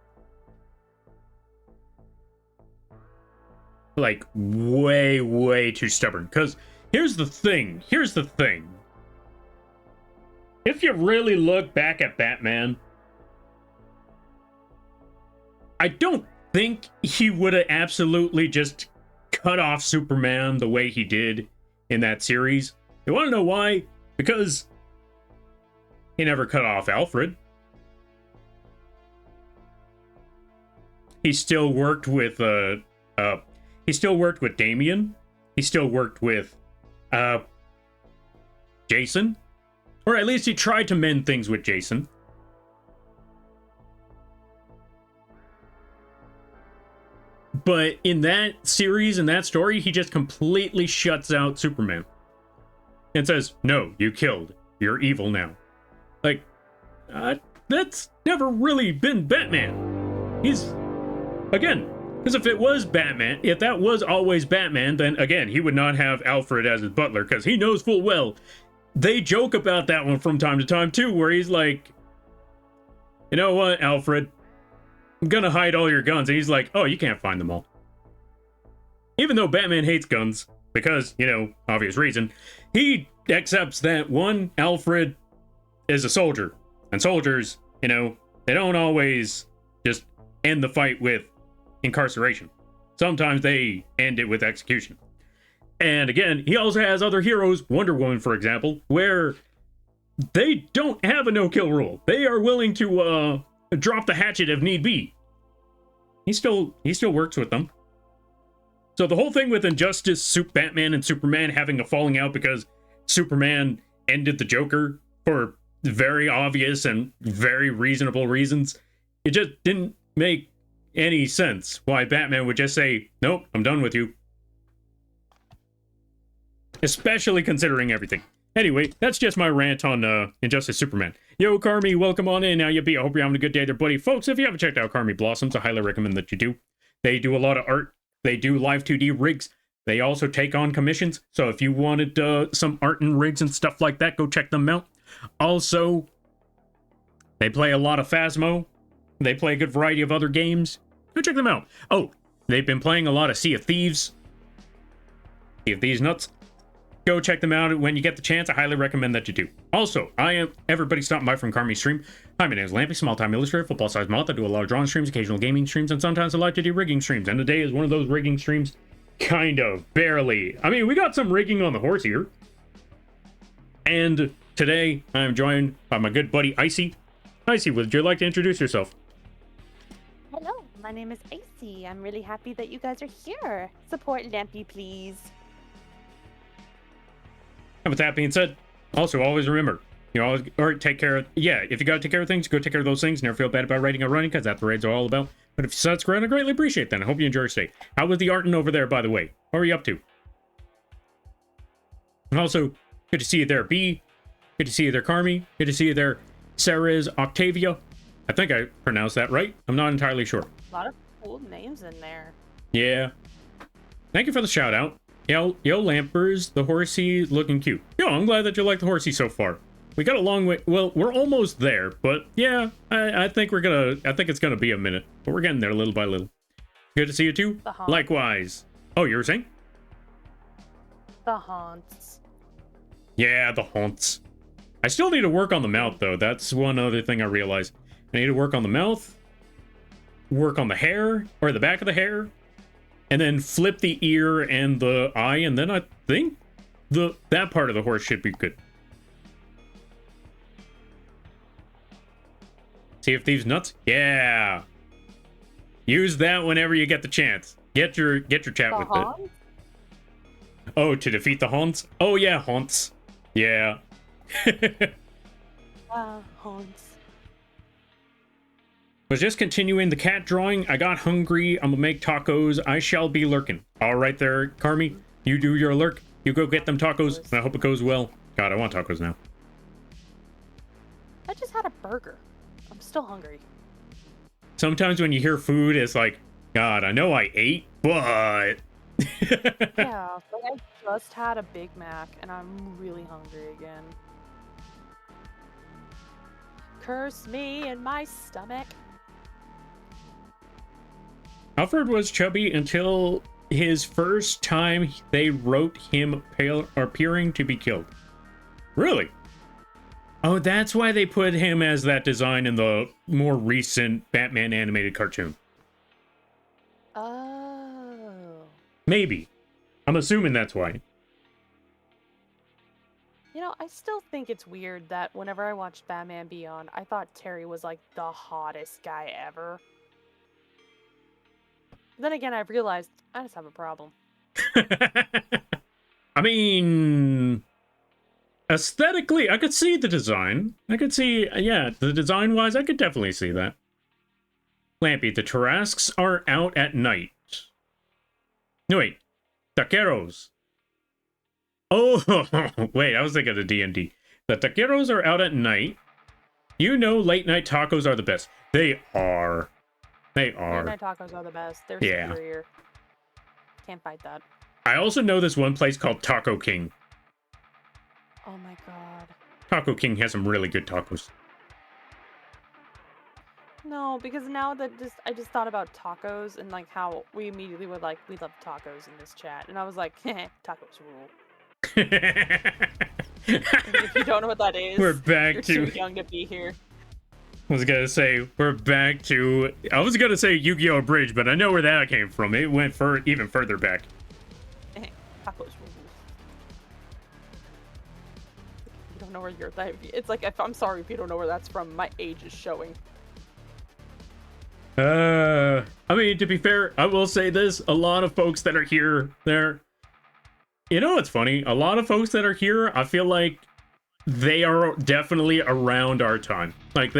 Like, way, way too stubborn. Because, here's the thing. If you really look back at Batman, I don't think he would have absolutely just cut off Superman the way he did in that series. You want to know why? Because he never cut off Alfred. He still worked with Damian. He still worked with Jason. Or at least he tried to mend things with Jason. But in that series, in that story, he just completely shuts out Superman. And says, no, you killed. You're evil now. Like, that's never really been Batman. He's, again, because if it was Batman, if that was always Batman, then again, he would not have Alfred as his butler, because he knows full well. They joke about that one from time to time, too, where he's like, you know what, Alfred? I'm gonna hide all your guns. And he's like, oh, you can't find them all. Even though Batman hates guns, because, you know, obvious reason, he accepts that, one, Alfred is a soldier. And soldiers, you know, they don't always just end the fight with incarceration. Sometimes they end it with execution. And again, he also has other heroes, Wonder Woman, for example, where they don't have a no-kill rule. They are willing to drop the hatchet if need be. He still works with them. So the whole thing with Injustice, Batman, and Superman having a falling out because Superman ended the Joker for very obvious and very reasonable reasons, it just didn't make any sense why Batman would just say, nope, I'm done with you. Especially considering everything. Anyway, that's just my rant on Injustice Superman. Yo, Carmi, welcome on in. How you be? I hope you're having a good day there, buddy. Folks, if you haven't checked out Carmi Blossoms, I highly recommend that you do. They do a lot of art. They do Live2d rigs. They also take on commissions. So if you wanted some art and rigs and stuff like that, go check them out. Also, they play a lot of Phasmo. They play a good variety of other games. Go check them out. Oh, they've been playing a lot of Sea of Thieves. Sea of Thieves nuts. Go check them out when you get the chance. I highly recommend that you do. Also, everybody stopping by from Carmi's stream. Hi, my name is Lampy, small-time illustrator, football-sized moth. I do a lot of drawing streams, occasional gaming streams, and sometimes I like to do rigging streams. And today is one of those rigging streams. Kind of, barely. I mean, we got some rigging on the horse here. And today, I'm joined by my good buddy, Icy. Icy, would you like to introduce yourself? Hello, my name is Icy. I'm really happy that you guys are here. Support Lampy, please. And with that being said, also always remember, you always take care of, if you gotta take care of things, go take care of those things. Never feel bad about raiding or running, because that's what raids are all about. But if you subscribe, I greatly appreciate that. I hope you enjoy your stay. How was the arting over there, by the way? What were you up to? And also, good to see you there, B. Good to see you there, Carmi. Good to see you there, Sarah's Octavia. I think I pronounced that right. I'm not entirely sure. A lot of cool names in there. Yeah. Thank you for the shout out. Yo, Lampers, the horsey looking cute. Yo, I'm glad that you like the horsey so far. We got a long way. Well, we're almost there, but yeah, I think it's gonna be a minute, but we're getting there little by little. Good to see you too. Likewise. Oh, you were saying? The haunts. Yeah, the haunts. I still need to work on the mouth though. That's one other thing I realized. I need to work on the mouth, work on the hair, or the back of the hair, and then flip the ear and the eye, and then I think that part of the horse should be good. Sea of Thieves nuts? Yeah. Use that whenever you get the chance. Get your chat with it. Oh, to defeat the haunts? Oh yeah, haunts. Yeah. Haunts. Was just continuing the cat drawing. I got hungry. I'm gonna make tacos. I shall be lurking. All right there, Carmi. You do your lurk. You go get them tacos, and I hope it goes well. God, I want tacos now. I just had a burger. I'm still hungry. Sometimes when you hear food, it's like, God, I know I ate, but... Yeah, like I just had a Big Mac, and I'm really hungry again. Curse me in my stomach. Alfred was chubby until his first time they wrote him appearing to be killed. Really? Oh, that's why they put him as that design in the more recent Batman animated cartoon. Oh. Maybe. I'm assuming that's why. You know, I still think it's weird that whenever I watched Batman Beyond, I thought Terry was like the hottest guy ever. Then again, I realized I just have a problem. I mean, aesthetically, I could see the design. I could see, yeah, the design-wise, I could definitely see that. Lampy, the Tarasques are out at night. No, wait. Taqueros. Oh, wait, I was thinking of D&D. The taqueros are out at night. You know late night tacos are the best. They are. They are. Late night tacos are the best. They're Yeah. superior. Can't fight that. I also know this one place called Taco King. Oh my god. Taco King has some really good tacos. No, because now that I just thought about tacos and like how we immediately would like we love tacos in this chat, and I was like, tacos rule. If you don't know what that is, We're back you're to. too young to be here. I was gonna say we're back to. I was gonna say Yu-Gi-Oh! Bridge, but I know where that came from. It went even further back. Tacos rule. You don't know where you're. It's like I'm sorry if you don't know where that's from. My age is showing. I mean, to be fair, I will say this: a lot of folks that are here, you know, what's funny? A lot of folks that are here, I feel like they are definitely around our time. Like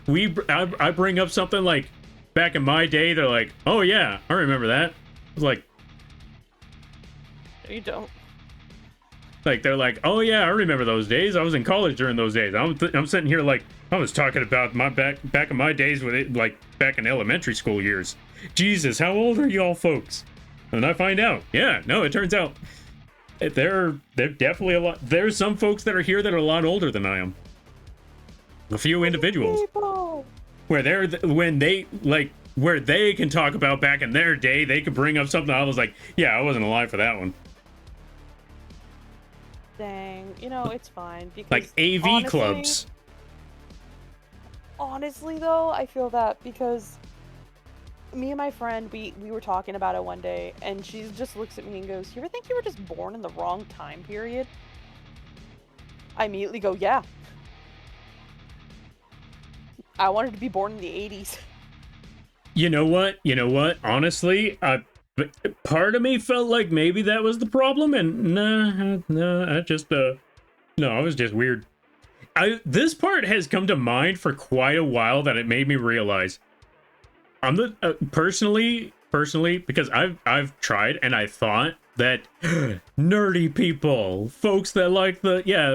I bring up something like back in my day, they're like, "Oh yeah, I remember that." It's like, You don't. like they're like, "Oh yeah, I remember those days. I was in college during those days." I'm sitting here like I was talking about my back in my days with it, like back in elementary school years. Jesus, how old are y'all folks? And I find out, yeah, no, it turns out they're definitely a lot. There's some folks that are here that are a lot older than I am. A few individuals where where they can talk about back in their day, they could bring up something. I was like, yeah, I wasn't alive for that one. Dang, you know, it's fine because Like AV honestly, clubs. Honestly, though, I feel that because me and my friend, we were talking about it one day, and she just looks at me and goes, "You ever think you were just born in the wrong time period?" I immediately go, "Yeah." I wanted to be born in the 80s. You know what? Honestly, part of me felt like maybe that was the problem, and I just no, I was just weird. This part has come to mind for quite a while that it made me realize I'm the personally because I've tried and I thought that nerdy people, folks that like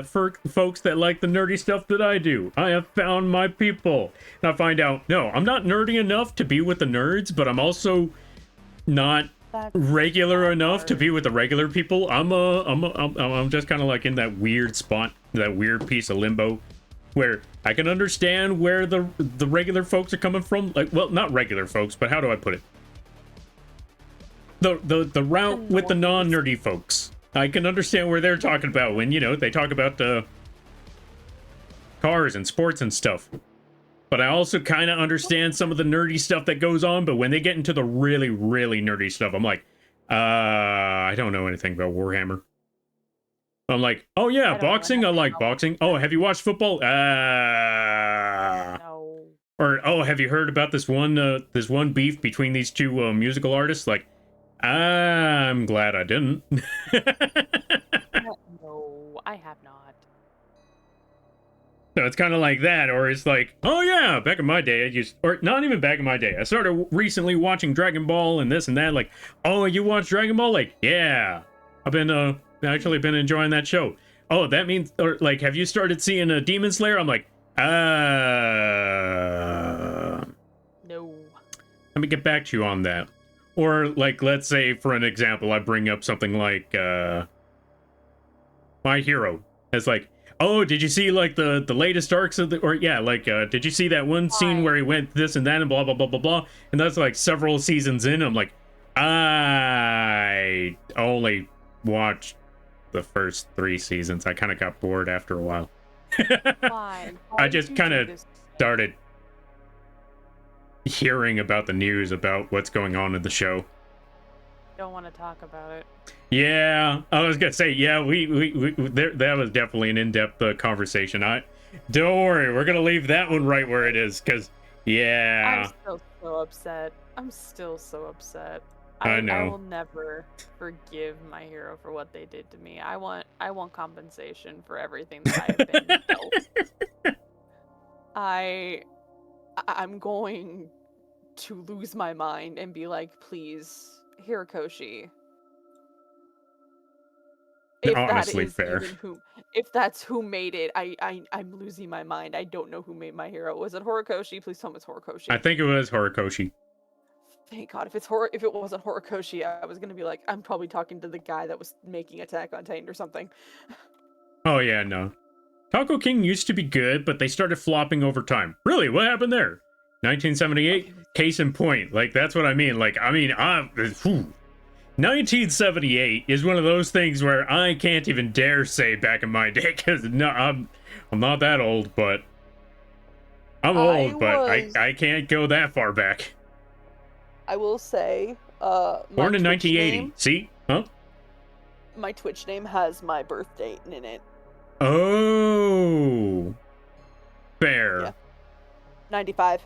folks that like the nerdy stuff that I do, I have found my people. And I find out, no, I'm not nerdy enough to be with the nerds, but I'm also not regular enough to be with the regular people. I'm just kind of like in that weird spot, that weird piece of limbo where I can understand where the regular folks are coming from. Like, well, not regular folks, but how do I put it? The route with the non-nerdy folks. I can understand where they're talking about when, you know, they talk about cars and sports and stuff. But I also kind of understand some of the nerdy stuff that goes on, but when they get into the really, really nerdy stuff, I'm like, I don't know anything about Warhammer. I'm like, oh yeah, boxing? I like boxing. Oh, have you watched football? No. Or, oh, have you heard about this one beef between these two musical artists? Like, I'm glad I didn't. No, I have not. So it's kind of like that, or it's like, oh yeah, back in my day, or not even back in my day. I started recently watching Dragon Ball and this and that. Like, oh, you watch Dragon Ball? Like, yeah, I've been actually been enjoying that show. Oh, that means, or like, have you started seeing a Demon Slayer? I'm like, no. Let me get back to you on that. Or like, let's say for an example, I bring up something like My Hero. It's like, oh, did you see like the latest arcs of did you see that one scene where he went this and that and blah blah blah blah blah? And that's like several seasons in. I'm like, I only watched the first 3 seasons. I kind of got bored after a while. Why? I just kind of started hearing about the news about what's going on in the show. Don't want to talk about it. Yeah, I was gonna say, yeah, that was definitely an in-depth conversation. Don't worry, we're gonna leave that one right where it is, because yeah, I'm still so upset. I'm still so upset. I know. I will never forgive My Hero for what they did to me. I want compensation for everything that I have been dealt. I'm going to lose my mind and be like, please, Hirokoshi, If that Honestly, is fair. even who, if that's who made it, I'm losing my mind. I don't know who made My Hero. Was it Horikoshi? Please tell me it's I Horikoshi. think it was Horikoshi. Thank God. If it wasn't Horikoshi, I was gonna be like, I'm probably talking to the guy that was making Attack on Titan or something. Oh yeah, no. Taco King used to be good, but they started flopping over time. Really, what happened there? 1978, case in point. Like, that's what I mean. Like, I mean, 1978 is one of those things where I can't even dare say back in my day, because no, I'm not that old, but I'm old, but I can't go that far back. I will say, Born in 1980. See? Huh? My Twitch name has my birth date in it. Oh. Fair. Yeah. 95.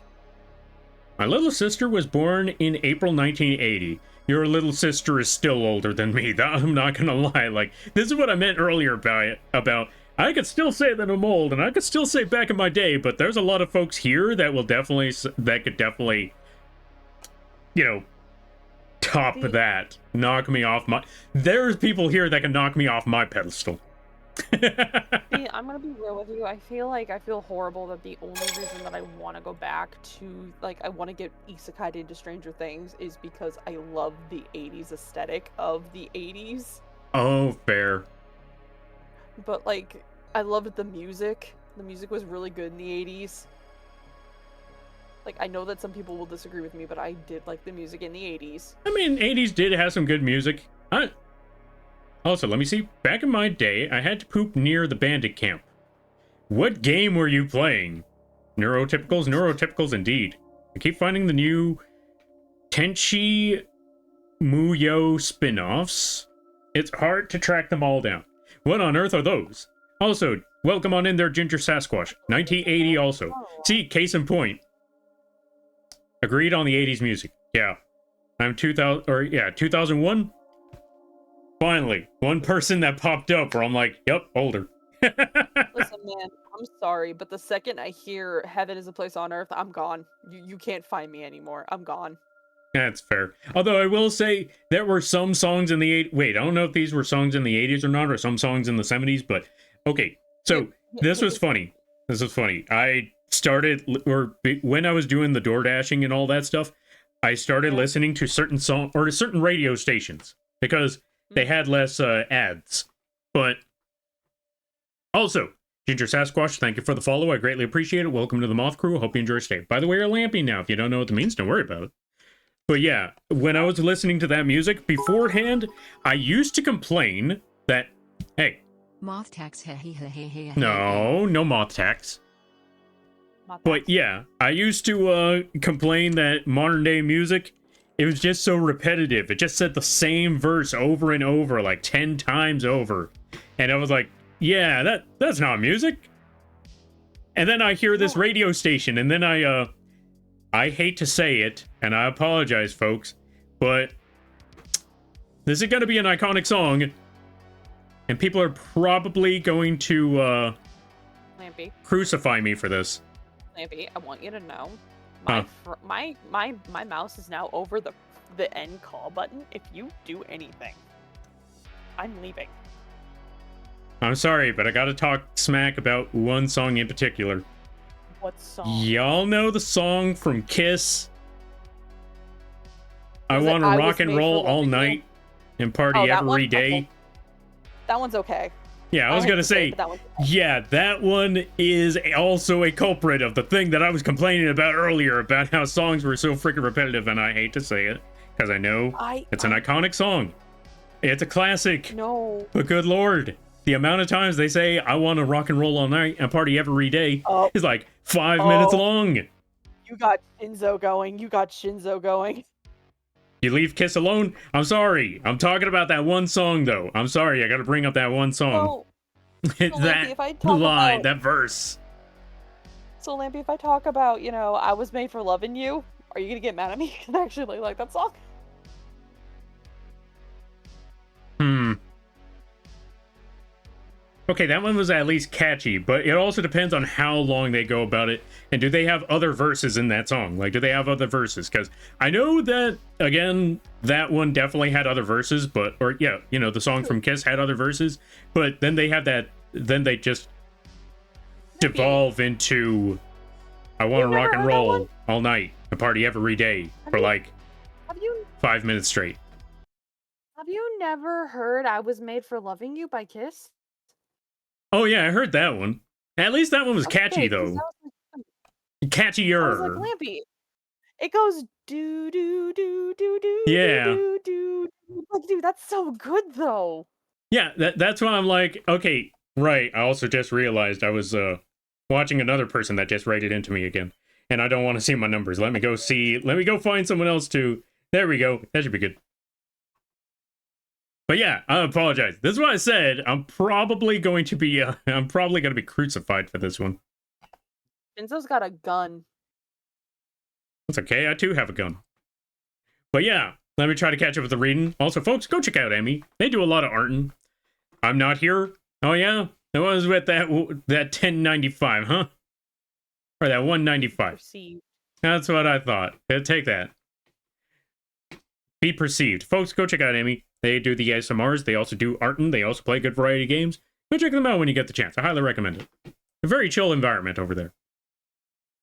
My little sister was born in April 1980. Your little sister is still older than me. I'm not gonna lie. Like, this is what I meant earlier about I could still say that I'm old, and I could still say back in my day, but there's a lot of folks here that could definitely, you know, top that. Knock me off my... There's people here that can knock me off my pedestal. See, I'm gonna be real with you. I feel horrible that the only reason that I want to go back to, like, I want to get isekai into Stranger Things is because I love the 80s aesthetic of the 80s. Oh, fair. But, like, I loved the music. The music was really good in the 80s. Like, I know that some people will disagree with me, but I did like the music in the 80s. I mean, 80s did have some good music. Also, let me see. Back in my day, I had to poop near the bandit camp. What game were you playing? Neurotypicals? Neurotypicals indeed. I keep finding the new Tenchi Muyo spin-offs. It's hard to track them all down. What on earth are those? Also, welcome on in there, Ginger Sasquatch. 1980 also. See, case in point. Agreed on the 80s music. Yeah. I'm 2001. Finally, one person that popped up where I'm like, yep, older. Listen, man, I'm sorry, but the second I hear Heaven is a Place on Earth, I'm gone. You can't find me anymore. I'm gone. That's fair. Although I will say there were some songs in the Wait, I don't know if these were songs in the 80s or not, or some songs in the 70s, but okay. So this was funny. This was funny. I started, or when I was doing the door dashing and all that stuff, I started listening to certain songs or to certain radio stations because they had less ads. But also, Ginger Sasquatch, thank you for the follow. I greatly appreciate it. Welcome to the Moth Crew. Hope you enjoy your stay. By the way, you're lamping now. If you don't know what it means, don't worry about it. But yeah, when I was listening to that music beforehand, I used to complain that, hey. Moth tax. No moth tax. But yeah, I used to complain that modern day music, it was just so repetitive. It just said the same verse over and over, like 10 times over. And I was like, yeah, that's not music. And then I hear this radio station, and then I hate to say it, and I apologize, folks, but this is going to be an iconic song, and people are probably going to Lampy, crucify me for this. Lampy, I want you to know, my mouse is now over the end call button. If you do anything, I'm leaving. I'm sorry, but I gotta talk smack about one song in particular. What song? Y'all know the song from Kiss? I want to rock and roll all night and party every day. Okay. That one's okay. Yeah, I was gonna say, yeah, that one is also a culprit of the thing that I was complaining about earlier, about how songs were so freaking repetitive, and I hate to say it, because I know it's an iconic song. It's a classic. No. But good lord, the amount of times they say, I want to rock and roll all night and party every day is like 5 minutes long. You got Shinzo going. You leave Kiss alone? I'm sorry. I'm talking about that one song, though. I'm sorry. I gotta bring up that one song. That verse. So, Lampy, if I talk about, I was made for loving you, are you gonna get mad at me? Because I actually like that song. Okay, that one was at least catchy, but it also depends on how long they go about it, and do they have other verses in that song? Like, do they have other verses? Because I know that, again, that one definitely had other verses, but, or, yeah, you know, the song from Kiss had other verses, but then they have that, then they just devolve into, I want to You've rock never and heard that one? roll all night, and party every day Have for you- like Have you 5 minutes straight. never heard "I Was Made for Loving You" by Kiss? Oh, yeah, I heard that one. At least that one was catchy, Okay, 'cause though. I was like, Catchier. Lampy. It goes do do do do do do Yeah. do do. Like, dude, that's so good though. Yeah, that's why I'm like, okay, right. I also just realized I was watching another person that just rated into me again. And I don't want to see my numbers. Let me go find someone else to. There we go. That should be good. But yeah, I apologize. This is what I said. I'm probably going to be crucified for this one. Enzo's got a gun. That's okay. I too have a gun. But yeah, let me try to catch up with the reading. Also, folks, go check out Emmy. They do a lot of arting. I'm not here. Oh yeah, it was with that 1095, huh? Or that 195. Perceived. That's what I thought. Take that. Be perceived. Folks, go check out Amy. They do the ASMRs. They also do arting. They also play good variety games. Go check them out when you get the chance. I highly recommend it. A very chill environment over there.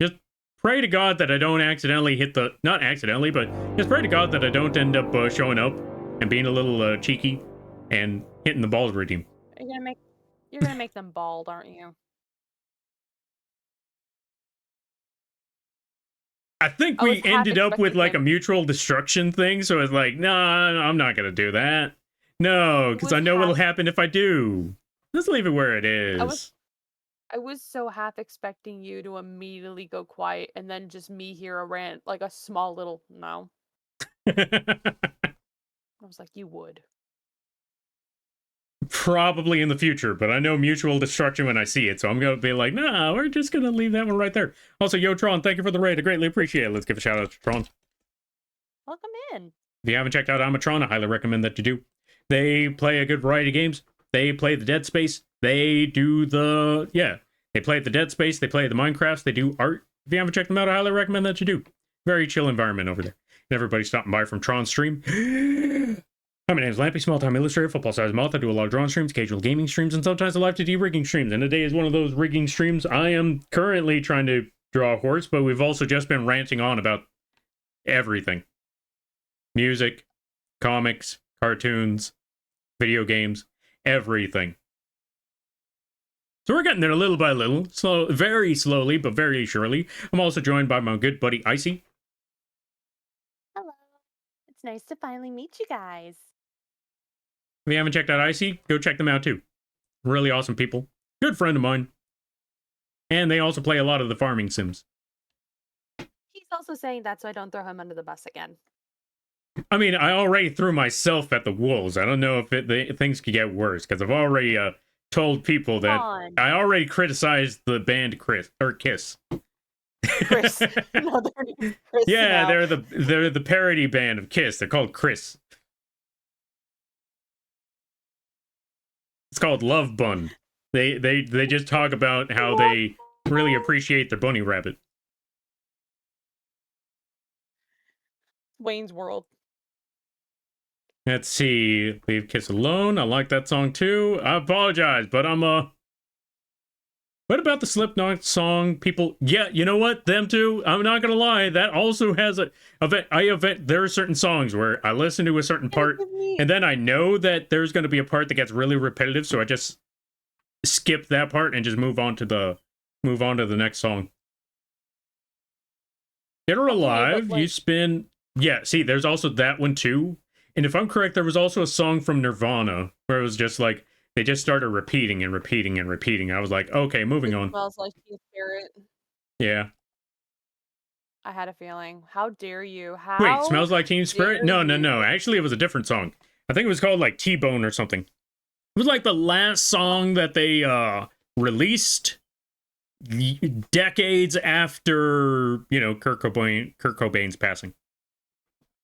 Just pray to God that I don't accidentally hit the... Not accidentally, but just pray to God that I don't end up showing up and being a little cheeky and hitting the balls redeem. You're gonna make them bald, aren't you? I think I we was half ended up with expecting like a him. mutual destruction thing, so it's like, nah, I'm not gonna do that. No, because I Was know what'll half- happen if I do. Let's leave it where it is. I was so half expecting you to immediately go quiet and then just me hear a rant, like a small little no. I was like, you would. Probably in the future, but I know mutual destruction when I see it, so I'm gonna be like, nah, we're just gonna leave that one right there. Also, yo, Tron, thank you for the raid. I greatly appreciate it. Let's give a shout out to Tron. Welcome in. If you haven't checked out Amatron, I highly recommend that you do. They play a good variety of games. They play the Dead Space. They do the... Yeah. They play the Dead Space. They play the Minecrafts. They do art. If you haven't checked them out, I highly recommend that you do. Very chill environment over there. And everybody stopping by from Tron stream. Hi, my name is Lampy, small-time illustrator, football-sized moth. I do a lot of drawing streams, occasional gaming streams, and sometimes a Live2d Rigging streams. And today is one of those rigging streams. I am currently trying to draw a horse, but we've also just been ranting on about everything. Music, comics, cartoons, video games, everything. So we're getting there little by little, very slowly, but very surely. I'm also joined by my good buddy Icy. Hello. It's nice to finally meet you guys. If you haven't checked out Icy, go check them out too. Really awesome people. Good friend of mine. And they also play a lot of the farming sims. He's also saying that so I don't throw him under the bus again. I mean, I already threw myself at the wolves. I don't know if things could get worse, because I've already told people that I already criticized the band Kiss. Chris. No, their name's Chris Yeah, now. they're the parody band of Kiss. They're called Chris. It's called Love Bun. They just talk about how they really appreciate their bunny rabbit. Wayne's World. Let's see. Leave Kiss Alone. I like that song too. I apologize, but I'm what about the Slipknot song? People, yeah, you know what? Them too. I'm not gonna lie. That also has there are certain songs where I listen to a certain part, and then I know that there's gonna be a part that gets really repetitive, so I just skip that part and just move on to the next song. Dead or Alive, you spin. Yeah, see, there's also that one too. And if I'm correct, there was also a song from Nirvana where it was just like, they just started repeating and repeating and repeating. I was like, okay, moving on. Smells Like Teen Spirit. Yeah. I had a feeling. How dare you? Wait, Smells Like Teen Spirit? No. Actually, it was a different song. I think it was called like T-Bone or something. It was like the last song that they released decades after, you know, Kurt Cobain's passing.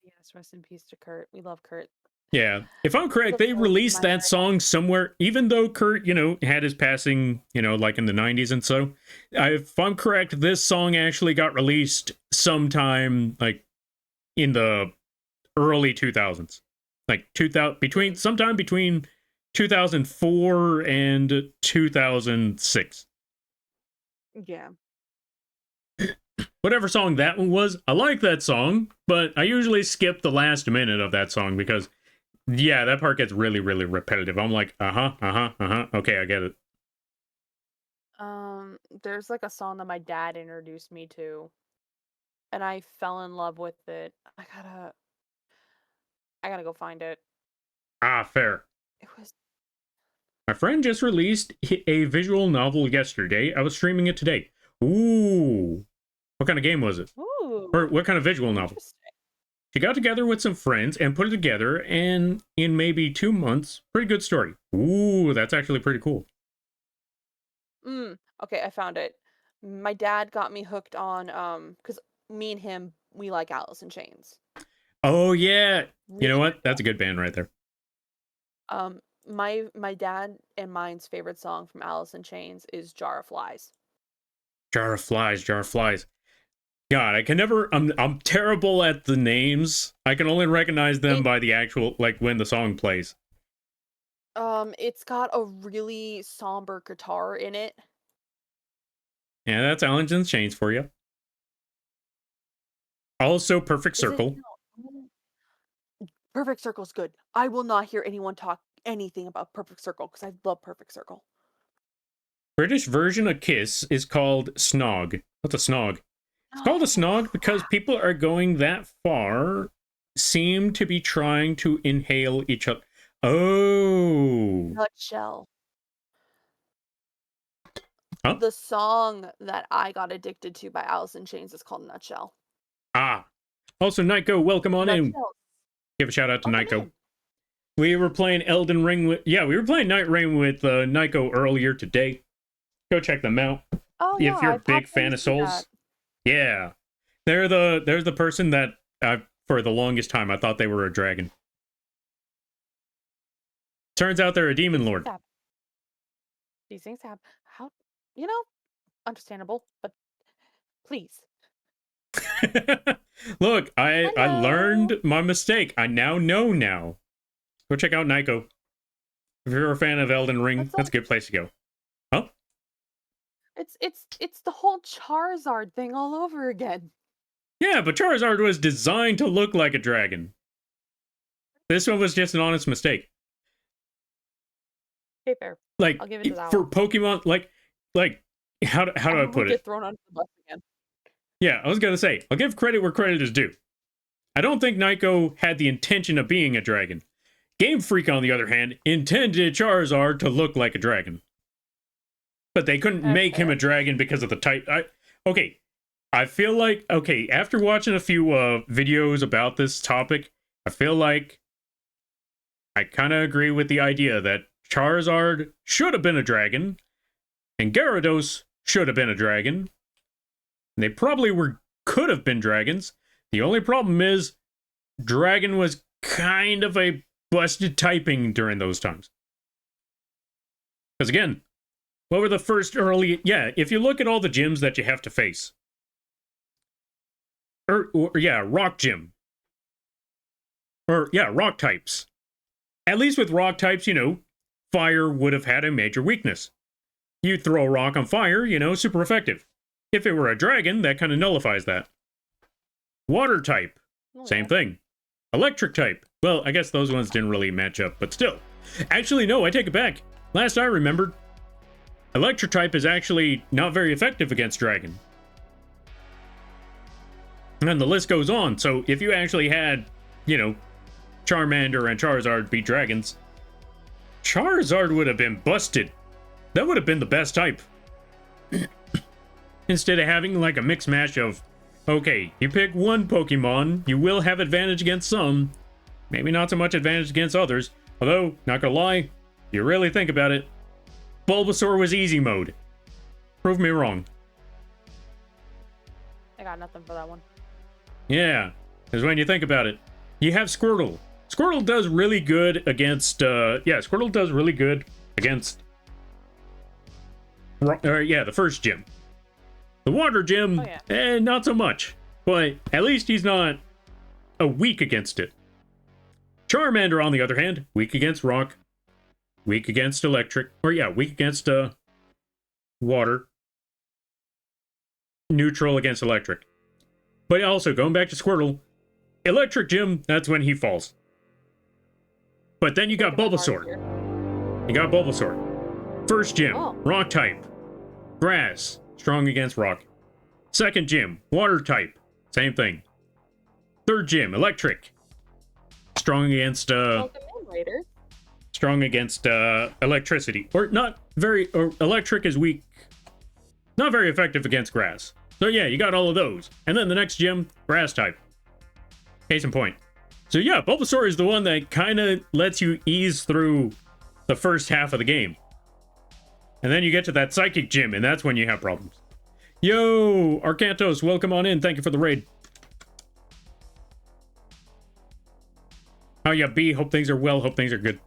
Yes, rest in peace to Kurt. We love Kurt. Yeah, if I'm correct, The they voice in released my that head. song somewhere, even though Kurt, had his passing, like in the 90s and so. If I'm correct, this song actually got released sometime like in the early 2000s. Like 2000 between 2004 and 2006. Yeah. Whatever song that one was, I like that song, but I usually skip the last minute of that song because yeah, that part gets really, really repetitive. I'm like, okay, I get it. There's like a song that my dad introduced me to, and I fell in love with it. I gotta go find it. Ah, fair. It was My friend just released a visual novel yesterday. I was streaming it today. Ooh. What kind of game was it? Or ooh, what kind of visual novel? interesting. She got together with some friends and put it together, and in maybe 2 months, pretty good story. Ooh, that's actually pretty cool. Okay, I found it. My dad got me hooked on because me and him we like Alice in Chains. Oh, yeah. You know Really what? big That's a good band right there. my dad and mine's favorite song from Alice in Chains is Jar of Flies. Jar of Flies, Jar of Flies. God, I can never. I'm terrible at the names. I can only recognize them It by the actual, like, when the song plays. it's got a really somber guitar in it. Yeah, that's Alice in Chains for you. Also, Perfect Is it Circle. no, Perfect Circle's good. I will not hear anyone talk anything about Perfect Circle because I love Perfect Circle. British version of Kiss is called Snog. What's a Snog? It's called a Oh Snog because crap! people are going that far, seem to be trying to inhale each other. Oh. Nutshell. Huh? The song that I got addicted to by Alice in Chains is called Nutshell. Ah. Also, Nico, welcome on in. Nutshell. Give a shout out to Welcome Nico. in. We were playing Elden Ring with, yeah, we were playing Night Rain with Nico earlier today. Go check them out Oh yeah, if you're I a big popped in fan to of see that. Souls. Yeah, there's the person that for the longest time I thought they were a dragon. Turns out they're a demon These things lord. happen. These things happen. How you know? Understandable, but please. Look, I Hello. learned my mistake. I now know now. Go check out Nico. If you're a fan of Elden Ring, It's that's a like good place to go. Huh? it's the whole Charizard thing all over again. Yeah, but Charizard was designed to look like a dragon. This one was just an honest mistake. Okay, fair. Like I'll give it to that for one. Pokemon, like how do I I will put it? get thrown under the bus again. Yeah, I was gonna say I'll give credit where credit is due. I don't think Nico had the intention of being a dragon. Game Freak, on the other hand, intended Charizard to look like a dragon, but they couldn't That's make him a fair. dragon because of the type. Okay, I feel like after watching a few videos about this topic, I feel like I kind of agree with the idea that Charizard should have been a dragon, and Gyarados should have been a dragon. They probably could have been dragons. The only problem is dragon was kind of a busted typing during those times. Because again, what were the first early? Yeah, if you look at all the gyms that you have to face, rock gym, rock types. At least with rock types, fire would have had a major weakness. You throw a rock on fire, super effective. If it were a dragon, that kind of nullifies that. Water type, same thing. Electric type, well, I guess those ones didn't really match up, but still. Actually, no, I take it back. Last I remembered, electric type is actually not very effective against dragon. And the list goes on, so if you actually had, Charmander and Charizard beat dragons, Charizard would have been busted. That would have been the best type. Instead of having like a mix match of, okay, you pick one Pokemon, you will have advantage against some, maybe not so much advantage against others. Although, not gonna lie, if you really think about it, Bulbasaur was easy mode. Prove me wrong. I got nothing for that one. Yeah, because when you think about it, you have Squirtle. Squirtle does really good against, Squirtle does really good against, the first gym. The water gym, Oh, yeah. not so much. But at least he's not weak against it. Charmander, on the other hand, weak against rock, weak against electric, weak against water, neutral against electric. But also, going back to Squirtle, electric gym, that's when he falls. But then you got Bulbasaur. You got Bulbasaur. First gym, rock type, grass, strong against rock. Second gym, water type, same thing. Third gym, electric, strong against electricity, or electric is weak, not very effective against grass. So yeah, you got all of those. And then the next gym, grass type. Case in point. So yeah, Bulbasaur is the one that kind of lets you ease through the first half of the game. And then you get to that psychic gym, and that's when you have problems. Yo, Arcantos, welcome on in. Thank you for the raid. How ya be? Hope things are well. Hope things are good.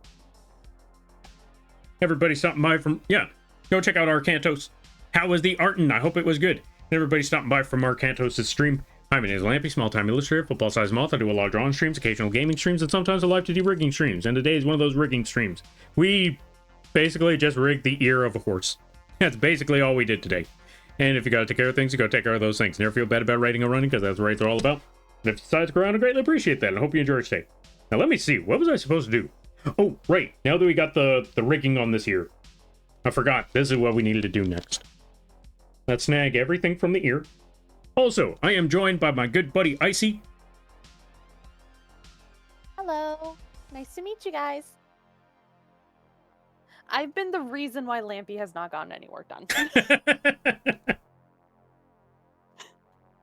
Everybody stopping by from... Yeah, go check out Arcantos. How was the Arton? I hope it was good. Everybody stopping by from Arcantos' stream. Hi, my name is Lampy, small-time illustrator, football-sized moth. I do a lot of drawing streams, occasional gaming streams, and sometimes a Live2d Rigging streams. And today is one of those rigging streams. We basically just rigged the ear of a horse. That's basically all we did today. And if you gotta take care of things, you gotta take care of those things. Never feel bad about writing or running, because that's what raids are all about. And if you decide to go around, I greatly appreciate that, and I hope you enjoy your stay. Now let me see, what was I supposed to do? Oh, right, now that we got the rigging on this here, I forgot, this is what we needed to do next. Let's snag everything from the ear. Also, I am joined by my good buddy Icy. Hello. Nice to meet you guys. I've been the reason why Lampy has not gotten any work done.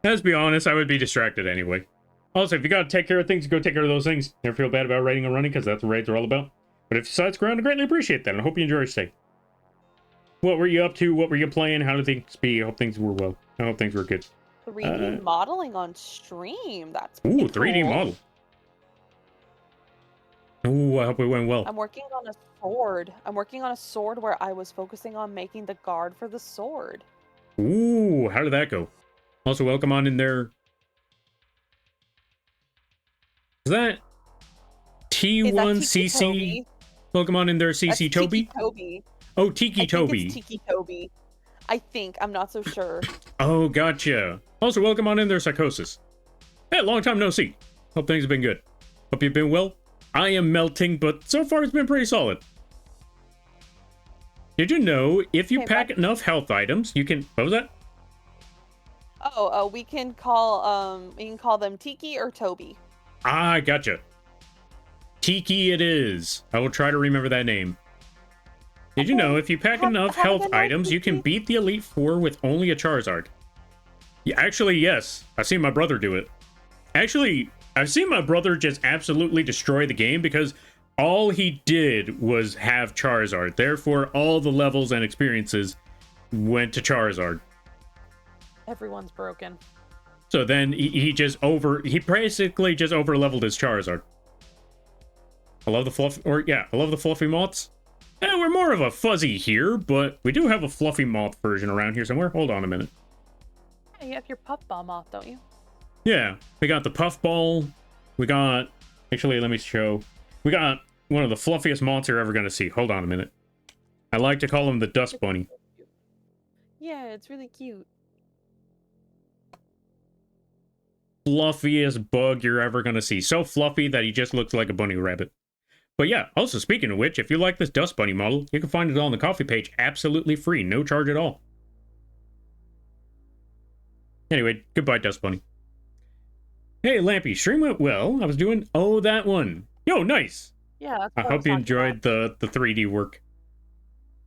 Let's be honest, I would be distracted anyway. Also, if you gotta take care of things, go take care of those things. Never feel bad about raiding or running, because that's what raids are all about. But if you decide to go around, I greatly appreciate that, and I hope you enjoy your stay. What were you up to? What were you playing? How did things be? I hope things were well. I hope things were good. 3D modeling on stream. That's ooh, pretty 3D cool. model. Ooh, I hope it went well. I'm working on a sword. I'm working on a sword where I was focusing on making the guard for the sword. Ooh, how did that go? Also, welcome on in there. Is that T1CC? Welcome on in there, CC Toby. Toby. Oh, Tiki Toby. Tiki Toby. I think. I'm not so sure. Oh, gotcha. Also, welcome on in there, Psychosis. Hey, long time no see. Hope things have been good. Hope you've been well. I am melting, but so far it's been pretty solid. Did you know if you pack enough health items, you can... What was that? Oh, we can call them Tiki or Toby. Ah, gotcha. Tiki it is. I will try to remember that name. Did you know if you pack enough health items, you can beat the Elite Four with only a Charizard? Yeah, actually, yes. I've seen my brother do it. Actually, I've seen my brother just absolutely destroy the game because all he did was have Charizard. Therefore, all the levels and experiences went to Charizard. Everyone's broken. So then he basically just over leveled his Charizard. I love the fluffy moths. We're more of a fuzzy here, but we do have a fluffy moth version around here somewhere. Hold on a minute. Yeah, you have your puffball moth, don't you? Yeah, we got the puffball. We got... Actually, let me show. We got one of the fluffiest moths you're ever going to see. Hold on a minute. I like to call him the Dust Bunny. Yeah, it's really cute. Fluffiest bug you're ever going to see. So fluffy that he just looks like a bunny rabbit. But yeah, also speaking of which, if you like this Dust Bunny model, you can find it on the coffee page absolutely free, no charge at all. Anyway, goodbye Dust Bunny. Hey Lampy, stream went well. I was doing, oh, that one. Yo, nice. Yeah, that's I hope you enjoyed the 3D work.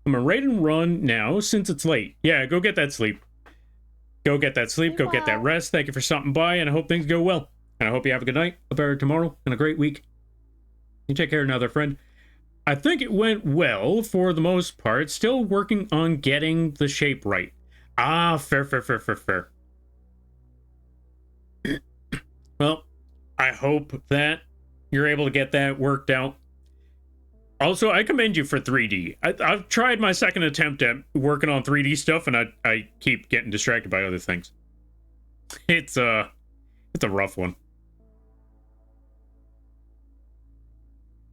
I'm gonna raid and run now since it's late. Yeah, go get that sleep. Go get that sleep, go get that rest. Thank you for stopping by, and I hope things go well. And I hope you have a good night, a better tomorrow, and a great week. You take care now, there, friend. I think it went well for the most part. Still working on getting the shape right. Ah, fair. Well, I hope that you're able to get that worked out. Also, I commend you for 3D. I've tried my second attempt at working on 3D stuff, and I keep getting distracted by other things. It's a rough one.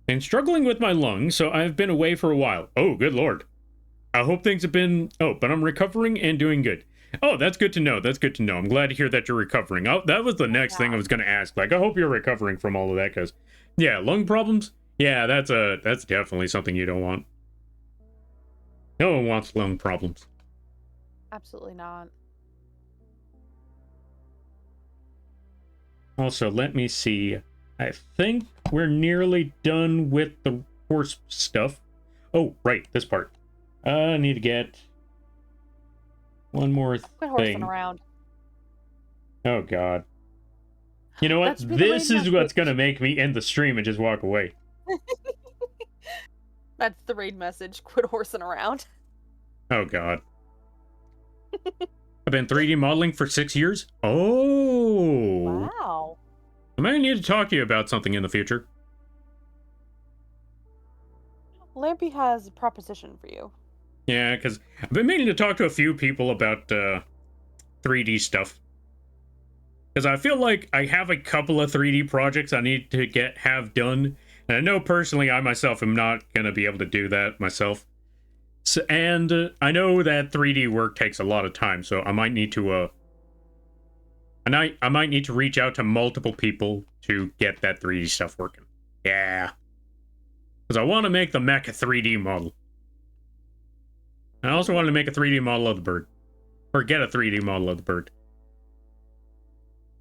And struggling with my lungs, so I've been away for a while. Oh, good lord. I hope things have been... Oh, but I'm recovering and doing good. Oh, that's good to know. That's good to know. I'm glad to hear that you're recovering. Oh, that was the next thing I was going to ask. Like, I hope you're recovering from all of that, because... Yeah, lung problems? Yeah, that's definitely something you don't want. No one wants lung problems. Absolutely not. Also, let me see. I think we're nearly done with the horse stuff. Oh, right, this part. I need to get one more Quit horsing thing. around. Oh, God. You know what? This is what's going to make me end the stream and just walk away. That's the raid message. Quit horsing around. Oh, God. I've been 3D modeling for 6 years? Oh! Wow. I might need to talk to you about something in the future. Lampy has a proposition for you. Yeah, because I've been meaning to talk to a few people about 3D stuff. Because I feel like I have a couple of 3D projects I need to have done. And I know personally I myself am not going to be able to do that myself. So, and I know that 3D work takes a lot of time, so I might need to I might need to reach out to multiple people to get that 3D stuff working. Yeah. Because I want to make the mecha 3D model. I also want to make a 3D model of the bird. Or get a 3D model of the bird.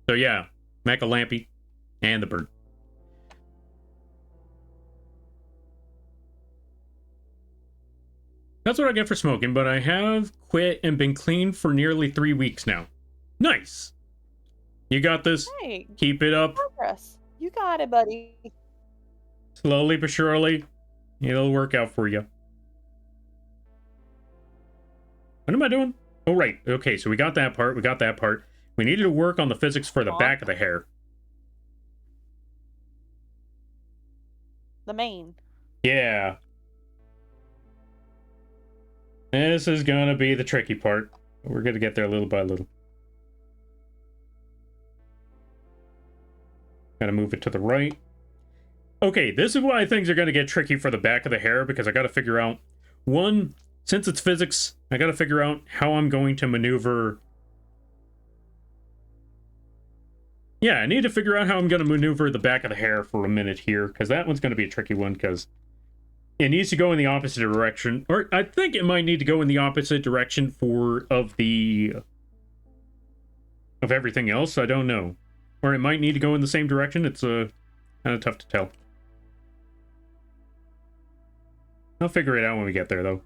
So yeah, mecha Lampy and the bird. That's what I get for smoking, but I have quit and been clean for nearly 3 weeks now. Nice! You got this. Hey, Keep it up. progress. You got it, buddy. Slowly but surely, it'll work out for you. What am I doing? Oh, right. Okay, so we got that part. We got that part. We needed to work on the physics for the back of the hair. The mane. Yeah. This is gonna be the tricky part. We're gonna get there little by little. Gotta move it to the right. Okay, this is why things are gonna get tricky for the back of the hair, because I gotta figure out, one, since it's physics, I gotta figure out how I'm going to maneuver. Yeah, I need to figure out how I'm gonna maneuver the back of the hair for a minute here, because that one's gonna be a tricky one, because it needs to go in the opposite direction, or I think it might need to go in the opposite direction of everything else. I don't know, or it might need to go in the same direction. It's kind of tough to tell. I'll figure it out when we get there, though.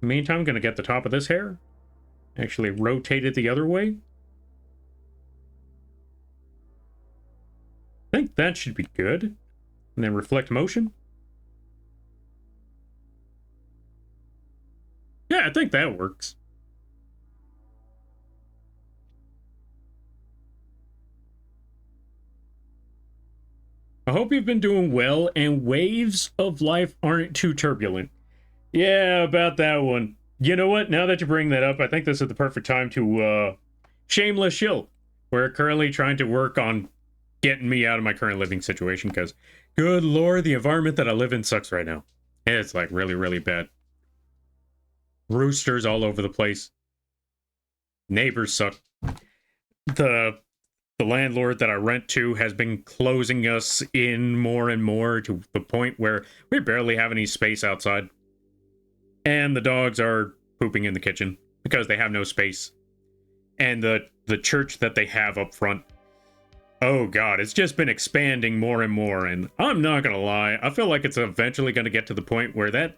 In the meantime, I'm gonna get the top of this hair. Actually rotate it the other way. I think that should be good. And then reflect motion. Yeah, I think that works. I hope you've been doing well and waves of life aren't too turbulent. Yeah, about that one. You know what? Now that you bring that up, I think this is the perfect time to, shameless shill. We're currently trying to work on getting me out of my current living situation, because, good lord, the environment that I live in sucks right now. It's, like, really, really bad. Roosters all over the place. Neighbors suck. The landlord that I rent to has been closing us in more and more, to the point where we barely have any space outside. And the dogs are pooping in the kitchen because they have no space. And the church that they have up front, oh god, it's just been expanding more and more. And I'm not gonna lie, I feel like it's eventually gonna get to the point where that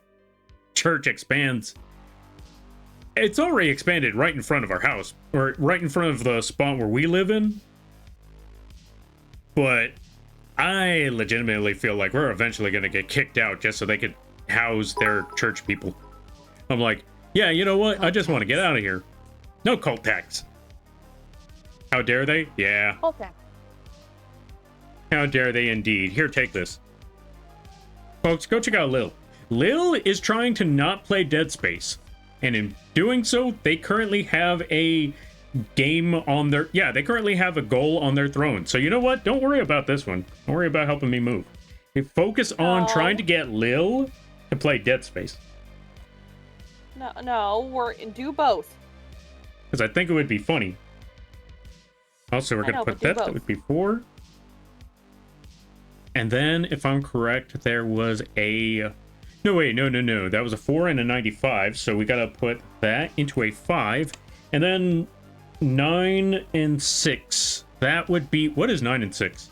church expands. It's already expanded right in front of our house, or right in front of the spot where we live in. But I legitimately feel like we're eventually gonna get kicked out just so they could house their church people. I'm like, Yeah, you know what? I Cult just want to get tax. out of here. No cult tax. How dare they? Yeah. Okay. How dare they indeed. Here, take this. Folks, go check out Lil. Lil is trying to not play Dead Space. And in doing so, they currently have a game on their... Yeah, they currently have a goal on their throne. So you know what? Don't worry about this one. Don't worry about helping me move. You focus on trying to get Lil to play Dead Space. No, do both. Because I think it would be funny. Also, we're going to put that. That would be 4. And then, if I'm correct, there was a... No, wait, no. That was a 4 and a 95. So we got to put that into a 5. And then 9 and 6. That would be... What is 9 and 6?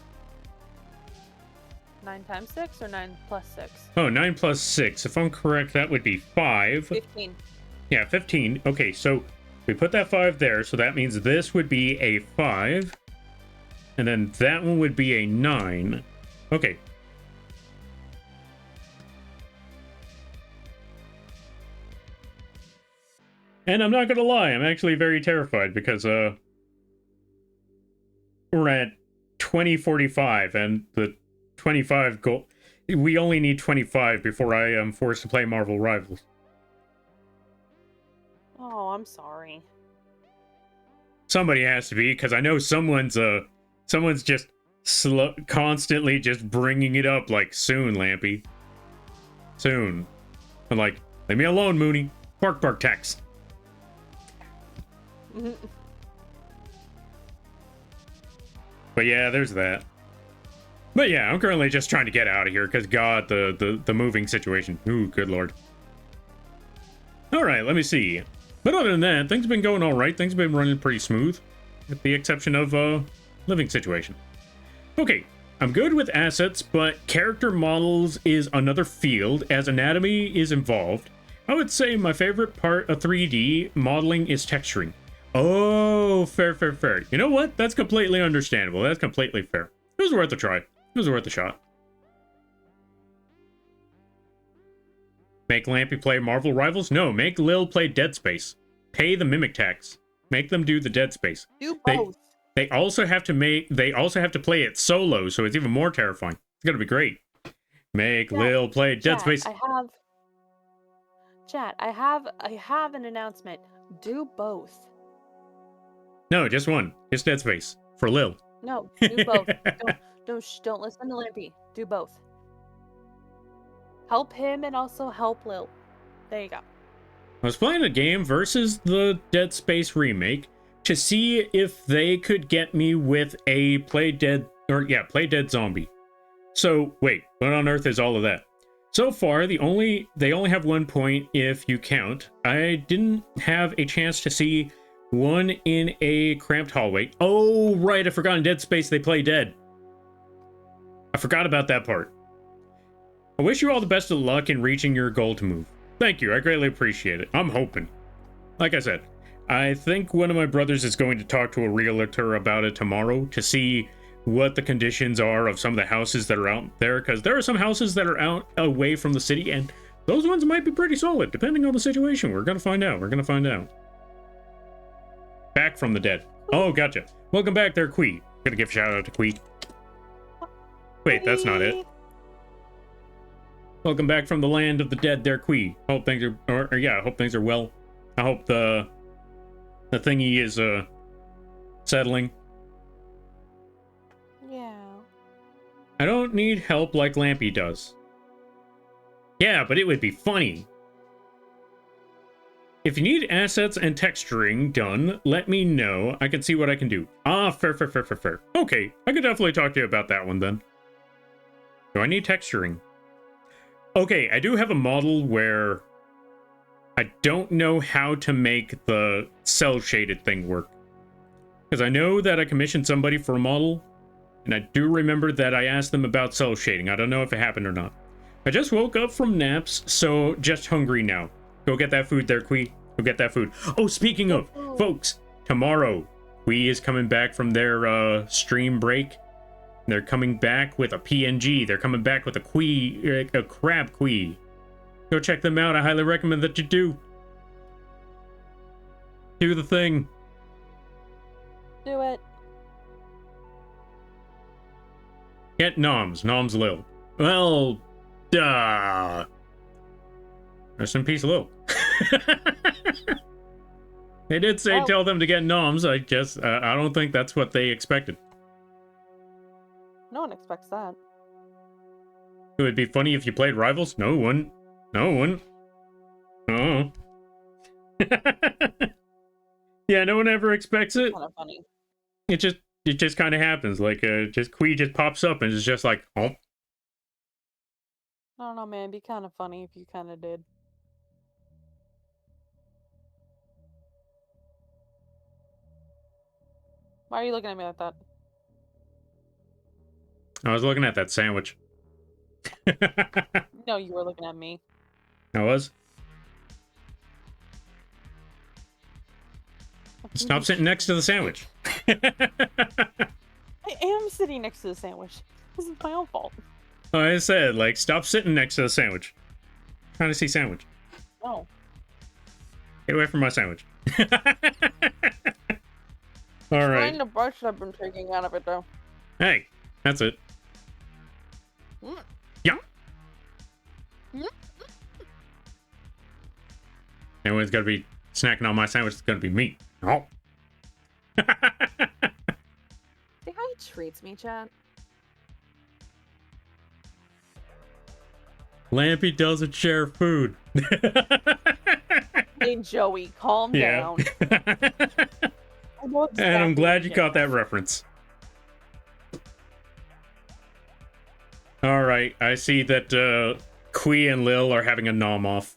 9 times 6 or 9 plus 6? Oh, 9 plus 6. If I'm correct, that would be 5. 15. Yeah, 15. Okay, so we put that 5 there. So that means this would be a 5. And then that one would be a 9. Okay. And I'm not gonna lie, I'm actually very terrified because we're at 2045 and the 25 goal. We only need 25 before I am forced to play Marvel Rivals. Oh, I'm sorry. Somebody has to be, because I know someone's just constantly just bringing it up, like, soon, Lampy. Soon. I'm like, leave me alone, Mooney. Bark text. But yeah, there's that. But yeah, I'm currently just trying to get out of here, because God, the moving situation. Ooh, good lord. Alright, let me see. But other than that, things have been going alright. Things have been running pretty smooth. With the exception of, living situation. Okay, I'm good with assets, but character models is another field, as anatomy is involved. I would say my favorite part of 3D modeling is texturing. Oh, fair. You know what? That's completely understandable. That's completely fair. It was worth a try. It was worth a shot. Make Lampy play Marvel Rivals? No, make Lil play Dead Space. Pay the Mimic tax. Make them do the Dead Space. Do both. They also have to play it solo, so it's even more terrifying. It's gonna be great. Make Lil play Dead Space. I have an announcement. Do both. No, just one. Just Dead Space. For Lil. No, do both. Don't listen to Lampy. Do both. Help him and also help Lil. There you go. I was playing a game versus the Dead Space remake to see if they could get me with a play dead zombie. So wait, what on earth is all of that? So far, they only have 1 point if you count. I didn't have a chance to see one in a cramped hallway. Oh right, I forgot in Dead Space they play dead. I forgot about that part. I wish you all the best of luck in reaching your goal to move. Thank you, I greatly appreciate it. I'm hoping. Like I said, I think one of my brothers is going to talk to a realtor about it tomorrow to see what the conditions are of some of the houses that are out there, because there are some houses that are out away from the city, and those ones might be pretty solid, depending on the situation. We're gonna find out. Back from the dead. Oh, gotcha. Welcome back there, Quee. Gonna give a shout out to Quee. Wait, that's not it. Welcome back from the land of the dead there, Quee. Hope things are, I hope things are well. I hope the thingy is, settling. Yeah. I don't need help like Lampy does. Yeah, but it would be funny. If you need assets and texturing done, let me know. I can see what I can do. Ah, fair. Okay, I could definitely talk to you about that one then. Do I need texturing? Okay, I do have a model where I don't know how to make the cell-shaded thing work. Because I know that I commissioned somebody for a model, and I do remember that I asked them about cell shading. I don't know if it happened or not. I just woke up from naps, so just hungry now. Go get that food there, Quee. Go get that food. Oh, speaking of, folks, tomorrow, Quee is coming back from their stream break. They're coming back with a PNG. They're coming back with a crab Quee. Go check them out. I highly recommend that you do. Do the thing. Do it. Get noms. Noms Lil. Well, duh. Rest in peace, Lil. They did say Well- tell them to get noms. I guess I don't think that's what they expected. No one expects that. It would be funny if you played Rivals. No one. No one. Oh. Yeah, no one ever expects it. Kind of funny. It just kind of happens. Like just Quee just pops up and it's just like, oh. I don't know, man. It'd be kind of funny if you kind of did. Why are you looking at me like that? I was looking at that sandwich. No, you were looking at me. I was. Stop sitting next to the sandwich. I am sitting next to the sandwich. This is my own fault. Like I said, like, stop sitting next to the sandwich. Trying to see sandwich. No. Get away from my sandwich. All right. Find the brush I've been taking out of it, though. Hey, that's it. Mm. Yeah. Mm. Anyone's got to be snacking on my sandwich. It's going to be me. Oh. See how he treats me, Chad? Lampy doesn't share food. Hey, Joey, calm Yeah. down. I know And I'm exactly glad you what caught that reference. All right, I see that Quee and Lil are having a nom off.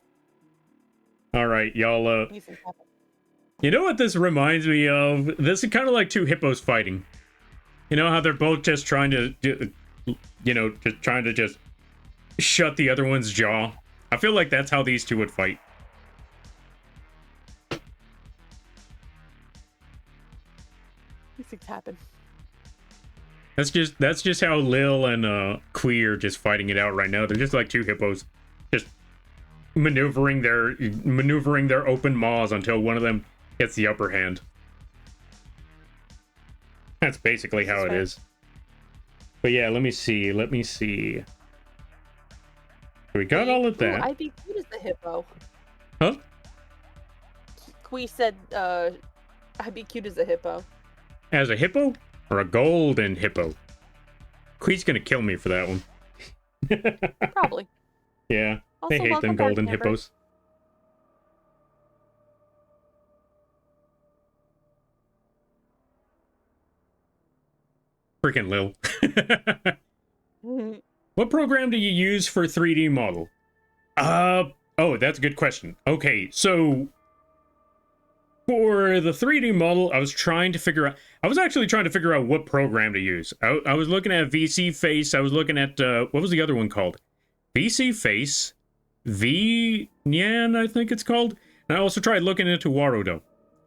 All right, y'all. He's in heaven. You know what this reminds me of? This is kind of like two hippos fighting. You know how they're both just trying to, just shut the other one's jaw. I feel like that's how these two would fight. These things happen. That's just how Lil and Quee are just fighting it out right now. They're just like two hippos, just maneuvering their open maws until one of them gets the upper hand. That's basically how it is. But yeah, let me see. We got all of that. Ooh, I'd be cute as the hippo. Huh? Quee said, I'd be cute as a hippo. As a hippo? Or a golden hippo? Quee's gonna kill me for that one. Probably. Yeah, Also, they hate welcome them back, golden Amber. hippos. Freaking Lil. What program do you use for 3D model? Oh, that's a good question. Okay, so for the 3D model, I was actually trying to figure out what program to use. I was looking at VC Face. I was looking at, what was the other one called? VC Face, vgen, I think it's called. And I also tried looking into Warudo.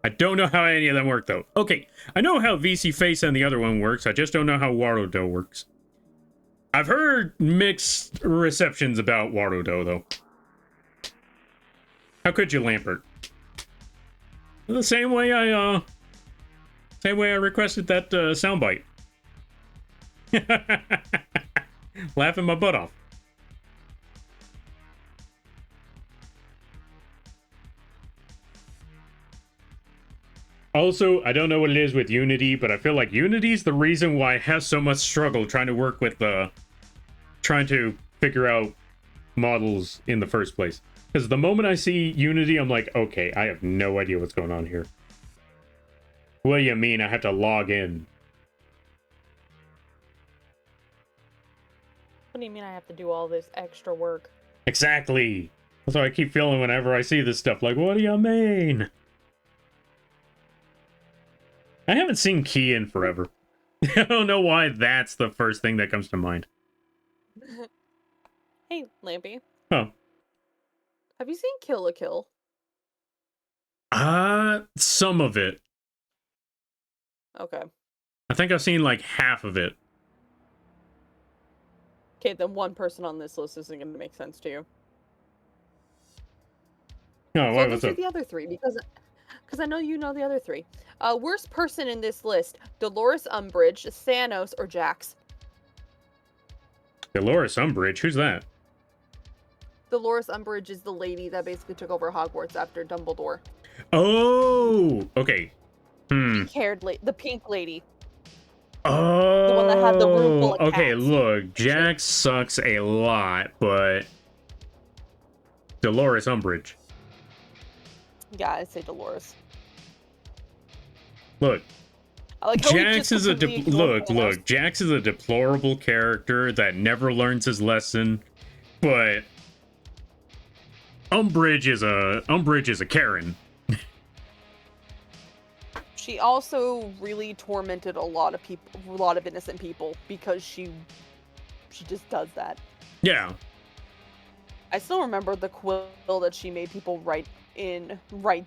I don't know how any of them work, though. Okay, I know how VC Face and the other one works. I just don't know how Warudo works. I've heard mixed receptions about Warudo, though. How could you, Lampert? The same way I requested that soundbite. Laughing my butt off. Also, I don't know what it is with Unity, but I feel like Unity's the reason why I have so much struggle trying to work with trying to figure out models in the first place. Because the moment I see Unity, I'm like, okay, I have no idea what's going on here. What do you mean I have to log in? What do you mean I have to do all this extra work? Exactly. That's what I keep feeling whenever I see this stuff. Like, what do you mean? I haven't seen Key in forever. I don't know why that's the first thing that comes to mind. Hey, Lampy. Oh. Have you seen Kill la Kill? Some of it. Okay. I think I've seen like half of it. Okay, then one person on this list isn't going to make sense to you. Oh, So why, let's what's do up? the other three because because I know you know the other three. Worst person in this list: Dolores Umbridge, Thanos, or Jax. Dolores Umbridge, who's that? Dolores Umbridge is the lady that basically took over Hogwarts after Dumbledore. Oh, okay. Pink-haired the pink lady. Oh, The one that had the room full of okay, cats. look, Jax sucks a lot, but Dolores Umbridge. Yeah, I'd say Dolores. Look, I like how he Jax just is a completely ignored Thanos. look. Jax is a deplorable character that never learns his lesson, but Umbridge is a Karen. She also really tormented a lot of people, a lot of innocent people, because she just does that. Yeah. I still remember the quill that she made people write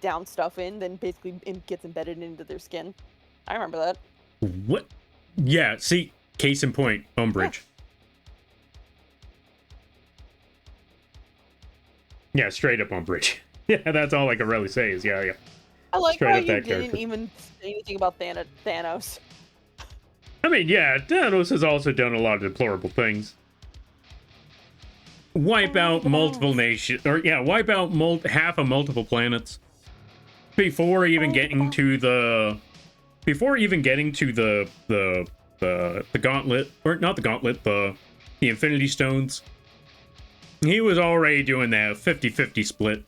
down stuff in, then basically it gets embedded into their skin. I remember that. What? Yeah. See, case in point, Umbridge. Yeah, straight up Umbridge. Yeah, that's all I can really say is yeah. I like Straight how up you that didn't character. even say anything about Thanos. I mean, yeah, Thanos has also done a lot of deplorable things. Wipe out multiple nations, or yeah, wipe out half of multiple planets before even getting to the the gauntlet, or not the gauntlet, the Infinity Stones. He was already doing that 50-50 split.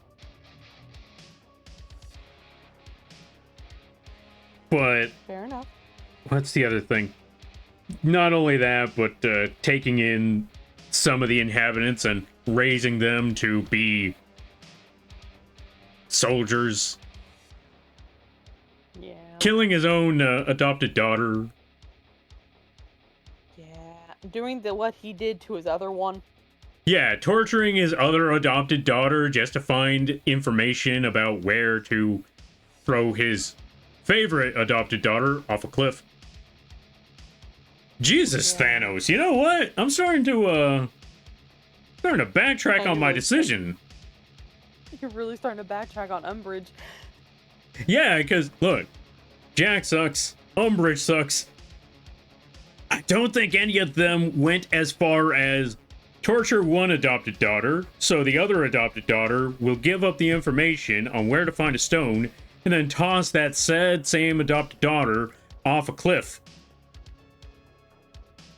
But Fair enough. what's the other thing? Not only that, but taking in some of the inhabitants and raising them to be soldiers. Yeah. Killing his own adopted daughter. Yeah. Doing what he did to his other one. Yeah, torturing his other adopted daughter just to find information about where to throw his favorite adopted daughter off a cliff. Jesus, Yeah. Thanos, you know what? I'm starting to backtrack on my decision. You're really starting to backtrack on Umbridge. Yeah, because, look, Jack sucks, Umbridge sucks. I don't think any of them went as far as torture one adopted daughter, so the other adopted daughter will give up the information on where to find a stone, and then toss that said same adopted daughter off a cliff.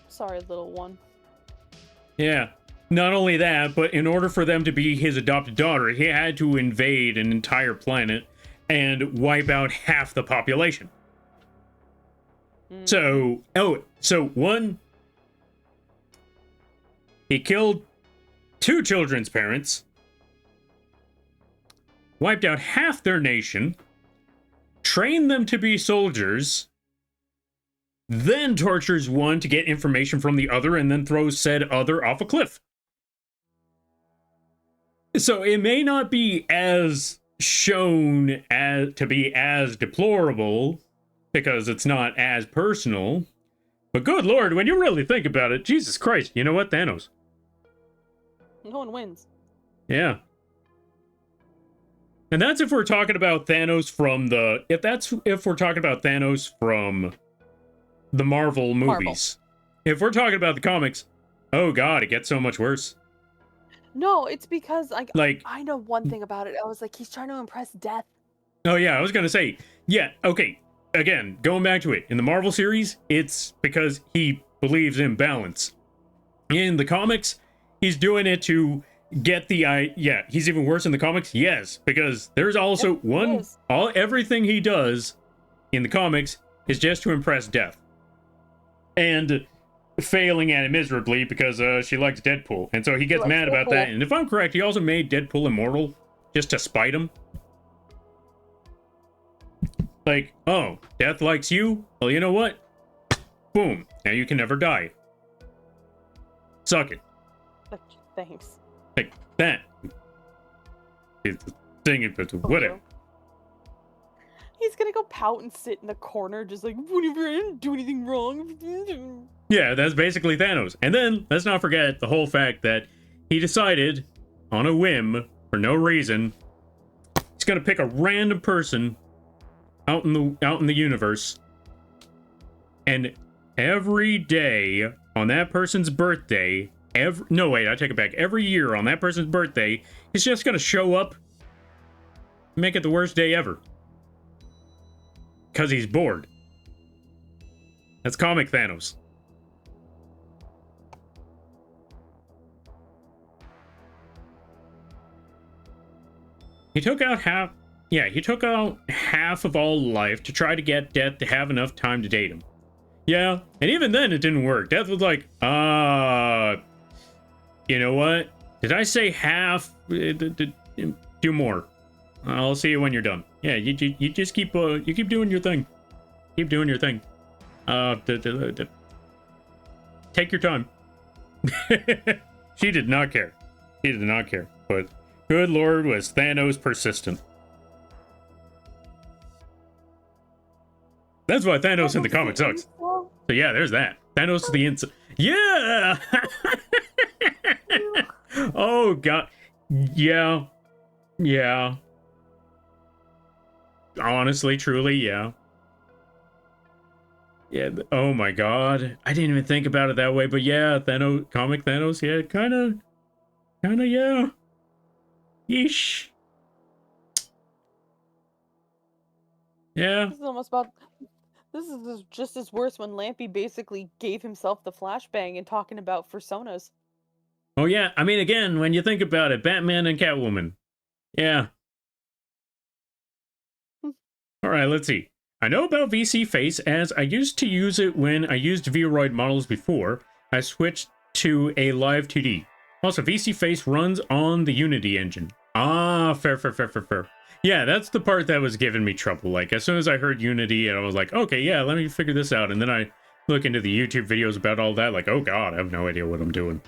Sorry, little one. Yeah. Not only that, but in order for them to be his adopted daughter, he had to invade an entire planet and wipe out half the population. So one, he killed 2 children's parents, wiped out half their nation, trained them to be soldiers, then tortures one to get information from the other, and then throws said other off a cliff. So it may not be as shown as to be as deplorable because it's not as personal, but good lord, when you really think about it, Jesus Christ, you know what? Thanos. No one wins. Yeah. And that's if we're talking about Thanos from the if we're talking about Thanos from the Marvel movies. If we're talking about the comics, oh god, it gets so much worse. No, it's because Like, I know one thing about it. I was like, he's trying to impress Death. oh yeah, I was gonna say, yeah, okay. Again, going back to it, in the Marvel series, it's because he believes in balance. In the comics, he's doing it to get the yeah, he's even worse in the comics. Yes, because there's also everything he does in the comics is just to impress Death. And failing at it miserably because she likes Deadpool. And so he gets mad about that. And if I'm correct, he also made Deadpool immortal just to spite him. Like, oh, Death likes you? Well, you know what? Boom. Now you can never die. Suck it. Thanks. Like that. It's singing, but whatever. He's gonna go pout and sit in the corner, just like, whatever, I didn't do anything wrong. Yeah, that's basically Thanos. And then, let's not forget the whole fact that he decided, on a whim, for no reason, he's gonna pick a random person out in the universe, and every day on that person's birthday, no wait, I take it back. Every year on that person's birthday, he's just gonna show up, make it the worst day ever, because he's bored. That's comic Thanos. He took out half. Yeah, he took out half of all life to try to get Death to have enough time to date him. Yeah, and even then it didn't work. Death was like, you know what? Did I say half? Do more. I'll see you when you're done. Yeah, you just keep doing your thing. Keep doing your thing. Take your time. She did not care. She did not care. But good lord, was Thanos persistent. That's why Thanos in the comic sucks. So yeah, there's that. Thanos is the insult. Yeah. Oh god. Yeah. Yeah. Honestly, truly, yeah. Yeah. Oh my god. I didn't even think about it that way, but yeah, Thanos, comic Thanos, yeah, kind of, yeah. Yeesh. Yeah. This is almost about. This is just as worse when Lampy basically gave himself the flashbang and talking about personas. Oh yeah, I mean, again, when you think about it, Batman and Catwoman. Yeah. All right, let's see. I know about VC Face as I used to use it when I used Vroid models before. I switched to a Live2d. Also, VC Face runs on the Unity engine. Ah, fair. Yeah, that's the part that was giving me trouble. Like, as soon as I heard Unity, and I was like, okay, yeah, let me figure this out. And then I look into the YouTube videos about all that, like, oh god, I have no idea what I'm doing.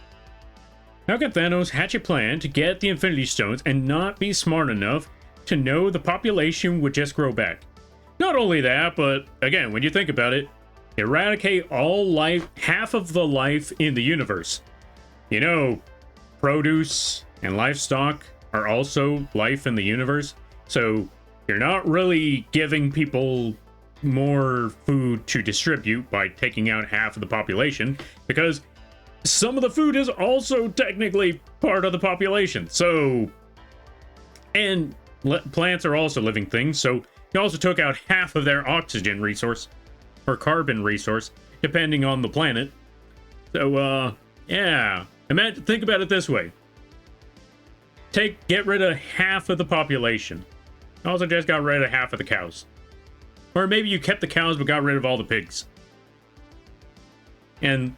How can Thanos hatch a plan to get the Infinity Stones and not be smart enough to know the population would just grow back? Not only that, but again, when you think about it, eradicate all life, half of the life in the universe. You know, produce and livestock are also life in the universe. So you're not really giving people more food to distribute by taking out half of the population, because some of the food is also technically part of the population. So, and plants are also living things, so you also took out half of their oxygen resource, or carbon resource, depending on the planet. So, yeah. Think about it this way. Get rid of half of the population. Also just got rid of half of the cows. Or maybe you kept the cows but got rid of all the pigs. And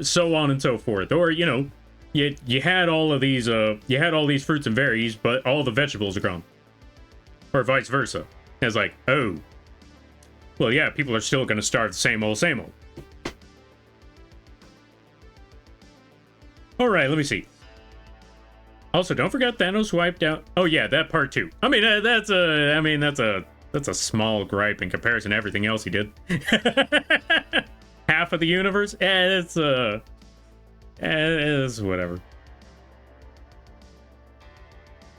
so on and so forth. Or, you know, you had all of these fruits and berries, but all the vegetables are gone. Or vice versa. And it's like, oh. Well, yeah, people are still going to starve the same old, same old. Alright, let me see. Also, don't forget Thanos wiped out. Oh yeah, that part too. I mean, that's a small gripe in comparison to everything else he did. Half of the universe? It's whatever.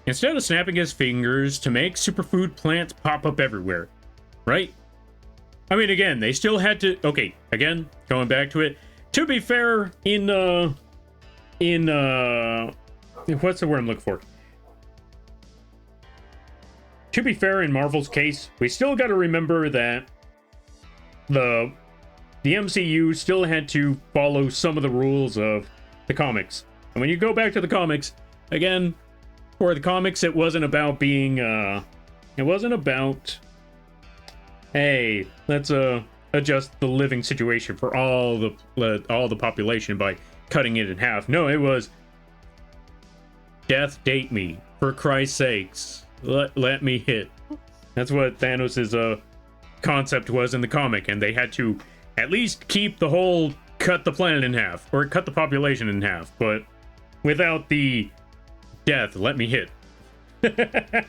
Instead of snapping his fingers to make superfood plants pop up everywhere, right? I mean, again, they still had to. Okay, again, going back to it. To be fair, what's the word I'm looking for? To be fair, in Marvel's case, we still got to remember that the MCU still had to follow some of the rules of the comics. And when you go back to the comics, again, for the comics, it wasn't about being, it wasn't about, hey, let's adjust the living situation for all the population by cutting it in half. No, it was, Death, date me. For Christ's sakes. Let me hit. That's what Thanos' concept was in the comic, and they had to at least keep the whole cut the planet in half, or cut the population in half, but without the death, let me hit. Because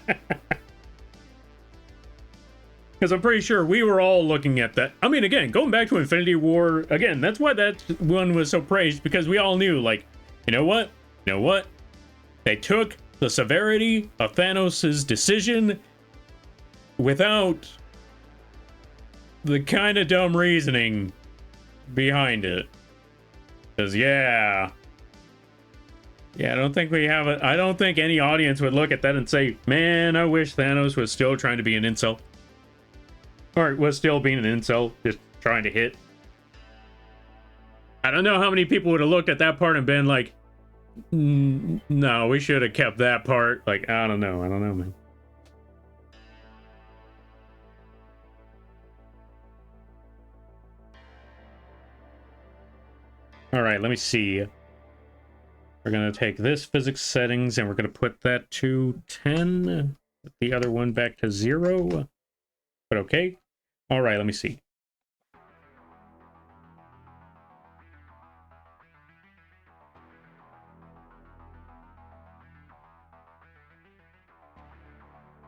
I'm pretty sure we were all looking at that. I mean, again, going back to Infinity War, again, that's why that one was so praised, because we all knew, like, you know what? You know what? They took the severity of Thanos' decision without the kind of dumb reasoning behind it. Because, yeah, I don't think we have it. I don't think any audience would look at that and say, man, I wish Thanos was still trying to be an incel. Or was still being an incel, just trying to hit. I don't know how many people would have looked at that part and been like, no, we should have kept that part. Like, I don't know, man. All right, let me see. We're going to take this physics settings and we're going to put that to 10. The other one back to 0. But okay. All right, let me see.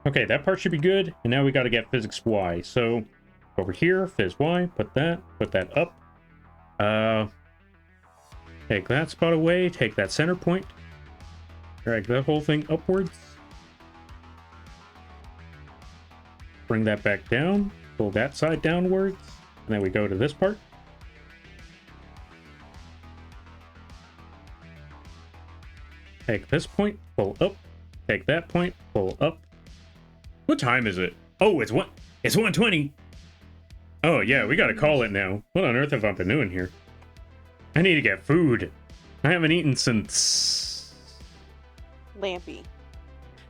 Okay, that part should be good. And now we got to get physics Y. So over here, phys Y, put that up. Take that spot away, take that center point, drag that whole thing upwards, bring that back down, pull that side downwards, and then we go to this part. Take this point, pull up, take that point, pull up. What time is it? Oh, it's 1:20. Oh yeah, we gotta call it now. What on earth have I been doing here? I need to get food. I haven't eaten since Lampy.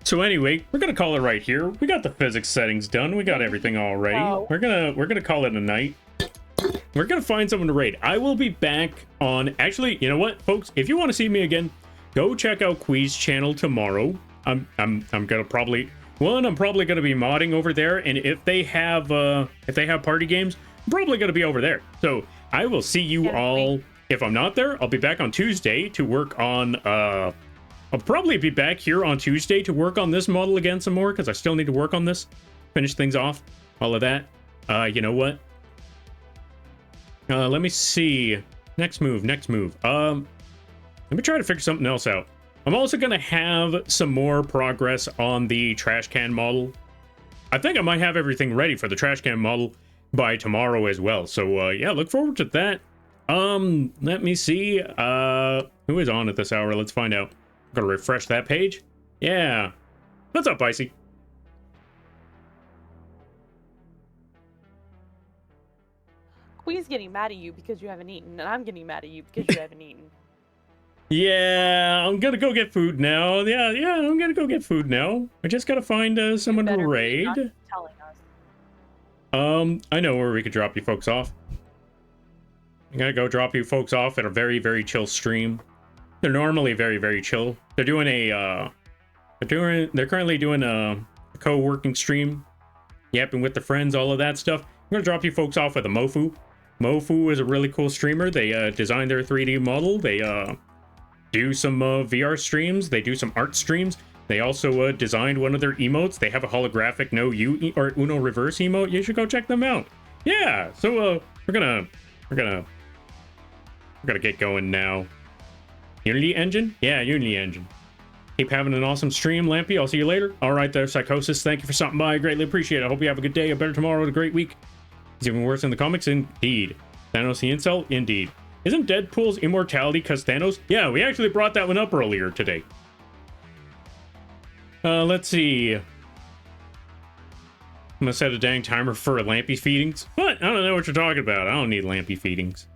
So anyway, we're gonna call it right here. We got the physics settings done. We got everything all ready. Oh. We're gonna call it a night. We're gonna find someone to raid. I will be back on. Actually, you know what, folks? If you want to see me again, go check out Quee's channel tomorrow. I'm gonna probably I'm probably gonna be modding over there, and if they have party games, I'm probably gonna be over there. So I will see you all. If I'm not there, I'll be back on Tuesday to work on, I'll probably be back here on Tuesday to work on this model again some more, because I still need to work on this. Finish things off, all of that. You know what? Let me see. Next move. Let me try to figure something else out. I'm also going to have some more progress on the trash can model. I think I might have everything ready for the trash can model by tomorrow as well. So, yeah, look forward to that. Let me see. Who is on at this hour? Let's find out. I'm gonna refresh that page. Yeah. What's up, Icy? Queen's getting mad at you because you haven't eaten, and I'm getting mad at you because you haven't eaten. Yeah, I'm gonna go get food now. Yeah, I'm gonna go get food now. I just gotta find someone to raid. Not telling us. I know where we could drop you folks off. I'm gonna go drop you folks off at a very, very chill stream. They're normally very, very chill. They're doing they're currently doing a co-working stream, yapping with their friends, all of that stuff. I'm gonna drop you folks off with a Mofu. Mofu is a really cool streamer. They designed their 3D model. They do some VR streams. They do some art streams. They also designed one of their emotes. They have a holographic no U or Uno reverse emote. You should go check them out. Yeah. So we're gonna get going now. Unity engine? Yeah, Unity engine. Keep having an awesome stream, Lampy. I'll see you later. All right there, Psychosis. Thank you for stopping by. I greatly appreciate it. I hope you have a good day, a better tomorrow, and a great week. It's even worse in the comics, indeed. Thanos the incel? Indeed. Isn't Deadpool's immortality because Thanos? Yeah, we actually brought that one up earlier today. Let's see. I'm gonna set a dang timer for Lampy feedings. What? I don't know what you're talking about. I don't need Lampy feedings.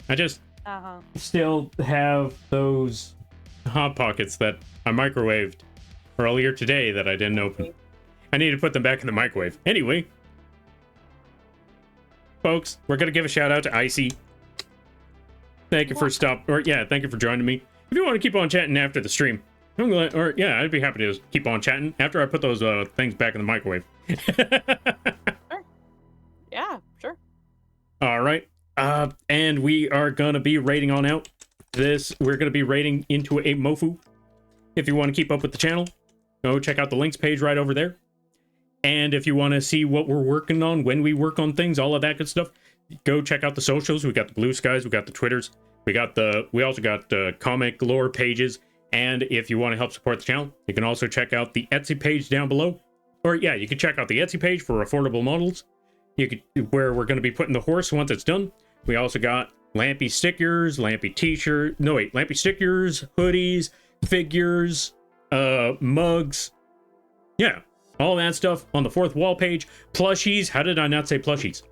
I just still have those Hot Pockets that I microwaved earlier today that I didn't open. I need to put them back in the microwave. Anyway, folks, we're gonna give a shout out to Icy. Thank you for thank you for joining me. If you want to keep on chatting after the stream, I'm glad, I'd be happy to keep on chatting after I put those things back in the microwave. Sure. Yeah, sure. All right. And we are gonna be raiding on out. We're gonna be raiding into a Mofu. If you want to keep up with the channel, go check out the links page right over there. And if you want to see what we're working on, when we work on things, all of that good stuff, go check out the socials. We got the Blue Skies, we got the Twitters, we also got the comic lore pages. And if you want to help support the channel, you can also check out the Etsy page down below. or yeah, you can check out the Etsy page for affordable models. You could, where we're going to be putting the horse once it's done. We also got Lampy stickers, Lampy t-shirt, no wait, Lampy stickers, hoodies, figures, mugs. Yeah, all that stuff on the fourth wall page. Plushies, how did I not say plushies?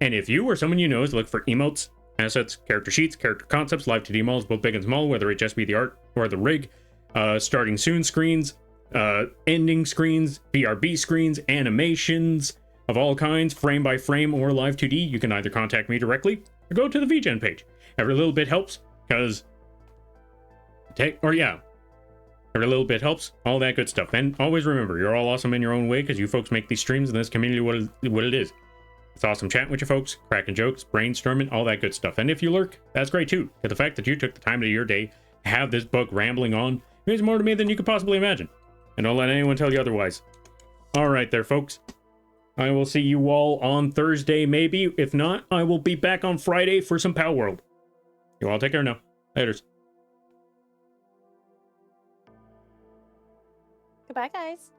And if you or someone you know is looking for emotes, assets, character sheets, character concepts, Live2d models, both big and small, whether it just be the art or the rig, starting soon screens, ending screens, BRB screens, animations of all kinds, frame by frame or Live2d, you can either contact me directly or go to the vgen page. Every little bit helps, because every little bit helps, all that good stuff. And always remember, you're all awesome in your own way, because you folks make these streams and this community what it is. It's awesome chatting with you folks, cracking jokes, brainstorming, all that good stuff. And if you lurk, that's great too. But the fact that you took the time of your day to have this book rambling on means more to me than you could possibly imagine. And don't let anyone tell you otherwise. All right there, folks. I will see you all on Thursday, maybe. If not, I will be back on Friday for some Pow World. You all take care now. Laters. Goodbye, guys.